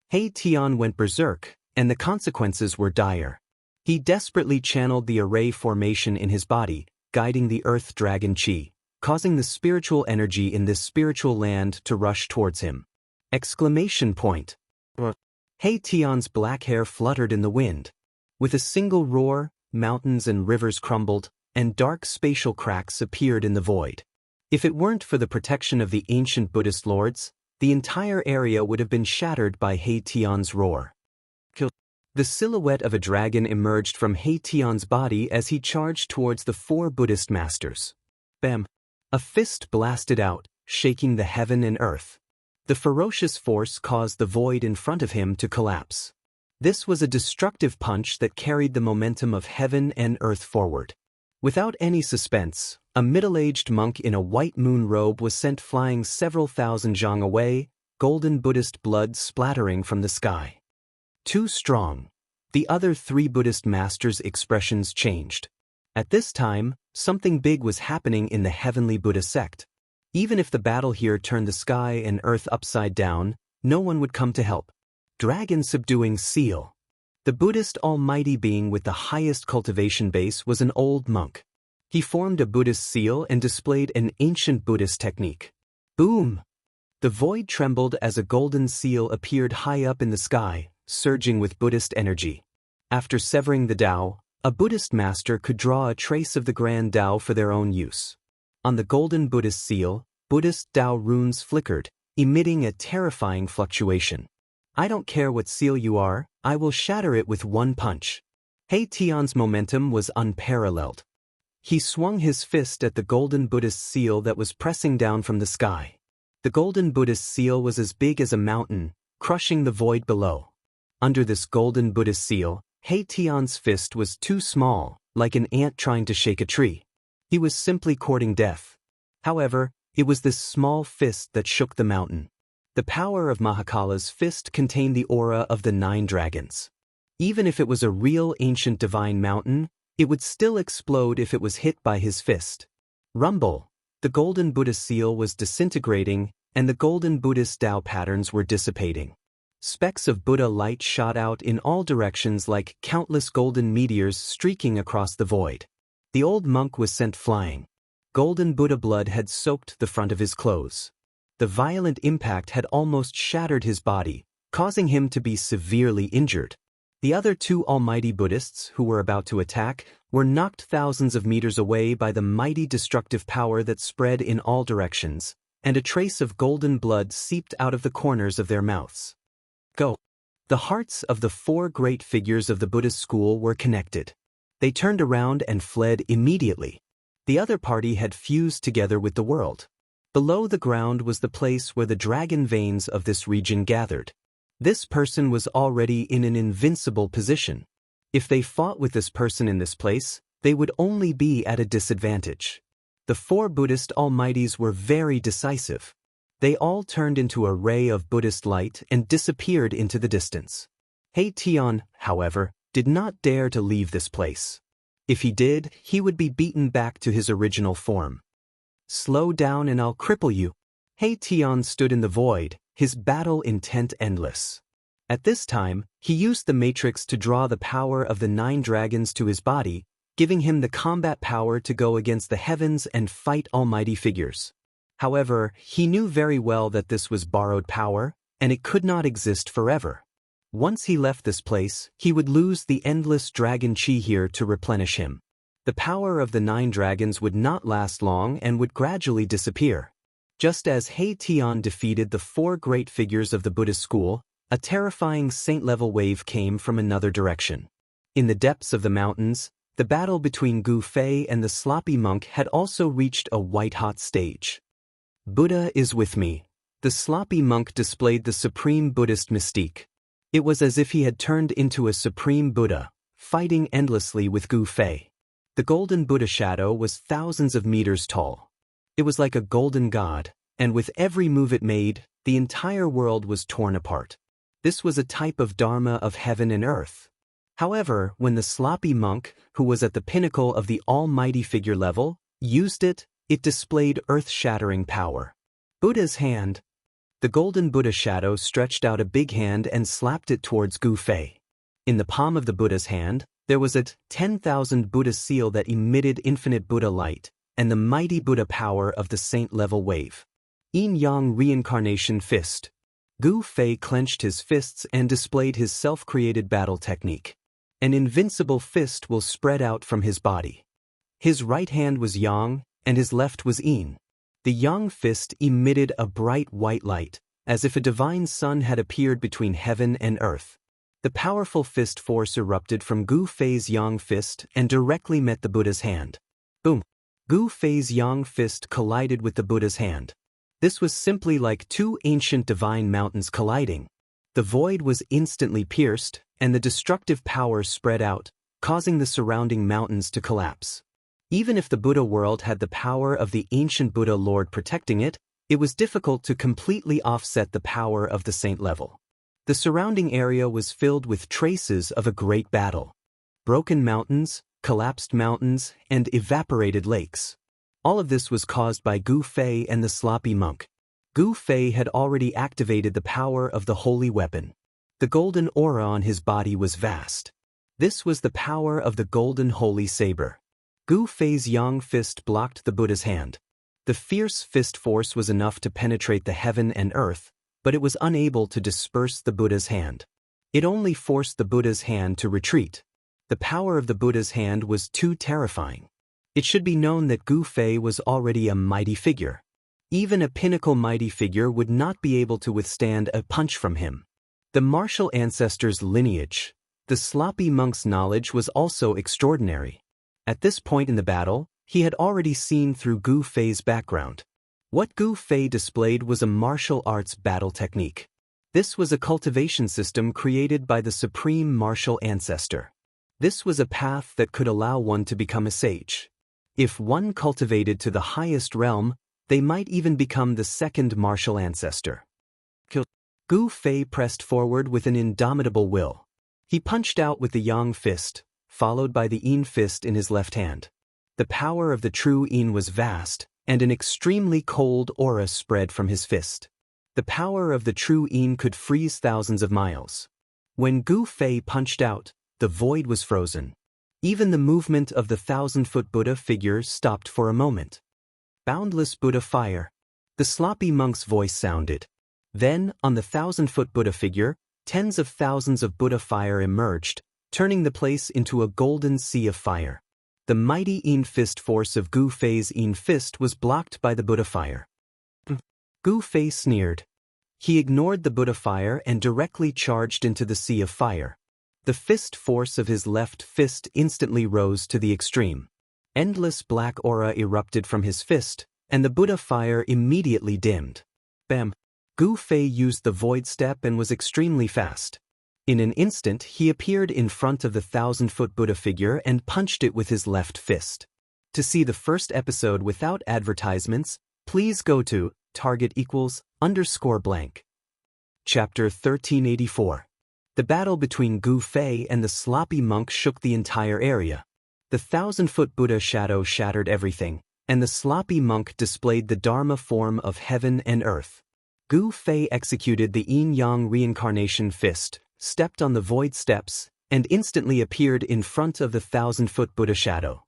He Tian went berserk, and the consequences were dire. He desperately channeled the array formation in his body, guiding the earth dragon chi, causing the spiritual energy in this spiritual land to rush towards him. Exclamation point. He Tian's black hair fluttered in the wind. With a single roar, mountains and rivers crumbled, and dark spatial cracks appeared in the void. If it weren't for the protection of the ancient Buddhist lords, the entire area would have been shattered by He Tian's roar. The silhouette of a dragon emerged from He Tian's body as he charged towards the four Buddhist masters. Bam! A fist blasted out, shaking the heaven and earth. The ferocious force caused the void in front of him to collapse. This was a destructive punch that carried the momentum of heaven and earth forward. Without any suspense, a middle-aged monk in a white moon robe was sent flying several thousand zhang away, golden Buddhist blood splattering from the sky. Too strong. The other three Buddhist masters' expressions changed. At this time, something big was happening in the heavenly Buddha sect. Even if the battle here turned the sky and earth upside down, no one would come to help. Dragon subduing seal. The Buddhist almighty being with the highest cultivation base was an old monk. He formed a Buddhist seal and displayed an ancient Buddhist technique. Boom! The void trembled as a golden seal appeared high up in the sky, surging with Buddhist energy. After severing the Tao, a Buddhist master could draw a trace of the grand Tao for their own use. On the golden Buddhist seal, Buddhist Tao runes flickered, emitting a terrifying fluctuation. I don't care what seal you are, I will shatter it with one punch. He Tian's momentum was unparalleled. He swung his fist at the golden Buddhist seal that was pressing down from the sky. The golden Buddhist seal was as big as a mountain, crushing the void below. Under this golden Buddhist seal, He Tian's fist was too small, like an ant trying to shake a tree. He was simply courting death. However, it was this small fist that shook the mountain. The power of Mahakala's fist contained the aura of the 9 dragons. Even if it was a real ancient divine mountain, it would still explode if it was hit by his fist. Rumble! The golden Buddha seal was disintegrating, and the golden Buddhist Tao patterns were dissipating. Specks of Buddha light shot out in all directions like countless golden meteors streaking across the void. The old monk was sent flying. Golden Buddha blood had soaked the front of his clothes. The violent impact had almost shattered his body, causing him to be severely injured. The other 2 almighty Buddhists who were about to attack were knocked thousands of meters away by the mighty destructive power that spread in all directions, and a trace of golden blood seeped out of the corners of their mouths. Go! The hearts of the 4 great figures of the Buddhist school were connected. They turned around and fled immediately. The other party had fused together with the world. Below the ground was the place where the dragon veins of this region gathered. This person was already in an invincible position. If they fought with this person in this place, they would only be at a disadvantage. The four Buddhist almighties were very decisive. They all turned into a ray of Buddhist light and disappeared into the distance. He Tian, however, did not dare to leave this place. If he did, he would be beaten back to his original form. "Slow down and I'll cripple you." He Tian stood in the void, his battle intent endless. At this time, he used the matrix to draw the power of the 9 dragons to his body, giving him the combat power to go against the heavens and fight almighty figures. However, he knew very well that this was borrowed power, and it could not exist forever. Once he left this place, he would lose the endless dragon chi here to replenish him. The power of the 9 dragons would not last long and would gradually disappear. Just as He Tian defeated the 4 great figures of the Buddhist school, a terrifying saint-level wave came from another direction. In the depths of the mountains, the battle between Gu Fei and the sloppy monk had also reached a white-hot stage. "Buddha is with me." The sloppy monk displayed the supreme Buddhist mystique. It was as if he had turned into a supreme Buddha, fighting endlessly with Gu Fei. The golden Buddha shadow was thousands of meters tall. It was like a golden god, and with every move it made, the entire world was torn apart. This was a type of dharma of heaven and earth. However, when the sloppy monk, who was at the pinnacle of the almighty figure level, used it, it displayed earth-shattering power. Buddha's hand. The golden Buddha shadow stretched out a big hand and slapped it towards Gu Fei. In the palm of the Buddha's hand, there was a 10,000 Buddha seal that emitted infinite Buddha light, and the mighty Buddha power of the saint-level wave. Yin-yang reincarnation fist. Gu Fei clenched his fists and displayed his self-created battle technique. An invincible fist will spread out from his body. His right hand was yang, and his left was yin. The yang fist emitted a bright white light, as if a divine sun had appeared between heaven and earth. The powerful fist force erupted from Gu Fei's yang fist and directly met the Buddha's hand. Boom! Gu Fei's yang fist collided with the Buddha's hand. This was simply like 2 ancient divine mountains colliding. The void was instantly pierced, and the destructive power spread out, causing the surrounding mountains to collapse. Even if the Buddha world had the power of the ancient Buddha Lord protecting it, it was difficult to completely offset the power of the saint level. The surrounding area was filled with traces of a great battle. Broken mountains, collapsed mountains, and evaporated lakes. All of this was caused by Gu Fei and the sloppy monk. Gu Fei had already activated the power of the holy weapon. The golden aura on his body was vast. This was the power of the golden holy saber. Gu Fei's yang fist blocked the Buddha's hand. The fierce fist force was enough to penetrate the heaven and earth, but it was unable to disperse the Buddha's hand. It only forced the Buddha's hand to retreat. The power of the Buddha's hand was too terrifying. It should be known that Gu Fei was already a mighty figure. Even a pinnacle mighty figure would not be able to withstand a punch from him. The martial ancestor's lineage. The sloppy monk's knowledge was also extraordinary. At this point in the battle, he had already seen through Gu Fei's background. What Gu Fei displayed was a martial arts battle technique. This was a cultivation system created by the supreme martial ancestor. This was a path that could allow one to become a sage. If one cultivated to the highest realm, they might even become the second martial ancestor. Gu Fei pressed forward with an indomitable will. He punched out with the yang fist, followed by the yin fist in his left hand. The power of the true yin was vast, and an extremely cold aura spread from his fist. The power of the true yin could freeze thousands of miles. When Gu Fei punched out, the void was frozen. Even the movement of the 1,000-foot Buddha figure stopped for a moment. Boundless Buddha fire. The sloppy monk's voice sounded. Then, on the 1,000-foot Buddha figure, tens of thousands of Buddha fire emerged, turning the place into a golden sea of fire. The mighty yin fist force of Gu Fei's yin fist was blocked by the Buddha fire. Gu Fei sneered. He ignored the Buddha fire and directly charged into the sea of fire. The fist force of his left fist instantly rose to the extreme. Endless black aura erupted from his fist, and the Buddha fire immediately dimmed. Bam! Gu Fei used the void step and was extremely fast. In an instant, he appeared in front of the 1,000-foot Buddha figure and punched it with his left fist. To see the first episode without advertisements, please go to *=_blank. Chapter 1384. The battle between Gu Fei and the sloppy monk shook the entire area. The 1,000-foot Buddha shadow shattered everything, and the sloppy monk displayed the Dharma form of heaven and earth. Gu Fei executed the yin-yang reincarnation fist, stepped on the void steps, and instantly appeared in front of the 1,000-foot Buddha shadow.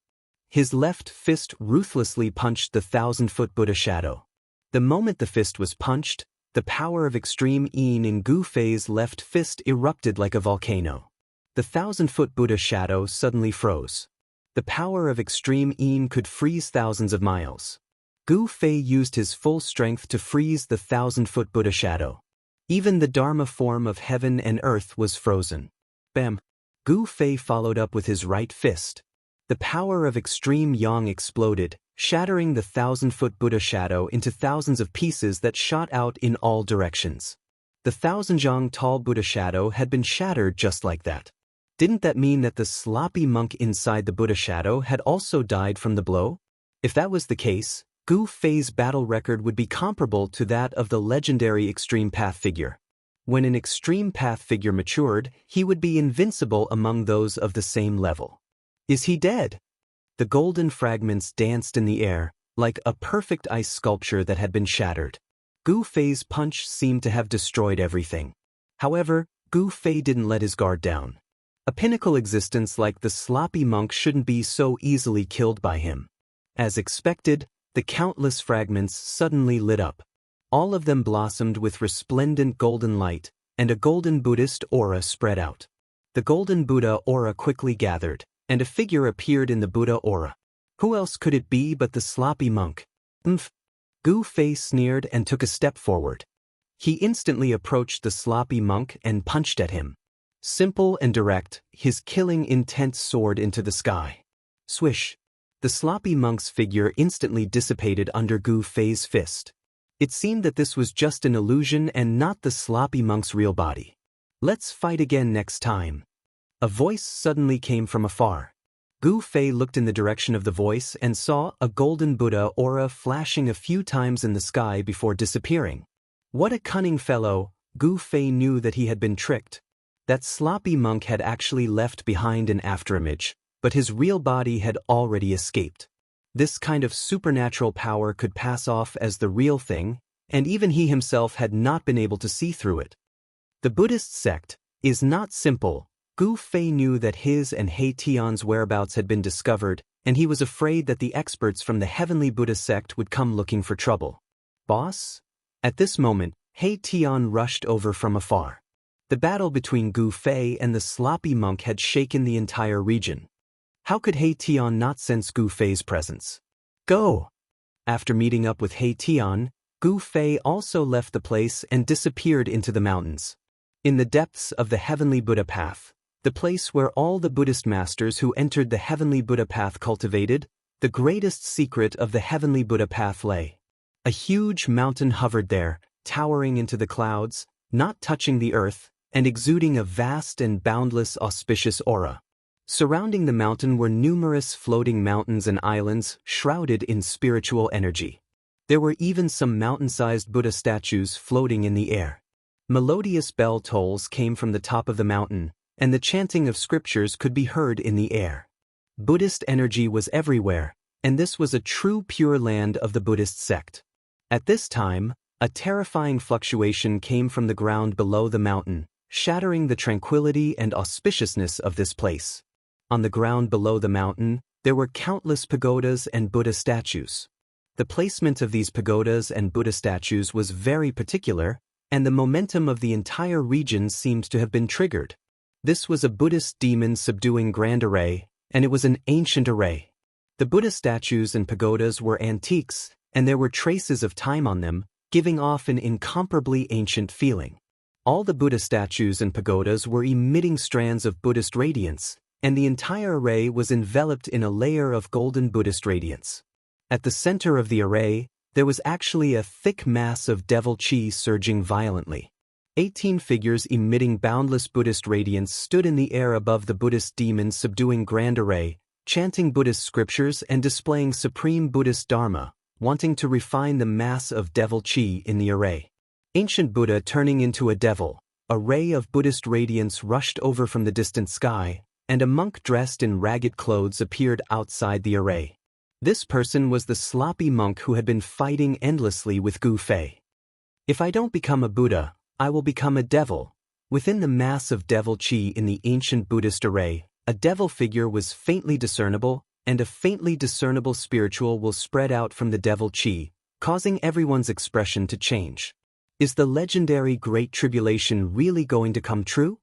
His left fist ruthlessly punched the 1,000-foot Buddha shadow. The moment the fist was punched, the power of extreme yin in Gu Fei's left fist erupted like a volcano. The 1,000-foot Buddha shadow suddenly froze. The power of extreme yin could freeze thousands of miles. Gu Fei used his full strength to freeze the 1,000-foot Buddha shadow. Even the Dharma form of heaven and earth was frozen. Bam! Gu Fei followed up with his right fist. The power of extreme yang exploded, shattering the 1,000-foot Buddha shadow into thousands of pieces that shot out in all directions. The 1,000-yang tall Buddha shadow had been shattered just like that. Didn't that mean that the sloppy monk inside the Buddha shadow had also died from the blow? If that was the case, Gu Fei's battle record would be comparable to that of the legendary Extreme Path figure. When an Extreme Path figure matured, he would be invincible among those of the same level. Is he dead? The golden fragments danced in the air, like a perfect ice sculpture that had been shattered. Gu Fei's punch seemed to have destroyed everything. However, Gu Fei didn't let his guard down. A pinnacle existence like the sloppy monk shouldn't be so easily killed by him. As expected, the countless fragments suddenly lit up. All of them blossomed with resplendent golden light, and a golden Buddhist aura spread out. The golden Buddha aura quickly gathered, and a figure appeared in the Buddha aura. Who else could it be but the sloppy monk? Gu Fei sneered and took a step forward. He instantly approached the sloppy monk and punched at him. Simple and direct, his killing intent soared into the sky. Swish! The sloppy monk's figure instantly dissipated under Gu Fei's fist. It seemed that this was just an illusion and not the sloppy monk's real body. Let's fight again next time. A voice suddenly came from afar. Gu Fei looked in the direction of the voice and saw a golden Buddha aura flashing a few times in the sky before disappearing. What a cunning fellow! Gu Fei knew that he had been tricked. That sloppy monk had actually left behind an afterimage, but his real body had already escaped. This kind of supernatural power could pass off as the real thing, and even he himself had not been able to see through it. The Buddhist sect is not simple. Gu Fei knew that his and He Tian's whereabouts had been discovered, and he was afraid that the experts from the heavenly Buddha sect would come looking for trouble. Boss? At this moment, He Tian rushed over from afar. The battle between Gu Fei and the sloppy monk had shaken the entire region. How could He Tian not sense Gu Fei's presence? Go! After meeting up with He Tian, Gu Fei also left the place and disappeared into the mountains. In the depths of the heavenly Buddha path, the place where all the Buddhist masters who entered the heavenly Buddha path cultivated, the greatest secret of the heavenly Buddha path lay. A huge mountain hovered there, towering into the clouds, not touching the earth, and exuding a vast and boundless auspicious aura. Surrounding the mountain were numerous floating mountains and islands shrouded in spiritual energy. There were even some mountain-sized Buddha statues floating in the air. Melodious bell tolls came from the top of the mountain, and the chanting of scriptures could be heard in the air. Buddhist energy was everywhere, and this was a true pure land of the Buddhist sect. At this time, a terrifying fluctuation came from the ground below the mountain, shattering the tranquility and auspiciousness of this place. On the ground below the mountain, there were countless pagodas and Buddha statues. The placement of these pagodas and Buddha statues was very particular, and the momentum of the entire region seemed to have been triggered. This was a Buddhist demon subduing grand array, and it was an ancient array. The Buddha statues and pagodas were antiques, and there were traces of time on them, giving off an incomparably ancient feeling. All the Buddha statues and pagodas were emitting strands of Buddhist radiance, and the entire array was enveloped in a layer of golden Buddhist radiance. At the center of the array, there was actually a thick mass of devil chi surging violently. 18 figures emitting boundless Buddhist radiance stood in the air above the Buddhist demons, subduing grand array, chanting Buddhist scriptures and displaying supreme Buddhist dharma, wanting to refine the mass of devil chi in the array. Ancient Buddha turning into a devil, a ray of Buddhist radiance rushed over from the distant sky, and a monk dressed in ragged clothes appeared outside the array. This person was the sloppy monk who had been fighting endlessly with Gu Fei. If I don't become a Buddha, I will become a devil. Within the mass of devil chi in the ancient Buddhist array, a devil figure was faintly discernible, and a faintly discernible spiritual will spread out from the devil chi, causing everyone's expression to change. Is the legendary Great Tribulation really going to come true?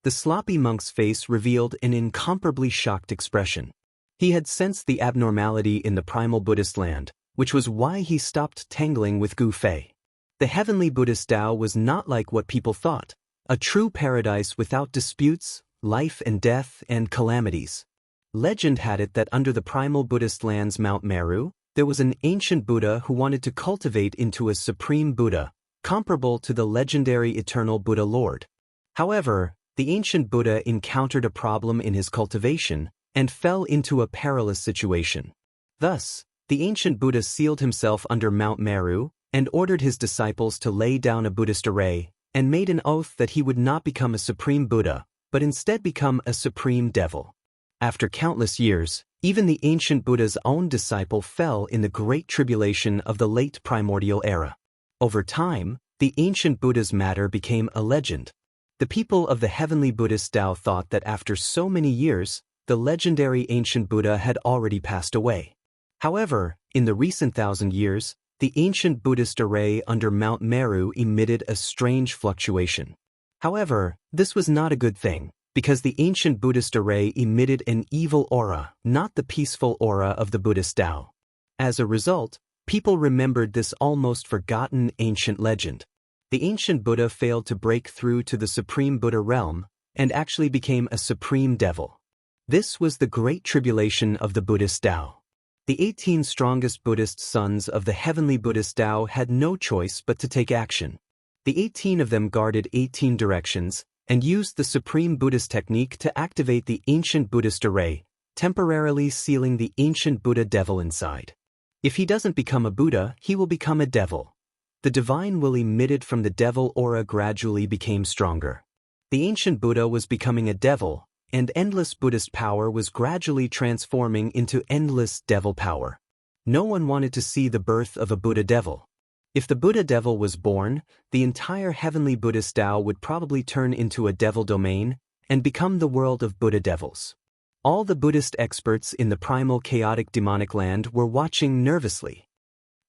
The sloppy monk's face revealed an incomparably shocked expression. He had sensed the abnormality in the primal Buddhist land, which was why he stopped tangling with Gu Fei. The heavenly Buddhist Tao was not like what people thought, a true paradise without disputes, life and death, and calamities. Legend had it that under the primal Buddhist land's Mount Meru, there was an ancient Buddha who wanted to cultivate into a supreme Buddha, comparable to the legendary eternal Buddha Lord. However, the ancient Buddha encountered a problem in his cultivation and fell into a perilous situation. Thus, the ancient Buddha sealed himself under Mount Meru and ordered his disciples to lay down a Buddhist array and made an oath that he would not become a supreme Buddha, but instead become a supreme devil. After countless years, even the ancient Buddha's own disciple fell in the Great Tribulation of the late primordial era. Over time, the ancient Buddha's matter became a legend. The people of the heavenly Buddhist Tao thought that after so many years, the legendary ancient Buddha had already passed away. However, in the recent 1,000 years, the ancient Buddhist array under Mount Meru emitted a strange fluctuation. However, this was not a good thing, because the ancient Buddhist array emitted an evil aura, not the peaceful aura of the Buddhist Tao. As a result, people remembered this almost forgotten ancient legend. The ancient Buddha failed to break through to the supreme Buddha realm and actually became a supreme devil. This was the Great Tribulation of the Buddhist Tao. The 18 strongest Buddhist sons of the heavenly Buddhist Tao had no choice but to take action. The 18 of them guarded 18 directions and used the supreme Buddhist technique to activate the ancient Buddhist array, temporarily sealing the ancient Buddha devil inside. If he doesn't become a Buddha, he will become a devil. The divine will emitted from the devil aura gradually became stronger. The ancient Buddha was becoming a devil, and endless Buddhist power was gradually transforming into endless devil power. No one wanted to see the birth of a Buddha devil. If the Buddha devil was born, the entire heavenly Buddhist Tao would probably turn into a devil domain and become the world of Buddha devils. All the Buddhist experts in the primal chaotic demonic land were watching nervously.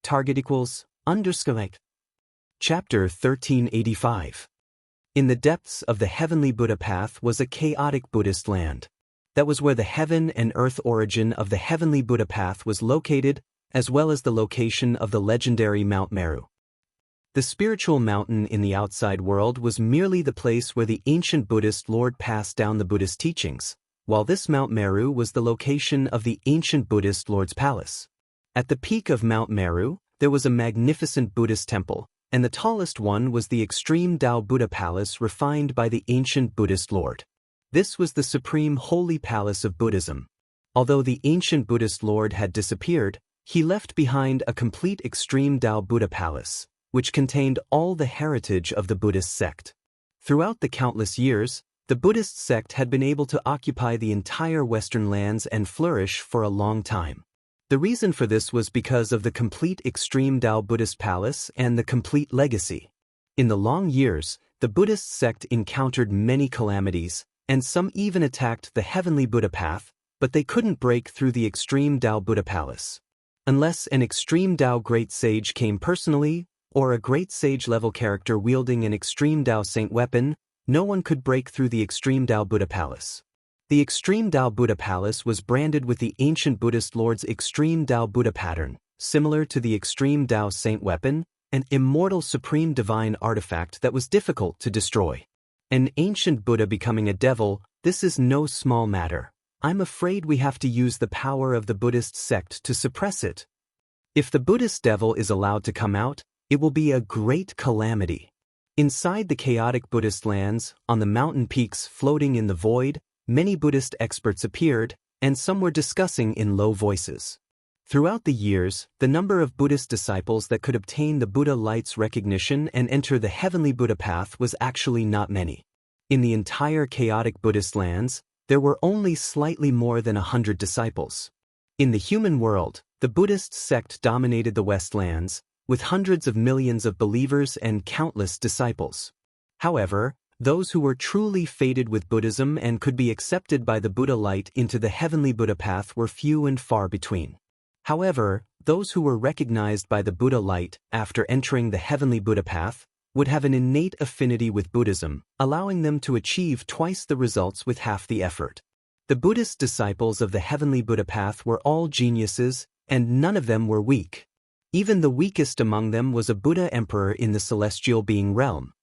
Target equals _. Chapter 1385. In the depths of the heavenly Buddha path was a chaotic Buddhist land. That was where the heaven and earth origin of the heavenly Buddha path was located, as well as the location of the legendary Mount Meru. The spiritual mountain in the outside world was merely the place where the ancient Buddhist Lord passed down the Buddhist teachings, while this Mount Meru was the location of the ancient Buddhist Lord's palace. At the peak of Mount Meru, there was a magnificent Buddhist temple, and the tallest one was the extreme Tao Buddha palace refined by the ancient Buddhist Lord. This was the supreme holy palace of Buddhism. Although the ancient Buddhist Lord had disappeared, he left behind a complete extreme Tao Buddha palace, which contained all the heritage of the Buddhist sect. Throughout the countless years, the Buddhist sect had been able to occupy the entire Western lands and flourish for a long time. The reason for this was because of the complete extreme Tao Buddhist palace and the complete legacy. In the long years, the Buddhist sect encountered many calamities, and some even attacked the heavenly Buddha path, but they couldn't break through the extreme Tao Buddha palace. Unless an extreme Tao great sage came personally, or a great sage-level character wielding an extreme Tao saint weapon, no one could break through the extreme Tao Buddha palace. The extreme Tao Buddha palace was branded with the ancient Buddhist Lord's extreme Tao Buddha pattern, similar to the extreme Tao saint weapon, an immortal supreme divine artifact that was difficult to destroy. An ancient Buddha becoming a devil, this is no small matter. I'm afraid we have to use the power of the Buddhist sect to suppress it. If the Buddhist devil is allowed to come out, it will be a great calamity. Inside the chaotic Buddhist lands, on the mountain peaks floating in the void, many Buddhist experts appeared, and some were discussing in low voices. Throughout the years, the number of Buddhist disciples that could obtain the Buddha light's recognition and enter the heavenly Buddha path was actually not many. In the entire chaotic Buddhist lands, there were only slightly more than 100 disciples. In the human world, the Buddhist sect dominated the West lands, with hundreds of millions of believers and countless disciples. However, those who were truly fated with Buddhism and could be accepted by the Buddha light into the heavenly Buddha path were few and far between. However, those who were recognized by the Buddha light after entering the heavenly Buddha path would have an innate affinity with Buddhism, allowing them to achieve twice the results with half the effort. The Buddhist disciples of the heavenly Buddha path were all geniuses, and none of them were weak. Even the weakest among them was a Buddha emperor in the celestial being realm.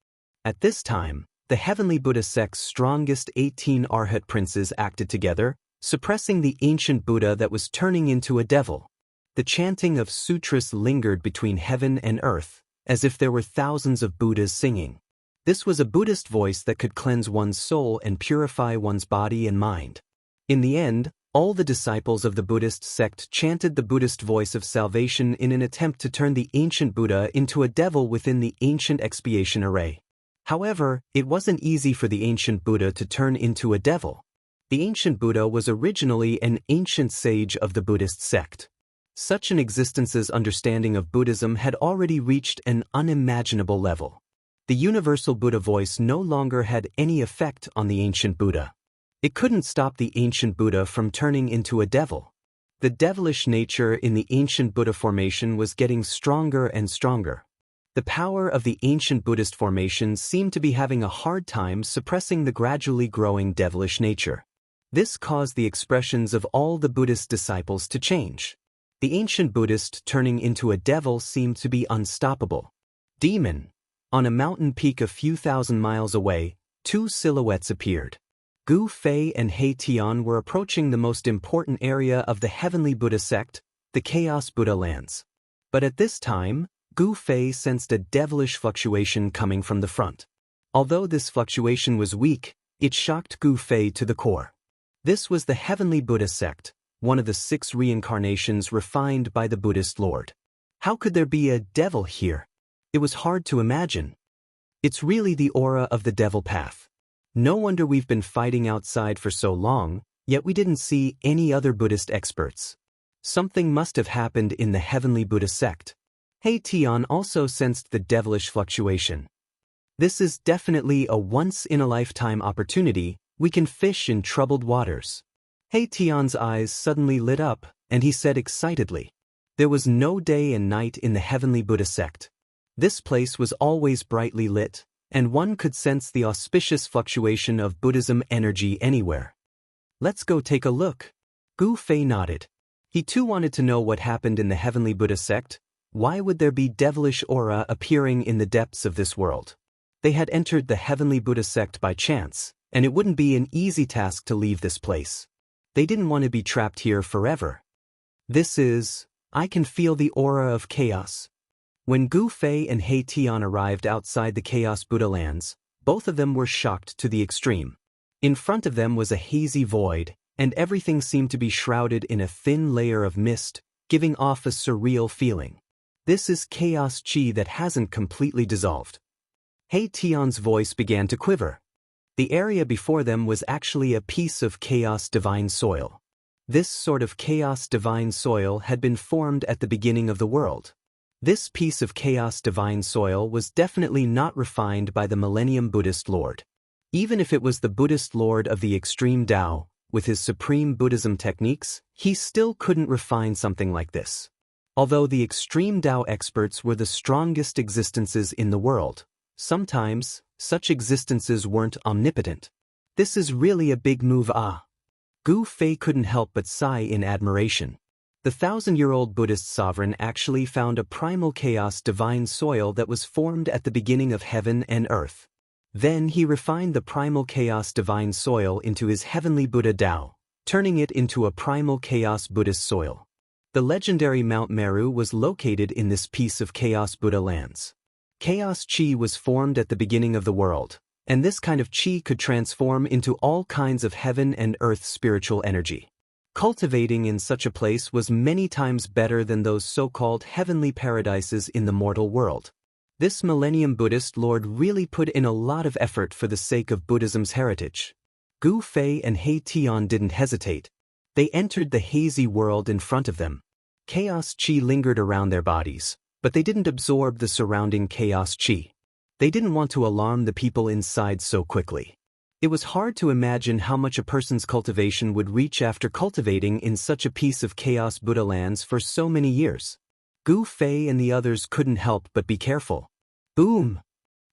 At this time, the heavenly Buddha sect's strongest 18 Arhat princes acted together, suppressing the ancient Buddha that was turning into a devil. The chanting of sutras lingered between heaven and earth, as if there were thousands of Buddhas singing. This was a Buddhist voice that could cleanse one's soul and purify one's body and mind. In the end, all the disciples of the Buddhist sect chanted the Buddhist voice of salvation in an attempt to turn the ancient Buddha into a devil within the ancient expiation array. However, it wasn't easy for the ancient Buddha to turn into a devil. The ancient Buddha was originally an ancient sage of the Buddhist sect. Such an existence's understanding of Buddhism had already reached an unimaginable level. The universal Buddha voice no longer had any effect on the ancient Buddha. It couldn't stop the ancient Buddha from turning into a devil. The devilish nature in the ancient Buddha formation was getting stronger and stronger. The power of the ancient Buddhist formation seemed to be having a hard time suppressing the gradually growing devilish nature. This caused the expressions of all the Buddhist disciples to change. The ancient Buddhist turning into a devil seemed to be unstoppable. Demon. On a mountain peak a few thousand miles away, two silhouettes appeared. Gu Fei and He Tian were approaching the most important area of the heavenly Buddha sect, the Chaos Buddha lands. But at this time, Gu Fei sensed a devilish fluctuation coming from the front. Although this fluctuation was weak, it shocked Gu Fei to the core. This was the heavenly Buddha sect, one of the 6 reincarnations refined by the Buddhist Lord. How could there be a devil here? It was hard to imagine. It's really the aura of the devil path. No wonder we've been fighting outside for so long, yet we didn't see any other Buddhist experts. Something must have happened in the heavenly Buddha sect. He Tian also sensed the devilish fluctuation. This is definitely a once-in-a-lifetime opportunity. We can fish in troubled waters. He Tian's eyes suddenly lit up, and he said excitedly. There was no day and night in the heavenly Buddha sect. This place was always brightly lit, and one could sense the auspicious fluctuation of Buddhism energy anywhere. Let's go take a look. Gu Fei nodded. He too wanted to know what happened in the heavenly Buddha sect. Why would there be devilish aura appearing in the depths of this world? They had entered the heavenly Buddha sect by chance, and it wouldn't be an easy task to leave this place. They didn't want to be trapped here forever. I can feel the aura of chaos. When Gu Fei and He Tian arrived outside the Chaos Buddha lands, both of them were shocked to the extreme. In front of them was a hazy void, and everything seemed to be shrouded in a thin layer of mist, giving off a surreal feeling. This is chaos chi that hasn't completely dissolved. He Tian's voice began to quiver. The area before them was actually a piece of chaos divine soil. This sort of chaos divine soil had been formed at the beginning of the world. This piece of chaos divine soil was definitely not refined by the Millennium Buddhist Lord. Even if it was the Buddhist Lord of the extreme Tao, with his supreme Buddhism techniques, he still couldn't refine something like this. Although the extreme Tao experts were the strongest existences in the world, sometimes, such existences weren't omnipotent. This is really a big move. Gu Fei couldn't help but sigh in admiration. The 1,000-year-old Buddhist sovereign actually found a primal chaos divine soil that was formed at the beginning of heaven and earth. Then he refined the primal chaos divine soil into his heavenly Buddha Tao, turning it into a primal chaos Buddhist soil. The legendary Mount Meru was located in this piece of Chaos Buddha lands. Chaos Chi was formed at the beginning of the world, and this kind of chi could transform into all kinds of heaven and earth spiritual energy. Cultivating in such a place was many times better than those so-called heavenly paradises in the mortal world. This Millennium Buddhist Lord really put in a lot of effort for the sake of Buddhism's heritage. Gu Fei and He Tian didn't hesitate. They entered the hazy world in front of them. Chaos Chi lingered around their bodies, but they didn't absorb the surrounding Chaos Chi. They didn't want to alarm the people inside so quickly. It was hard to imagine how much a person's cultivation would reach after cultivating in such a piece of Chaos Buddha lands for so many years. Gu Fei and the others couldn't help but be careful. Boom!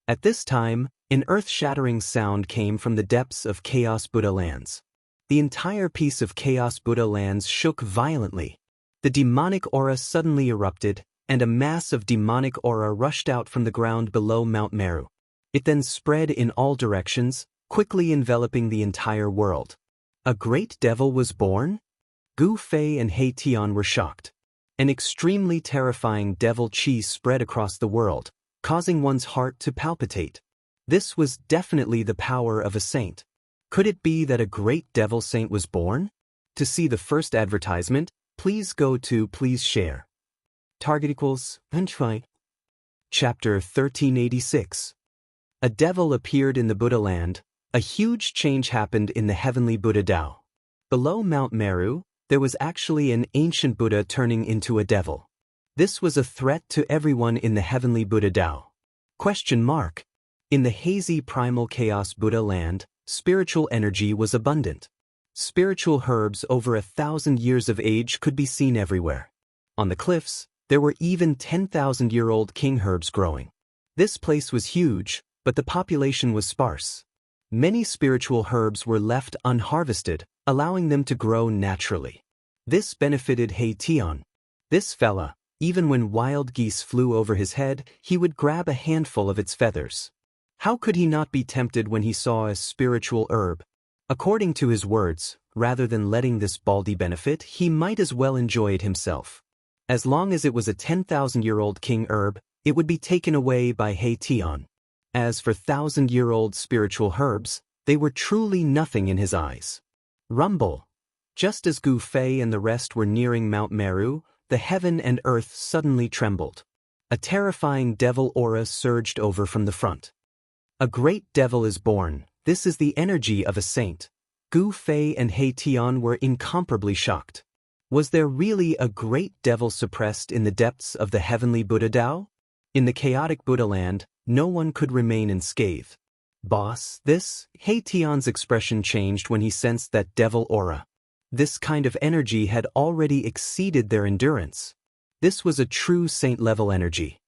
At this time, an earth-shattering sound came from the depths of Chaos Buddha lands. The entire piece of Chaos Buddha lands shook violently. The demonic aura suddenly erupted, and a mass of demonic aura rushed out from the ground below Mount Meru. It then spread in all directions, quickly enveloping the entire world. A great devil was born? Gu Fei and He Tian were shocked. An extremely terrifying devil chi spread across the world, causing one's heart to palpitate. This was definitely the power of a saint. Could it be that a great devil saint was born? To see the first advertisement, please go to Please Share. Target equals Try. Chapter 1386. A devil appeared in the Buddha land. A huge change happened in the heavenly Buddha Tao. Below Mount Meru, there was actually an ancient Buddha turning into a devil. This was a threat to everyone in the heavenly Buddha Tao. In the hazy primal chaos Buddha land, spiritual energy was abundant. Spiritual herbs over 1,000 years of age could be seen everywhere. On the cliffs, there were even 10,000-year-old king herbs growing. This place was huge, but the population was sparse. Many spiritual herbs were left unharvested, allowing them to grow naturally. This benefited He Tian. This fella, even when wild geese flew over his head, he would grab a handful of its feathers. How could he not be tempted when he saw a spiritual herb? According to his words, rather than letting this baldy benefit, he might as well enjoy it himself. As long as it was a 10,000-year-old king herb, it would be taken away by He Tian. As for 1,000-year-old spiritual herbs, they were truly nothing in his eyes. Rumble. Just as Gu Fei and the rest were nearing Mount Meru, the heaven and earth suddenly trembled. A terrifying devil aura surged over from the front. A great devil is born. This is the energy of a saint. Gu Fei and He Tian were incomparably shocked. Was there really a great devil suppressed in the depths of the heavenly Buddha Tao? In the chaotic Buddha land, no one could remain unscathed. Boss, this? He Tian's expression changed when he sensed that devil aura. This kind of energy had already exceeded their endurance. This was a true saint-level energy.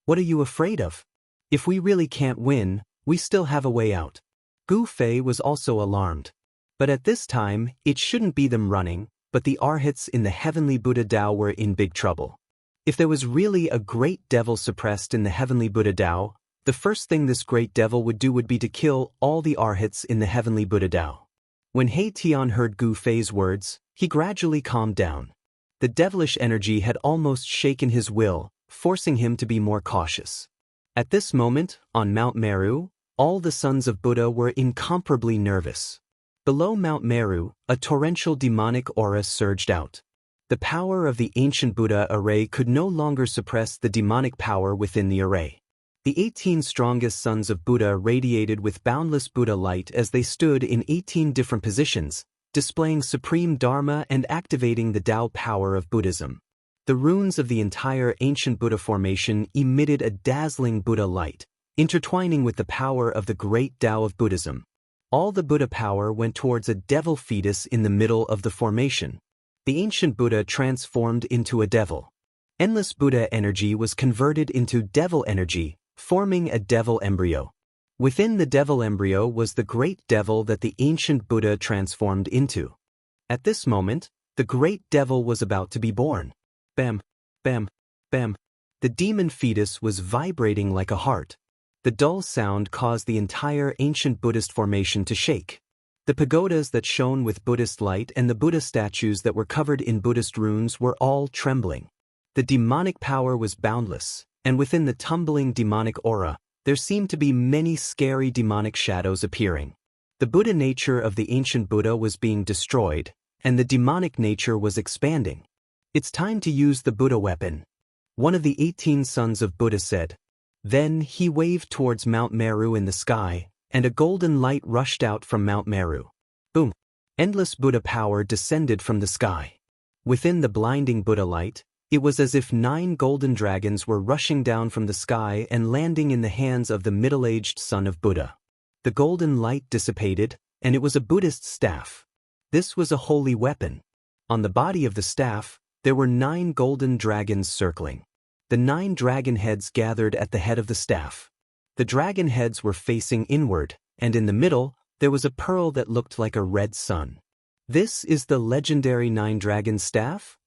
What are you afraid of? If we really can't win, we still have a way out. Gu Fei was also alarmed. But at this time, it shouldn't be them running, but the arhats in the heavenly Buddha Tao were in big trouble. If there was really a great devil suppressed in the heavenly Buddha Tao, the first thing this great devil would do would be to kill all the arhats in the heavenly Buddha Tao. When He Tian heard Gu Fei's words, he gradually calmed down. The devilish energy had almost shaken his will, forcing him to be more cautious. At this moment, on Mount Meru, all the sons of Buddha were incomparably nervous. Below Mount Meru, a torrential demonic aura surged out. The power of the ancient Buddha array could no longer suppress the demonic power within the array. The 18 strongest sons of Buddha radiated with boundless Buddha light as they stood in 18 different positions, displaying supreme Dharma and activating the Tao power of Buddhism. The runes of the entire ancient Buddha formation emitted a dazzling Buddha light, intertwining with the power of the great Tao of Buddhism. All the Buddha power went towards a devil fetus in the middle of the formation. The ancient Buddha transformed into a devil. Endless Buddha energy was converted into devil energy, forming a devil embryo. Within the devil embryo was the great devil that the ancient Buddha transformed into. At this moment, the great devil was about to be born. Bam, bam, bam. The demon fetus was vibrating like a heart. The dull sound caused the entire ancient Buddhist formation to shake. The pagodas that shone with Buddhist light and the Buddha statues that were covered in Buddhist runes were all trembling. The demonic power was boundless, and within the tumbling demonic aura, there seemed to be many scary demonic shadows appearing. The Buddha nature of the ancient Buddha was being destroyed, and the demonic nature was expanding. "It's time to use the Buddha weapon," one of the 18 sons of Buddha said. Then he waved towards Mount Meru in the sky, and a golden light rushed out from Mount Meru. Boom! Endless Buddha power descended from the sky. Within the blinding Buddha light, it was as if 9 golden dragons were rushing down from the sky and landing in the hands of the middle-aged son of Buddha. The golden light dissipated, and it was a Buddhist staff. This was a holy weapon. On the body of the staff, there were 9 golden dragons circling. The 9 dragon heads gathered at the head of the staff. The dragon heads were facing inward, and in the middle, there was a pearl that looked like a red sun. This is the legendary 9-dragon staff?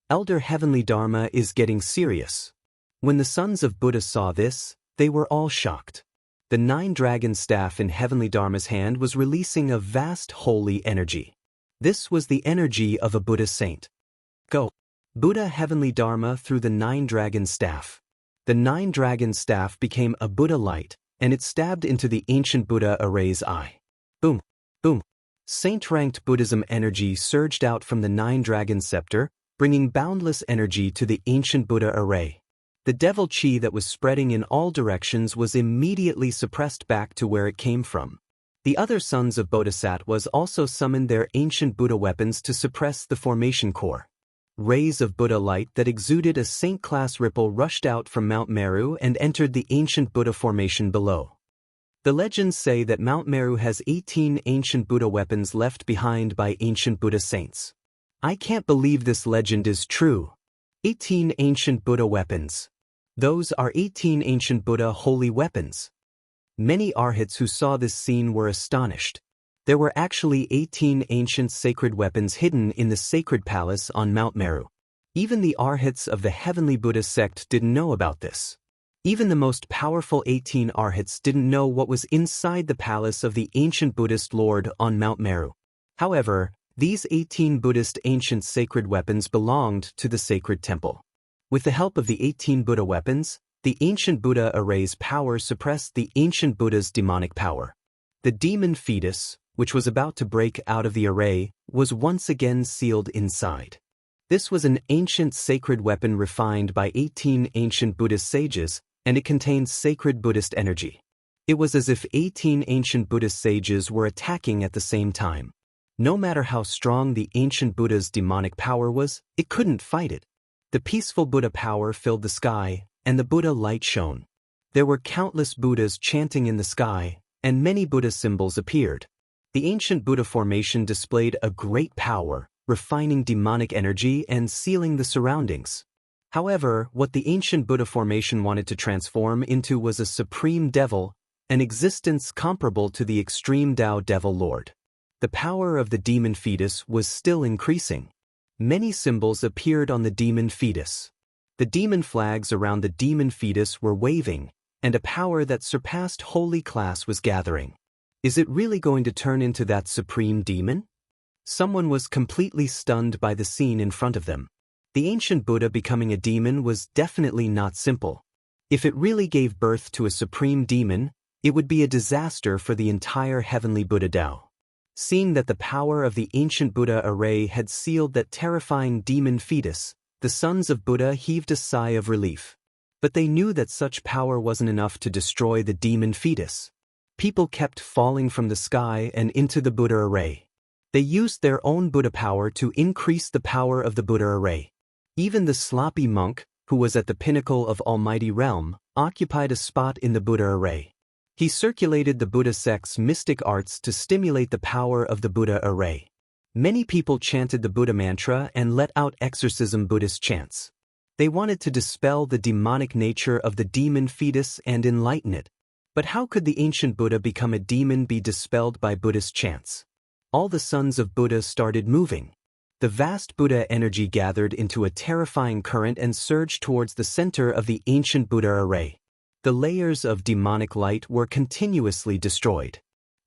Elder Heavenly Dharma is getting serious. When the sons of Buddha saw this, they were all shocked. The 9-dragon staff in Heavenly Dharma's hand was releasing a vast holy energy. This was the energy of a Buddha saint. Go! Buddha Heavenly Dharma through the 9-dragon staff. The 9-dragon staff became a Buddha light, and it stabbed into the ancient Buddha array's eye. Boom! Boom! Saint-ranked Buddhism energy surged out from the 9-dragon scepter, bringing boundless energy to the ancient Buddha array. The devil chi that was spreading in all directions was immediately suppressed back to where it came from. The other sons of Bodhisattvas also summoned their ancient Buddha weapons to suppress the formation core. Rays of Buddha light that exuded a saint-class ripple rushed out from Mount Meru and entered the ancient Buddha formation below. The legends say that Mount Meru has 18 ancient Buddha weapons left behind by ancient Buddha saints. I can't believe this legend is true. 18 ancient Buddha weapons. Those are 18 ancient Buddha holy weapons. Many arhats who saw this scene were astonished. There were actually 18 ancient sacred weapons hidden in the sacred palace on Mount Meru. Even the arhats of the heavenly Buddha sect didn't know about this. Even the most powerful 18 arhats didn't know what was inside the palace of the ancient Buddhist Lord on Mount Meru. However, these 18 Buddhist ancient sacred weapons belonged to the sacred temple. With the help of the 18 Buddha weapons, the ancient Buddha array's power suppressed the ancient Buddha's demonic power. The demon fetus, which was about to break out of the array, was once again sealed inside. This was an ancient sacred weapon refined by 18 ancient Buddhist sages, and it contained sacred Buddhist energy. It was as if 18 ancient Buddhist sages were attacking at the same time. No matter how strong the ancient Buddha's demonic power was, it couldn't fight it. The peaceful Buddha power filled the sky, and the Buddha light shone. There were countless Buddhas chanting in the sky, and many Buddha symbols appeared. The ancient Buddha formation displayed a great power, refining demonic energy and sealing the surroundings. However, what the ancient Buddha formation wanted to transform into was a supreme devil, an existence comparable to the extreme Tao devil lord. The power of the demon fetus was still increasing. Many symbols appeared on the demon fetus. The demon flags around the demon fetus were waving, and a power that surpassed holy class was gathering. Is it really going to turn into that supreme demon? Someone was completely stunned by the scene in front of them. The ancient Buddha becoming a demon was definitely not simple. If it really gave birth to a supreme demon, it would be a disaster for the entire heavenly Buddha Tao. Seeing that the power of the ancient Buddha array had sealed that terrifying demon fetus, the sons of Buddha heaved a sigh of relief. But they knew that such power wasn't enough to destroy the demon fetus. People kept falling from the sky and into the Buddha array. They used their own Buddha power to increase the power of the Buddha array. Even the sloppy monk, who was at the pinnacle of Almighty Realm, occupied a spot in the Buddha array. He circulated the Buddha sect's mystic arts to stimulate the power of the Buddha array. Many people chanted the Buddha mantra and let out exorcism Buddhist chants. They wanted to dispel the demonic nature of the demon fetus and enlighten it. But how could the ancient Buddha become a demon be dispelled by Buddhist chants? All the sons of Buddha started moving. The vast Buddha energy gathered into a terrifying current and surged towards the center of the ancient Buddha array. The layers of demonic light were continuously destroyed.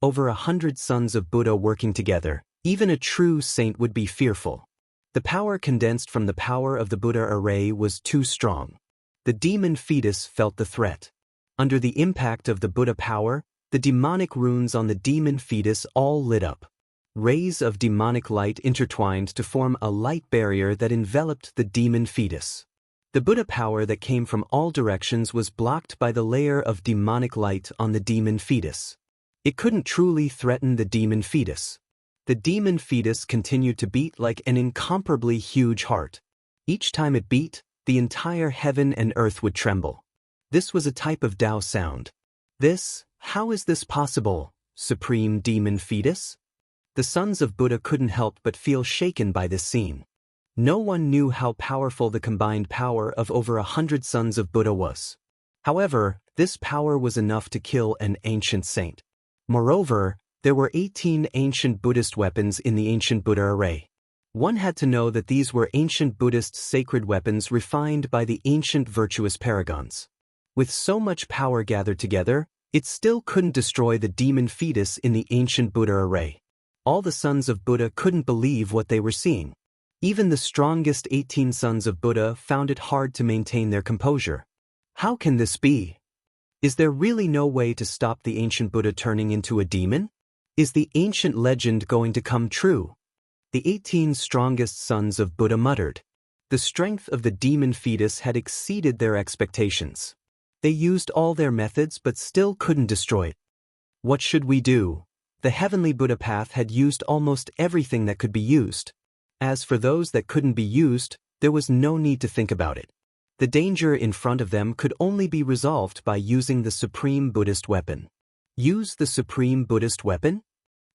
over 100 sons of Buddha working together, even a true saint would be fearful. The power condensed from the power of the Buddha array was too strong. The demon fetus felt the threat. Under the impact of the Buddha power, the demonic runes on the demon fetus all lit up. Rays of demonic light intertwined to form a light barrier that enveloped the demon fetus. The Buddha power that came from all directions was blocked by the layer of demonic light on the demon fetus. It couldn't truly threaten the demon fetus. The demon fetus continued to beat like an incomparably huge heart. Each time it beat, the entire heaven and earth would tremble. This was a type of Tao sound. How is this possible, supreme demon fetus? The sons of Buddha couldn't help but feel shaken by this scene. No one knew how powerful the combined power of over 100 sons of Buddha was. However, this power was enough to kill an ancient saint. Moreover, there were 18 ancient Buddhist weapons in the ancient Buddha array. One had to know that these were ancient Buddhist sacred weapons refined by the ancient virtuous paragons. With so much power gathered together, it still couldn't destroy the demon fetus in the ancient Buddha array. All the sons of Buddha couldn't believe what they were seeing. Even the strongest 18 sons of Buddha found it hard to maintain their composure. How can this be? Is there really no way to stop the ancient Buddha turning into a demon? Is the ancient legend going to come true? The 18 strongest sons of Buddha muttered. The strength of the demon fetus had exceeded their expectations. They used all their methods but still couldn't destroy it. What should we do? The heavenly Buddha path had used almost everything that could be used. As for those that couldn't be used, there was no need to think about it. The danger in front of them could only be resolved by using the supreme Buddhist weapon. Use the supreme Buddhist weapon?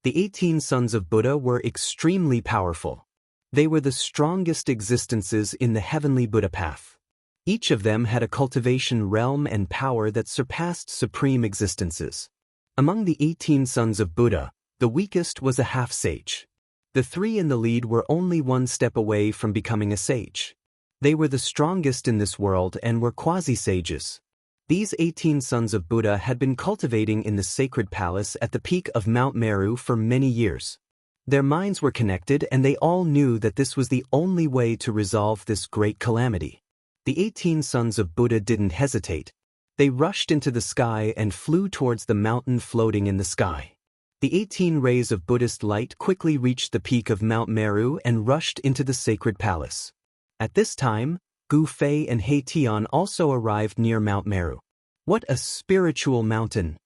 The 18 sons of Buddha were extremely powerful. They were the strongest existences in the heavenly Buddha path. Each of them had a cultivation realm and power that surpassed supreme existences. Among the 18 sons of Buddha, the weakest was a half-sage. The three in the lead were only one step away from becoming a sage. They were the strongest in this world and were quasi-sages. These 18 sons of Buddha had been cultivating in the sacred palace at the peak of Mount Meru for many years. Their minds were connected and they all knew that this was the only way to resolve this great calamity. The 18 sons of Buddha didn't hesitate. They rushed into the sky and flew towards the mountain floating in the sky. The 18 rays of Buddhist light quickly reached the peak of Mount Meru and rushed into the sacred palace. At this time, Gu Fei and He Tian also arrived near Mount Meru. What a spiritual mountain!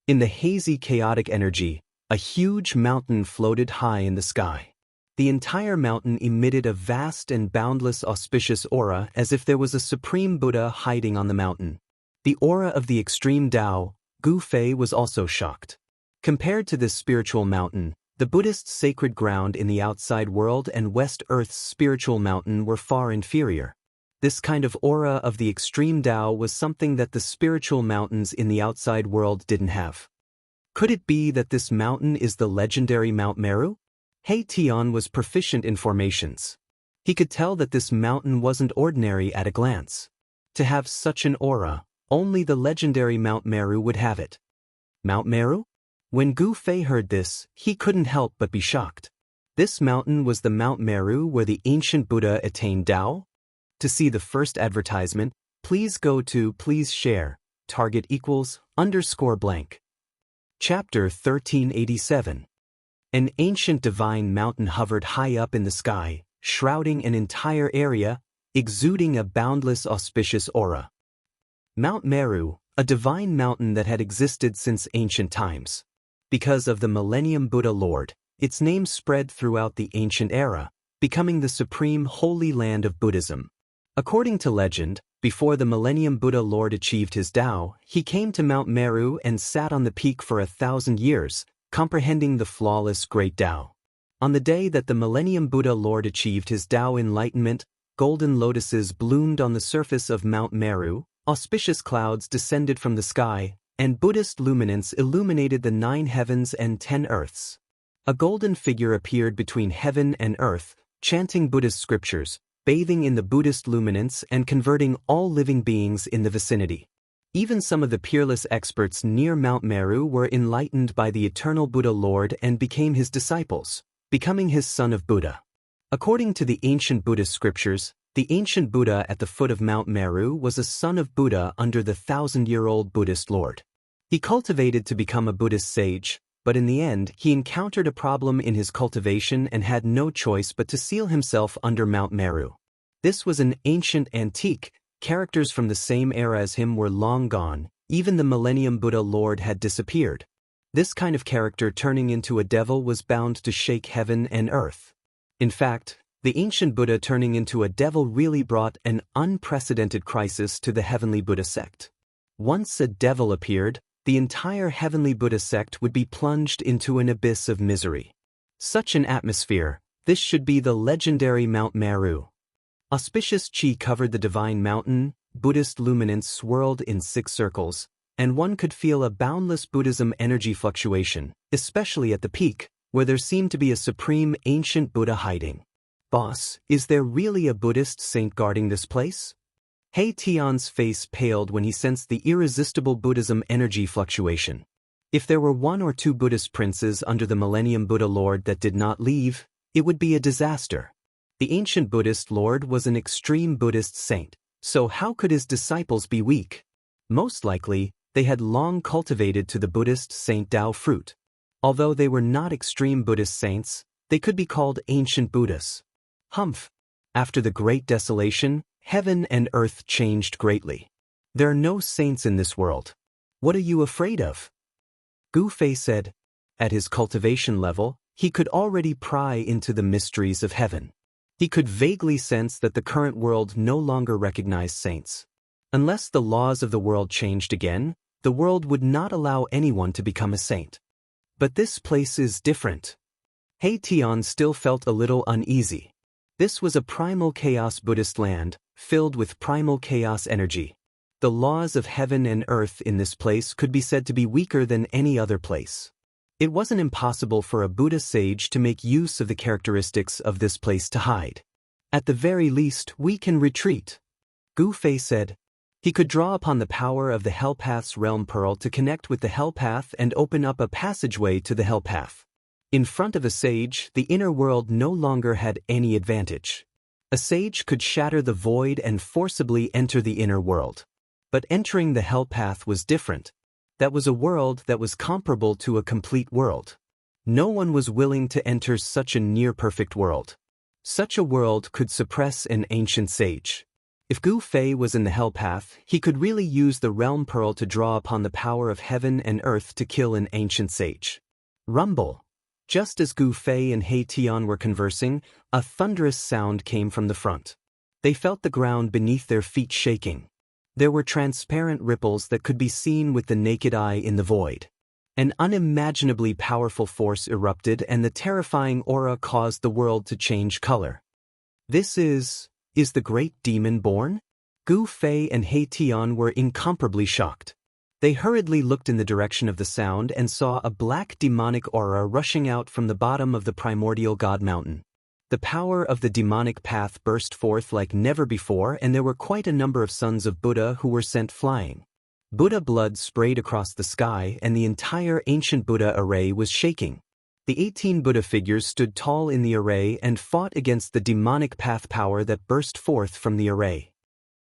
In the hazy chaotic energy, a huge mountain floated high in the sky. The entire mountain emitted a vast and boundless auspicious aura as if there was a supreme Buddha hiding on the mountain. The aura of the extreme Tao, Gu Fei was also shocked. Compared to this spiritual mountain, the Buddhist sacred ground in the outside world and West Earth's spiritual mountain were far inferior. This kind of aura of the extreme Tao was something that the spiritual mountains in the outside world didn't have. Could it be that this mountain is the legendary Mount Meru? He Tian was proficient in formations. He could tell that this mountain wasn't ordinary at a glance. To have such an aura, only the legendary Mount Meru would have it. Mount Meru? When Gu Fei heard this, he couldn't help but be shocked. This mountain was the Mount Meru where the ancient Buddha attained Tao? To see the first advertisement, please go to please share, target =_blank. Chapter 1387. An ancient divine mountain hovered high up in the sky, shrouding an entire area, exuding a boundless auspicious aura. Mount Meru, a divine mountain that had existed since ancient times. Because of the Millennium Buddha Lord, its name spread throughout the ancient era, becoming the supreme holy land of Buddhism. According to legend, before the Millennium Buddha Lord achieved his Tao, he came to Mount Meru and sat on the peak for 1,000 years, comprehending the flawless great Tao. On the day that the Millennium Buddha Lord achieved his Tao enlightenment, golden lotuses bloomed on the surface of Mount Meru, auspicious clouds descended from the sky, and Buddhist luminance illuminated the 9 heavens and 10 earths. A golden figure appeared between heaven and earth, chanting Buddhist scriptures, bathing in the Buddhist luminance and converting all living beings in the vicinity. Even some of the peerless experts near Mount Meru were enlightened by the eternal Buddha Lord and became his disciples, becoming his son of Buddha. According to the ancient Buddhist scriptures, the ancient Buddha at the foot of Mount Meru was a son of Buddha under the 1,000-year-old Buddhist Lord. He cultivated to become a Buddhist sage, but in the end he encountered a problem in his cultivation and had no choice but to seal himself under Mount Meru. This was an ancient antique. Characters from the same era as him were long gone, even the Millennium Buddha Lord had disappeared. This kind of character turning into a devil was bound to shake heaven and earth. In fact, the ancient Buddha turning into a devil really brought an unprecedented crisis to the heavenly Buddha sect. Once a devil appeared, the entire heavenly Buddha sect would be plunged into an abyss of misery. Such an atmosphere, this should be the legendary Mount Meru. Auspicious chi covered the divine mountain, Buddhist luminance swirled in 6 circles, and one could feel a boundless Buddhism energy fluctuation, especially at the peak, where there seemed to be a supreme ancient Buddha hiding. Boss, is there really a Buddhist saint guarding this place? He Tian's face paled when he sensed the irresistible Buddhism energy fluctuation. If there were 1 or 2 Buddhist princes under the Millennium Buddha Lord that did not leave, it would be a disaster. The ancient Buddhist Lord was an extreme Buddhist saint, so how could his disciples be weak? Most likely, they had long cultivated to the Buddhist Saint Tao fruit. Although they were not extreme Buddhist saints, they could be called ancient Buddhas. Humph! After the Great Desolation, heaven and earth changed greatly. There are no saints in this world. What are you afraid of? Gu Fei said. At his cultivation level, he could already pry into the mysteries of heaven. He could vaguely sense that the current world no longer recognized saints. Unless the laws of the world changed again, the world would not allow anyone to become a saint. But this place is different. He Tian still felt a little uneasy. This was a primal chaos Buddhist land, filled with primal chaos energy. The laws of heaven and earth in this place could be said to be weaker than any other place. It wasn't impossible for a Buddha sage to make use of the characteristics of this place to hide. At the very least, we can retreat. Gu Fei said. He could draw upon the power of the Hell Path's realm pearl to connect with the Hell Path and open up a passageway to the Hell Path. In front of a sage, the inner world no longer had any advantage. A sage could shatter the void and forcibly enter the inner world. But entering the Hell Path was different. That was a world that was comparable to a complete world. No one was willing to enter such a near-perfect world. Such a world could suppress an ancient sage. If Gu Fei was in the Hell Path, he could really use the realm pearl to draw upon the power of heaven and earth to kill an ancient sage. Rumble. Just as Gu Fei and He Tian were conversing, a thunderous sound came from the front. They felt the ground beneath their feet shaking. There were transparent ripples that could be seen with the naked eye in the void. An unimaginably powerful force erupted and the terrifying aura caused the world to change color. This is the great demon born? Gu Fei and He Tian were incomparably shocked. They hurriedly looked in the direction of the sound and saw a black demonic aura rushing out from the bottom of the primordial God Mountain. The power of the demonic path burst forth like never before, and there were quite a number of sons of Buddha who were sent flying. Buddha blood sprayed across the sky, and the entire ancient Buddha array was shaking. The 18 Buddha figures stood tall in the array and fought against the demonic path power that burst forth from the array.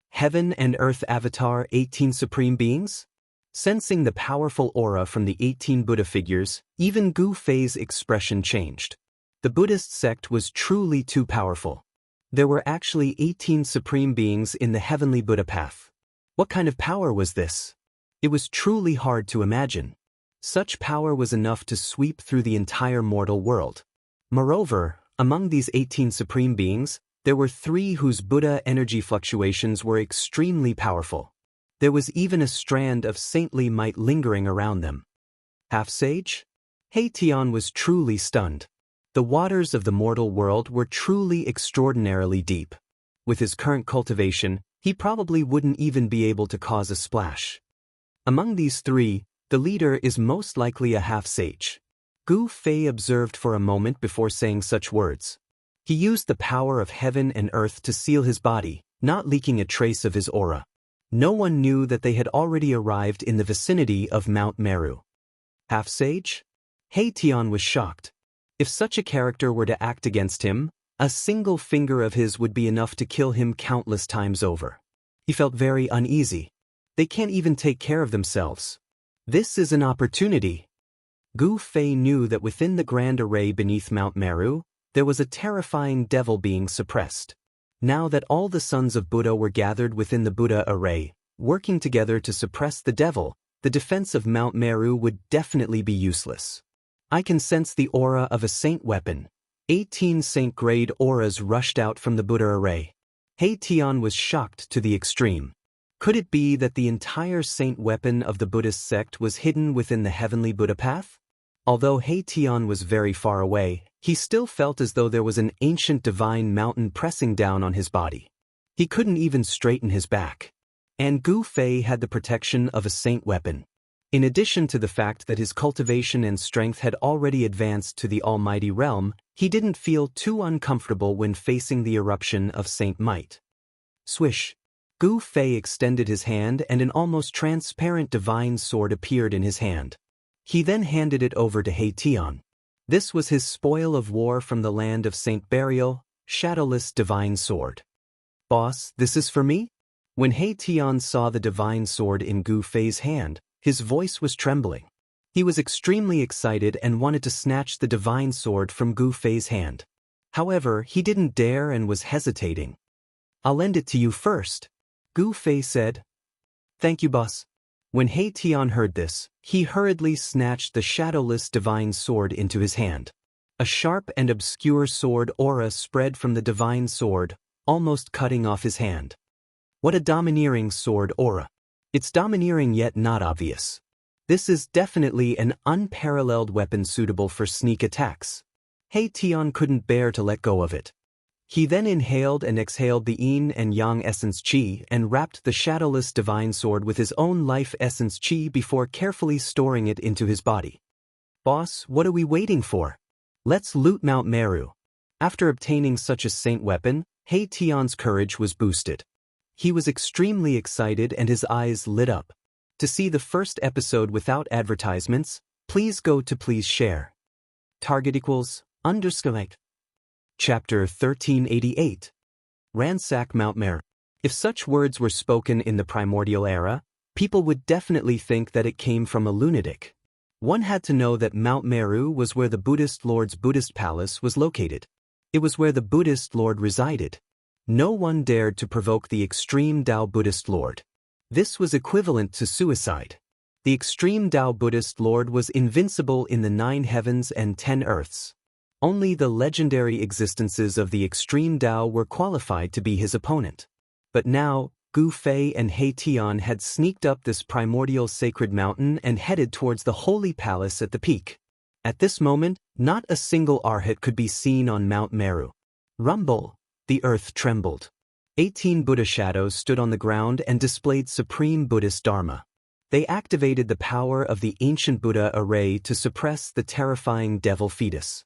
Heaven and Earth Avatar 18 Supreme Beings? Sensing the powerful aura from the 18 Buddha figures, even Gu Fei's expression changed. The Buddhist sect was truly too powerful. There were actually 18 Supreme Beings in the heavenly Buddha path. What kind of power was this? It was truly hard to imagine. Such power was enough to sweep through the entire mortal world. Moreover, among these 18 Supreme Beings, there were 3 whose Buddha energy fluctuations were extremely powerful. There was even a strand of saintly might lingering around them. Half-sage? He Tian was truly stunned. The waters of the mortal world were truly extraordinarily deep. With his current cultivation, he probably wouldn't even be able to cause a splash. Among these 3, the leader is most likely a half-sage. Gu Fei observed for a moment before saying such words. He used the power of heaven and earth to seal his body, not leaking a trace of his aura. No one knew that they had already arrived in the vicinity of Mount Meru. Half-sage? Haetion was shocked. If such a character were to act against him, a single finger of his would be enough to kill him countless times over. He felt very uneasy. They can't even take care of themselves. This is an opportunity. Gu Fei knew that within the grand array beneath Mount Meru, there was a terrifying devil being suppressed. Now that all the sons of Buddha were gathered within the Buddha array, working together to suppress the devil, the defense of Mount Meru would definitely be useless. I can sense the aura of a saint weapon. 18 saint-grade auras rushed out from the Buddha array. Haetion was shocked to the extreme. Could it be that the entire saint weapon of the Buddhist sect was hidden within the heavenly Buddha path? Although Haetion was very far away, he still felt as though there was an ancient divine mountain pressing down on his body. He couldn't even straighten his back. And Gu Fei had the protection of a saint weapon. In addition to the fact that his cultivation and strength had already advanced to the almighty realm, he didn't feel too uncomfortable when facing the eruption of saint might. Swish! Gu Fei extended his hand and an almost transparent divine sword appeared in his hand. He then handed it over to Haetion. This was his spoil of war from the land of Saint Burial, shadowless divine sword. Boss, this is for me? When Haetion saw the divine sword in Gu Fei's hand, his voice was trembling. He was extremely excited and wanted to snatch the divine sword from Gu Fei's hand. However, he didn't dare and was hesitating. I'll lend it to you first, Gu Fei said. Thank you, boss. When Haetion heard this, he hurriedly snatched the shadowless divine sword into his hand. A sharp and obscure sword aura spread from the divine sword, almost cutting off his hand. What a domineering sword aura. It's domineering yet not obvious. This is definitely an unparalleled weapon suitable for sneak attacks. Haetion couldn't bear to let go of it. He then inhaled and exhaled the yin and yang essence chi and wrapped the shadowless divine sword with his own life essence chi before carefully storing it into his body. Boss, what are we waiting for? Let's loot Mount Meru. After obtaining such a saint weapon, Haetion's courage was boosted. He was extremely excited and his eyes lit up. To see the first episode without advertisements, please go to please share. Target equals _ Chapter 1388. Ransack Mount Meru. If such words were spoken in the primordial era, people would definitely think that it came from a lunatic. One had to know that Mount Meru was where the Buddhist Lord's Buddhist palace was located. It was where the Buddhist Lord resided. No one dared to provoke the extreme Tao Buddhist Lord. This was equivalent to suicide. The extreme Tao Buddhist Lord was invincible in the 9 heavens and 10 earths. Only the legendary existences of the extreme Tao were qualified to be his opponent. But now, Gu Fei and Haetion had sneaked up this primordial sacred mountain and headed towards the holy palace at the peak. At this moment, not a single arhat could be seen on Mount Meru. Rumble! The earth trembled. 18 Buddha shadows stood on the ground and displayed supreme Buddhist Dharma. They activated the power of the ancient Buddha array to suppress the terrifying devil fetus.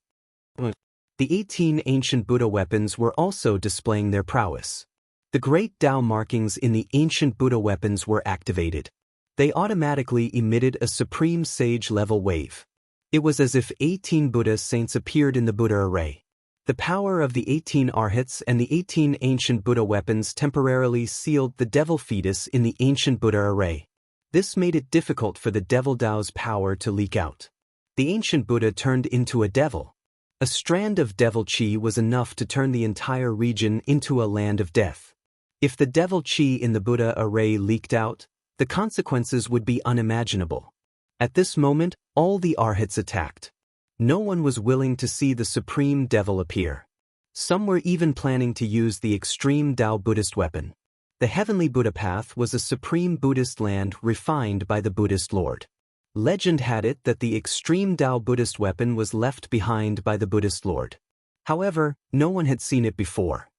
The 18 ancient Buddha weapons were also displaying their prowess. The great Tao markings in the ancient Buddha weapons were activated. They automatically emitted a supreme sage-level wave. It was as if 18 Buddha saints appeared in the Buddha array. The power of the 18 arhats and the 18 ancient Buddha weapons temporarily sealed the devil fetus in the ancient Buddha array. This made it difficult for the devil Tao's power to leak out. The ancient Buddha turned into a devil. A strand of devil chi was enough to turn the entire region into a land of death. If the devil chi in the Buddha array leaked out, the consequences would be unimaginable. At this moment, all the arhats attacked. No one was willing to see the supreme devil appear. Some were even planning to use the extreme Tao Buddhist weapon. The heavenly Buddha path was a supreme Buddhist land refined by the Buddhist Lord. Legend had it that the extreme Tao Buddhist weapon was left behind by the Buddhist Lord. However, no one had seen it before.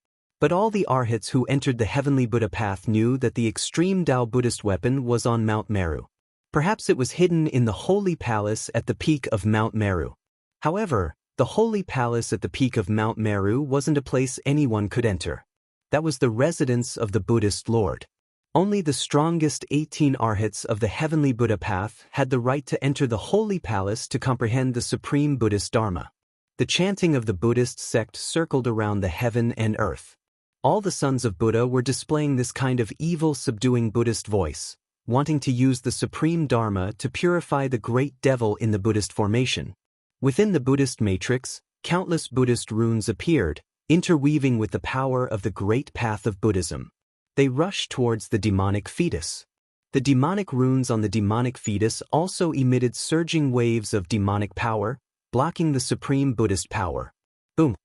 But all the arhats who entered the heavenly Buddha path knew that the extreme Tao Buddhist weapon was on Mount Meru. Perhaps it was hidden in the holy palace at the peak of Mount Meru. However, the holy palace at the peak of Mount Meru wasn't a place anyone could enter. That was the residence of the Buddhist Lord. Only the strongest 18 arhats of the heavenly Buddha path had the right to enter the holy palace to comprehend the supreme Buddhist Dharma. The chanting of the Buddhist sect circled around the heaven and earth. All the sons of Buddha were displaying this kind of evil subduing Buddhist voice, wanting to use the supreme Dharma to purify the great devil in the Buddhist formation. Within the Buddhist matrix, countless Buddhist runes appeared, interweaving with the power of the great path of Buddhism. They rushed towards the demonic fetus. The demonic runes on the demonic fetus also emitted surging waves of demonic power, blocking the supreme Buddhist power. Boom!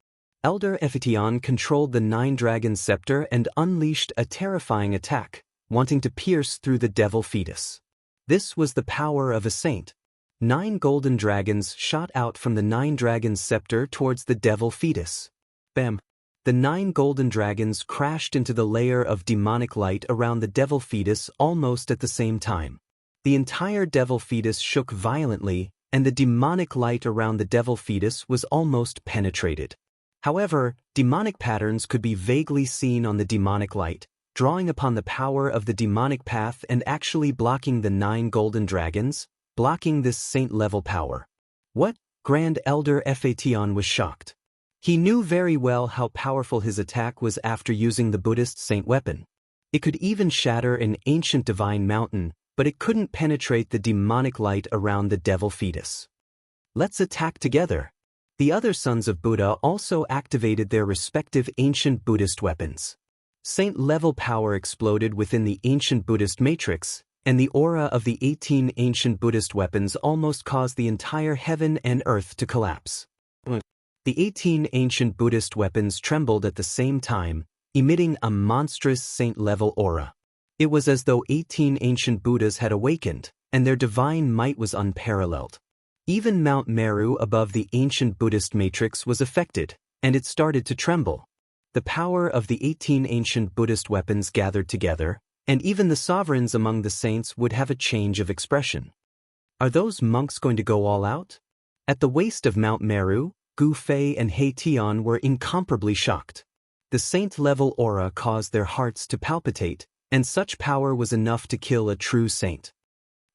Elder Ephition controlled the 9-dragon scepter and unleashed a terrifying attack, wanting to pierce through the devil fetus. This was the power of a saint. 9 golden dragons shot out from the 9-dragon scepter towards the devil fetus. Bam! The 9 golden dragons crashed into the layer of demonic light around the devil fetus almost at the same time. The entire devil fetus shook violently, and the demonic light around the devil fetus was almost penetrated. However, demonic patterns could be vaguely seen on the demonic light, drawing upon the power of the demonic path and actually blocking the 9 golden dragons, blocking this saint-level power. What? Grand Elder Ephition was shocked. He knew very well how powerful his attack was after using the Buddhist saint weapon. It could even shatter an ancient divine mountain, but it couldn't penetrate the demonic light around the devil fetus. Let's attack together. The other sons of Buddha also activated their respective ancient Buddhist weapons. Saint-level power exploded within the ancient Buddhist matrix, and the aura of the 18 ancient Buddhist weapons almost caused the entire heaven and earth to collapse. The 18 ancient Buddhist weapons trembled at the same time, emitting a monstrous saint-level aura. It was as though 18 ancient Buddhas had awakened, and their divine might was unparalleled. Even Mount Meru above the ancient Buddhist matrix was affected, and it started to tremble. The power of the 18 ancient Buddhist weapons gathered together, and even the sovereigns among the saints would have a change of expression. Are those monks going to go all out? At the waist of Mount Meru, Gu Fei and He Tian were incomparably shocked. The saint-level aura caused their hearts to palpitate, and such power was enough to kill a true saint.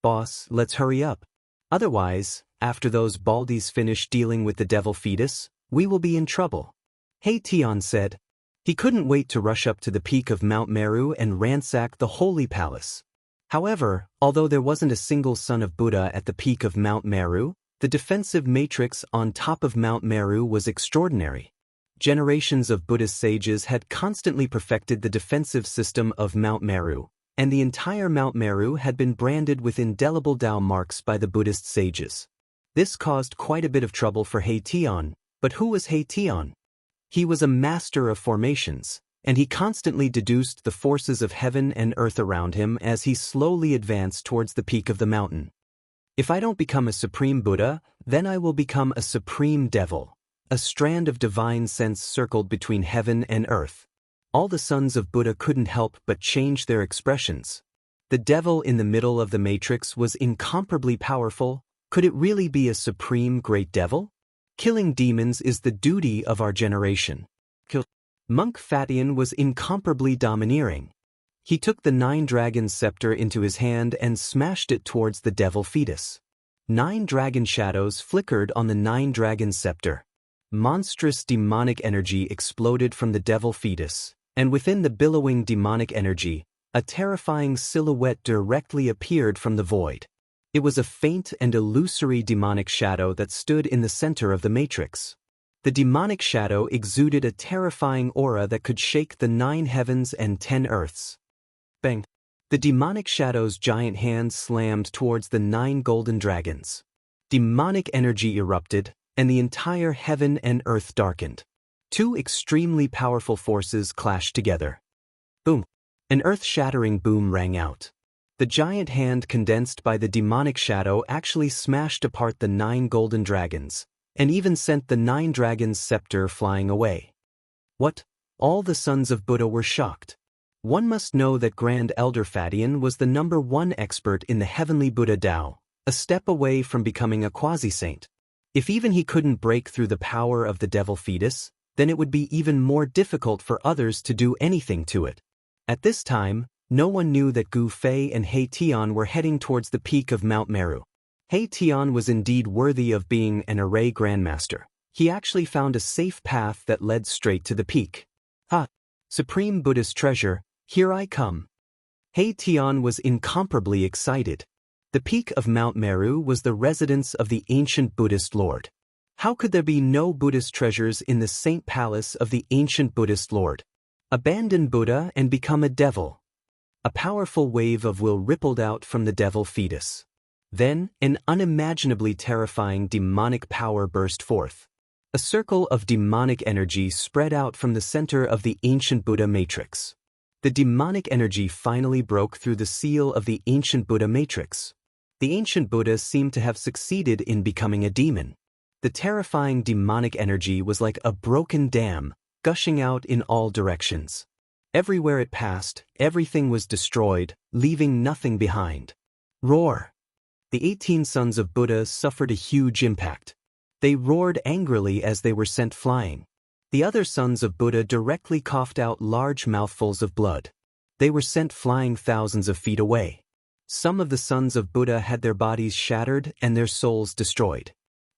Boss, let's hurry up. Otherwise, after those baldies finish dealing with the devil fetus, we will be in trouble. He Tian said. He couldn't wait to rush up to the peak of Mount Meru and ransack the holy palace. However, although there wasn't a single son of Buddha at the peak of Mount Meru, the defensive matrix on top of Mount Meru was extraordinary. Generations of Buddhist sages had constantly perfected the defensive system of Mount Meru, and the entire Mount Meru had been branded with indelible Tao marks by the Buddhist sages. This caused quite a bit of trouble for He Tian, but who was He Tian? He was a master of formations, and he constantly deduced the forces of heaven and earth around him as he slowly advanced towards the peak of the mountain. If I don't become a supreme Buddha, then I will become a supreme devil. A strand of divine sense circled between heaven and earth. All the sons of Buddha couldn't help but change their expressions. The devil in the middle of the matrix was incomparably powerful. Could it really be a supreme great devil? Killing demons is the duty of our generation. Monk Fatian was incomparably domineering. He took the 9-dragon scepter into his hand and smashed it towards the devil fetus. 9 dragon shadows flickered on the 9-dragon scepter. Monstrous demonic energy exploded from the devil fetus, and within the billowing demonic energy, a terrifying silhouette directly appeared from the void. It was a faint and illusory demonic shadow that stood in the center of the matrix. The demonic shadow exuded a terrifying aura that could shake the 9 heavens and 10 earths. Bang! The demonic shadow's giant hand slammed towards the 9 golden dragons. Demonic energy erupted, and the entire heaven and earth darkened. 2 extremely powerful forces clashed together. Boom! An earth-shattering boom rang out. The giant hand condensed by the demonic shadow actually smashed apart the 9 golden dragons, and even sent the 9 dragons' scepter flying away. What? All the sons of Buddha were shocked. One must know that Grand Elder Fatian was the #1 expert in the heavenly Buddha Tao, a step away from becoming a quasi-saint. If even he couldn't break through the power of the devil fetus, then it would be even more difficult for others to do anything to it. At this time, No one knew that Gu Fei and He Tian were heading towards the peak of Mount Meru. He Tian was indeed worthy of being an array grandmaster. He actually found a safe path that led straight to the peak. Ah, Supreme Buddhist treasure, here I come. He Tian was incomparably excited. The peak of Mount Meru was the residence of the ancient Buddhist Lord. How could there be no Buddhist treasures in the saint palace of the ancient Buddhist Lord? Abandon Buddha and become a devil. A powerful wave of will rippled out from the devil fetus. Then, an unimaginably terrifying demonic power burst forth. A circle of demonic energy spread out from the center of the ancient Buddha matrix. The demonic energy finally broke through the seal of the ancient Buddha matrix. The ancient Buddha seemed to have succeeded in becoming a demon. The terrifying demonic energy was like a broken dam, gushing out in all directions. Everywhere it passed, everything was destroyed, leaving nothing behind. Roar! The 18 sons of Buddha suffered a huge impact. They roared angrily as they were sent flying. The other sons of Buddha directly coughed out large mouthfuls of blood. They were sent flying thousands of feet away. Some of the sons of Buddha had their bodies shattered and their souls destroyed.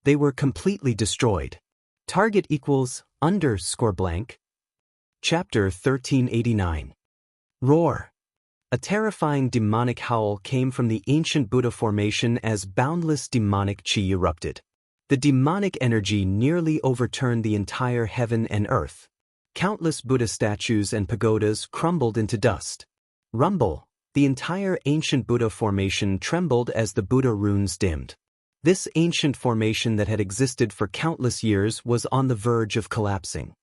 They were completely destroyed. Target equals _blank. Chapter 1389. Roar! A terrifying demonic howl came from the ancient Buddha formation as boundless demonic chi erupted. The demonic energy nearly overturned the entire heaven and earth. Countless Buddha statues and pagodas crumbled into dust. Rumble! The entire ancient Buddha formation trembled as the Buddha runes dimmed. This ancient formation that had existed for countless years was on the verge of collapsing.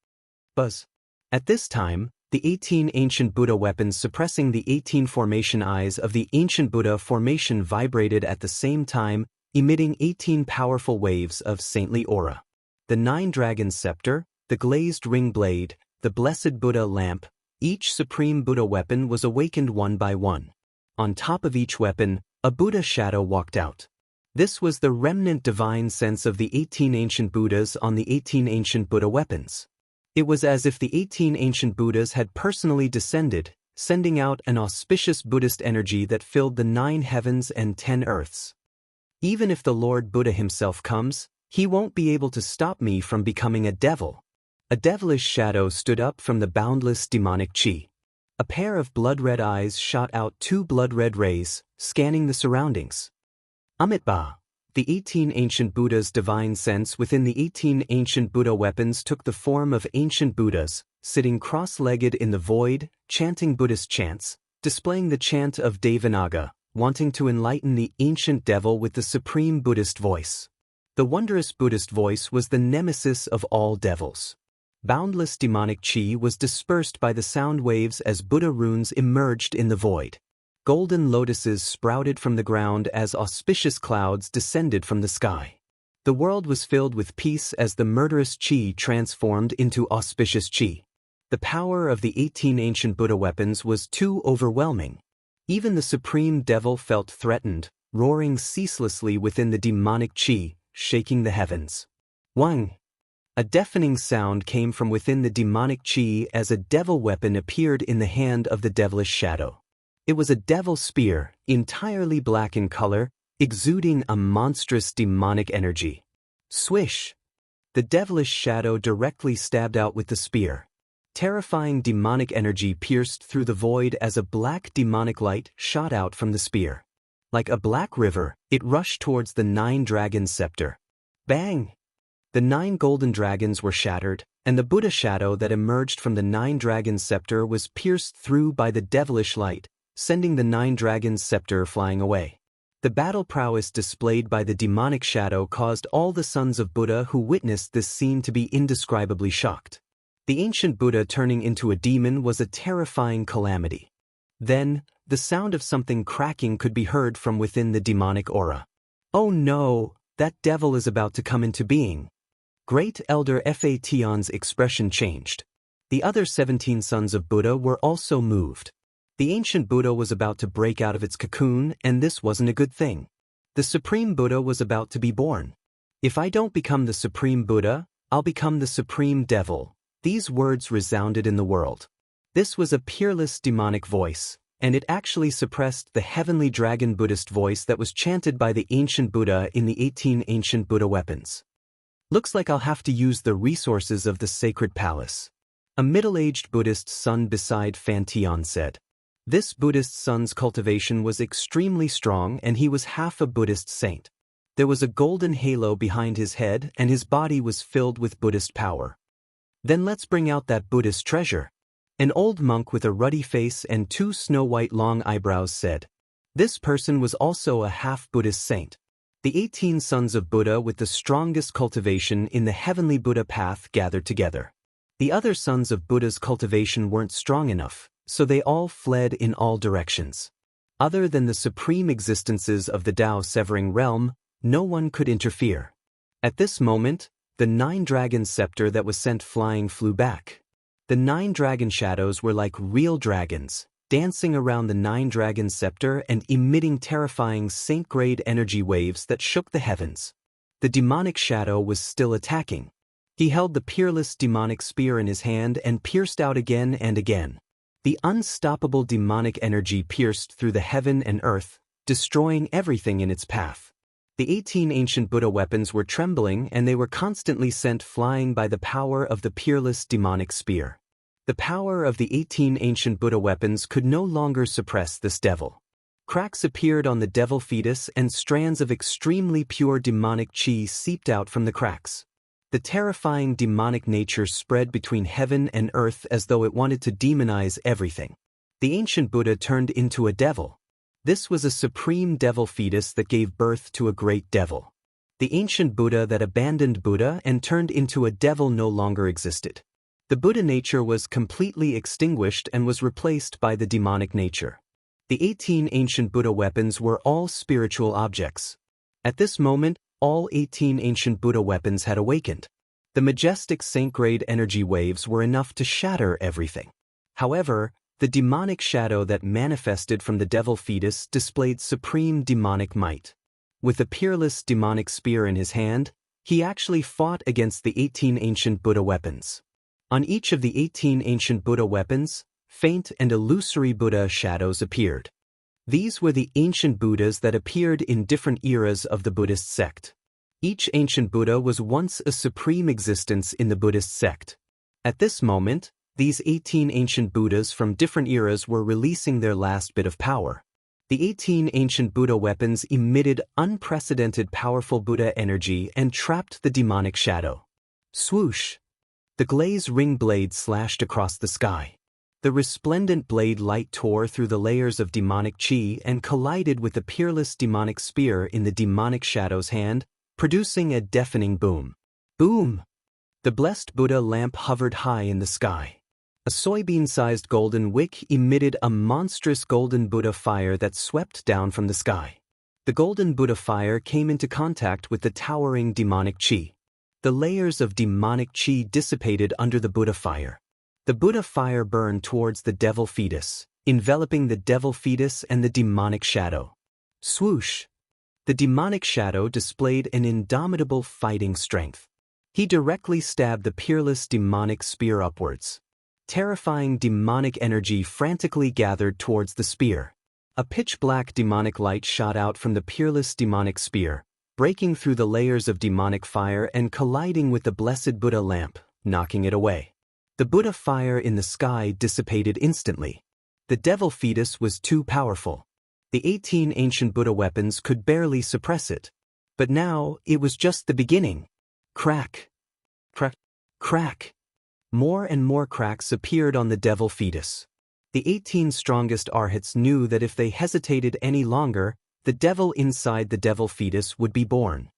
Buzz! At this time, the 18 ancient Buddha weapons suppressing the 18 formation eyes of the ancient Buddha formation vibrated at the same time, emitting 18 powerful waves of saintly aura. The 9 dragon scepter, the glazed ring blade, the blessed Buddha lamp, each supreme Buddha weapon was awakened one by one. On top of each weapon, a Buddha shadow walked out. This was the remnant divine sense of the 18 ancient Buddhas on the 18 ancient Buddha weapons. It was as if the 18 ancient Buddhas had personally descended, sending out an auspicious Buddhist energy that filled the 9 heavens and 10 earths. Even if the Lord Buddha himself comes, he won't be able to stop me from becoming a devil. A devilish shadow stood up from the boundless demonic chi. A pair of blood-red eyes shot out 2 blood-red rays, scanning the surroundings. Amitabha! The 18 ancient Buddhas' divine sense within the 18 ancient Buddha weapons took the form of ancient Buddhas, sitting cross-legged in the void, chanting Buddhist chants, displaying the chant of Devanaga, wanting to enlighten the ancient devil with the supreme Buddhist voice. The wondrous Buddhist voice was the nemesis of all devils. Boundless demonic chi was dispersed by the sound waves as Buddha runes emerged in the void. Golden lotuses sprouted from the ground as auspicious clouds descended from the sky. The world was filled with peace as the murderous chi transformed into auspicious chi. The power of the 18 ancient Buddha weapons was too overwhelming. Even the supreme devil felt threatened, roaring ceaselessly within the demonic chi, shaking the heavens. Wang! A deafening sound came from within the demonic chi as a devil weapon appeared in the hand of the devilish shadow. It was a devil spear, entirely black in color, exuding a monstrous demonic energy. Swish! The devilish shadow directly stabbed out with the spear. Terrifying demonic energy pierced through the void as a black demonic light shot out from the spear. Like a black river, it rushed towards the 9 dragon scepter. Bang! The 9 golden dragons were shattered, and the Buddha shadow that emerged from the 9 dragon scepter was pierced through by the devilish light, sending the 9 dragons scepter flying away. The battle prowess displayed by the demonic shadow caused all the sons of Buddha who witnessed this scene to be indescribably shocked. The ancient Buddha turning into a demon was a terrifying calamity. Then, the sound of something cracking could be heard from within the demonic aura. Oh no, that devil is about to come into being. Great Elder Fa Tian's expression changed. The other 17 sons of Buddha were also moved. The ancient Buddha was about to break out of its cocoon, and this wasn't a good thing. The Supreme Buddha was about to be born. If I don't become the Supreme Buddha, I'll become the Supreme Devil. These words resounded in the world. This was a peerless demonic voice, and it actually suppressed the heavenly dragon Buddhist voice that was chanted by the ancient Buddha in the 18 ancient Buddha weapons. Looks like I'll have to use the resources of the sacred palace. A middle-aged Buddhist son beside Fantion said. This Buddhist son's cultivation was extremely strong and he was half a Buddhist saint. There was a golden halo behind his head and his body was filled with Buddhist power. Then let's bring out that Buddhist treasure. An old monk with a ruddy face and 2 snow-white long eyebrows said. This person was also a half-Buddhist saint. The 18 sons of Buddha with the strongest cultivation in the heavenly Buddha path gathered together. The other sons of Buddha's cultivation weren't strong enough, so they all fled in all directions. Other than the supreme existences of the Tao-severing realm, no one could interfere. At this moment, the 9 dragon scepter that was sent flying flew back. The 9 dragon shadows were like real dragons, dancing around the 9 dragon scepter and emitting terrifying saint-grade energy waves that shook the heavens. The demonic shadow was still attacking. He held the peerless demonic spear in his hand and pierced out again and again. The unstoppable demonic energy pierced through the heaven and earth, destroying everything in its path. The 18 ancient Buddha weapons were trembling and they were constantly sent flying by the power of the peerless demonic spear. The power of the 18 ancient Buddha weapons could no longer suppress this devil. Cracks appeared on the devil fetus and strands of extremely pure demonic chi seeped out from the cracks. The terrifying demonic nature spread between heaven and earth as though it wanted to demonize everything. The ancient Buddha turned into a devil. This was a supreme devil fetus that gave birth to a great devil. The ancient Buddha that abandoned Buddha and turned into a devil no longer existed. The Buddha nature was completely extinguished and was replaced by the demonic nature. The 18 ancient Buddha weapons were all spiritual objects. At this moment, all 18 ancient Buddha weapons had awakened. The majestic saint-grade energy waves were enough to shatter everything. However, the demonic shadow that manifested from the devil fetus displayed supreme demonic might. With a peerless demonic spear in his hand, he actually fought against the 18 ancient Buddha weapons. On each of the 18 ancient Buddha weapons, faint and illusory Buddha shadows appeared. These were the ancient Buddhas that appeared in different eras of the Buddhist sect. Each ancient Buddha was once a supreme existence in the Buddhist sect. At this moment, these 18 ancient Buddhas from different eras were releasing their last bit of power. The 18 ancient Buddha weapons emitted unprecedented powerful Buddha energy and trapped the demonic shadow. Swoosh! The glaze ring blade slashed across the sky. The resplendent blade light tore through the layers of demonic chi and collided with the peerless demonic spear in the demonic shadow's hand, producing a deafening boom. Boom! The blessed Buddha lamp hovered high in the sky. A soybean-sized golden wick emitted a monstrous golden Buddha fire that swept down from the sky. The golden Buddha fire came into contact with the towering demonic chi. The layers of demonic chi dissipated under the Buddha fire. The Buddha fire burned towards the devil fetus, enveloping the devil fetus and the demonic shadow. Swoosh! The demonic shadow displayed an indomitable fighting strength. He directly stabbed the peerless demonic spear upwards. Terrifying demonic energy frantically gathered towards the spear. A pitch-black demonic light shot out from the peerless demonic spear, breaking through the layers of demonic fire and colliding with the blessed Buddha lamp, knocking it away. The Buddha fire in the sky dissipated instantly. The devil fetus was too powerful. The 18 ancient Buddha weapons could barely suppress it. But now, it was just the beginning. Crack! Crack! Crack! More and more cracks appeared on the devil fetus. The 18 strongest arhats knew that if they hesitated any longer, the devil inside the devil fetus would be born.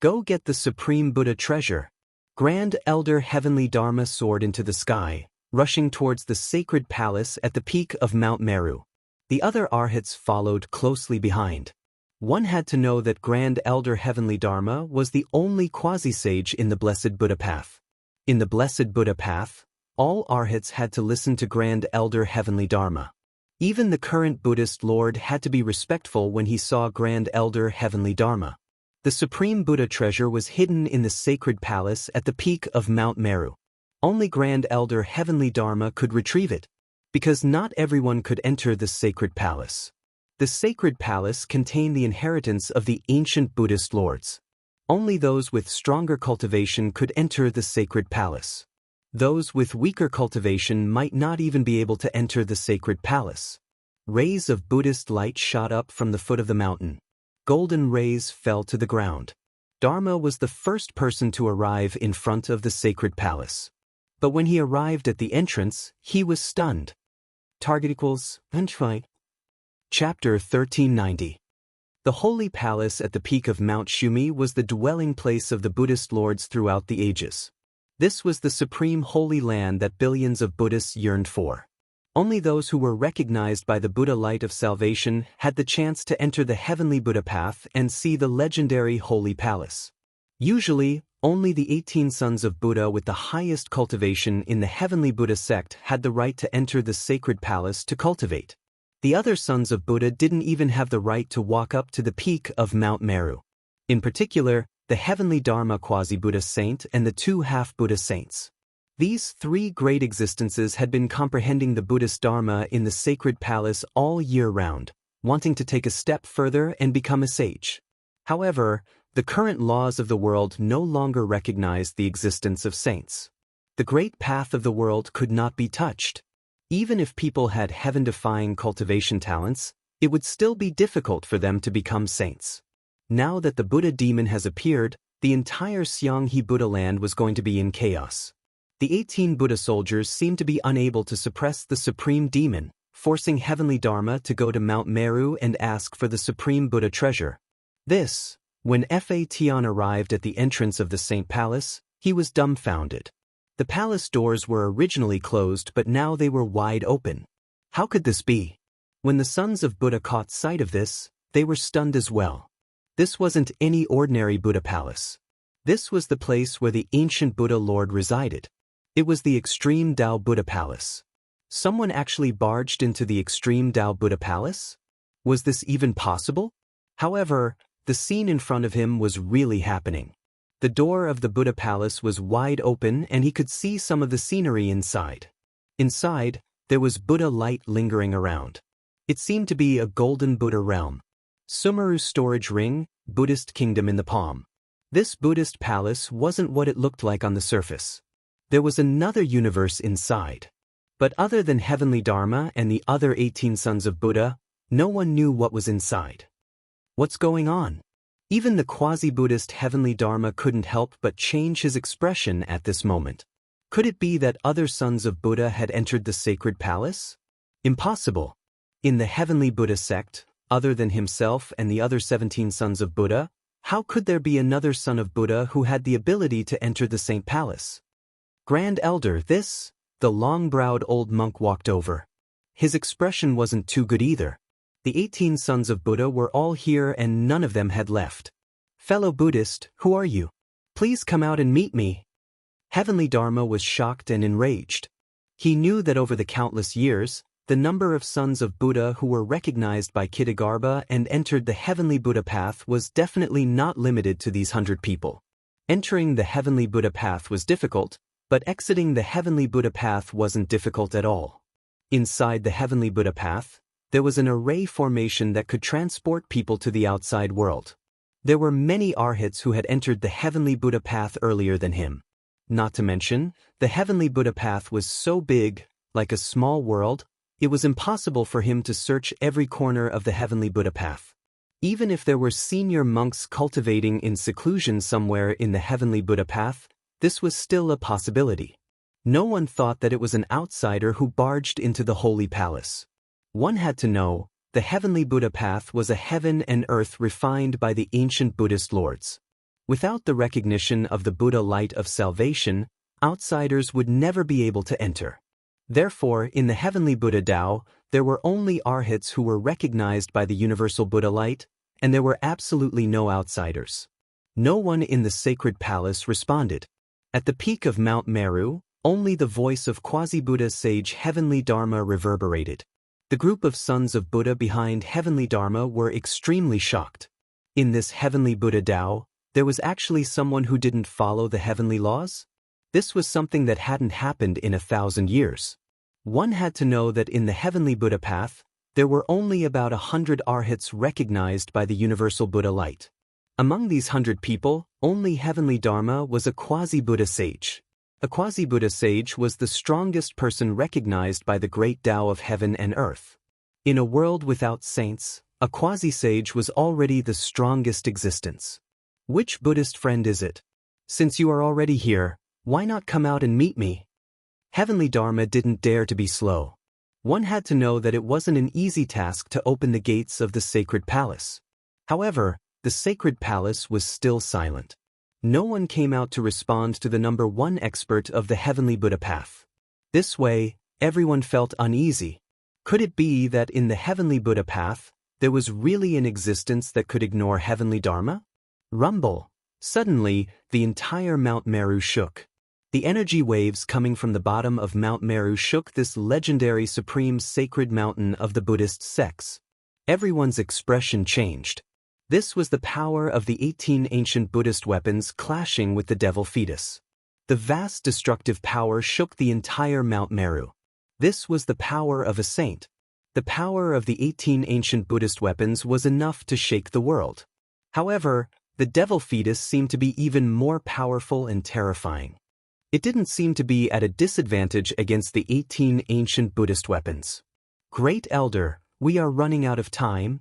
Go get the supreme Buddha treasure. Grand Elder Heavenly Dharma soared into the sky, rushing towards the sacred palace at the peak of Mount Meru. The other arhats followed closely behind. One had to know that Grand Elder Heavenly Dharma was the only quasi-sage in the Blessed Buddha path. In the Blessed Buddha path, all arhats had to listen to Grand Elder Heavenly Dharma. Even the current Buddhist Lord had to be respectful when he saw Grand Elder Heavenly Dharma. The supreme Buddha treasure was hidden in the sacred palace at the peak of Mount Meru. Only Grand Elder Heavenly Dharma could retrieve it. Because not everyone could enter the sacred palace. The sacred palace contained the inheritance of the ancient Buddhist lords. Only those with stronger cultivation could enter the sacred palace. Those with weaker cultivation might not even be able to enter the sacred palace. Rays of Buddhist light shot up from the foot of the mountain. Golden rays fell to the ground. Dharma was the first person to arrive in front of the sacred palace. But when he arrived at the entrance, he was stunned. Target equals Entry. Chapter 1390. The holy palace at the peak of Mount Shumi was the dwelling place of the Buddhist lords throughout the ages. This was the supreme holy land that billions of Buddhists yearned for. Only those who were recognized by the Buddha light of salvation had the chance to enter the heavenly Buddha path and see the legendary holy palace. Usually, only the 18 sons of Buddha with the highest cultivation in the heavenly Buddha sect had the right to enter the sacred palace to cultivate. The other sons of Buddha didn't even have the right to walk up to the peak of Mount Meru. In particular, the heavenly Dharma quasi-Buddha saint and the 2 half-Buddha saints. These 3 great existences had been comprehending the Buddhist Dharma in the sacred palace all year round, wanting to take a step further and become a sage. However, the current laws of the world no longer recognized the existence of saints. The great path of the world could not be touched. Even if people had heaven-defying cultivation talents, it would still be difficult for them to become saints. Now that the Buddha demon has appeared, the entire Xianghe Buddha land was going to be in chaos. The 18 Buddha soldiers seemed to be unable to suppress the supreme demon, forcing heavenly Dharma to go to Mount Meru and ask for the supreme Buddha treasure. When Fa Tian arrived at the entrance of the Saint Palace, he was dumbfounded. The palace doors were originally closed, but now they were wide open. How could this be? When the sons of Buddha caught sight of this, they were stunned as well. This wasn't any ordinary Buddha palace. This was the place where the ancient Buddha Lord resided. It was the Extreme Tao Buddha Palace. Someone actually barged into the Extreme Tao Buddha Palace? Was this even possible? However, the scene in front of him was really happening. The door of the Buddha Palace was wide open and he could see some of the scenery inside. Inside, there was Buddha light lingering around. It seemed to be a golden Buddha realm. Sumeru storage ring, Buddhist kingdom in the palm. This Buddhist palace wasn't what it looked like on the surface. There was another universe inside. But other than heavenly Dharma and the other 18 sons of Buddha, no one knew what was inside. What's going on? Even the quasi-Buddhist heavenly Dharma couldn't help but change his expression at this moment. Could it be that other sons of Buddha had entered the sacred palace? Impossible. In the heavenly Buddha sect, other than himself and the other 17 sons of Buddha, how could there be another son of Buddha who had the ability to enter the Saint Palace? Grand Elder, the long-browed old monk walked over. His expression wasn't too good either. The 18 sons of Buddha were all here and none of them had left. Fellow Buddhist, who are you? Please come out and meet me. Heavenly Dharma was shocked and enraged. He knew that over the countless years, the number of sons of Buddha who were recognized by Kitagarbha and entered the heavenly Buddha path was definitely not limited to these 100 people. Entering the heavenly Buddha path was difficult, but exiting the heavenly Buddha path wasn't difficult at all. Inside the heavenly Buddha path, there was an array formation that could transport people to the outside world. There were many arhats who had entered the heavenly Buddha path earlier than him. Not to mention, the heavenly Buddha path was so big, like a small world, it was impossible for him to search every corner of the heavenly Buddha path. Even if there were senior monks cultivating in seclusion somewhere in the heavenly Buddha path, this was still a possibility. No one thought that it was an outsider who barged into the holy palace. One had to know, the heavenly Buddha path was a heaven and earth refined by the ancient Buddhist lords. Without the recognition of the Buddha light of salvation, outsiders would never be able to enter. Therefore, in the heavenly Buddha Tao, there were only arhats who were recognized by the universal Buddha light, and there were absolutely no outsiders. No one in the sacred palace responded. At the peak of Mount Meru, only the voice of quasi-Buddha sage heavenly Dharma reverberated. The group of sons of Buddha behind heavenly Dharma were extremely shocked. In this heavenly Buddha Tao, there was actually someone who didn't follow the heavenly laws? This was something that hadn't happened in 1,000 years. One had to know that in the heavenly Buddha path, there were only about 100 arhats recognized by the universal Buddha light. Among these 100 people, only heavenly Dharma was a quasi-Buddha sage. A quasi-Buddha sage was the strongest person recognized by the great Tao of heaven and earth. In a world without saints, a quasi-sage was already the strongest existence. Which Buddhist friend is it? Since you are already here, why not come out and meet me? Heavenly Dharma didn't dare to be slow. One had to know that it wasn't an easy task to open the gates of the sacred palace. However, the sacred palace was still silent. No one came out to respond to the number one expert of the heavenly Buddha path. This way, everyone felt uneasy. Could it be that in the heavenly Buddha path, there was really an existence that could ignore heavenly Dharma? Rumble. Suddenly, the entire Mount Meru shook. The energy waves coming from the bottom of Mount Meru shook this legendary supreme sacred mountain of the Buddhist sects. Everyone's expression changed. This was the power of the 18 ancient Buddhist weapons clashing with the devil fetus. The vast destructive power shook the entire Mount Meru. This was the power of a saint. The power of the 18 ancient Buddhist weapons was enough to shake the world. However, the devil fetus seemed to be even more powerful and terrifying. It didn't seem to be at a disadvantage against the 18 ancient Buddhist weapons. Great Elder, we are running out of time.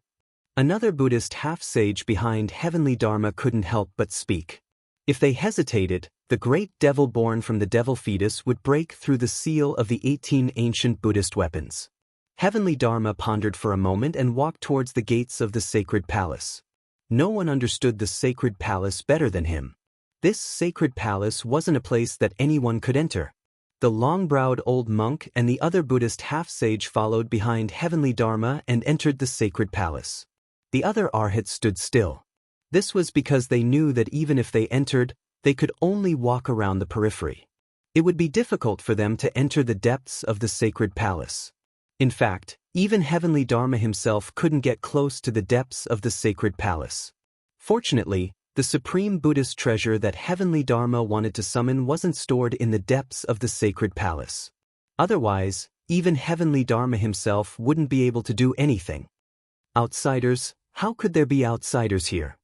Another Buddhist half-sage behind heavenly Dharma couldn't help but speak. If they hesitated, the great devil born from the devil fetus would break through the seal of the 18 ancient Buddhist weapons. Heavenly Dharma pondered for a moment and walked towards the gates of the sacred palace. No one understood the sacred palace better than him. This sacred palace wasn't a place that anyone could enter. The long-browed old monk and the other Buddhist half-sage followed behind heavenly Dharma and entered the sacred palace. The other arhats stood still. This was because they knew that even if they entered, they could only walk around the periphery. It would be difficult for them to enter the depths of the sacred palace. In fact, even heavenly Dharma himself couldn't get close to the depths of the sacred palace. Fortunately, the supreme Buddhist treasure that heavenly Dharma wanted to summon wasn't stored in the depths of the sacred palace. Otherwise, even heavenly Dharma himself wouldn't be able to do anything. Outsiders, how could there be outsiders here?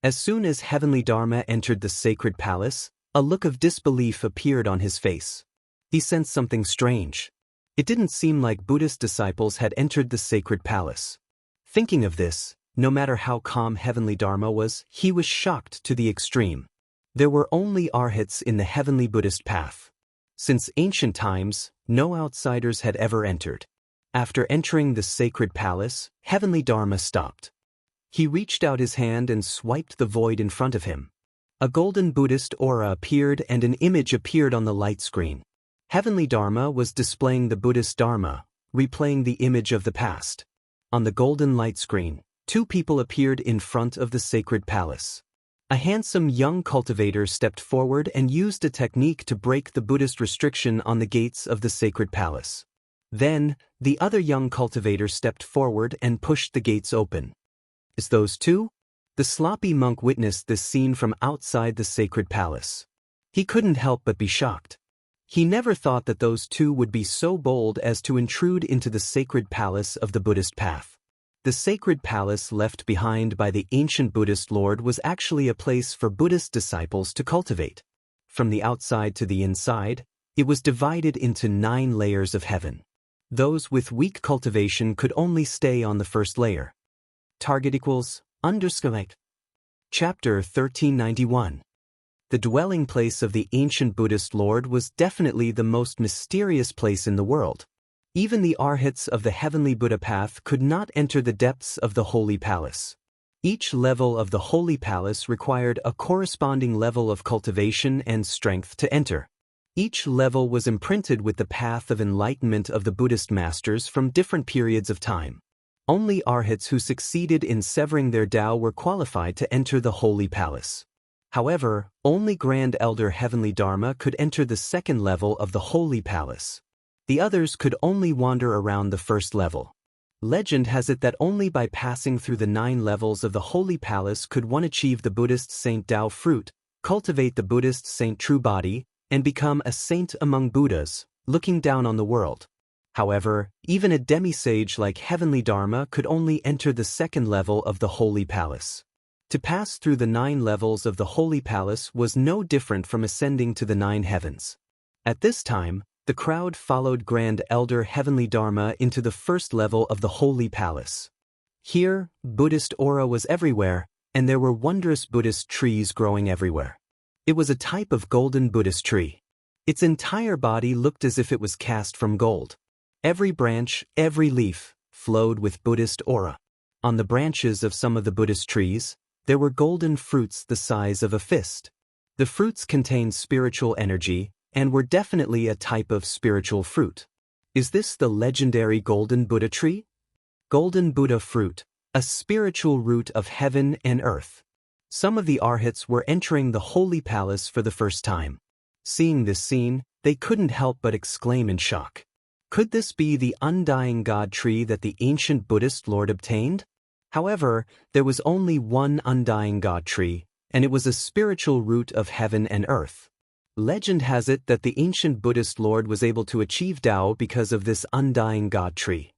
As soon as heavenly Dharma entered the sacred palace, a look of disbelief appeared on his face. He sensed something strange. It didn't seem like Buddhist disciples had entered the sacred palace. Thinking of this, no matter how calm heavenly Dharma was, he was shocked to the extreme. There were only arhats in the heavenly Buddhist path. Since ancient times, no outsiders had ever entered. After entering the sacred palace, heavenly Dharma stopped. He reached out his hand and swiped the void in front of him. A golden Buddhist aura appeared and an image appeared on the light screen. Heavenly Dharma was displaying the Buddhist Dharma, replaying the image of the past. On the golden light screen, two people appeared in front of the sacred palace. A handsome young cultivator stepped forward and used a technique to break the Buddhist restriction on the gates of the sacred palace. Then, the other young cultivator stepped forward and pushed the gates open. Is those two? The sloppy monk witnessed this scene from outside the sacred palace. He couldn't help but be shocked. He never thought that those two would be so bold as to intrude into the sacred palace of the Buddhist path. The sacred palace left behind by the ancient Buddhist Lord was actually a place for Buddhist disciples to cultivate. From the outside to the inside, it was divided into 9 layers of heaven. Those with weak cultivation could only stay on the first layer. Target equals _ Chapter 1391. The dwelling place of the ancient Buddhist Lord was definitely the most mysterious place in the world. Even the arhats of the heavenly Buddha path could not enter the depths of the holy palace. Each level of the holy palace required a corresponding level of cultivation and strength to enter. Each level was imprinted with the path of enlightenment of the Buddhist masters from different periods of time. Only arhats who succeeded in severing their Tao were qualified to enter the holy palace. However, only Grand Elder Heavenly Dharma could enter the second level of the holy palace. The others could only wander around the first level. Legend has it that only by passing through the 9 levels of the holy palace could one achieve the Buddhist Saint Tao fruit, cultivate the Buddhist Saint True Body, and become a saint among Buddhas, looking down on the world. However, even a demi-sage like Heavenly Dharma could only enter the second level of the Holy Palace. To pass through the 9 levels of the Holy Palace was no different from ascending to the 9 heavens. At this time, the crowd followed Grand Elder Heavenly Dharma into the first level of the Holy Palace. Here, Buddhist aura was everywhere, and there were wondrous Buddhist trees growing everywhere. It was a type of golden Buddhist tree. Its entire body looked as if it was cast from gold. Every branch, every leaf, flowed with Buddhist aura. On the branches of some of the Buddhist trees, there were golden fruits the size of a fist. The fruits contained spiritual energy, and were definitely a type of spiritual fruit. Is this the legendary Golden Buddha tree? Golden Buddha fruit, a spiritual root of heaven and earth. Some of the arhats were entering the Holy Palace for the first time. Seeing this scene, they couldn't help but exclaim in shock. Could this be the undying God tree that the ancient Buddhist Lord obtained? However, there was only one undying God tree, and it was a spiritual root of heaven and earth. Legend has it that the ancient Buddhist Lord was able to achieve Tao because of this undying God tree.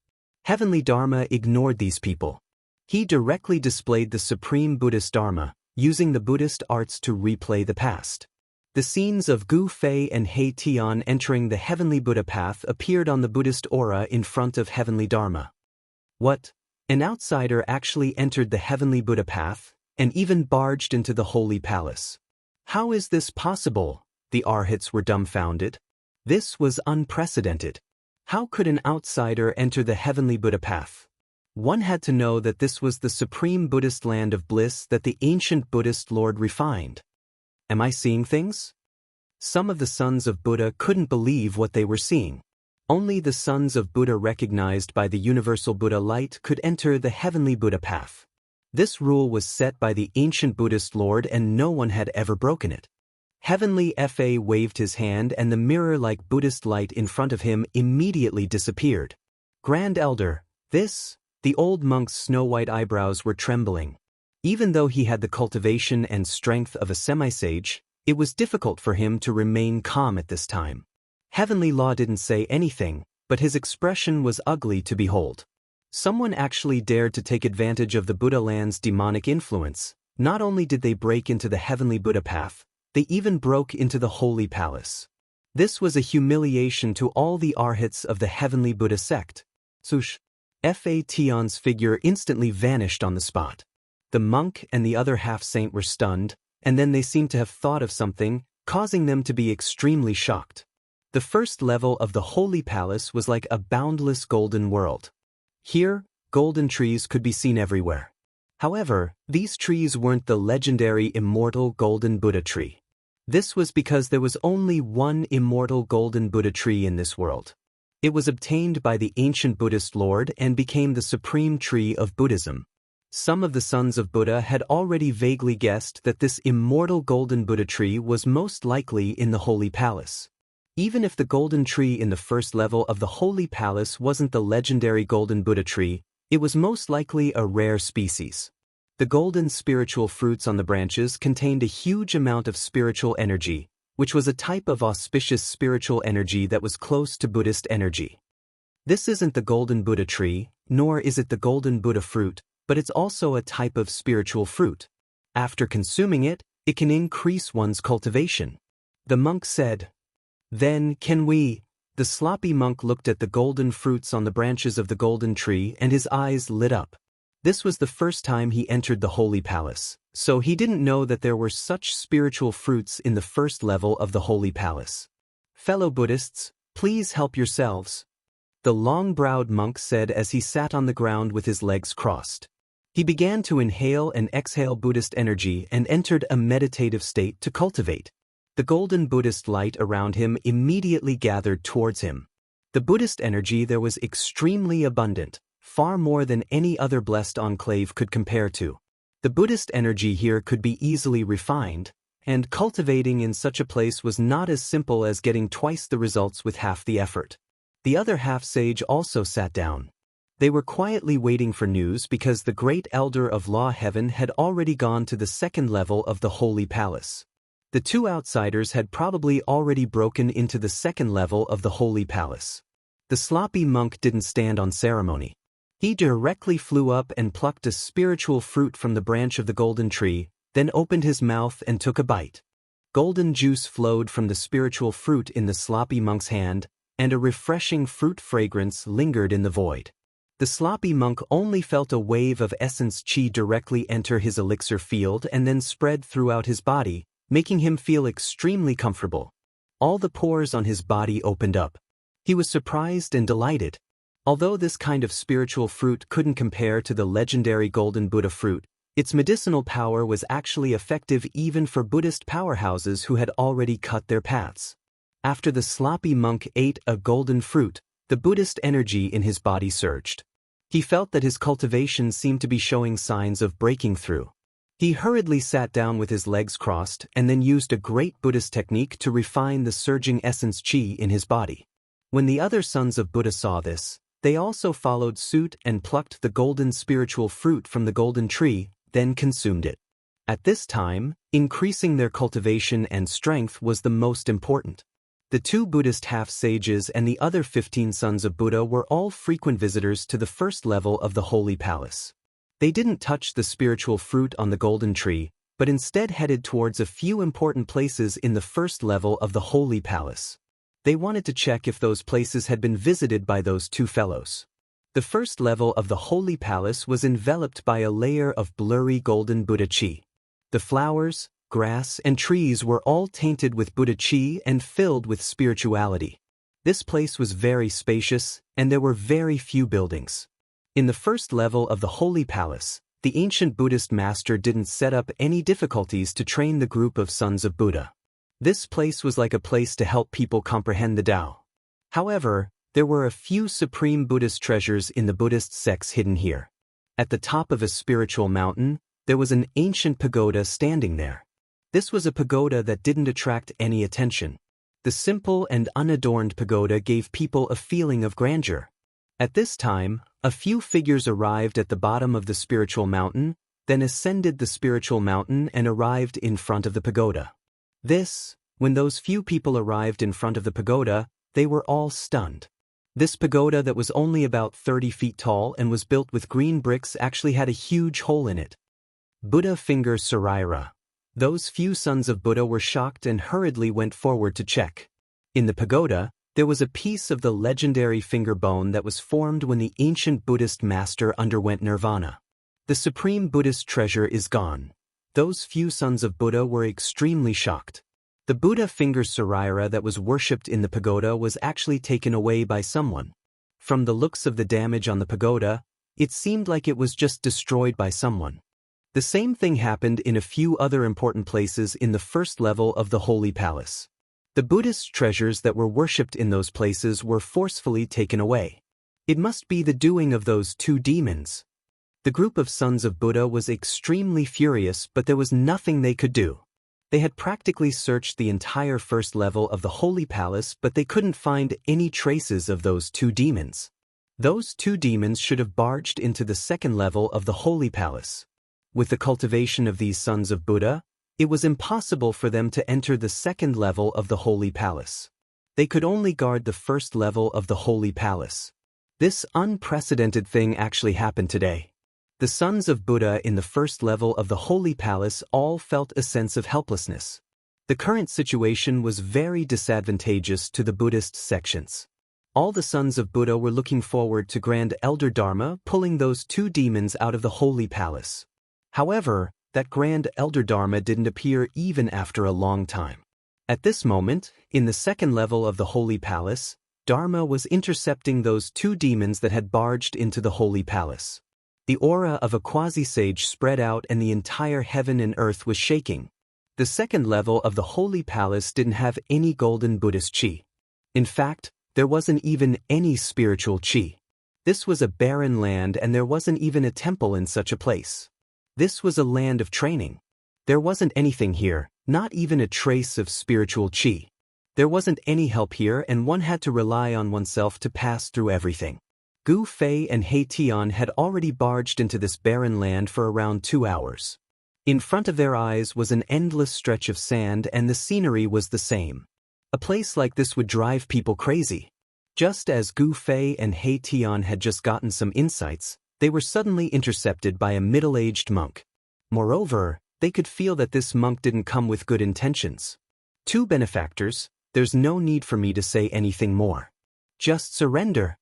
Heavenly Dharma ignored these people. He directly displayed the supreme Buddhist Dharma, using the Buddhist arts to replay the past. The scenes of Gu Fei and He Tian entering the Heavenly Buddha path appeared on the Buddhist aura in front of Heavenly Dharma. What? An outsider actually entered the Heavenly Buddha path, and even barged into the Holy Palace. How is this possible? The arhats were dumbfounded. This was unprecedented. How could an outsider enter the Heavenly Buddha path? One had to know that this was the supreme Buddhist land of bliss that the ancient Buddhist Lord refined. Am I seeing things? Some of the sons of Buddha couldn't believe what they were seeing. Only the sons of Buddha recognized by the universal Buddha light could enter the Heavenly Buddha path. This rule was set by the ancient Buddhist Lord and no one had ever broken it. Heavenly Fa waved his hand and the mirror-like Buddhist light in front of him immediately disappeared. Grand Elder, the old monk's snow-white eyebrows were trembling. Even though he had the cultivation and strength of a semi-sage, it was difficult for him to remain calm at this time. Heavenly Law didn't say anything, but his expression was ugly to behold. Someone actually dared to take advantage of the Buddha land's demonic influence. Not only did they break into the Heavenly Buddha path, they even broke into the Holy Palace. This was a humiliation to all the arhats of the Heavenly Buddha sect. Sush. Fa Tian's figure instantly vanished on the spot. The monk and the other half-saint were stunned, and then they seemed to have thought of something, causing them to be extremely shocked. The first level of the Holy Palace was like a boundless golden world. Here, golden trees could be seen everywhere. However, these trees weren't the legendary immortal golden Buddha tree. This was because there was only one immortal golden Buddha tree in this world. It was obtained by the ancient Buddhist Lord and became the supreme tree of Buddhism. Some of the sons of Buddha had already vaguely guessed that this immortal golden Buddha tree was most likely in the Holy Palace. Even if the golden tree in the first level of the Holy Palace wasn't the legendary golden Buddha tree, it was most likely a rare species. The golden spiritual fruits on the branches contained a huge amount of spiritual energy, which was a type of auspicious spiritual energy that was close to Buddhist energy. This isn't the golden Buddha tree, nor is it the golden Buddha fruit, but it's also a type of spiritual fruit. After consuming it, it can increase one's cultivation. The monk said. Then, can we? The sloppy monk looked at the golden fruits on the branches of the golden tree and his eyes lit up. This was the first time he entered the Holy Palace, so he didn't know that there were such spiritual fruits in the first level of the Holy Palace. Fellow Buddhists, please help yourselves. The long-browed monk said as he sat on the ground with his legs crossed. He began to inhale and exhale Buddhist energy and entered a meditative state to cultivate. The golden Buddhist light around him immediately gathered towards him. The Buddhist energy there was extremely abundant, far more than any other blessed enclave could compare to. The Buddhist energy here could be easily refined, and cultivating in such a place was not as simple as getting twice the results with half the effort. The other half-sage also sat down. They were quietly waiting for news because the great elder of Law Heaven had already gone to the second level of the Holy Palace. The two outsiders had probably already broken into the second level of the Holy Palace. The sloppy monk didn't stand on ceremony. He directly flew up and plucked a spiritual fruit from the branch of the golden tree, then opened his mouth and took a bite. Golden juice flowed from the spiritual fruit in the sloppy monk's hand, and a refreshing fruit fragrance lingered in the void. The sloppy monk only felt a wave of essence chi directly enter his elixir field and then spread throughout his body, making him feel extremely comfortable. All the pores on his body opened up. He was surprised and delighted. Although this kind of spiritual fruit couldn't compare to the legendary golden Buddha fruit, its medicinal power was actually effective even for Buddhist powerhouses who had already cut their paths. After the sloppy monk ate a golden fruit, the Buddhist energy in his body surged. He felt that his cultivation seemed to be showing signs of breaking through. He hurriedly sat down with his legs crossed and then used a great Buddhist technique to refine the surging essence chi in his body. When the other sons of Buddha saw this, they also followed suit and plucked the golden spiritual fruit from the golden tree, then consumed it. At this time, increasing their cultivation and strength was the most important. The 2 Buddhist half-sages and the other 15 sons of Buddha were all frequent visitors to the first level of the Holy Palace. They didn't touch the spiritual fruit on the golden tree, but instead headed towards a few important places in the first level of the Holy Palace. They wanted to check if those places had been visited by those 2 fellows. The first level of the Holy Palace was enveloped by a layer of blurry golden Buddha chi. The flowers, grass, and trees were all tainted with Buddha chi and filled with spirituality. This place was very spacious, and there were very few buildings. In the first level of the Holy Palace, the ancient Buddhist master didn't set up any difficulties to train the group of sons of Buddha. This place was like a place to help people comprehend the Tao. However, there were a few supreme Buddhist treasures in the Buddhist sects hidden here. At the top of a spiritual mountain, there was an ancient pagoda standing there. This was a pagoda that didn't attract any attention. The simple and unadorned pagoda gave people a feeling of grandeur. At this time, a few figures arrived at the bottom of the spiritual mountain, then ascended the spiritual mountain and arrived in front of the pagoda. When those few people arrived in front of the pagoda, they were all stunned. This pagoda that was only about 30 feet tall and was built with green bricks actually had a huge hole in it. Buddha finger Saraira. Those few sons of Buddha were shocked and hurriedly went forward to check. In the pagoda, there was a piece of the legendary finger bone that was formed when the ancient Buddhist master underwent nirvana. The supreme Buddhist treasure is gone. Those few sons of Buddha were extremely shocked. The Buddha finger Saraira that was worshipped in the pagoda was actually taken away by someone. From the looks of the damage on the pagoda, it seemed like it was just destroyed by someone. The same thing happened in a few other important places in the first level of the Holy Palace. The Buddhist treasures that were worshipped in those places were forcefully taken away. It must be the doing of those 2 demons. The group of sons of Buddha was extremely furious, but there was nothing they could do. They had practically searched the entire first level of the Holy Palace, but they couldn't find any traces of those 2 demons. Those 2 demons should have barged into the second level of the Holy Palace. With the cultivation of these sons of Buddha, it was impossible for them to enter the second level of the Holy Palace. They could only guard the first level of the Holy Palace. This unprecedented thing actually happened today. The sons of Buddha in the first level of the Holy Palace all felt a sense of helplessness. The current situation was very disadvantageous to the Buddhist sections. All the sons of Buddha were looking forward to Grand Elder Dharma pulling those 2 demons out of the Holy Palace. However, that Grand Elder Dharma didn't appear even after a long time. At this moment, in the second level of the Holy Palace, Dharma was intercepting those 2 demons that had barged into the Holy Palace. The aura of a quasi-sage spread out and the entire heaven and earth was shaking. The second level of the Holy Palace didn't have any golden Buddhist chi. In fact, there wasn't even any spiritual chi. This was a barren land and there wasn't even a temple in such a place. This was a land of training. There wasn't anything here, not even a trace of spiritual chi. There wasn't any help here and one had to rely on oneself to pass through everything. Gu Fei and He Tian had already barged into this barren land for around 2 hours. In front of their eyes was an endless stretch of sand and the scenery was the same. A place like this would drive people crazy. Just as Gu Fei and He Tian had just gotten some insights, they were suddenly intercepted by a middle-aged monk. Moreover, they could feel that this monk didn't come with good intentions. Two benefactors, there's no need for me to say anything more. Just surrender.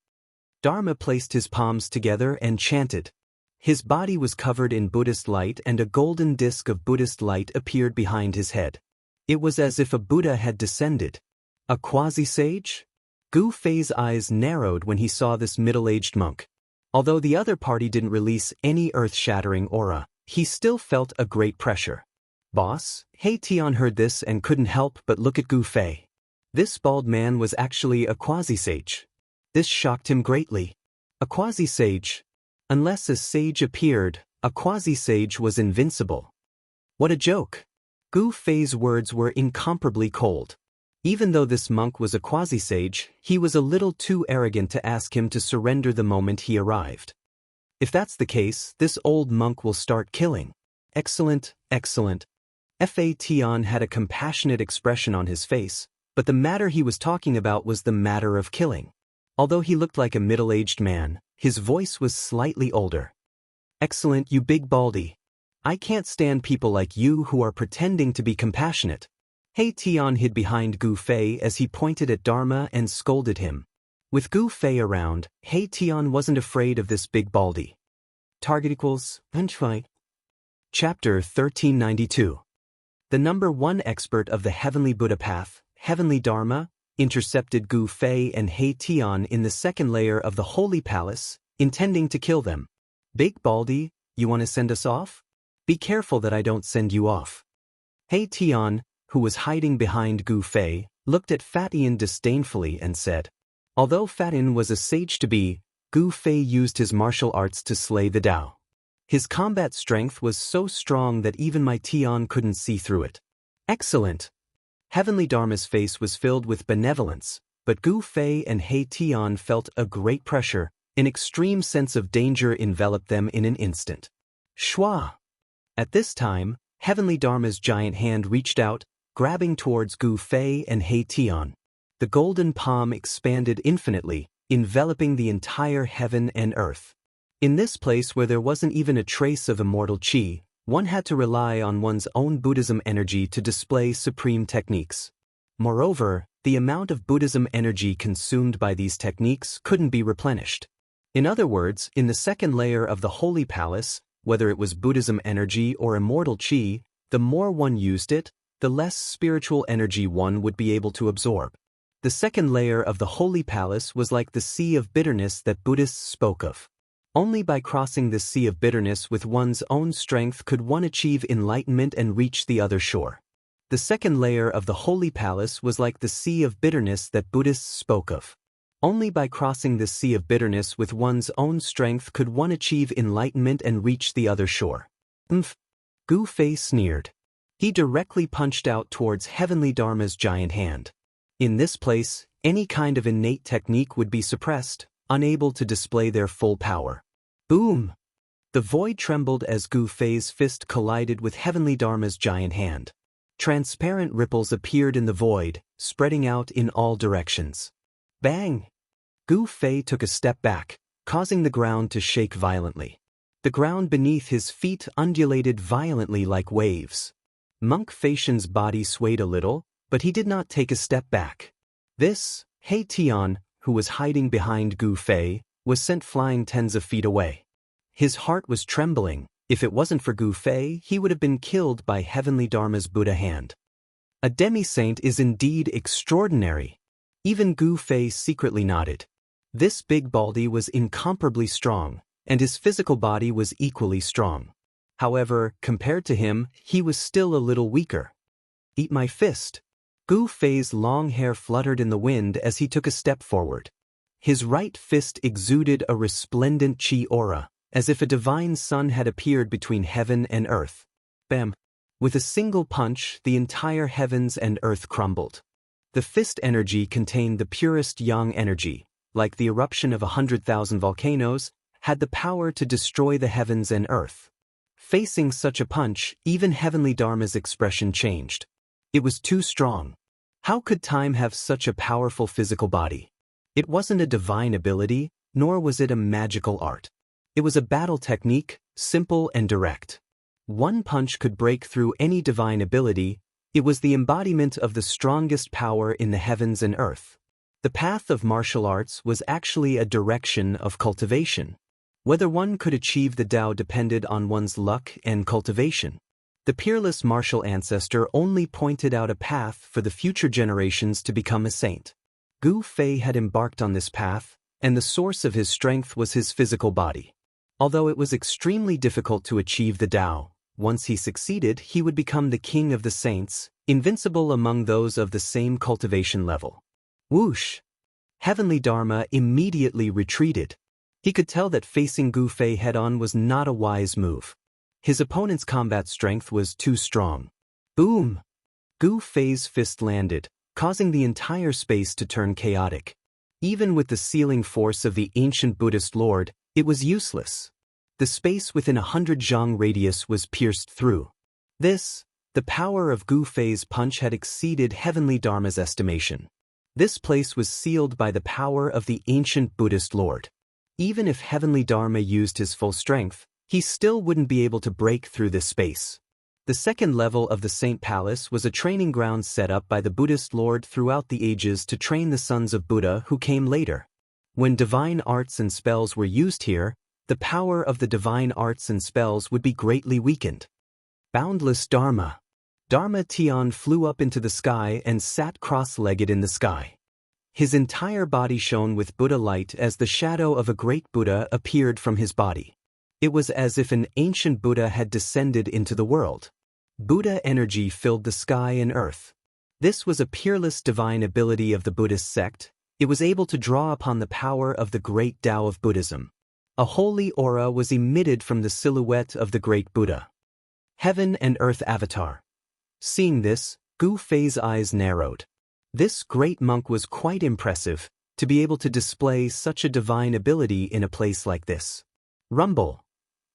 Dharma placed his palms together and chanted. His body was covered in Buddhist light and a golden disk of Buddhist light appeared behind his head. It was as if a Buddha had descended. A quasi-sage? Gu Fei's eyes narrowed when he saw this middle-aged monk. Although the other party didn't release any earth-shattering aura, he still felt a great pressure. Boss, He Tian heard this and couldn't help but look at Gu Fei. This bald man was actually a quasi-sage. This shocked him greatly. A quasi-sage. Unless a sage appeared, a quasi-sage was invincible. What a joke. Gu Fei's words were incomparably cold. Even though this monk was a quasi-sage, he was a little too arrogant to ask him to surrender the moment he arrived. If that's the case, this old monk will start killing. Excellent, excellent. Fa Tian had a compassionate expression on his face, but the matter he was talking about was the matter of killing. Although he looked like a middle-aged man, his voice was slightly older. Excellent, you big baldy. I can't stand people like you who are pretending to be compassionate. He Tian hid behind Gu Fei as he pointed at Dharma and scolded him. With Gu Fei around, He Tian wasn't afraid of this big baldy. Target equals, Chapter 1392. The number 1 expert of the Heavenly Buddha Path, Heavenly Dharma, intercepted Gu Fei and He Tian in the second layer of the Holy Palace, intending to kill them. Big baldy, you want to send us off? Be careful that I don't send you off. He Tian, who was hiding behind Gu Fei, looked at Fat Ian disdainfully and said, although Fat Ian was a sage-to-be, Gu Fei used his martial arts to slay the Tao. His combat strength was so strong that even my Tian couldn't see through it. Excellent. Heavenly Dharma's face was filled with benevolence, but Gu Fei and He Tian felt a great pressure, an extreme sense of danger enveloped them in an instant. Shwa! At this time, Heavenly Dharma's giant hand reached out, grabbing towards Gu Fei and He Tian. The golden palm expanded infinitely, enveloping the entire heaven and earth. In this place where there wasn't even a trace of immortal chi, one had to rely on one's own Buddhism energy to display supreme techniques. Moreover, the amount of Buddhism energy consumed by these techniques couldn't be replenished. In other words, in the second layer of the Holy Palace, whether it was Buddhism energy or immortal chi, the more one used it, the less spiritual energy one would be able to absorb. The second layer of the Holy Palace was like the sea of bitterness that Buddhists spoke of. Only by crossing this sea of bitterness with one's own strength could one achieve enlightenment and reach the other shore. The second layer of the Holy Palace was like the sea of bitterness that Buddhists spoke of. Only by crossing this sea of bitterness with one's own strength could one achieve enlightenment and reach the other shore. Gu Fei sneered. He directly punched out towards Heavenly Dharma's giant hand. In this place, any kind of innate technique would be suppressed, unable to display their full power. Boom! The void trembled as Gu Fei's fist collided with Heavenly Dharma's giant hand. Transparent ripples appeared in the void, spreading out in all directions. Bang! Gu Fei took a step back, causing the ground to shake violently. The ground beneath his feet undulated violently like waves. Monk Feishan's body swayed a little, but he did not take a step back. This, He Tian, who was hiding behind Gu Fei, was sent flying tens of feet away. His heart was trembling. If it wasn't for Gu Fei, he would have been killed by Heavenly Dharma's Buddha hand. A demi-saint is indeed extraordinary. Even Gu Fei secretly nodded. This big baldy was incomparably strong, and his physical body was equally strong. However, compared to him, he was still a little weaker. Eat my fist. Gu Fei's long hair fluttered in the wind as he took a step forward. His right fist exuded a resplendent chi aura, as if a divine sun had appeared between heaven and earth. Bam! With a single punch, the entire heavens and earth crumbled. The fist energy contained the purest yang energy, like the eruption of 100,000 volcanoes, had the power to destroy the heavens and earth. Facing such a punch, even Heavenly Dharma's expression changed. It was too strong. How could time have such a powerful physical body? It wasn't a divine ability, nor was it a magical art. It was a battle technique, simple and direct. One punch could break through any divine ability. It was the embodiment of the strongest power in the heavens and earth. The path of martial arts was actually a direction of cultivation. Whether one could achieve the Tao depended on one's luck and cultivation. The peerless martial ancestor only pointed out a path for the future generations to become a saint. Gu Fei had embarked on this path, and the source of his strength was his physical body. Although it was extremely difficult to achieve the Tao, once he succeeded, he would become the king of the saints, invincible among those of the same cultivation level. Whoosh! Heavenly Dharma immediately retreated. He could tell that facing Gu Fei head-on was not a wise move. His opponent's combat strength was too strong. Boom! Gu Fei's fist landed, causing the entire space to turn chaotic. Even with the sealing force of the ancient Buddhist lord, it was useless. The space within 100 zhang radius was pierced through. The power of Gu Fei's punch had exceeded Heavenly Dharma's estimation. This place was sealed by the power of the ancient Buddhist lord. Even if Heavenly Dharma used his full strength, he still wouldn't be able to break through this space. The second level of the Saint Palace was a training ground set up by the Buddhist lord throughout the ages to train the sons of Buddha who came later. When divine arts and spells were used here, the power of the divine arts and spells would be greatly weakened. Boundless Dharma. Dharma Tian flew up into the sky and sat cross-legged in the sky. His entire body shone with Buddha light as the shadow of a great Buddha appeared from his body. It was as if an ancient Buddha had descended into the world. Buddha energy filled the sky and earth. This was a peerless divine ability of the Buddhist sect. It was able to draw upon the power of the great Tao of Buddhism. A holy aura was emitted from the silhouette of the great Buddha. Heaven and earth avatar. Seeing this, Gu Fei's eyes narrowed. This great monk was quite impressive, to be able to display such a divine ability in a place like this. Rumble.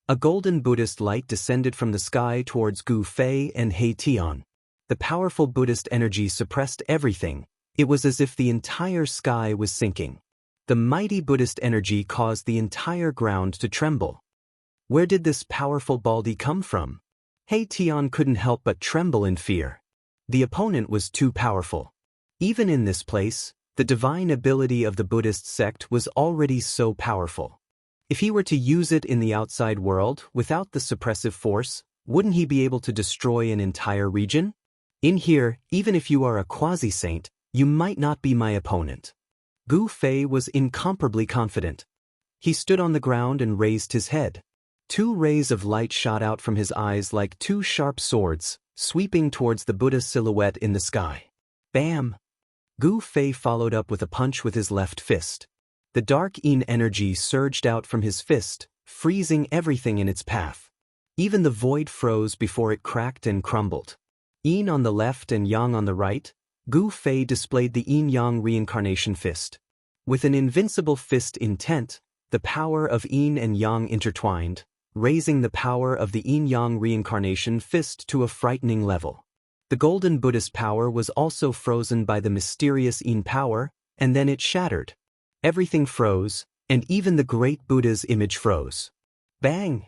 A golden Buddhist light descended from the sky towards Gu Fei and He Tian. The powerful Buddhist energy suppressed everything. It was as if the entire sky was sinking. The mighty Buddhist energy caused the entire ground to tremble. Where did this powerful Baldi come from? He Tian couldn't help but tremble in fear. The opponent was too powerful. Even in this place, the divine ability of the Buddhist sect was already so powerful. If he were to use it in the outside world without the suppressive force, wouldn't he be able to destroy an entire region? In here, even if you are a quasi-saint, you might not be my opponent. Gu Fei was incomparably confident. He stood on the ground and raised his head. Two rays of light shot out from his eyes like two sharp swords, sweeping towards the Buddha silhouette in the sky. Bam! Gu Fei followed up with a punch with his left fist. The dark Yin energy surged out from his fist, freezing everything in its path. Even the void froze before it cracked and crumbled. Yin on the left and Yang on the right, Gu Fei displayed the Yin-Yang reincarnation fist. With an invincible fist intent, the power of Yin and Yang intertwined, raising the power of the Yin-Yang reincarnation fist to a frightening level. The golden Buddhist power was also frozen by the mysterious Yin power, and then it shattered. Everything froze, and even the great Buddha's image froze. Bang!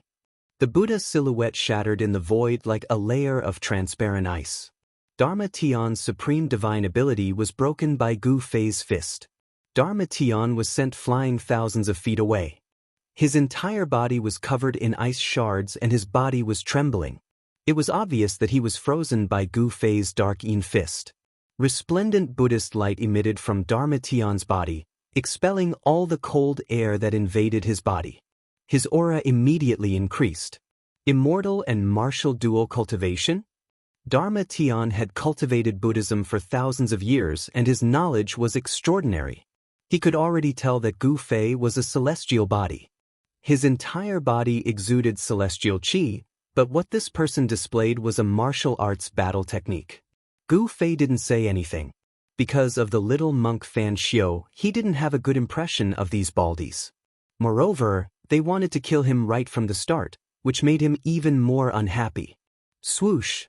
The Buddha silhouette shattered in the void like a layer of transparent ice. Dharma Tian's supreme divine ability was broken by Gu Fei's fist. Dharma Tian was sent flying thousands of feet away. His entire body was covered in ice shards and his body was trembling. It was obvious that he was frozen by Gu Fei's dark Yin fist. Resplendent Buddhist light emitted from Dharma Tian's body, expelling all the cold air that invaded his body. His aura immediately increased. Immortal and martial dual cultivation? Dharma Tian had cultivated Buddhism for thousands of years and his knowledge was extraordinary. He could already tell that Gu Fei was a celestial body. His entire body exuded celestial qi, but what this person displayed was a martial arts battle technique. Gu Fei didn't say anything. Because of the little monk Fan Xiu, he didn't have a good impression of these Baldis. Moreover, they wanted to kill him right from the start, which made him even more unhappy. Swoosh!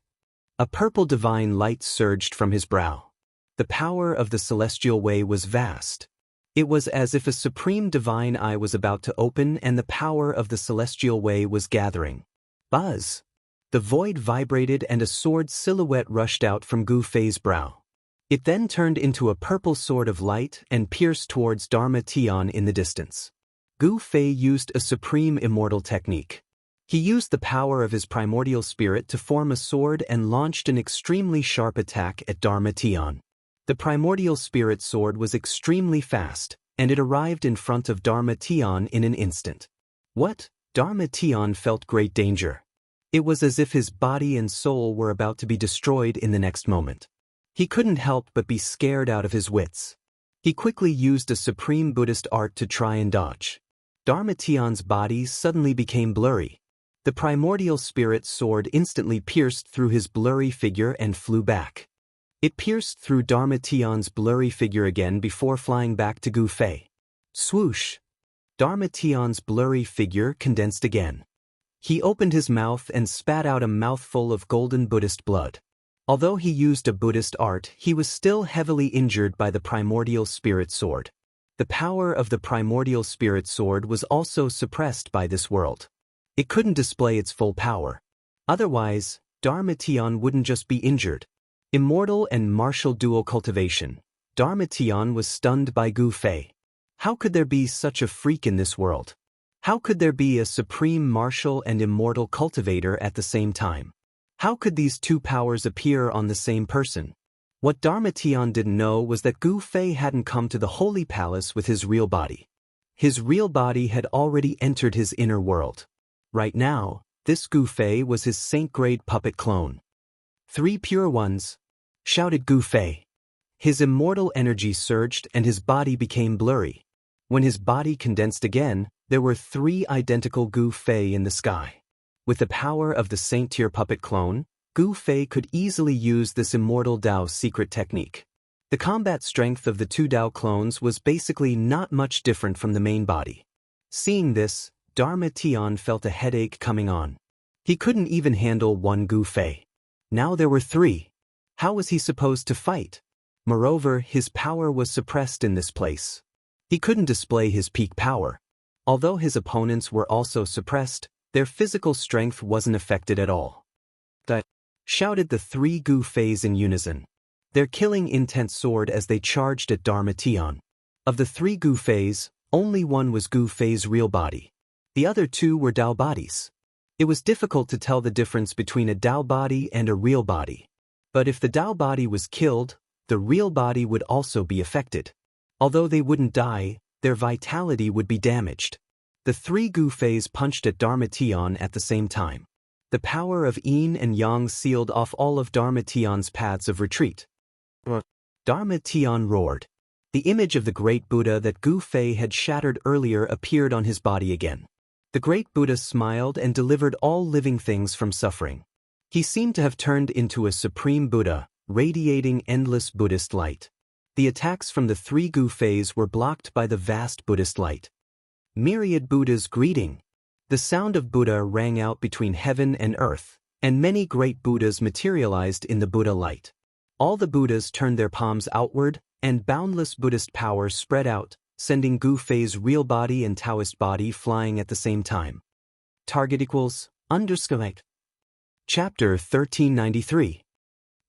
A purple divine light surged from his brow. The power of the celestial way was vast. It was as if a supreme divine eye was about to open and the power of the celestial way was gathering. Buzz! The void vibrated and a sword silhouette rushed out from Gu Fei's brow. It then turned into a purple sword of light and pierced towards Dharma Tian in the distance. Gu Fei used a supreme immortal technique. He used the power of his primordial spirit to form a sword and launched an extremely sharp attack at Dharma Tian. The primordial spirit sword was extremely fast, and it arrived in front of Dharma Tian in an instant. What? Dharma Tian felt great danger. It was as if his body and soul were about to be destroyed in the next moment. He couldn't help but be scared out of his wits. He quickly used a supreme Buddhist art to try and dodge. Dharma Tian's body suddenly became blurry. The primordial spirit sword instantly pierced through his blurry figure and flew back. It pierced through Dharma Tian's blurry figure again before flying back to Gu Fei. Swoosh! Dharma Tian's blurry figure condensed again. He opened his mouth and spat out a mouthful of golden Buddhist blood. Although he used a Buddhist art, he was still heavily injured by the primordial spirit sword. The power of the primordial spirit sword was also suppressed by this world. It couldn't display its full power. Otherwise, Dharma Tian wouldn't just be injured. Immortal and martial dual cultivation. Dharma Tian was stunned by Gu Fei. How could there be such a freak in this world? How could there be a supreme martial and immortal cultivator at the same time? How could these two powers appear on the same person? What Dharma Tian didn't know was that Gu Fei hadn't come to the holy palace with his real body. His real body had already entered his inner world. Right now, this Gu Fei was his saint-grade puppet clone. "Three pure ones!" shouted Gu Fei. His immortal energy surged and his body became blurry. When his body condensed again, there were 3 identical Gu Fei in the sky. With the power of the saint-tier puppet clone, Gu Fei could easily use this immortal Dao secret technique. The combat strength of the 2 Dao clones was basically not much different from the main body. Seeing this, Dharma Tian felt a headache coming on. He couldn't even handle 1 Gu Fei. Now there were 3. How was he supposed to fight? Moreover, his power was suppressed in this place. He couldn't display his peak power. Although his opponents were also suppressed, their physical strength wasn't affected at all. Shouted the 3 Gu Feis in unison. Their killing intent soared as they charged at Dharma Tian. Of the 3 Gu Feis, only one was Gu Fei's real body. The other 2 were Dao bodies. It was difficult to tell the difference between a Dao body and a real body. But if the Dao body was killed, the real body would also be affected. Although they wouldn't die, their vitality would be damaged. The 3 Gu Feis punched at Dharma Tian at the same time. The power of yin and yang sealed off all of Dharma Tian's paths of retreat. Dharma Tian roared. The image of the great Buddha that Gu Fei had shattered earlier appeared on his body again. The great Buddha smiled and delivered all living things from suffering. He seemed to have turned into a supreme Buddha, radiating endless Buddhist light. The attacks from the 3 Gu Feis were blocked by the vast Buddhist light. Myriad Buddhas greeting. The sound of Buddha rang out between heaven and earth, and many great Buddhas materialized in the Buddha light. All the Buddhas turned their palms outward, and boundless Buddhist power spread out, sending Gu Fei's real body and Taoist body flying at the same time. Target equals _ Chapter 1393.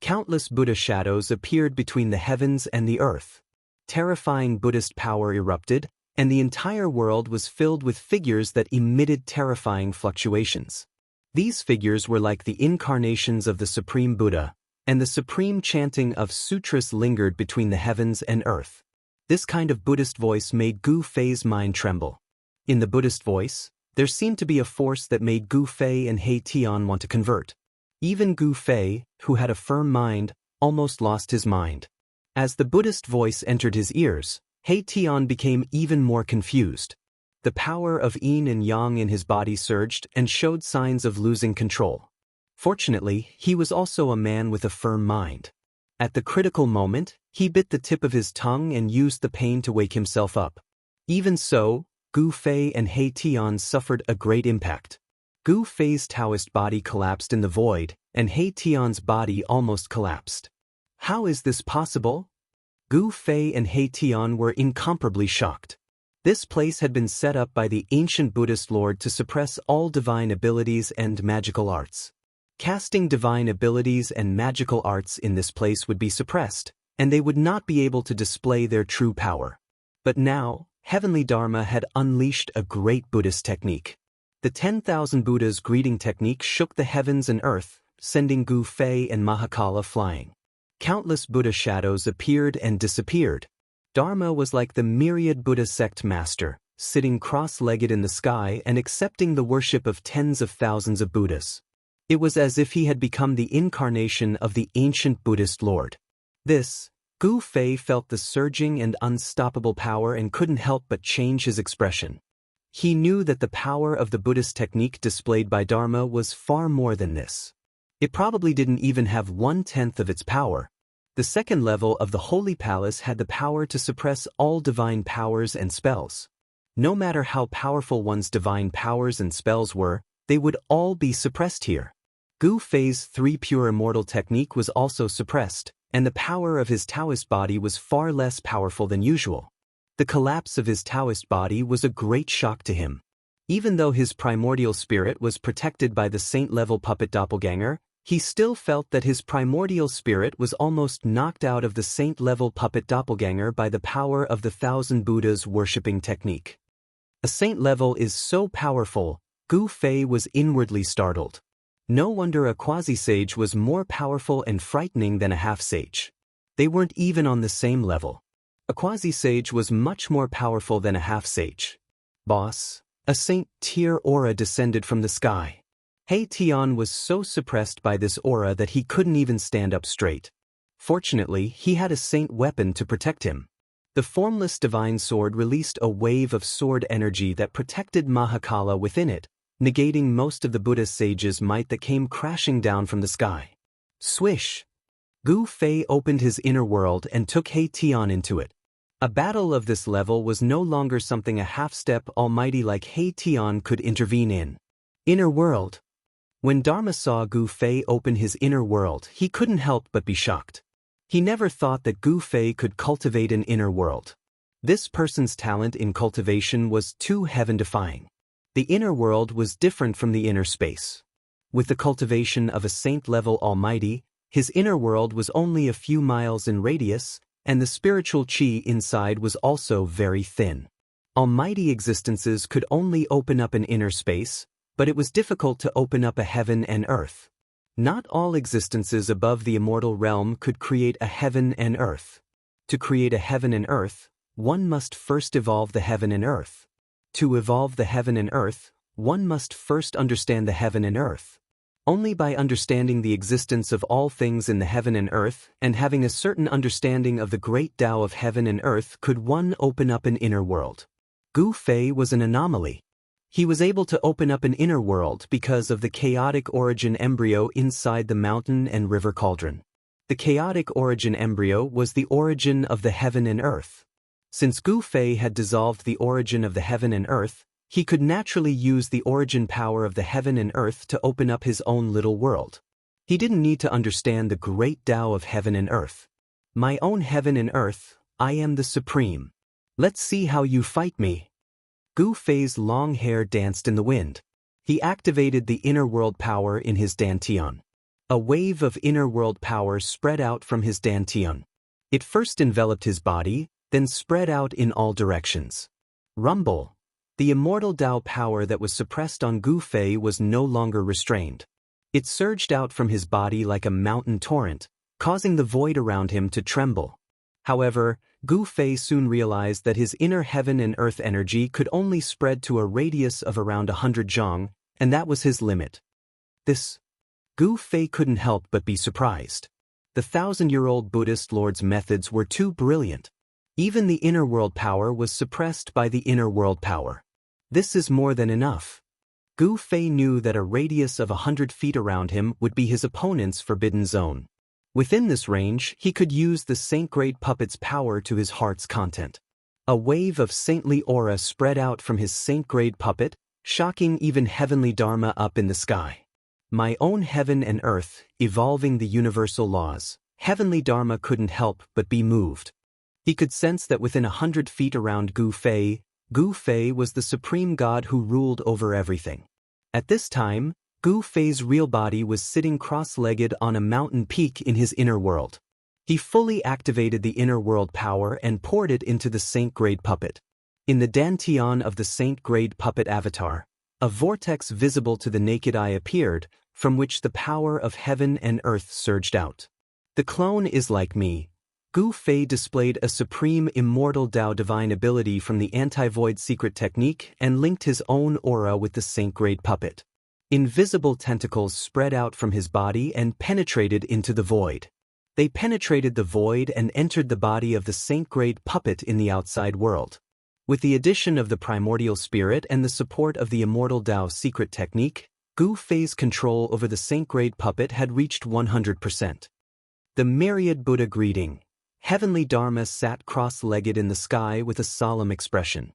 Countless Buddha shadows appeared between the heavens and the earth. Terrifying Buddhist power erupted, and the entire world was filled with figures that emitted terrifying fluctuations. These figures were like the incarnations of the Supreme Buddha, and the supreme chanting of sutras lingered between the heavens and earth. This kind of Buddhist voice made Gu Fei's mind tremble. In the Buddhist voice, there seemed to be a force that made Gu Fei and He Tian want to convert. Even Gu Fei, who had a firm mind, almost lost his mind. As the Buddhist voice entered his ears, He Tian became even more confused. The power of yin and yang in his body surged and showed signs of losing control. Fortunately, he was also a man with a firm mind. At the critical moment, he bit the tip of his tongue and used the pain to wake himself up. Even so, Gu Fei and He Tian suffered a great impact. Gu Fei's Taoist body collapsed in the void, and He Tian's body almost collapsed. How is this possible? Gu Fei and He Tian were incomparably shocked. This place had been set up by the ancient Buddhist lord to suppress all divine abilities and magical arts. Casting divine abilities and magical arts in this place would be suppressed, and they would not be able to display their true power. But now, Heavenly Dharma had unleashed a great Buddhist technique. The 10,000 Buddhas greeting technique shook the heavens and earth, sending Gu Fei and Mahakala flying. Countless Buddha shadows appeared and disappeared. Dharma was like the myriad Buddha sect master, sitting cross-legged in the sky and accepting the worship of tens of thousands of Buddhas. It was as if he had become the incarnation of the ancient Buddhist lord. Gu Fei felt the surging and unstoppable power and couldn't help but change his expression. He knew that the power of the Buddhist technique displayed by Dharma was far more than this. It probably didn't even have 1/10 of its power. The second level of the Holy Palace had the power to suppress all divine powers and spells. No matter how powerful one's divine powers and spells were, they would all be suppressed here. Gu Fei's 3 pure immortal technique was also suppressed, and the power of his Taoist body was far less powerful than usual. The collapse of his Taoist body was a great shock to him. Even though his primordial spirit was protected by the saint-level puppet doppelganger, he still felt that his primordial spirit was almost knocked out of the saint-level puppet doppelganger by the power of the 1,000 Buddhas worshipping technique. A saint level is so powerful, Gu Fei was inwardly startled. No wonder a quasi-sage was more powerful and frightening than a half-sage. They weren't even on the same level. A quasi-sage was much more powerful than a half-sage. Boss, a saint-tier aura descended from the sky. He Tian was so suppressed by this aura that he couldn't even stand up straight. Fortunately, he had a saint weapon to protect him. The formless divine sword released a wave of sword energy that protected Mahakala within it, negating most of the Buddha sage's might that came crashing down from the sky. Swish! Gu Fei opened his inner world and took He Tian into it. A battle of this level was no longer something a half-step almighty like He Tian could intervene in. Inner world. When Dharma saw Gu Fei open his inner world, he couldn't help but be shocked. He never thought that Gu Fei could cultivate an inner world. This person's talent in cultivation was too heaven-defying. The inner world was different from the inner space. With the cultivation of a saint-level almighty, his inner world was only a few miles in radius, and the spiritual chi inside was also very thin. Almighty existences could only open up an inner space, but it was difficult to open up a heaven and earth. Not all existences above the immortal realm could create a heaven and earth. To create a heaven and earth, one must first evolve the heaven and earth. To evolve the heaven and earth, one must first understand the heaven and earth. Only by understanding the existence of all things in the heaven and earth and having a certain understanding of the great Tao of heaven and earth could one open up an inner world. Gu Fei was an anomaly. He was able to open up an inner world because of the chaotic origin embryo inside the mountain and river cauldron. The chaotic origin embryo was the origin of the heaven and earth. Since Gu Fei had dissolved the origin of the heaven and earth, he could naturally use the origin power of the heaven and earth to open up his own little world. He didn't need to understand the great Tao of heaven and earth. My own heaven and earth, I am the supreme. Let's see how you fight me. Gu Fei's long hair danced in the wind. He activated the inner world power in his dantian. A wave of inner world power spread out from his dantian. It first enveloped his body, then spread out in all directions. Rumble. The immortal Tao power that was suppressed on Gu Fei was no longer restrained. It surged out from his body like a mountain torrent, causing the void around him to tremble. However, Gu Fei soon realized that his inner heaven and earth energy could only spread to a radius of around 100 zhang, and that was his limit. Gu Fei couldn't help but be surprised. The 1,000-year-old Buddhist lord's methods were too brilliant. Even the inner world power was suppressed by the inner world power. This is more than enough. Gu Fei knew that a radius of 100 feet around him would be his opponent's forbidden zone. Within this range, he could use the saint-grade puppet's power to his heart's content. A wave of saintly aura spread out from his saint-grade puppet, shocking even heavenly Dharma up in the sky. My own heaven and earth, evolving the universal laws, heavenly Dharma couldn't help but be moved. He could sense that within 100 feet around Gu Fei was the supreme god who ruled over everything. At this time, Gu Fei's real body was sitting cross-legged on a mountain peak in his inner world. He fully activated the inner world power and poured it into the Saint-grade puppet. In the dantian of the Saint-grade puppet avatar, a vortex visible to the naked eye appeared, from which the power of heaven and earth surged out. The clone is like me. Gu Fei displayed a supreme immortal Tao divine ability from the anti-void secret technique and linked his own aura with the Saint-grade puppet. Invisible tentacles spread out from his body and penetrated into the void. They penetrated the void and entered the body of the Saint-grade puppet in the outside world. With the addition of the primordial spirit and the support of the immortal Tao secret technique, Gu Fei's control over the Saint-grade puppet had reached 100%. The myriad Buddha greeting. Heavenly Dharma sat cross-legged in the sky with a solemn expression.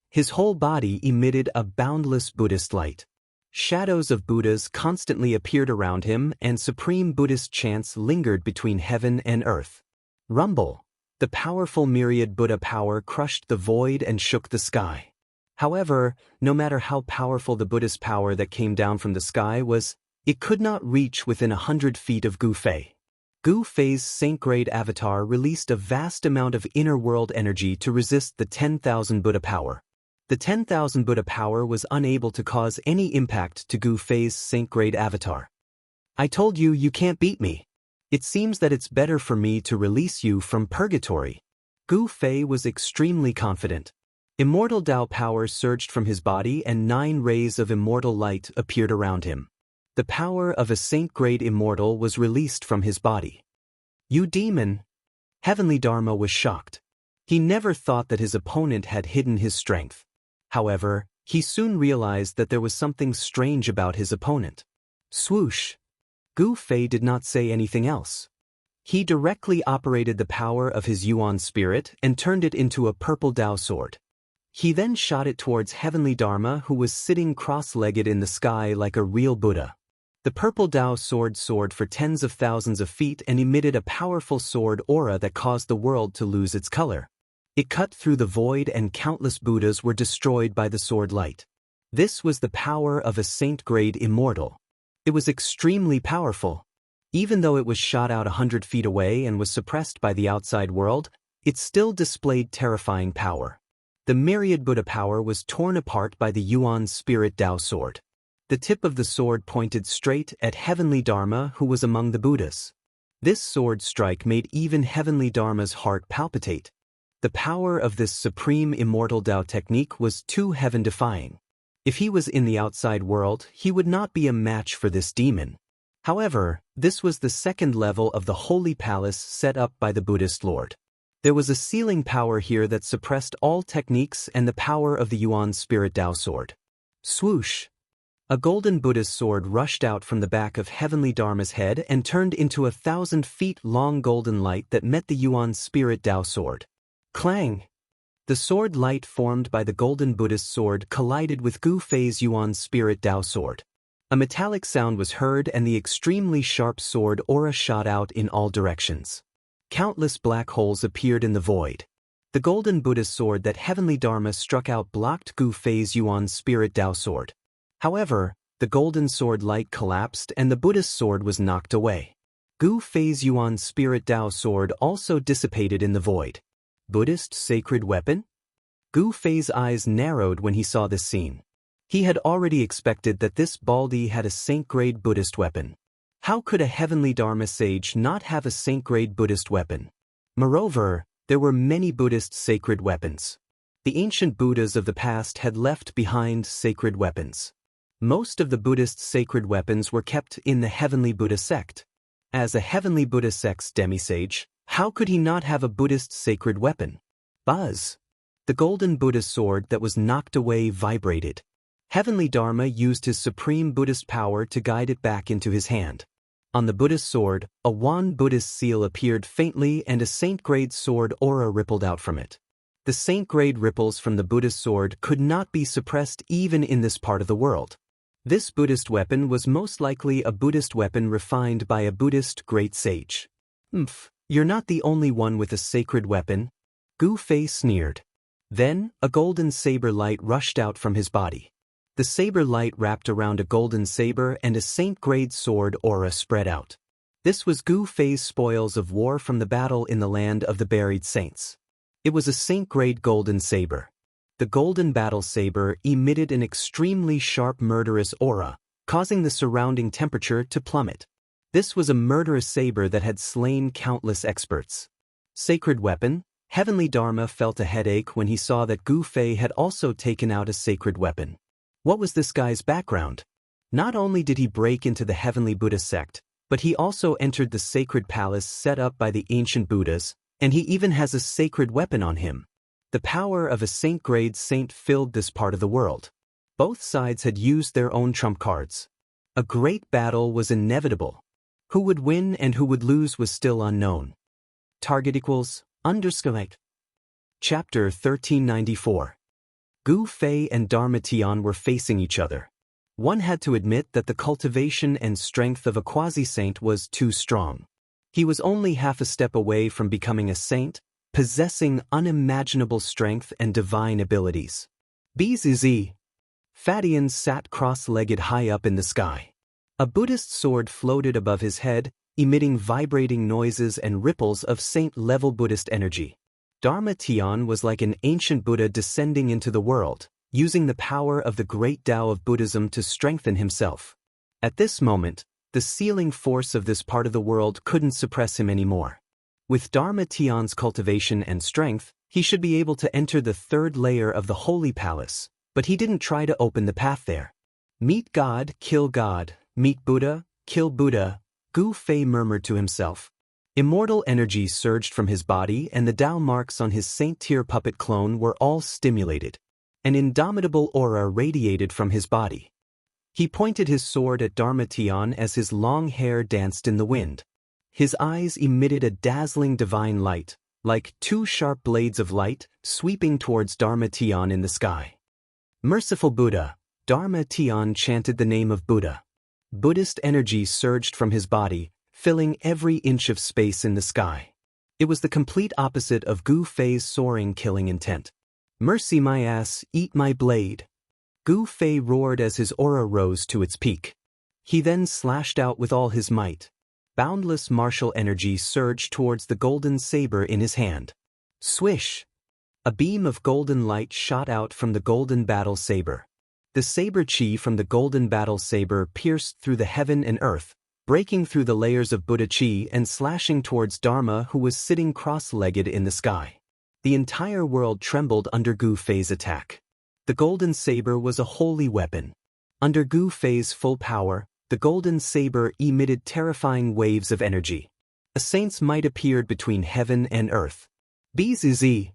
His whole body emitted a boundless Buddhist light. Shadows of Buddhas constantly appeared around him and supreme Buddhist chants lingered between heaven and earth. Rumble. The powerful myriad Buddha power crushed the void and shook the sky. However, no matter how powerful the Buddhist power that came down from the sky was, it could not reach within 100 feet of Gu Fei. Gu Fei's Saint-grade avatar released a vast amount of inner world energy to resist the 10,000 Buddha power. The 10,000 Buddha power was unable to cause any impact to Gu Fei's Saint-grade avatar. I told you you can't beat me. It seems that it's better for me to release you from purgatory. Gu Fei was extremely confident. Immortal Tao power surged from his body and 9 rays of immortal light appeared around him. The power of a Saint-grade immortal was released from his body. You demon! Heavenly Dharma was shocked. He never thought that his opponent had hidden his strength. However, he soon realized that there was something strange about his opponent. Swoosh! Gu Fei did not say anything else. He directly operated the power of his Yuan spirit and turned it into a purple Tao sword. He then shot it towards Heavenly Dharma, who was sitting cross-legged in the sky like a real Buddha. The purple Tao sword soared for tens of thousands of feet and emitted a powerful sword aura that caused the world to lose its color. It cut through the void and countless Buddhas were destroyed by the sword light. This was the power of a Saint-grade immortal. It was extremely powerful. Even though it was shot out 100 feet away and was suppressed by the outside world, it still displayed terrifying power. The myriad Buddha power was torn apart by the Yuan spirit Tao sword. The tip of the sword pointed straight at Heavenly Dharma, who was among the Buddhas. This sword strike made even Heavenly Dharma's heart palpitate. The power of this supreme immortal Tao technique was too heaven-defying. If he was in the outside world, he would not be a match for this demon. However, this was the second level of the holy palace set up by the Buddhist Lord. There was a sealing power here that suppressed all techniques and the power of the Yuan spirit Tao sword. Swoosh! A golden Buddhist sword rushed out from the back of Heavenly Dharma's head and turned into a 1,000-feet-long golden light that met the Yuan spirit Tao sword. Clang! The sword light formed by the golden Buddhist sword collided with Gu Fei's Yuan spirit Tao sword. A metallic sound was heard and the extremely sharp sword aura shot out in all directions. Countless black holes appeared in the void. The golden Buddhist sword that Heavenly Dharma struck out blocked Gu Fei's Yuan spirit Tao sword. However, the golden sword light collapsed and the Buddhist sword was knocked away. Gu Fei's Yuan spirit Tao sword also dissipated in the void. Buddhist sacred weapon? Gu Fei's eyes narrowed when he saw this scene. He had already expected that this Baldi had a Saint-grade Buddhist weapon. How could a Heavenly Dharma sage not have a Saint-grade Buddhist weapon? Moreover, there were many Buddhist sacred weapons. The ancient Buddhas of the past had left behind sacred weapons. Most of the Buddhist sacred weapons were kept in the Heavenly Buddha sect. As a Heavenly Buddha sect's demisage, how could he not have a Buddhist sacred weapon? Buzz! The golden Buddha sword that was knocked away vibrated. Heavenly Dharma used his supreme Buddhist power to guide it back into his hand. On the Buddhist sword, a Wan Buddhist seal appeared faintly and a Saint-grade sword aura rippled out from it. The Saint-grade ripples from the Buddhist sword could not be suppressed even in this part of the world. This Buddhist weapon was most likely a Buddhist weapon refined by a Buddhist great sage. You're not the only one with a sacred weapon. Gu Fei sneered. Then, a golden saber light rushed out from his body. The saber light wrapped around a golden saber and a saint-grade sword aura spread out. This was Gu Fei's spoils of war from the battle in the land of the buried saints. It was a saint-grade golden saber. The golden battle saber emitted an extremely sharp murderous aura, causing the surrounding temperature to plummet. This was a murderous saber that had slain countless experts. Sacred weapon. Heavenly Dharma felt a headache when he saw that Gu Fei had also taken out a sacred weapon. What was this guy's background? Not only did he break into the Heavenly Buddha sect, but he also entered the sacred palace set up by the ancient Buddhas, and he even has a sacred weapon on him. The power of a saint-grade saint filled this part of the world. Both sides had used their own trump cards. A great battle was inevitable. Who would win and who would lose was still unknown. Target equals _. Chapter 1394. Gu Fei and Dharma Tian were facing each other. One had to admit that the cultivation and strength of a quasi-saint was too strong. He was only half a step away from becoming a saint, possessing unimaginable strength and divine abilities. Bzz. Fadian sat cross-legged high up in the sky. A Buddhist sword floated above his head, emitting vibrating noises and ripples of saint-level Buddhist energy. Dharma Tian was like an ancient Buddha descending into the world, using the power of the great Tao of Buddhism to strengthen himself. At this moment, the sealing force of this part of the world couldn't suppress him anymore. With Dharma Tian's cultivation and strength, he should be able to enter the third layer of the Holy Palace, but he didn't try to open the path there. Meet God, kill God, meet Buddha, kill Buddha, Gu Fei murmured to himself. Immortal energy surged from his body and the Tao marks on his saint-tier puppet clone were all stimulated. An indomitable aura radiated from his body. He pointed his sword at Dharma Tian as his long hair danced in the wind. His eyes emitted a dazzling divine light, like two sharp blades of light, sweeping towards Dharma Tian in the sky. Merciful Buddha, Dharma Tian chanted the name of Buddha. Buddhist energy surged from his body, filling every inch of space in the sky. It was the complete opposite of Gu Fei's soaring killing intent. Mercy my ass, eat my blade. Gu Fei roared as his aura rose to its peak. He then slashed out with all his might. Boundless martial energy surged towards the golden saber in his hand. Swish! A beam of golden light shot out from the golden battle saber. The saber chi from the golden battle saber pierced through the heaven and earth, breaking through the layers of Buddha chi and slashing towards Dharma who was sitting cross-legged in the sky. The entire world trembled under Gu Fei's attack. The golden saber was a holy weapon. Under Gu Fei's full power, the golden saber emitted terrifying waves of energy. A saint's might appeared between heaven and earth. Bzz.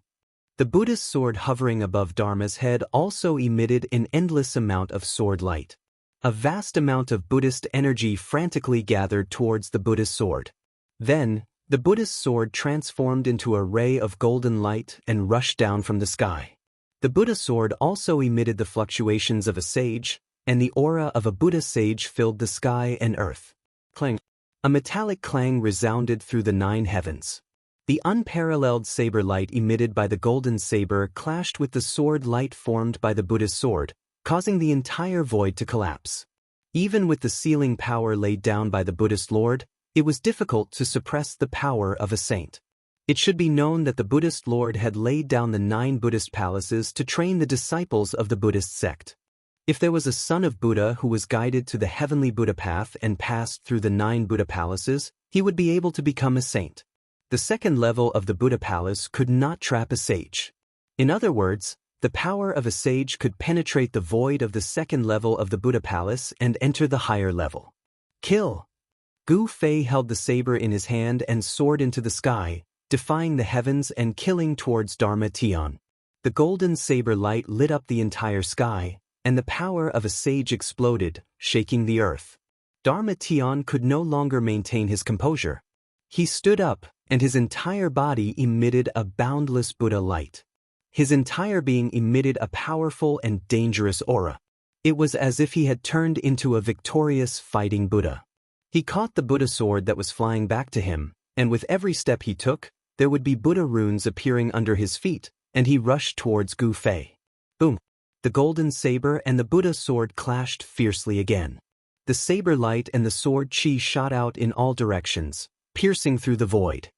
The Buddhist sword hovering above Dharma's head also emitted an endless amount of sword light. A vast amount of Buddhist energy frantically gathered towards the Buddhist sword. Then, the Buddhist sword transformed into a ray of golden light and rushed down from the sky. The Buddha sword also emitted the fluctuations of a sage, and the aura of a Buddha sage filled the sky and earth. Clang. A metallic clang resounded through the 9 heavens. The unparalleled saber light emitted by the golden saber clashed with the sword light formed by the Buddha's sword, causing the entire void to collapse. Even with the sealing power laid down by the Buddhist Lord, it was difficult to suppress the power of a saint. It should be known that the Buddhist Lord had laid down the 9 Buddhist palaces to train the disciples of the Buddhist sect. If there was a son of Buddha who was guided to the heavenly Buddha path and passed through the 9 Buddha palaces, he would be able to become a saint. The second level of the Buddha palace could not trap a sage. In other words, the power of a sage could penetrate the void of the second level of the Buddha palace and enter the higher level. Kill! Gu Fei held the saber in his hand and soared into the sky, defying the heavens and killing towards Dharma Tian. The golden saber light lit up the entire sky, and the power of a sage exploded, shaking the earth. Dharma Tian could no longer maintain his composure. He stood up, and his entire body emitted a boundless Buddha light. His entire being emitted a powerful and dangerous aura. It was as if he had turned into a victorious fighting Buddha. He caught the Buddha sword that was flying back to him, and with every step he took, there would be Buddha runes appearing under his feet, and he rushed towards Gu Fei. Boom! The golden saber and the Buddha sword clashed fiercely again. The saber light and the sword chi shot out in all directions, piercing through the void.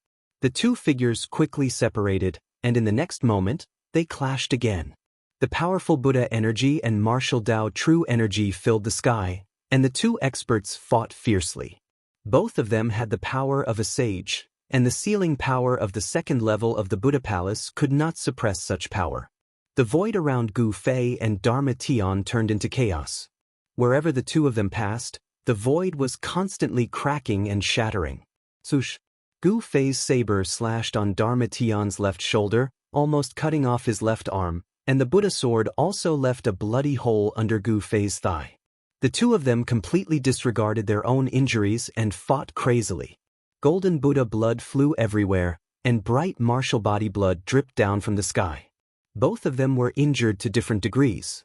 The two figures quickly separated, and in the next moment, they clashed again. The powerful Buddha energy and martial Tao true energy filled the sky, and the two experts fought fiercely. Both of them had the power of a sage, and the sealing power of the second level of the Buddha Palace could not suppress such power. The void around Gu Fei and Dharma Tian turned into chaos. Wherever the two of them passed, the void was constantly cracking and shattering. Swoosh! Gu Fei's saber slashed on Dharma Tian's left shoulder, almost cutting off his left arm, and the Buddha sword also left a bloody hole under Gu Fei's thigh. The two of them completely disregarded their own injuries and fought crazily. Golden Buddha blood flew everywhere, and bright martial body blood dripped down from the sky. Both of them were injured to different degrees.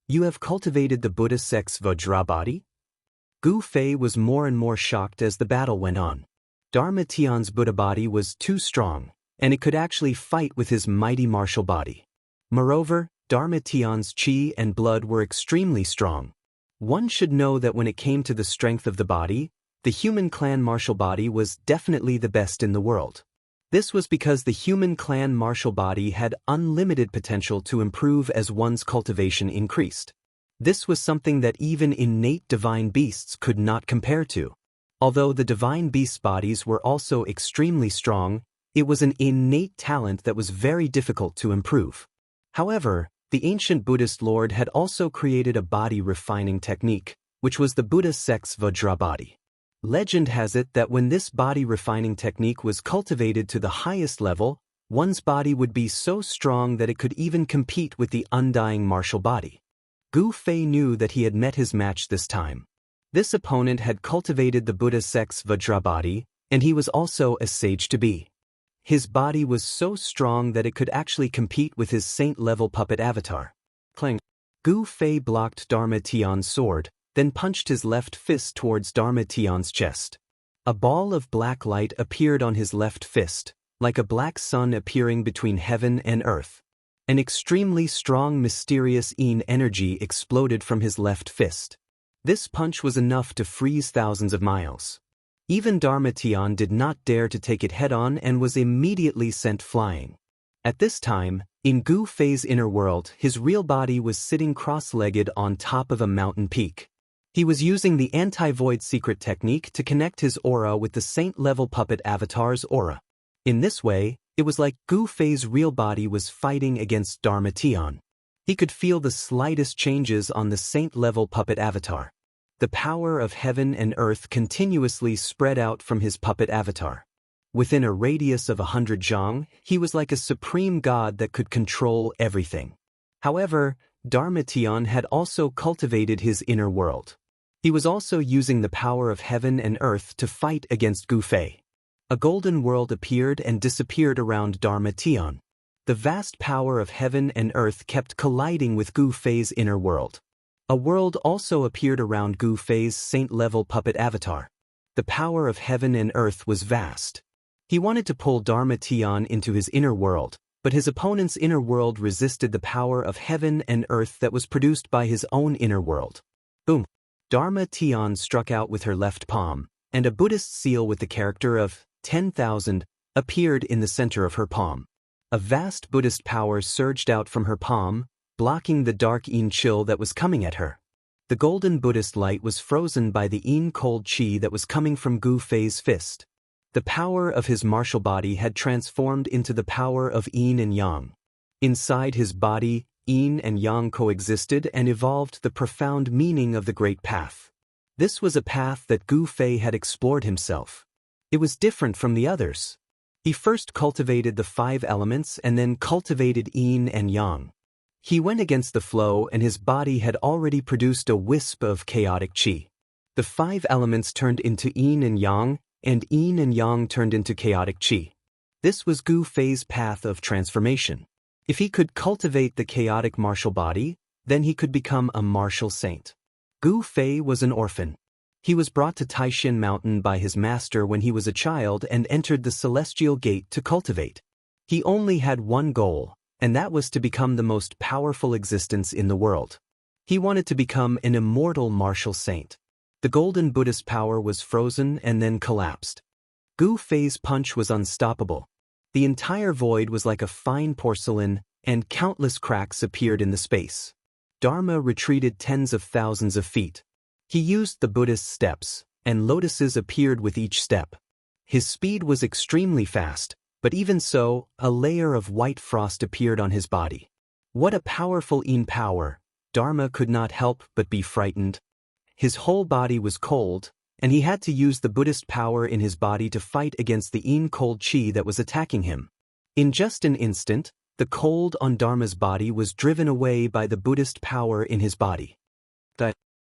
You have cultivated the Buddha sex Vajra body? Gu Fei was more and more shocked as the battle went on. Dharma Tian's Buddha body was too strong, and it could actually fight with his mighty martial body. Moreover, Dharma Tian's chi and blood were extremely strong. One should know that when it came to the strength of the body, the human clan martial body was definitely the best in the world. This was because the human clan martial body had unlimited potential to improve as one's cultivation increased. This was something that even innate divine beasts could not compare to. Although the divine beasts' bodies were also extremely strong, it was an innate talent that was very difficult to improve. However, the ancient Buddhist Lord had also created a body refining technique, which was the Buddha sex Vajra body. Legend has it that when this body refining technique was cultivated to the highest level, one's body would be so strong that it could even compete with the undying martial body. Gu Fei knew that he had met his match this time. This opponent had cultivated the Buddha sex Vajra body, and he was also a sage to be. His body was so strong that it could actually compete with his saint-level puppet avatar. Clang! Gu Fei blocked Dharma Tian's sword, then punched his left fist towards Dharma Tian's chest. A ball of black light appeared on his left fist, like a black sun appearing between heaven and earth. An extremely strong mysterious Yin energy exploded from his left fist. This punch was enough to freeze thousands of miles. Even Dharma Tian did not dare to take it head-on and was immediately sent flying. At this time, in Gu Fei's inner world, his real body was sitting cross-legged on top of a mountain peak. He was using the anti-void secret technique to connect his aura with the saint-level puppet avatar's aura. In this way, it was like Gu Fei's real body was fighting against Dharma Tian. He could feel the slightest changes on the saint-level puppet avatar. The power of heaven and earth continuously spread out from his puppet avatar. Within a radius of 100 zhang, he was like a supreme god that could control everything. However, Dharma Tian had also cultivated his inner world. He was also using the power of heaven and earth to fight against Gu Fei. A golden world appeared and disappeared around Dharma Tian. The vast power of heaven and earth kept colliding with Gu Fei's inner world. A world also appeared around Gu Fei's saint-level puppet avatar. The power of heaven and earth was vast. He wanted to pull Dharma Tian into his inner world, but his opponent's inner world resisted the power of heaven and earth that was produced by his own inner world. Boom! Dharma Tian struck out with her left palm, and a Buddhist seal with the character of 10,000 appeared in the center of her palm. A vast Buddhist power surged out from her palm, blocking the dark Yin chill that was coming at her. The golden Buddhist light was frozen by the Yin cold chi that was coming from Gu Fei's fist. The power of his martial body had transformed into the power of Yin and Yang. Inside his body, Yin and Yang coexisted and evolved the profound meaning of the Great Path. This was a path that Gu Fei had explored himself. It was different from the others. He first cultivated the 5 elements and then cultivated Yin and Yang. He went against the flow and his body had already produced a wisp of chaotic chi. The 5 elements turned into Yin and Yang turned into chaotic chi. This was Gu Fei's path of transformation. If he could cultivate the chaotic martial body, then he could become a martial saint. Gu Fei was an orphan. He was brought to Taishin Mountain by his master when he was a child and entered the celestial gate to cultivate. He only had one goal, and that was to become the most powerful existence in the world. He wanted to become an immortal martial saint. The golden Buddhist power was frozen and then collapsed. Gu Fei's punch was unstoppable. The entire void was like a fine porcelain, and countless cracks appeared in the space. Dharma retreated tens of thousands of feet. He used the Buddhist steps, and lotuses appeared with each step. His speed was extremely fast, but even so, a layer of white frost appeared on his body. What a powerful Yin power! Dharma could not help but be frightened. His whole body was cold, and he had to use the Buddhist power in his body to fight against the Yin cold chi that was attacking him. In just an instant, the cold on Dharma's body was driven away by the Buddhist power in his body.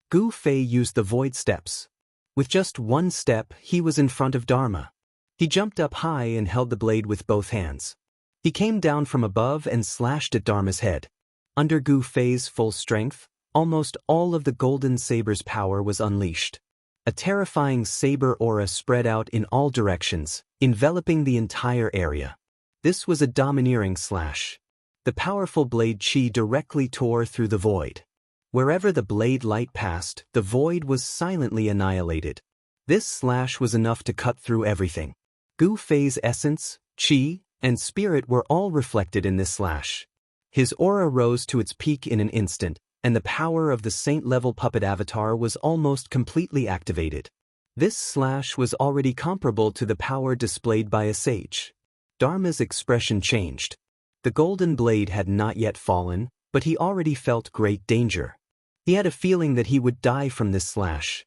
Gu Fei used the void steps. With just one step, he was in front of Dharma. He jumped up high and held the blade with both hands. He came down from above and slashed at Dharma's head. Under Gu Fei's full strength, almost all of the golden saber's power was unleashed. A terrifying saber aura spread out in all directions, enveloping the entire area. This was a domineering slash. The powerful blade chi directly tore through the void. Wherever the blade light passed, the void was silently annihilated. This slash was enough to cut through everything. Gu Fei's essence, chi, and spirit were all reflected in this slash. His aura rose to its peak in an instant, and the power of the saint-level puppet avatar was almost completely activated. This slash was already comparable to the power displayed by a sage. Dharma's expression changed. The golden blade had not yet fallen, but he already felt great danger. He had a feeling that he would die from this slash.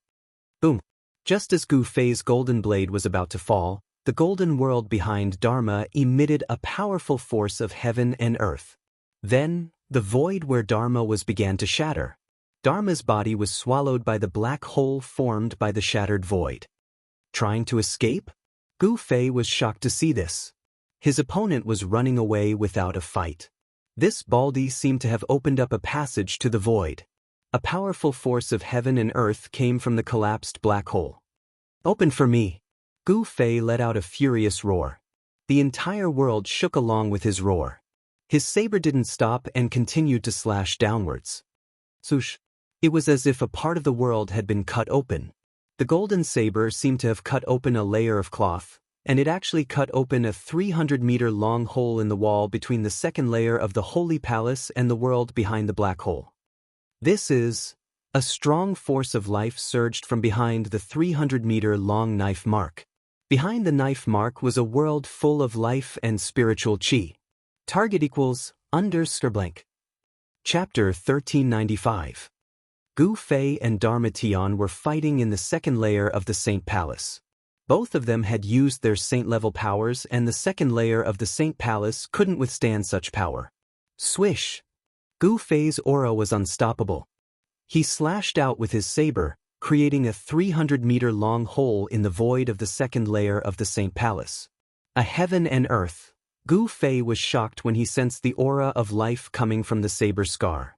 Boom! Just as Gu Fei's golden blade was about to fall, the golden world behind Dharma emitted a powerful force of heaven and earth. Then, the void where Dharma was began to shatter. Dharma's body was swallowed by the black hole formed by the shattered void. Trying to escape? Gu Fei was shocked to see this. His opponent was running away without a fight. This baldy seemed to have opened up a passage to the void. A powerful force of heaven and earth came from the collapsed black hole. Open for me! Gu Fei let out a furious roar. The entire world shook along with his roar. His saber didn't stop and continued to slash downwards. Swoosh! It was as if a part of the world had been cut open. The golden saber seemed to have cut open a layer of cloth, and it actually cut open a 300-meter-long hole in the wall between the second layer of the Holy Palace and the world behind the black hole. This is... A strong force of life surged from behind the 300-meter-long knife mark. Behind the knife mark was a world full of life and spiritual chi. Target equals _blank. Chapter 1395. Gu Fei and Dharma Tian were fighting in the second layer of the Saint Palace. Both of them had used their saint-level powers, and the second layer of the Saint Palace couldn't withstand such power. Swish! Gu Fei's aura was unstoppable. He slashed out with his saber, creating a 300-meter-long hole in the void of the second layer of the Saint Palace. A heaven and earth. Gu Fei was shocked when he sensed the aura of life coming from the saber scar.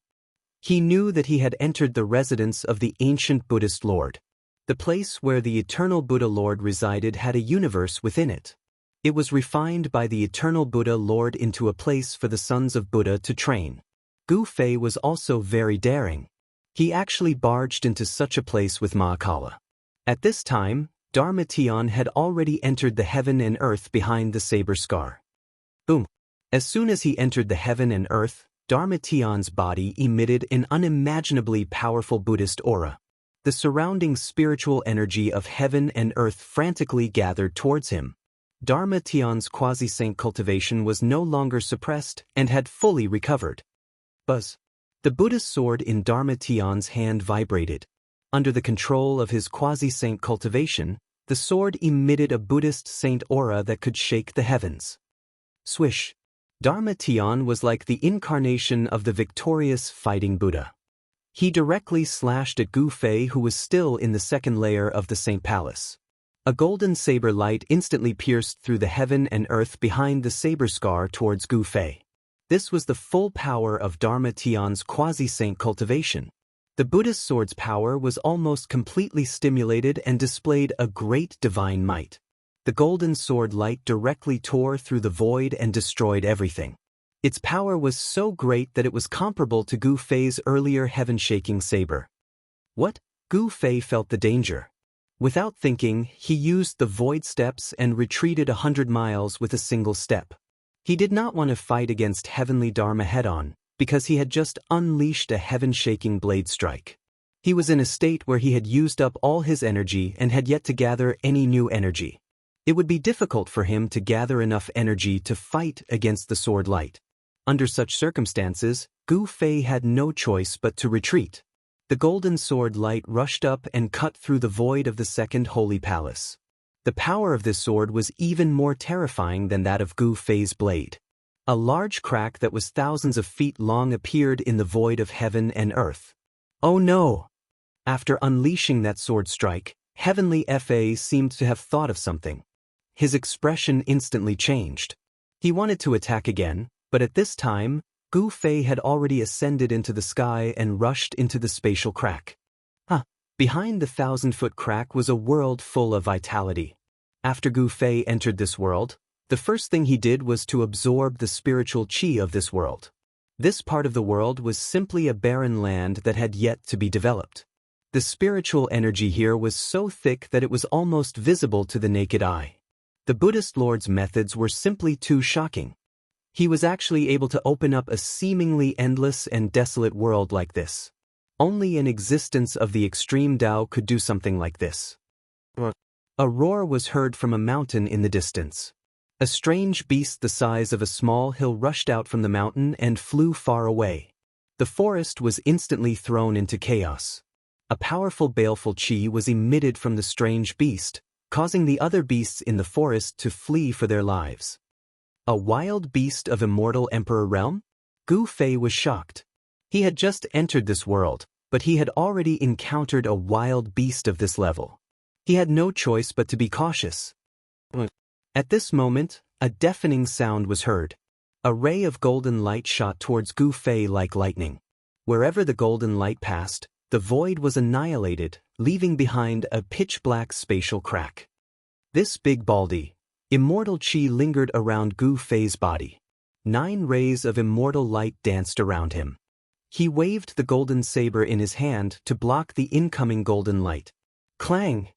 He knew that he had entered the residence of the ancient Buddhist Lord. The place where the eternal Buddha Lord resided had a universe within it. It was refined by the eternal Buddha Lord into a place for the sons of Buddha to train. Gu Fei was also very daring. He actually barged into such a place with Mahakala. At this time, Dharma Tian had already entered the heaven and earth behind the saber scar. Boom! As soon as he entered the heaven and earth, Dharma Tian's body emitted an unimaginably powerful Buddhist aura. The surrounding spiritual energy of heaven and earth frantically gathered towards him. Dharma Tian's quasi-saint cultivation was no longer suppressed and had fully recovered. Buzz! The Buddhist sword in Dharma Tian's hand vibrated. Under the control of his quasi-saint cultivation, the sword emitted a Buddhist saint aura that could shake the heavens. Swish! Dharma Tian was like the incarnation of the victorious fighting Buddha. He directly slashed at Gu Fei, who was still in the second layer of the Saint Palace. A golden saber light instantly pierced through the heaven and earth behind the saber scar towards Gu Fei. This was the full power of Dharma Tian's quasi-saint cultivation. The Buddhist sword's power was almost completely stimulated and displayed a great divine might. The golden sword light directly tore through the void and destroyed everything. Its power was so great that it was comparable to Gu Fei's earlier heaven-shaking saber. What? Gu Fei felt the danger. Without thinking, he used the void steps and retreated 100 miles with a single step. He did not want to fight against heavenly Dharma head-on, because he had just unleashed a heaven-shaking blade strike. He was in a state where he had used up all his energy and had yet to gather any new energy. It would be difficult for him to gather enough energy to fight against the sword light. Under such circumstances, Gu Fei had no choice but to retreat. The golden sword light rushed up and cut through the void of the second holy palace. The power of this sword was even more terrifying than that of Gu Fei's blade. A large crack that was thousands of feet long appeared in the void of heaven and earth. Oh no! After unleashing that sword strike, Heavenly Fa seemed to have thought of something. His expression instantly changed. He wanted to attack again, but at this time, Gu Fei had already ascended into the sky and rushed into the spatial crack. Behind the 1,000-foot crack was a world full of vitality. After Gu Fei entered this world, the first thing he did was to absorb the spiritual qi of this world. This part of the world was simply a barren land that had yet to be developed. The spiritual energy here was so thick that it was almost visible to the naked eye. The Buddhist Lord's methods were simply too shocking. He was actually able to open up a seemingly endless and desolate world like this. Only an existence of the extreme Tao could do something like this. A roar was heard from a mountain in the distance. A strange beast the size of a small hill rushed out from the mountain and flew far away. The forest was instantly thrown into chaos. A powerful baleful qi was emitted from the strange beast, causing the other beasts in the forest to flee for their lives. A wild beast of immortal emperor realm? Gu Fei was shocked. He had just entered this world, but he had already encountered a wild beast of this level. He had no choice but to be cautious. At this moment, a deafening sound was heard. A ray of golden light shot towards Gu Fei like lightning. Wherever the golden light passed, the void was annihilated, leaving behind a pitch-black spatial crack. This big baldy, immortal qi lingered around Gu Fei's body. 9 rays of immortal light danced around him. He waved the golden saber in his hand to block the incoming golden light. Clang!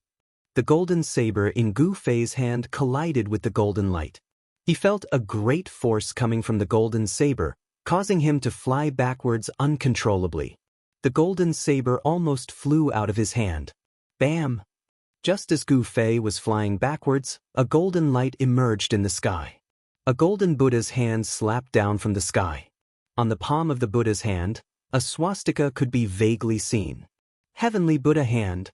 The golden saber in Gu Fei's hand collided with the golden light. He felt a great force coming from the golden saber, causing him to fly backwards uncontrollably. The golden saber almost flew out of his hand. Bam! Just as Gu Fei was flying backwards, a golden light emerged in the sky. A golden Buddha's hand slapped down from the sky. On the palm of the Buddha's hand, a swastika could be vaguely seen. Heavenly Buddha hand.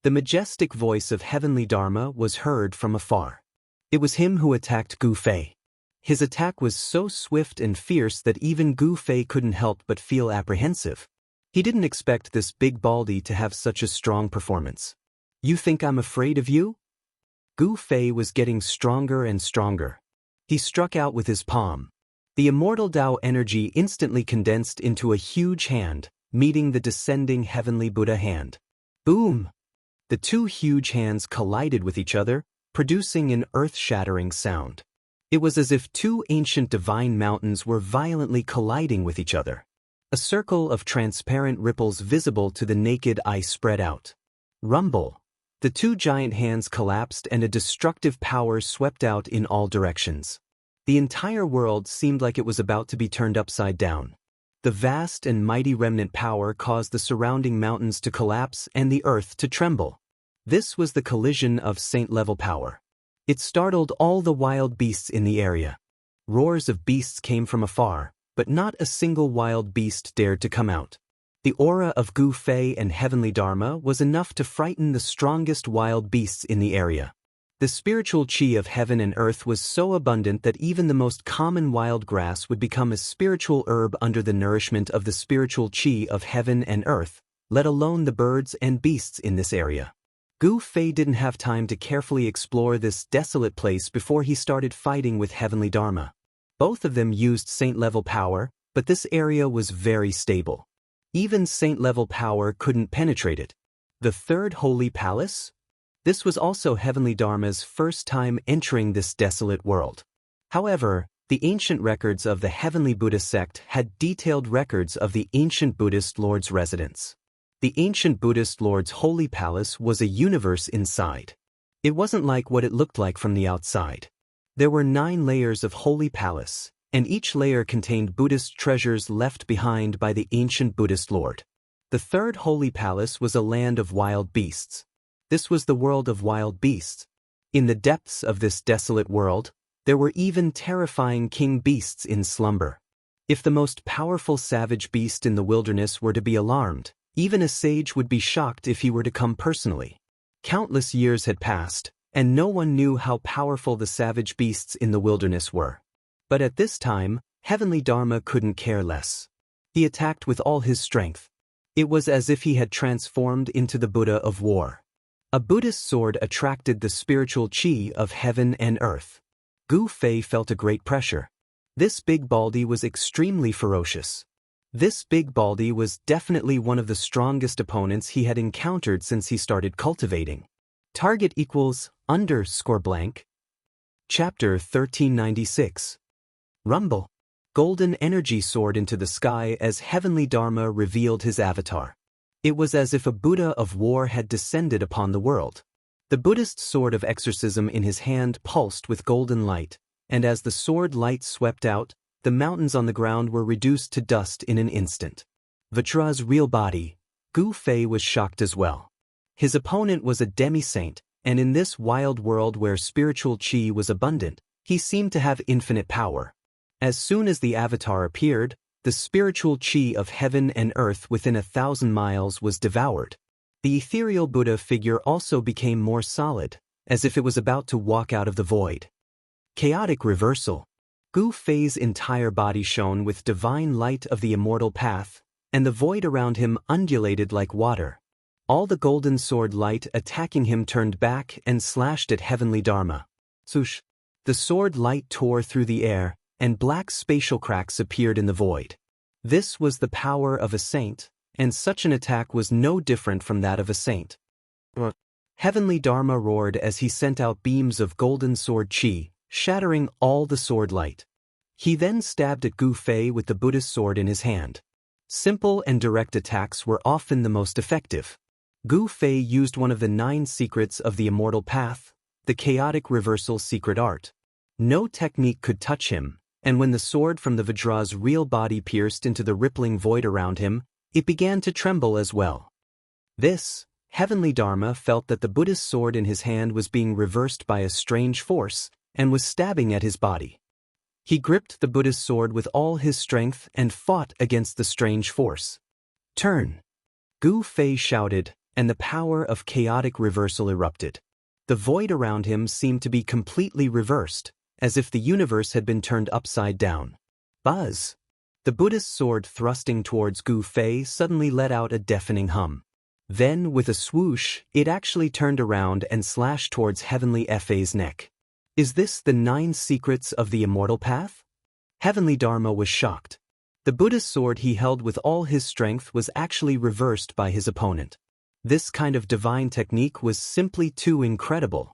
The majestic voice of Heavenly Dharma was heard from afar. It was him who attacked Gu Fei. His attack was so swift and fierce that even Gu Fei couldn't help but feel apprehensive. He didn't expect this big baldy to have such a strong performance. You think I'm afraid of you? Gu Fei was getting stronger and stronger. He struck out with his palm. The immortal Tao energy instantly condensed into a huge hand, meeting the descending Heavenly Buddha hand. Boom! The 2 huge hands collided with each other, producing an earth-shattering sound. It was as if 2 ancient divine mountains were violently colliding with each other. A circle of transparent ripples visible to the naked eye spread out. Rumble! The 2 giant hands collapsed and a destructive power swept out in all directions. The entire world seemed like it was about to be turned upside down. The vast and mighty remnant power caused the surrounding mountains to collapse and the earth to tremble. This was the collision of saint-level power. It startled all the wild beasts in the area. Roars of beasts came from afar, but not a single wild beast dared to come out. The aura of Gu Fei and Heavenly Dharma was enough to frighten the strongest wild beasts in the area. The spiritual qi of heaven and earth was so abundant that even the most common wild grass would become a spiritual herb under the nourishment of the spiritual qi of heaven and earth, let alone the birds and beasts in this area. Gu Fei didn't have time to carefully explore this desolate place before he started fighting with Heavenly Dharma. Both of them used saint-level power, but this area was very stable. Even saint-level power couldn't penetrate it. The third holy palace? This was also Heavenly Dharma's first time entering this desolate world. However, the ancient records of the Heavenly Buddha sect had detailed records of the ancient Buddhist Lord's residence. The ancient Buddhist Lord's holy palace was a universe inside. It wasn't like what it looked like from the outside. There were 9 layers of holy palace, and each layer contained Buddhist treasures left behind by the ancient Buddhist Lord. The third holy palace was a land of wild beasts. This was the world of wild beasts. In the depths of this desolate world, there were even terrifying king beasts in slumber. If the most powerful savage beast in the wilderness were to be alarmed, even a sage would be shocked if he were to come personally. Countless years had passed, and no one knew how powerful the savage beasts in the wilderness were. But at this time, Heavenly Dharma couldn't care less. He attacked with all his strength. It was as if he had transformed into the Buddha of war. A Buddhist sword attracted the spiritual chi of heaven and earth. Gu Fei felt a great pressure. This big baldy was extremely ferocious. This big baldy was definitely one of the strongest opponents he had encountered since he started cultivating. Target equals _blank. Chapter 1396. Rumble. Golden energy soared into the sky as Heavenly Dharma revealed his avatar. It was as if a Buddha of war had descended upon the world. The Buddhist sword of exorcism in his hand pulsed with golden light, and as the sword light swept out, the mountains on the ground were reduced to dust in an instant. Vajra's real body. Gu Fei was shocked as well. His opponent was a demi-saint, and in this wild world where spiritual chi was abundant, he seemed to have infinite power. As soon as the avatar appeared, the spiritual chi of heaven and earth within 1,000 miles was devoured. The ethereal Buddha figure also became more solid, as if it was about to walk out of the void. Chaotic reversal. Gu Fei's entire body shone with divine light of the immortal path, and the void around him undulated like water. All the golden sword light attacking him turned back and slashed at Heavenly Dharma. Swoosh! The sword light tore through the air, and black spatial cracks appeared in the void. This was the power of a saint, and such an attack was no different from that of a saint. Heavenly Dharma roared as he sent out beams of golden sword chi, shattering all the sword light. He then stabbed at Gu Fei with the Buddhist sword in his hand. Simple and direct attacks were often the most effective. Gu Fei used one of the 9 secrets of the immortal path, the chaotic reversal secret art. No technique could touch him, and when the sword from the Vajra's real body pierced into the rippling void around him, it began to tremble as well. Heavenly Dharma felt that the Buddhist sword in his hand was being reversed by a strange force, and was stabbing at his body. He gripped the Buddhist sword with all his strength and fought against the strange force. Turn! Gu Fei shouted, and the power of chaotic reversal erupted. The void around him seemed to be completely reversed, as if the universe had been turned upside down. Buzz! The Buddhist sword thrusting towards Gu Fei suddenly let out a deafening hum. Then, with a swoosh, it actually turned around and slashed towards Heavenly Fei's neck. Is this the 9 secrets of the immortal path? Heavenly Dharma was shocked. The Buddhist sword he held with all his strength was actually reversed by his opponent. This kind of divine technique was simply too incredible.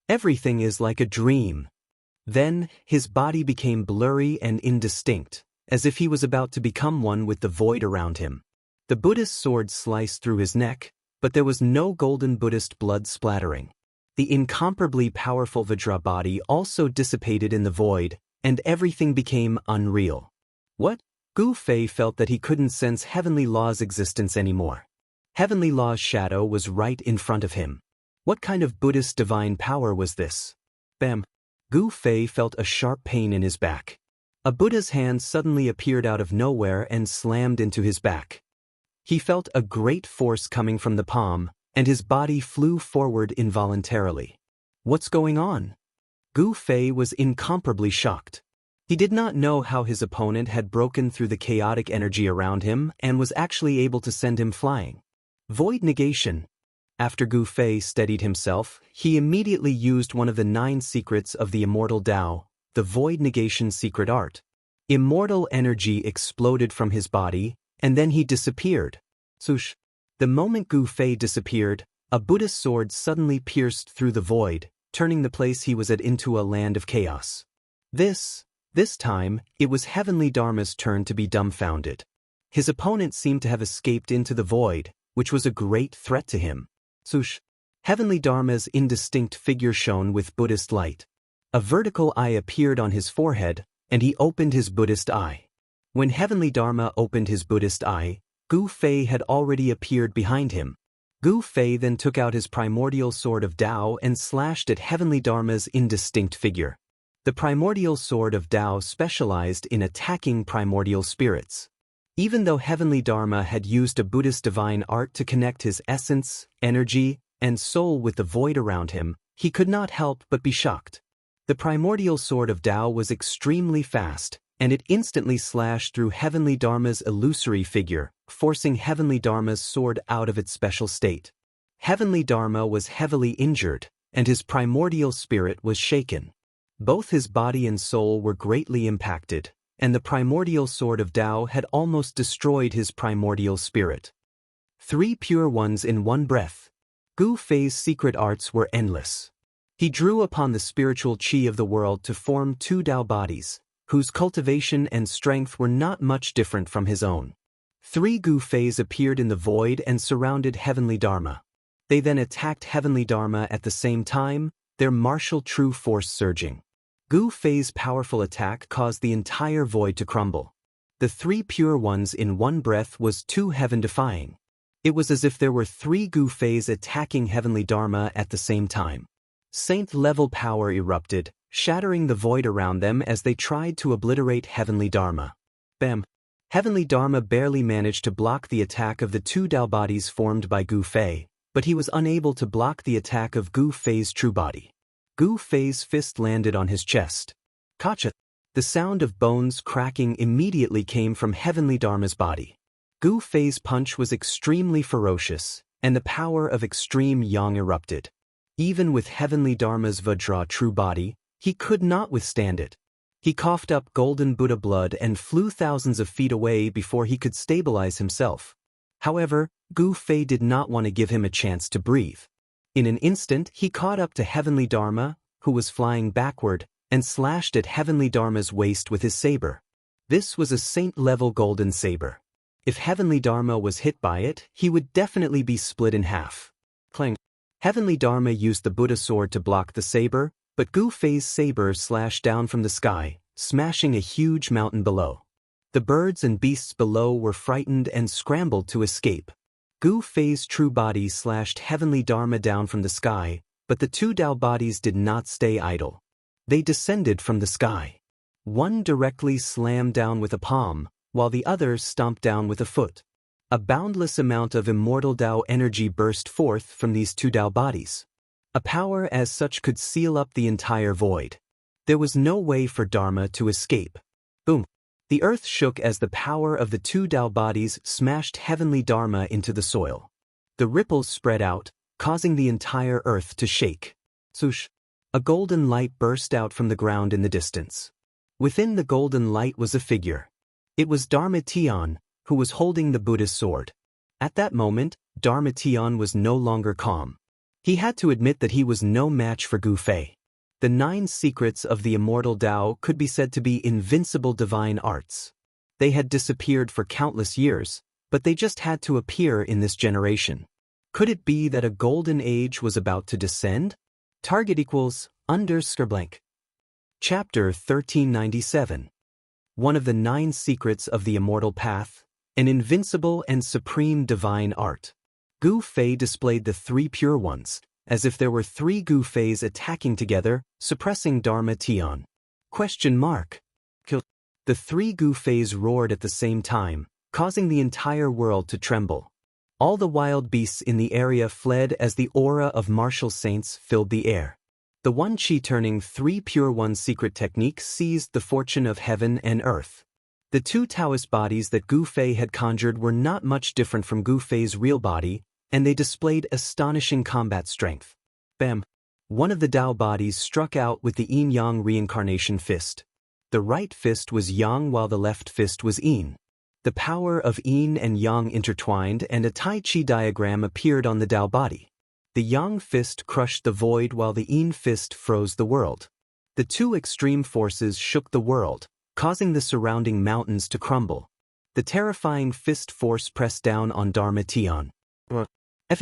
Everything is like a dream. Then, his body became blurry and indistinct, as if he was about to become one with the void around him. The Buddhist sword sliced through his neck, but there was no golden Buddhist blood splattering. The incomparably powerful Vajra body also dissipated in the void, and everything became unreal. What? Gu Fei felt that he couldn't sense Heavenly Law's existence anymore. Heavenly Law's shadow was right in front of him. What kind of Buddhist divine power was this? Bam! Gu Fei felt a sharp pain in his back. A Buddha's hand suddenly appeared out of nowhere and slammed into his back. He felt a great force coming from the palm, and his body flew forward involuntarily. What's going on? Gu Fei was incomparably shocked. He did not know how his opponent had broken through the chaotic energy around him and was actually able to send him flying. Void negation. After Gu Fei steadied himself, he immediately used one of the 9 secrets of the immortal Tao, the void negation secret art. Immortal energy exploded from his body, and then he disappeared. Swoosh. The moment Gu Fei disappeared, a Buddhist sword suddenly pierced through the void, turning the place he was at into a land of chaos. This time, it was Heavenly Dharma's turn to be dumbfounded. His opponent seemed to have escaped into the void, which was a great threat to him. Swoosh. Heavenly Dharma's indistinct figure shone with Buddhist light. A vertical eye appeared on his forehead, and he opened his Buddhist eye. When Heavenly Dharma opened his Buddhist eye, Gu Fei had already appeared behind him. Gu Fei then took out his primordial sword of Tao and slashed at Heavenly Dharma's indistinct figure. The primordial sword of Tao specialized in attacking primordial spirits. Even though Heavenly Dharma had used a Buddhist divine art to connect his essence, energy, and soul with the void around him, he could not help but be shocked. The primordial sword of Tao was extremely fast, and it instantly slashed through Heavenly Dharma's illusory figure, forcing Heavenly Dharma's sword out of its special state. Heavenly Dharma was heavily injured, and his primordial spirit was shaken. Both his body and soul were greatly impacted, and the primordial sword of Tao had almost destroyed his primordial spirit. 3 pure ones in one breath. Gu Fei's secret arts were endless. He drew upon the spiritual qi of the world to form 2 Tao bodies, whose cultivation and strength were not much different from his own. 3 Gu Feis appeared in the void and surrounded Heavenly Dharma. They then attacked Heavenly Dharma at the same time, their martial true force surging. Gu Fei's powerful attack caused the entire void to crumble. The 3 pure ones in one breath was too heaven-defying. It was as if there were 3 Gu Feis attacking Heavenly Dharma at the same time. Saint-level power erupted, shattering the void around them as they tried to obliterate Heavenly Dharma. Bam! Heavenly Dharma barely managed to block the attack of the 2 Tao bodies formed by Gu Fei, but he was unable to block the attack of Gu Fei's true body. Gu Fei's fist landed on his chest. Kacha! The sound of bones cracking immediately came from Heavenly Dharma's body. Gu Fei's punch was extremely ferocious, and the power of extreme yang erupted. Even with Heavenly Dharma's Vajra true body, he could not withstand it. He coughed up golden Buddha blood and flew thousands of feet away before he could stabilize himself. However, Gu Fei did not want to give him a chance to breathe. In an instant, he caught up to Heavenly Dharma, who was flying backward, and slashed at Heavenly Dharma's waist with his saber. This was a saint-level golden saber. If Heavenly Dharma was hit by it, he would definitely be split in half. Clang! Heavenly Dharma used the Buddha sword to block the saber, but Gu Fei's saber slashed down from the sky, smashing a huge mountain below. The birds and beasts below were frightened and scrambled to escape. Gu Fei's true body slashed Heavenly Dharma down from the sky, but the 2 Tao bodies did not stay idle. They descended from the sky. One directly slammed down with a palm, while the other stomped down with a foot. A boundless amount of immortal Tao energy burst forth from these 2 Tao bodies. A power as such could seal up the entire void. There was no way for Dharma to escape. Boom! The earth shook as the power of the 2 Tao bodies smashed Heavenly Dharma into the soil. The ripples spread out, causing the entire earth to shake. Swoosh! A golden light burst out from the ground in the distance. Within the golden light was a figure. It was Dharma Tian, who was holding the Buddhist sword. At that moment, Dharma Tian was no longer calm. He had to admit that he was no match for Gu Fei. The 9 secrets of the immortal Tao could be said to be invincible divine arts. They had disappeared for countless years, but they just had to appear in this generation. Could it be that a golden age was about to descend? Target equals _blank. Chapter 1397. One of the 9 secrets of the immortal path, an invincible and supreme divine art. Gu Fei displayed the 3 pure ones, as if there were 3 Gu Feis attacking together, suppressing Dharma Tian. The 3 Gu Feis roared at the same time, causing the entire world to tremble. All the wild beasts in the area fled as the aura of martial saints filled the air. The one chi-turning 3 pure ones secret technique seized the fortune of heaven and earth. The 2 Taoist bodies that Gu Fei had conjured were not much different from Gu Fei's real body, and they displayed astonishing combat strength. Bam! One of the Tao bodies struck out with the yin-yang reincarnation fist. The right fist was yang while the left fist was yin. The power of yin and yang intertwined and a Tai Chi diagram appeared on the Tao body. The yang fist crushed the void while the yin fist froze the world. The two extreme forces shook the world, causing the surrounding mountains to crumble. The terrifying fist force pressed down on Dharma Tian.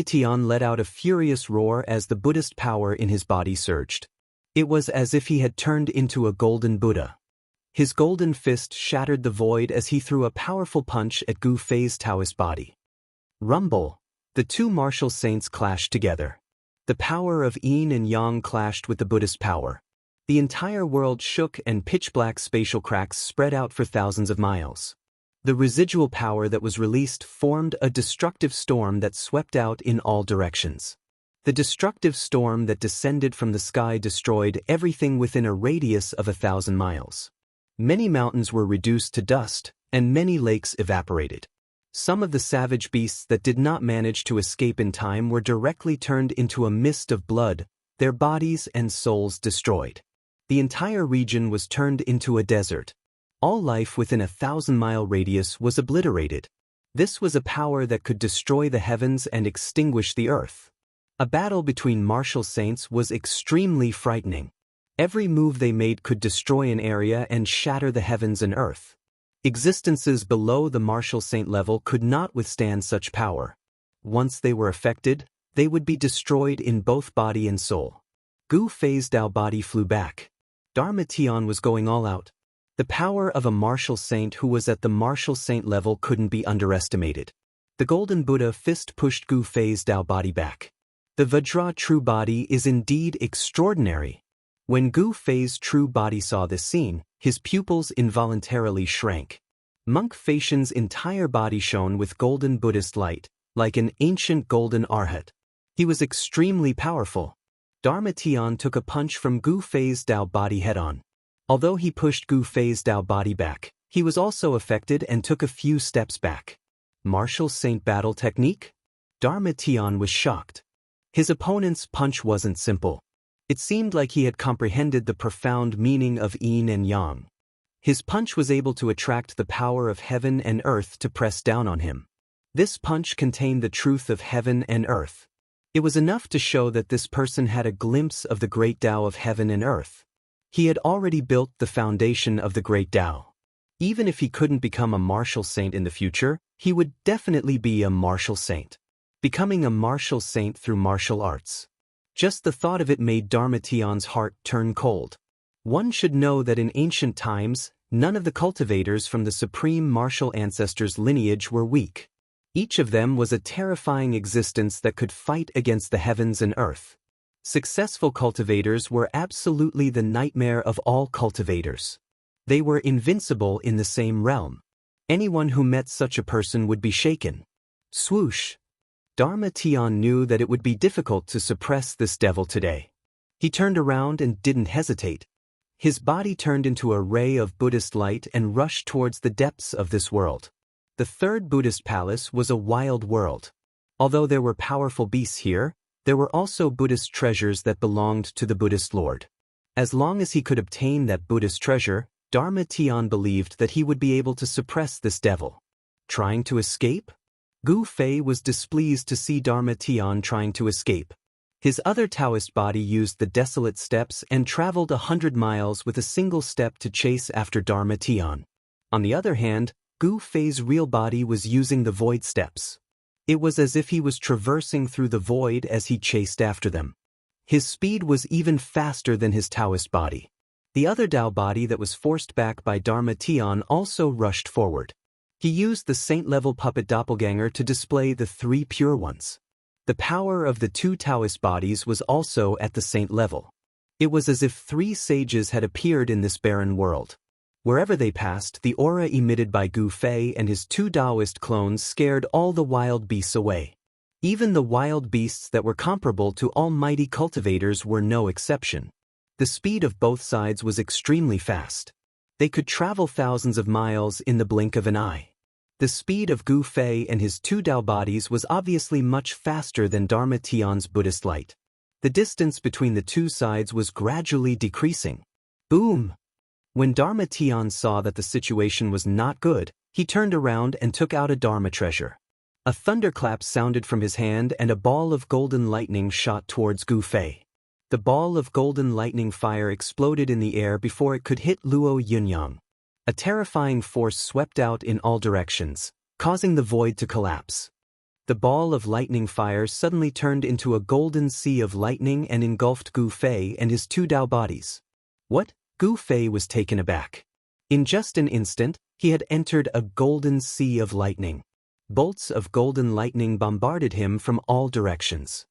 Tian let out a furious roar as the Buddhist power in his body surged. It was as if he had turned into a golden Buddha. His golden fist shattered the void as he threw a powerful punch at Gu Fei's Taoist body. Rumble! The two martial saints clashed together. The power of yin and yang clashed with the Buddhist power. The entire world shook and pitch-black spatial cracks spread out for thousands of miles. The residual power that was released formed a destructive storm that swept out in all directions. The destructive storm that descended from the sky destroyed everything within a radius of 1,000 miles. Many mountains were reduced to dust, and many lakes evaporated. Some of the savage beasts that did not manage to escape in time were directly turned into a mist of blood, their bodies and souls destroyed. The entire region was turned into a desert. All life within a 1,000-mile radius was obliterated. This was a power that could destroy the heavens and extinguish the earth. A battle between martial saints was extremely frightening. Every move they made could destroy an area and shatter the heavens and earth. Existences below the martial saint level could not withstand such power. Once they were affected, they would be destroyed in both body and soul. Gu Fei's Tao body flew back. Dharma Tian was going all out. The power of a martial saint who was at the martial saint level couldn't be underestimated. The Golden Buddha fist pushed Gu Fei's Tao body back. The Vajra true body is indeed extraordinary. When Gu Fei's true body saw this scene, his pupils involuntarily shrank. Monk Feishan's entire body shone with golden Buddhist light, like an ancient golden arhat. He was extremely powerful. Dharma Tian took a punch from Gu Fei's Tao body head-on. Although he pushed Gu Fei's Tao body back, he was also affected and took a few steps back. Martial saint battle technique? Dharma Tian was shocked. His opponent's punch wasn't simple. It seemed like he had comprehended the profound meaning of yin and yang. His punch was able to attract the power of heaven and earth to press down on him. This punch contained the truth of heaven and earth. It was enough to show that this person had a glimpse of the great Tao of heaven and earth. He had already built the foundation of the great Tao. Even if he couldn't become a martial saint in the future, he would definitely be a martial saint. Becoming a martial saint through martial arts. Just the thought of it made Dharma Tian's heart turn cold. One should know that in ancient times, none of the cultivators from the supreme martial ancestors' lineage were weak. Each of them was a terrifying existence that could fight against the heavens and earth. Successful cultivators were absolutely the nightmare of all cultivators. They were invincible in the same realm. Anyone who met such a person would be shaken. Swoosh! Dharma Tian knew that it would be difficult to suppress this devil today. He turned around and didn't hesitate. His body turned into a ray of Buddhist light and rushed towards the depths of this world. The third Buddhist palace was a wild world. Although there were powerful beasts here, there were also Buddhist treasures that belonged to the Buddhist Lord. As long as he could obtain that Buddhist treasure, Dharma Tian believed that he would be able to suppress this devil. Trying to escape? Gu Fei was displeased to see Dharma Tian trying to escape. His other Taoist body used the desolate steppes and traveled 100 miles with a single step to chase after Dharma Tian. On the other hand, Gu Fei's real body was using the void steppes. It was as if he was traversing through the void as he chased after them. His speed was even faster than his Taoist body. The other Tao body that was forced back by Dharma Tian also rushed forward. He used the saint-level puppet doppelganger to display the three pure ones. The power of the two Taoist bodies was also at the saint level. It was as if three sages had appeared in this barren world. Wherever they passed, the aura emitted by Gu Fei and his two Taoist clones scared all the wild beasts away. Even the wild beasts that were comparable to almighty cultivators were no exception. The speed of both sides was extremely fast. They could travel thousands of miles in the blink of an eye. The speed of Gu Fei and his two Tao bodies was obviously much faster than Dharma Tian's Buddhist light. The distance between the two sides was gradually decreasing. Boom! When Dharma Tian saw that the situation was not good, He turned around and took out a Dharma treasure. A thunderclap sounded from his hand and a ball of golden lightning shot towards Gu Fei. The ball of golden lightning fire exploded in the air before it could hit Luo Yunyang. A terrifying force swept out in all directions, causing the void to collapse. The ball of lightning fire suddenly turned into a golden sea of lightning and engulfed Gu Fei and his 2 Dao bodies. What? Gu Fei was taken aback. In just an instant, he had entered a golden sea of lightning. Bolts of golden lightning bombarded him from all directions.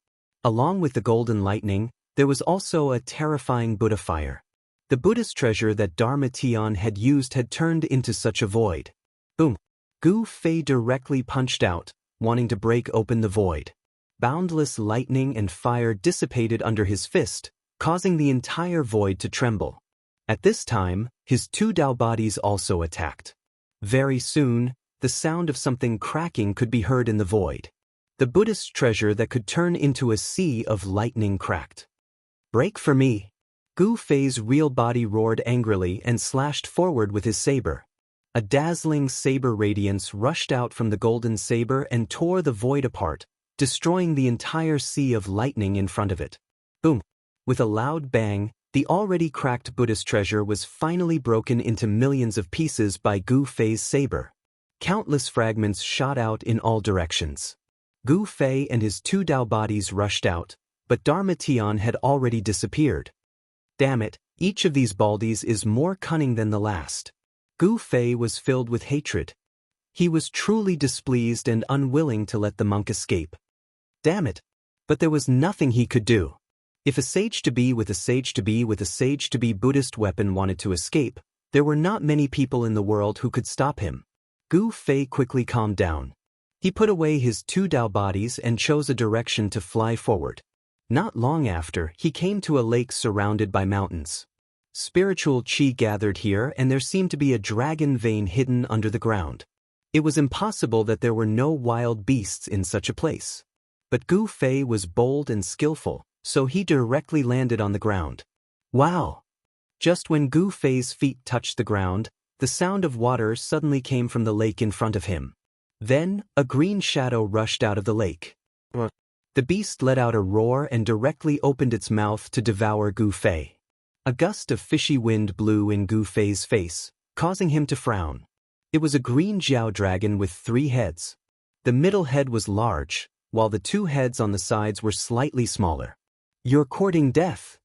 Along with the golden lightning, there was also a terrifying Buddha fire. The Buddhist treasure that Dharma Tian had used had turned into such a void. Boom! Gu Fei directly punched out, wanting to break open the void. Boundless lightning and fire dissipated under his fist, causing the entire void to tremble. At this time, his 2 Dao bodies also attacked. Very soon, the sound of something cracking could be heard in the void. The Buddhist treasure that could turn into a sea of lightning cracked. Break for me! Gu Fei's real body roared angrily and slashed forward with his saber. A dazzling saber radiance rushed out from the golden saber and tore the void apart, destroying the entire sea of lightning in front of it. Boom! With a loud bang, the already cracked Buddhist treasure was finally broken into millions of pieces by Gu Fei's saber. Countless fragments shot out in all directions. Gu Fei and his 2 Dao bodies rushed out, but Dharma Tian had already disappeared. Damn it, each of these baldies is more cunning than the last. Gu Fei was filled with hatred. He was truly displeased and unwilling to let the monk escape. Damn it! But there was nothing he could do. If a sage-to-be with a sage-to-be with a sage-to-be Buddhist weapon wanted to escape, there were not many people in the world who could stop him. Gu Fei quickly calmed down. He put away his 2 Dao bodies and chose a direction to fly forward. Not long after, he came to a lake surrounded by mountains. Spiritual qi gathered here and there seemed to be a dragon vein hidden under the ground. It was impossible that there were no wild beasts in such a place. But Gu Fei was bold and skillful, so he directly landed on the ground. Wow! Just when Gu Fei's feet touched the ground, the sound of water suddenly came from the lake in front of him. Then, a green shadow rushed out of the lake. The beast let out a roar and directly opened its mouth to devour Gu Fei. A gust of fishy wind blew in Gu Fei's face, causing him to frown. It was a green Jiao dragon with 3 heads. The middle head was large, while the 2 heads on the sides were slightly smaller. You're courting death.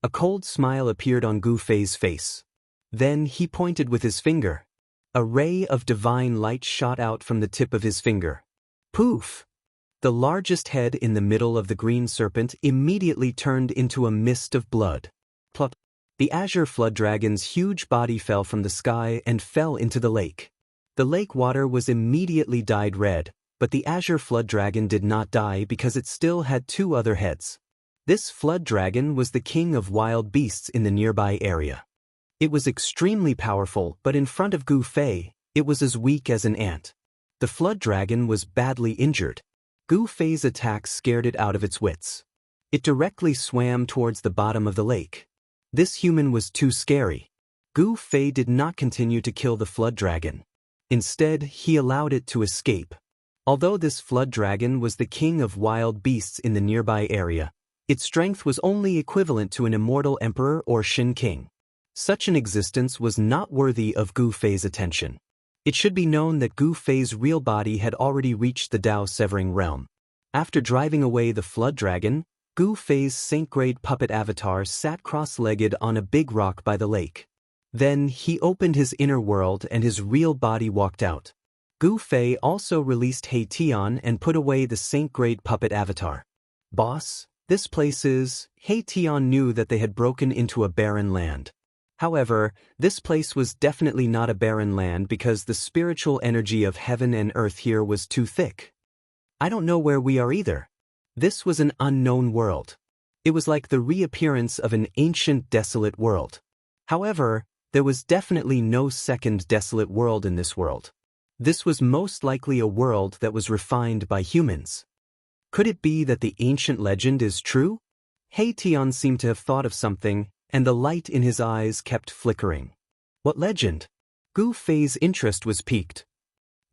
A cold smile appeared on Gu Fei's face. Then he pointed with his finger. A ray of divine light shot out from the tip of his finger. Poof! The largest head in the middle of the green serpent immediately turned into a mist of blood. Plop! The azure flood dragon's huge body fell from the sky and fell into the lake. The lake water was immediately dyed red, but the azure flood dragon did not die because it still had 2 other heads. This flood dragon was the king of wild beasts in the nearby area. It was extremely powerful, but in front of Gu Fei, it was as weak as an ant. The flood dragon was badly injured. Gu Fei's attack scared it out of its wits. It directly swam towards the bottom of the lake. This human was too scary. Gu Fei did not continue to kill the flood dragon. Instead, he allowed it to escape. Although this flood dragon was the king of wild beasts in the nearby area, its strength was only equivalent to an immortal emperor or Shin king. Such an existence was not worthy of Gu Fei's attention. It should be known that Gu Fei's real body had already reached the Dao-severing realm. After driving away the flood dragon, Gu Fei's saint-grade puppet avatar sat cross-legged on a big rock by the lake. Then he opened his inner world and his real body walked out. Gu Fei also released He Tian and put away the saint-grade puppet avatar. Boss, this place is... He Tian knew that they had broken into a barren land. However, this place was definitely not a barren land because the spiritual energy of heaven and earth here was too thick. I don't know where we are either. This was an unknown world. It was like the reappearance of an ancient desolate world. However, there was definitely no second desolate world in this world. This was most likely a world that was refined by humans. Could it be that the ancient legend is true? He Tian seemed to have thought of something, and the light in his eyes kept flickering. What legend? Gu Fei's interest was piqued,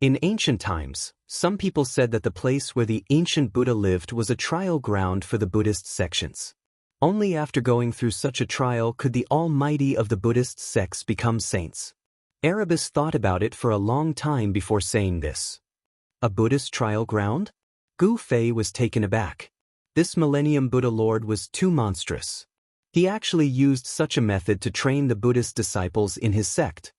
In ancient times, some people said that the place where the ancient Buddha lived was a trial ground for the Buddhist sections. Only after going through such a trial could the almighty of the Buddhist sects become saints. Erebus thought about it for a long time before saying this. A Buddhist trial ground? Gu Fei was taken aback. This Millennium Buddha Lord was too monstrous. He actually used such a method to train the Buddhist disciples in his sect.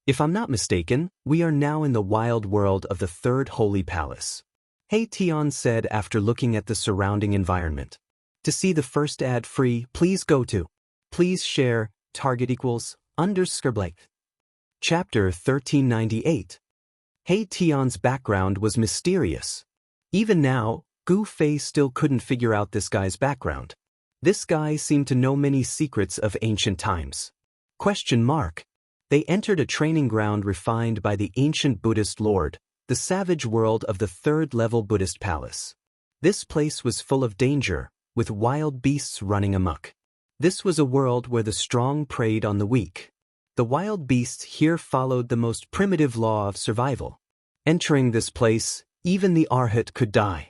If I'm not mistaken, we are now in the wild world of the Third Holy Palace. He Tian said after looking at the surrounding environment. To see the first ad free, please go to. Please share, target equals, _blank. Chapter 1398. He Tian's background was mysterious. Even now, Gu Fei still couldn't figure out this guy's background. This guy seemed to know many secrets of ancient times. They entered a training ground refined by the ancient Buddhist Lord, the savage world of the third-level Buddhist palace. This place was full of danger, with wild beasts running amok. This was a world where the strong preyed on the weak. The wild beasts here followed the most primitive law of survival. Entering this place, even the Arhat could die.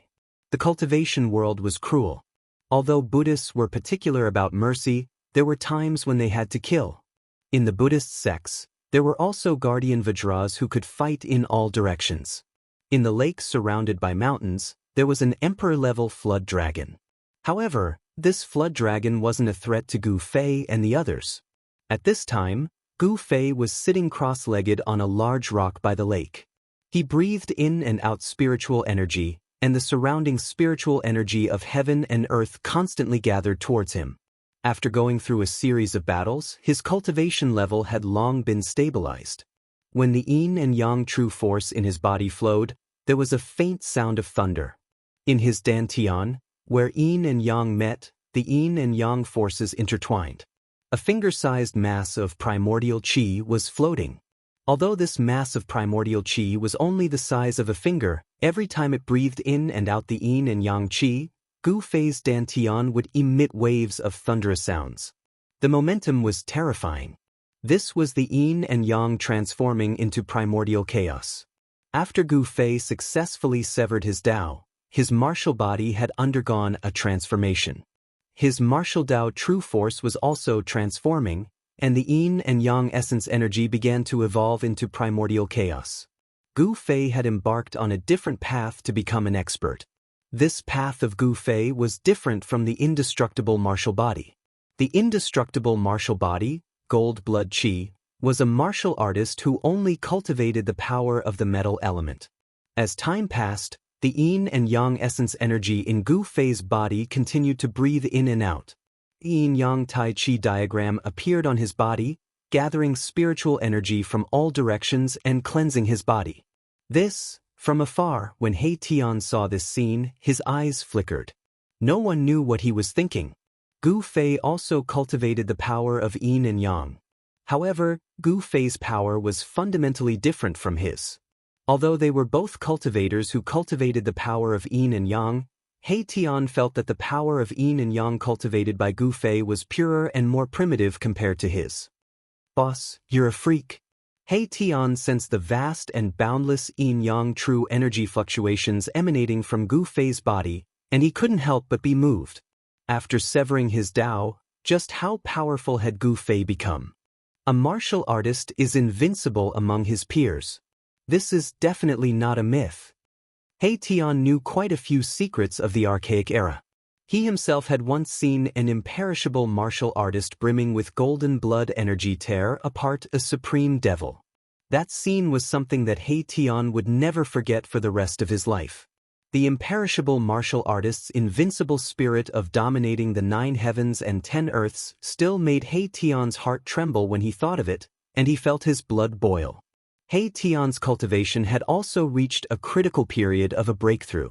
The cultivation world was cruel. Although Buddhists were particular about mercy, there were times when they had to kill. In the Buddhist sects, there were also guardian Vajras who could fight in all directions. In the lake surrounded by mountains, there was an emperor-level flood dragon. However, this flood dragon wasn't a threat to Gu Fei and the others. At this time, Gu Fei was sitting cross-legged on a large rock by the lake. He breathed in and out spiritual energy, and the surrounding spiritual energy of heaven and earth constantly gathered towards him. After going through a series of battles, his cultivation level had long been stabilized. When the yin and yang true force in his body flowed, there was a faint sound of thunder. In his dantian, where yin and yang met, the yin and yang forces intertwined. A finger-sized mass of primordial qi was floating. Although this mass of primordial qi was only the size of a finger, every time it breathed in and out the yin and yang qi, Gu Fei's dantian would emit waves of thunderous sounds. The momentum was terrifying. This was the yin and yang transforming into primordial chaos. After Gu Fei successfully severed his Tao, his martial body had undergone a transformation. His martial Tao true force was also transforming, and the yin and yang essence energy began to evolve into primordial chaos. Gu Fei had embarked on a different path to become an expert. This path of Gu Fei was different from the indestructible martial body. The indestructible martial body, gold blood qi, was a martial artist who only cultivated the power of the metal element. As time passed, the yin and yang essence energy in Gu Fei's body continued to breathe in and out. The yin-yang tai chi diagram appeared on his body, gathering spiritual energy from all directions and cleansing his body. From afar, when He Tian saw this scene, his eyes flickered. No one knew what he was thinking. Gu Fei also cultivated the power of yin and yang. However, Gu Fei's power was fundamentally different from his. Although they were both cultivators who cultivated the power of yin and yang, He Tian felt that the power of yin and yang cultivated by Gu Fei was purer and more primitive compared to his. "Boss, you're a freak." He Tian sensed the vast and boundless yin-yang true energy fluctuations emanating from Gu Fei's body, and he couldn't help but be moved. After severing his Tao, just how powerful had Gu Fei become? A martial artist is invincible among his peers. This is definitely not a myth. He Tian knew quite a few secrets of the archaic era. He himself had once seen an imperishable martial artist brimming with golden blood energy tear apart a supreme devil. That scene was something that He Tian would never forget for the rest of his life. The imperishable martial artist's invincible spirit of dominating the 9 heavens and 10 earths still made He Tian's heart tremble when he thought of it, and he felt his blood boil. He Tian's cultivation had also reached a critical period of a breakthrough.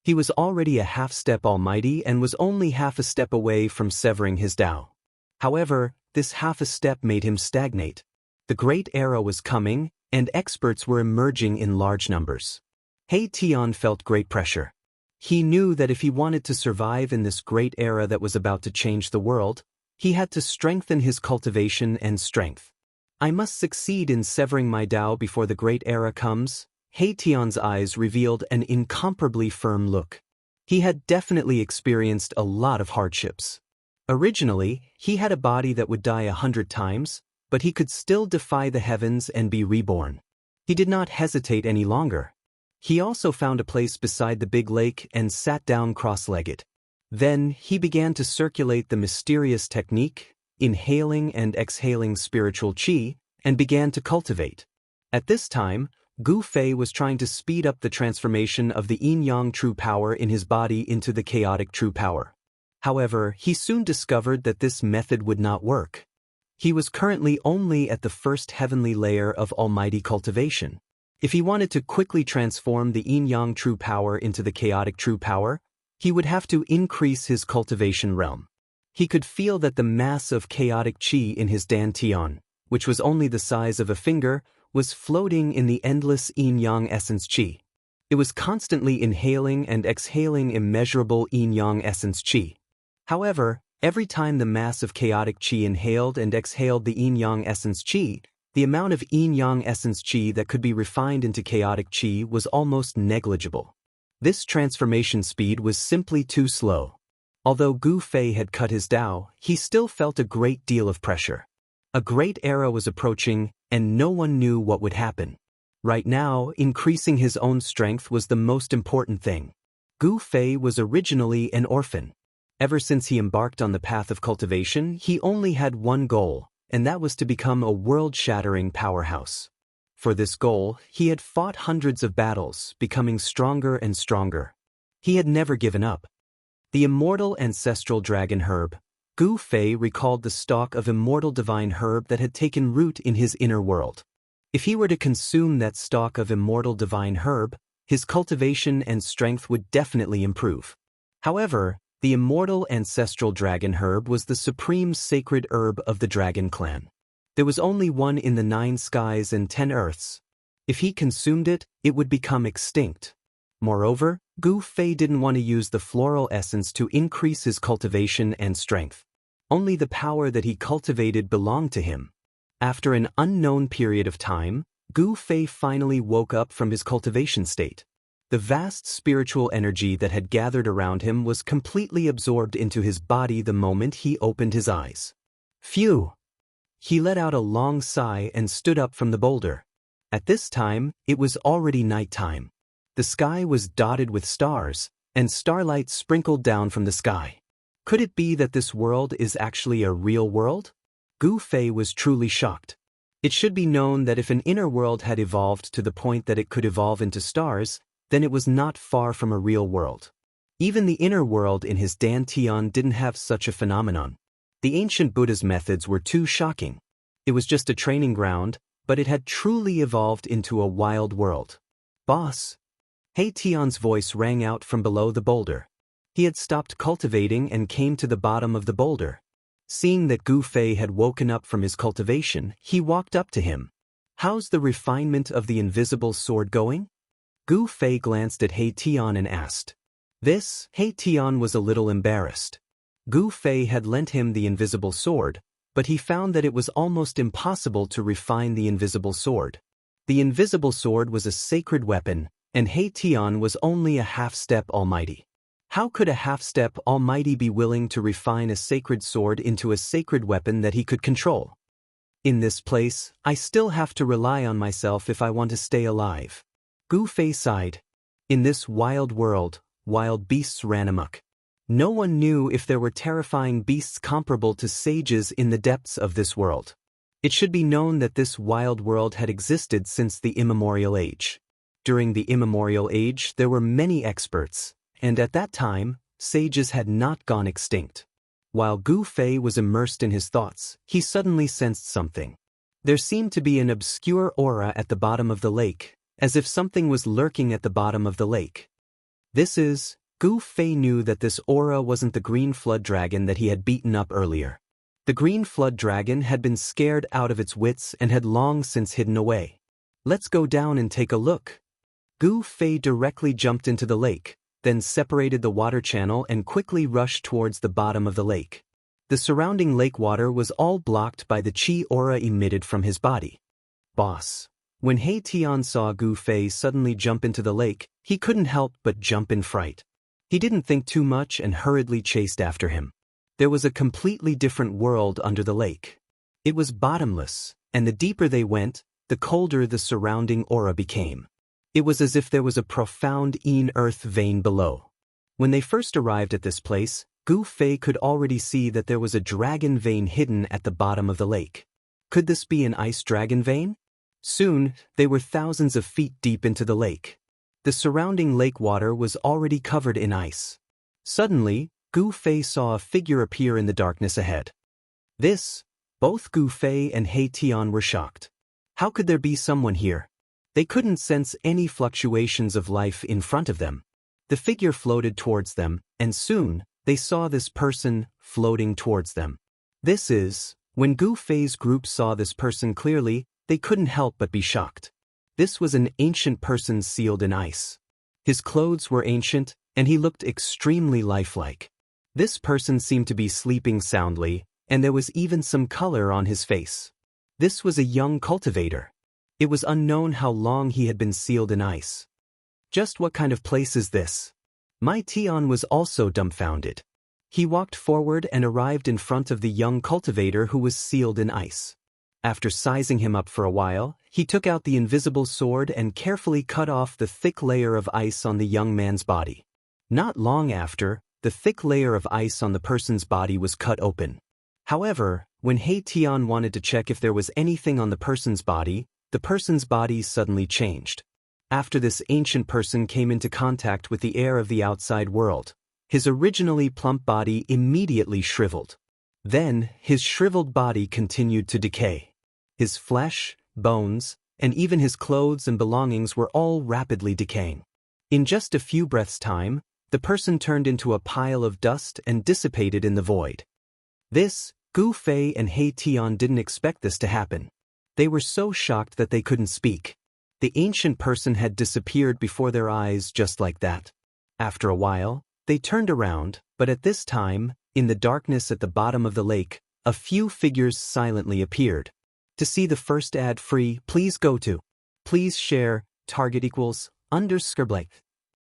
He was already a half-step almighty and was only half a step away from severing his Tao. However, this half a step made him stagnate. The great era was coming, and experts were emerging in large numbers. He Tian felt great pressure. He knew that if he wanted to survive in this great era that was about to change the world, he had to strengthen his cultivation and strength. "I must succeed in severing my Tao before the great era comes," Haetion's eyes revealed an incomparably firm look. He had definitely experienced a lot of hardships. Originally, he had a body that would die 100 times, but he could still defy the heavens and be reborn. He did not hesitate any longer. He also found a place beside the big lake and sat down cross-legged. Then, he began to circulate the mysterious technique, inhaling and exhaling spiritual qi, and began to cultivate. At this time, Gu Fei was trying to speed up the transformation of the yin-yang true power in his body into the chaotic true power. However, he soon discovered that this method would not work. He was currently only at the first heavenly layer of almighty cultivation. If he wanted to quickly transform the yin-yang true power into the chaotic true power, he would have to increase his cultivation realm. He could feel that the mass of chaotic qi in his dantian, which was only the size of a finger, was floating in the endless yin-yang essence qi. It was constantly inhaling and exhaling immeasurable yin-yang essence qi. However, every time the mass of chaotic qi inhaled and exhaled the yin-yang essence qi, the amount of yin-yang essence qi that could be refined into chaotic qi was almost negligible. This transformation speed was simply too slow. Although Gu Fei had cut his Dao, he still felt a great deal of pressure. A great era was approaching, and no one knew what would happen. Right now, increasing his own strength was the most important thing. Gu Fei was originally an orphan. Ever since he embarked on the path of cultivation, he only had one goal, and that was to become a world-shattering powerhouse. For this goal, he had fought hundreds of battles, becoming stronger and stronger. He had never given up. The immortal ancestral dragon herb, Gu Fei recalled the stalk of immortal divine herb that had taken root in his inner world. If he were to consume that stalk of immortal divine herb, his cultivation and strength would definitely improve. However, the immortal ancestral dragon herb was the supreme sacred herb of the dragon clan. There was only one in the 9 skies and 10 earths. If he consumed it, it would become extinct. Moreover, Gu Fei didn't want to use the floral essence to increase his cultivation and strength. Only the power that he cultivated belonged to him. After an unknown period of time, Gu Fei finally woke up from his cultivation state. The vast spiritual energy that had gathered around him was completely absorbed into his body the moment he opened his eyes. Phew! He let out a long sigh and stood up from the boulder. At this time, it was already nighttime. The sky was dotted with stars, and starlight sprinkled down from the sky. Could it be that this world is actually a real world? Gu Fei was truly shocked. It should be known that if an inner world had evolved to the point that it could evolve into stars, then it was not far from a real world. Even the inner world in his dantian didn't have such a phenomenon. The ancient Buddha's methods were too shocking. It was just a training ground, but it had truly evolved into a wild world. Boss! Haetion's voice rang out from below the boulder. He had stopped cultivating and came to the bottom of the boulder. Seeing that Gu Fei had woken up from his cultivation, he walked up to him. How's the refinement of the invisible sword going? Gu Fei glanced at Haetion and asked. Haetion was a little embarrassed. Gu Fei had lent him the invisible sword, but he found that it was almost impossible to refine the invisible sword. The invisible sword was a sacred weapon, and Haetion was only a half-step almighty. How could a half-step almighty be willing to refine a sacred sword into a sacred weapon that he could control? In this place, I still have to rely on myself if I want to stay alive. Gu Fei sighed. In this wild world, wild beasts ran amok. No one knew if there were terrifying beasts comparable to sages in the depths of this world. It should be known that this wild world had existed since the immemorial age. During the immemorial age, there were many experts, and at that time, sages had not gone extinct. While Gu Fei was immersed in his thoughts, he suddenly sensed something. There seemed to be an obscure aura at the bottom of the lake, as if something was lurking at the bottom of the lake. Gu Fei knew that this aura wasn't the green flood dragon that he had beaten up earlier. The green flood dragon had been scared out of its wits and had long since hidden away. Let's go down and take a look. Gu Fei directly jumped into the lake, then separated the water channel and quickly rushed towards the bottom of the lake. The surrounding lake water was all blocked by the chi aura emitted from his body. Boss! When He Tian saw Gu Fei suddenly jump into the lake, he couldn't help but jump in fright. He didn't think too much and hurriedly chased after him. There was a completely different world under the lake. It was bottomless, and the deeper they went, the colder the surrounding aura became. It was as if there was a profound earth vein below. When they first arrived at this place, Gu Fei could already see that there was a dragon vein hidden at the bottom of the lake. Could this be an ice dragon vein? Soon, they were thousands of feet deep into the lake. The surrounding lake water was already covered in ice. Suddenly, Gu Fei saw a figure appear in the darkness ahead. Both Gu Fei and He Tian were shocked. How could there be someone here? They couldn't sense any fluctuations of life in front of them. The figure floated towards them, and soon, they saw this person floating towards them. When Gu Fei's group saw this person clearly, they couldn't help but be shocked. This was an ancient person sealed in ice. His clothes were ancient, and he looked extremely lifelike. This person seemed to be sleeping soundly, and there was even some color on his face. This was a young cultivator. It was unknown how long he had been sealed in ice. Just what kind of place is this? Mai Tian was also dumbfounded. He walked forward and arrived in front of the young cultivator who was sealed in ice. After sizing him up for a while, he took out the invisible sword and carefully cut off the thick layer of ice on the young man's body. Not long after, the thick layer of ice on the person's body was cut open. However, when He Tian wanted to check if there was anything on the person's body suddenly changed. After this ancient person came into contact with the air of the outside world, his originally plump body immediately shriveled. Then, his shriveled body continued to decay. His flesh, bones, and even his clothes and belongings were all rapidly decaying. In just a few breaths' time, the person turned into a pile of dust and dissipated in the void. Gu Fei and He Tian didn't expect this to happen. They were so shocked that they couldn't speak. The ancient person had disappeared before their eyes just like that. After a while, they turned around, but at this time, in the darkness at the bottom of the lake, a few figures silently appeared. To see the first ad free, please go to. Please share, target =_.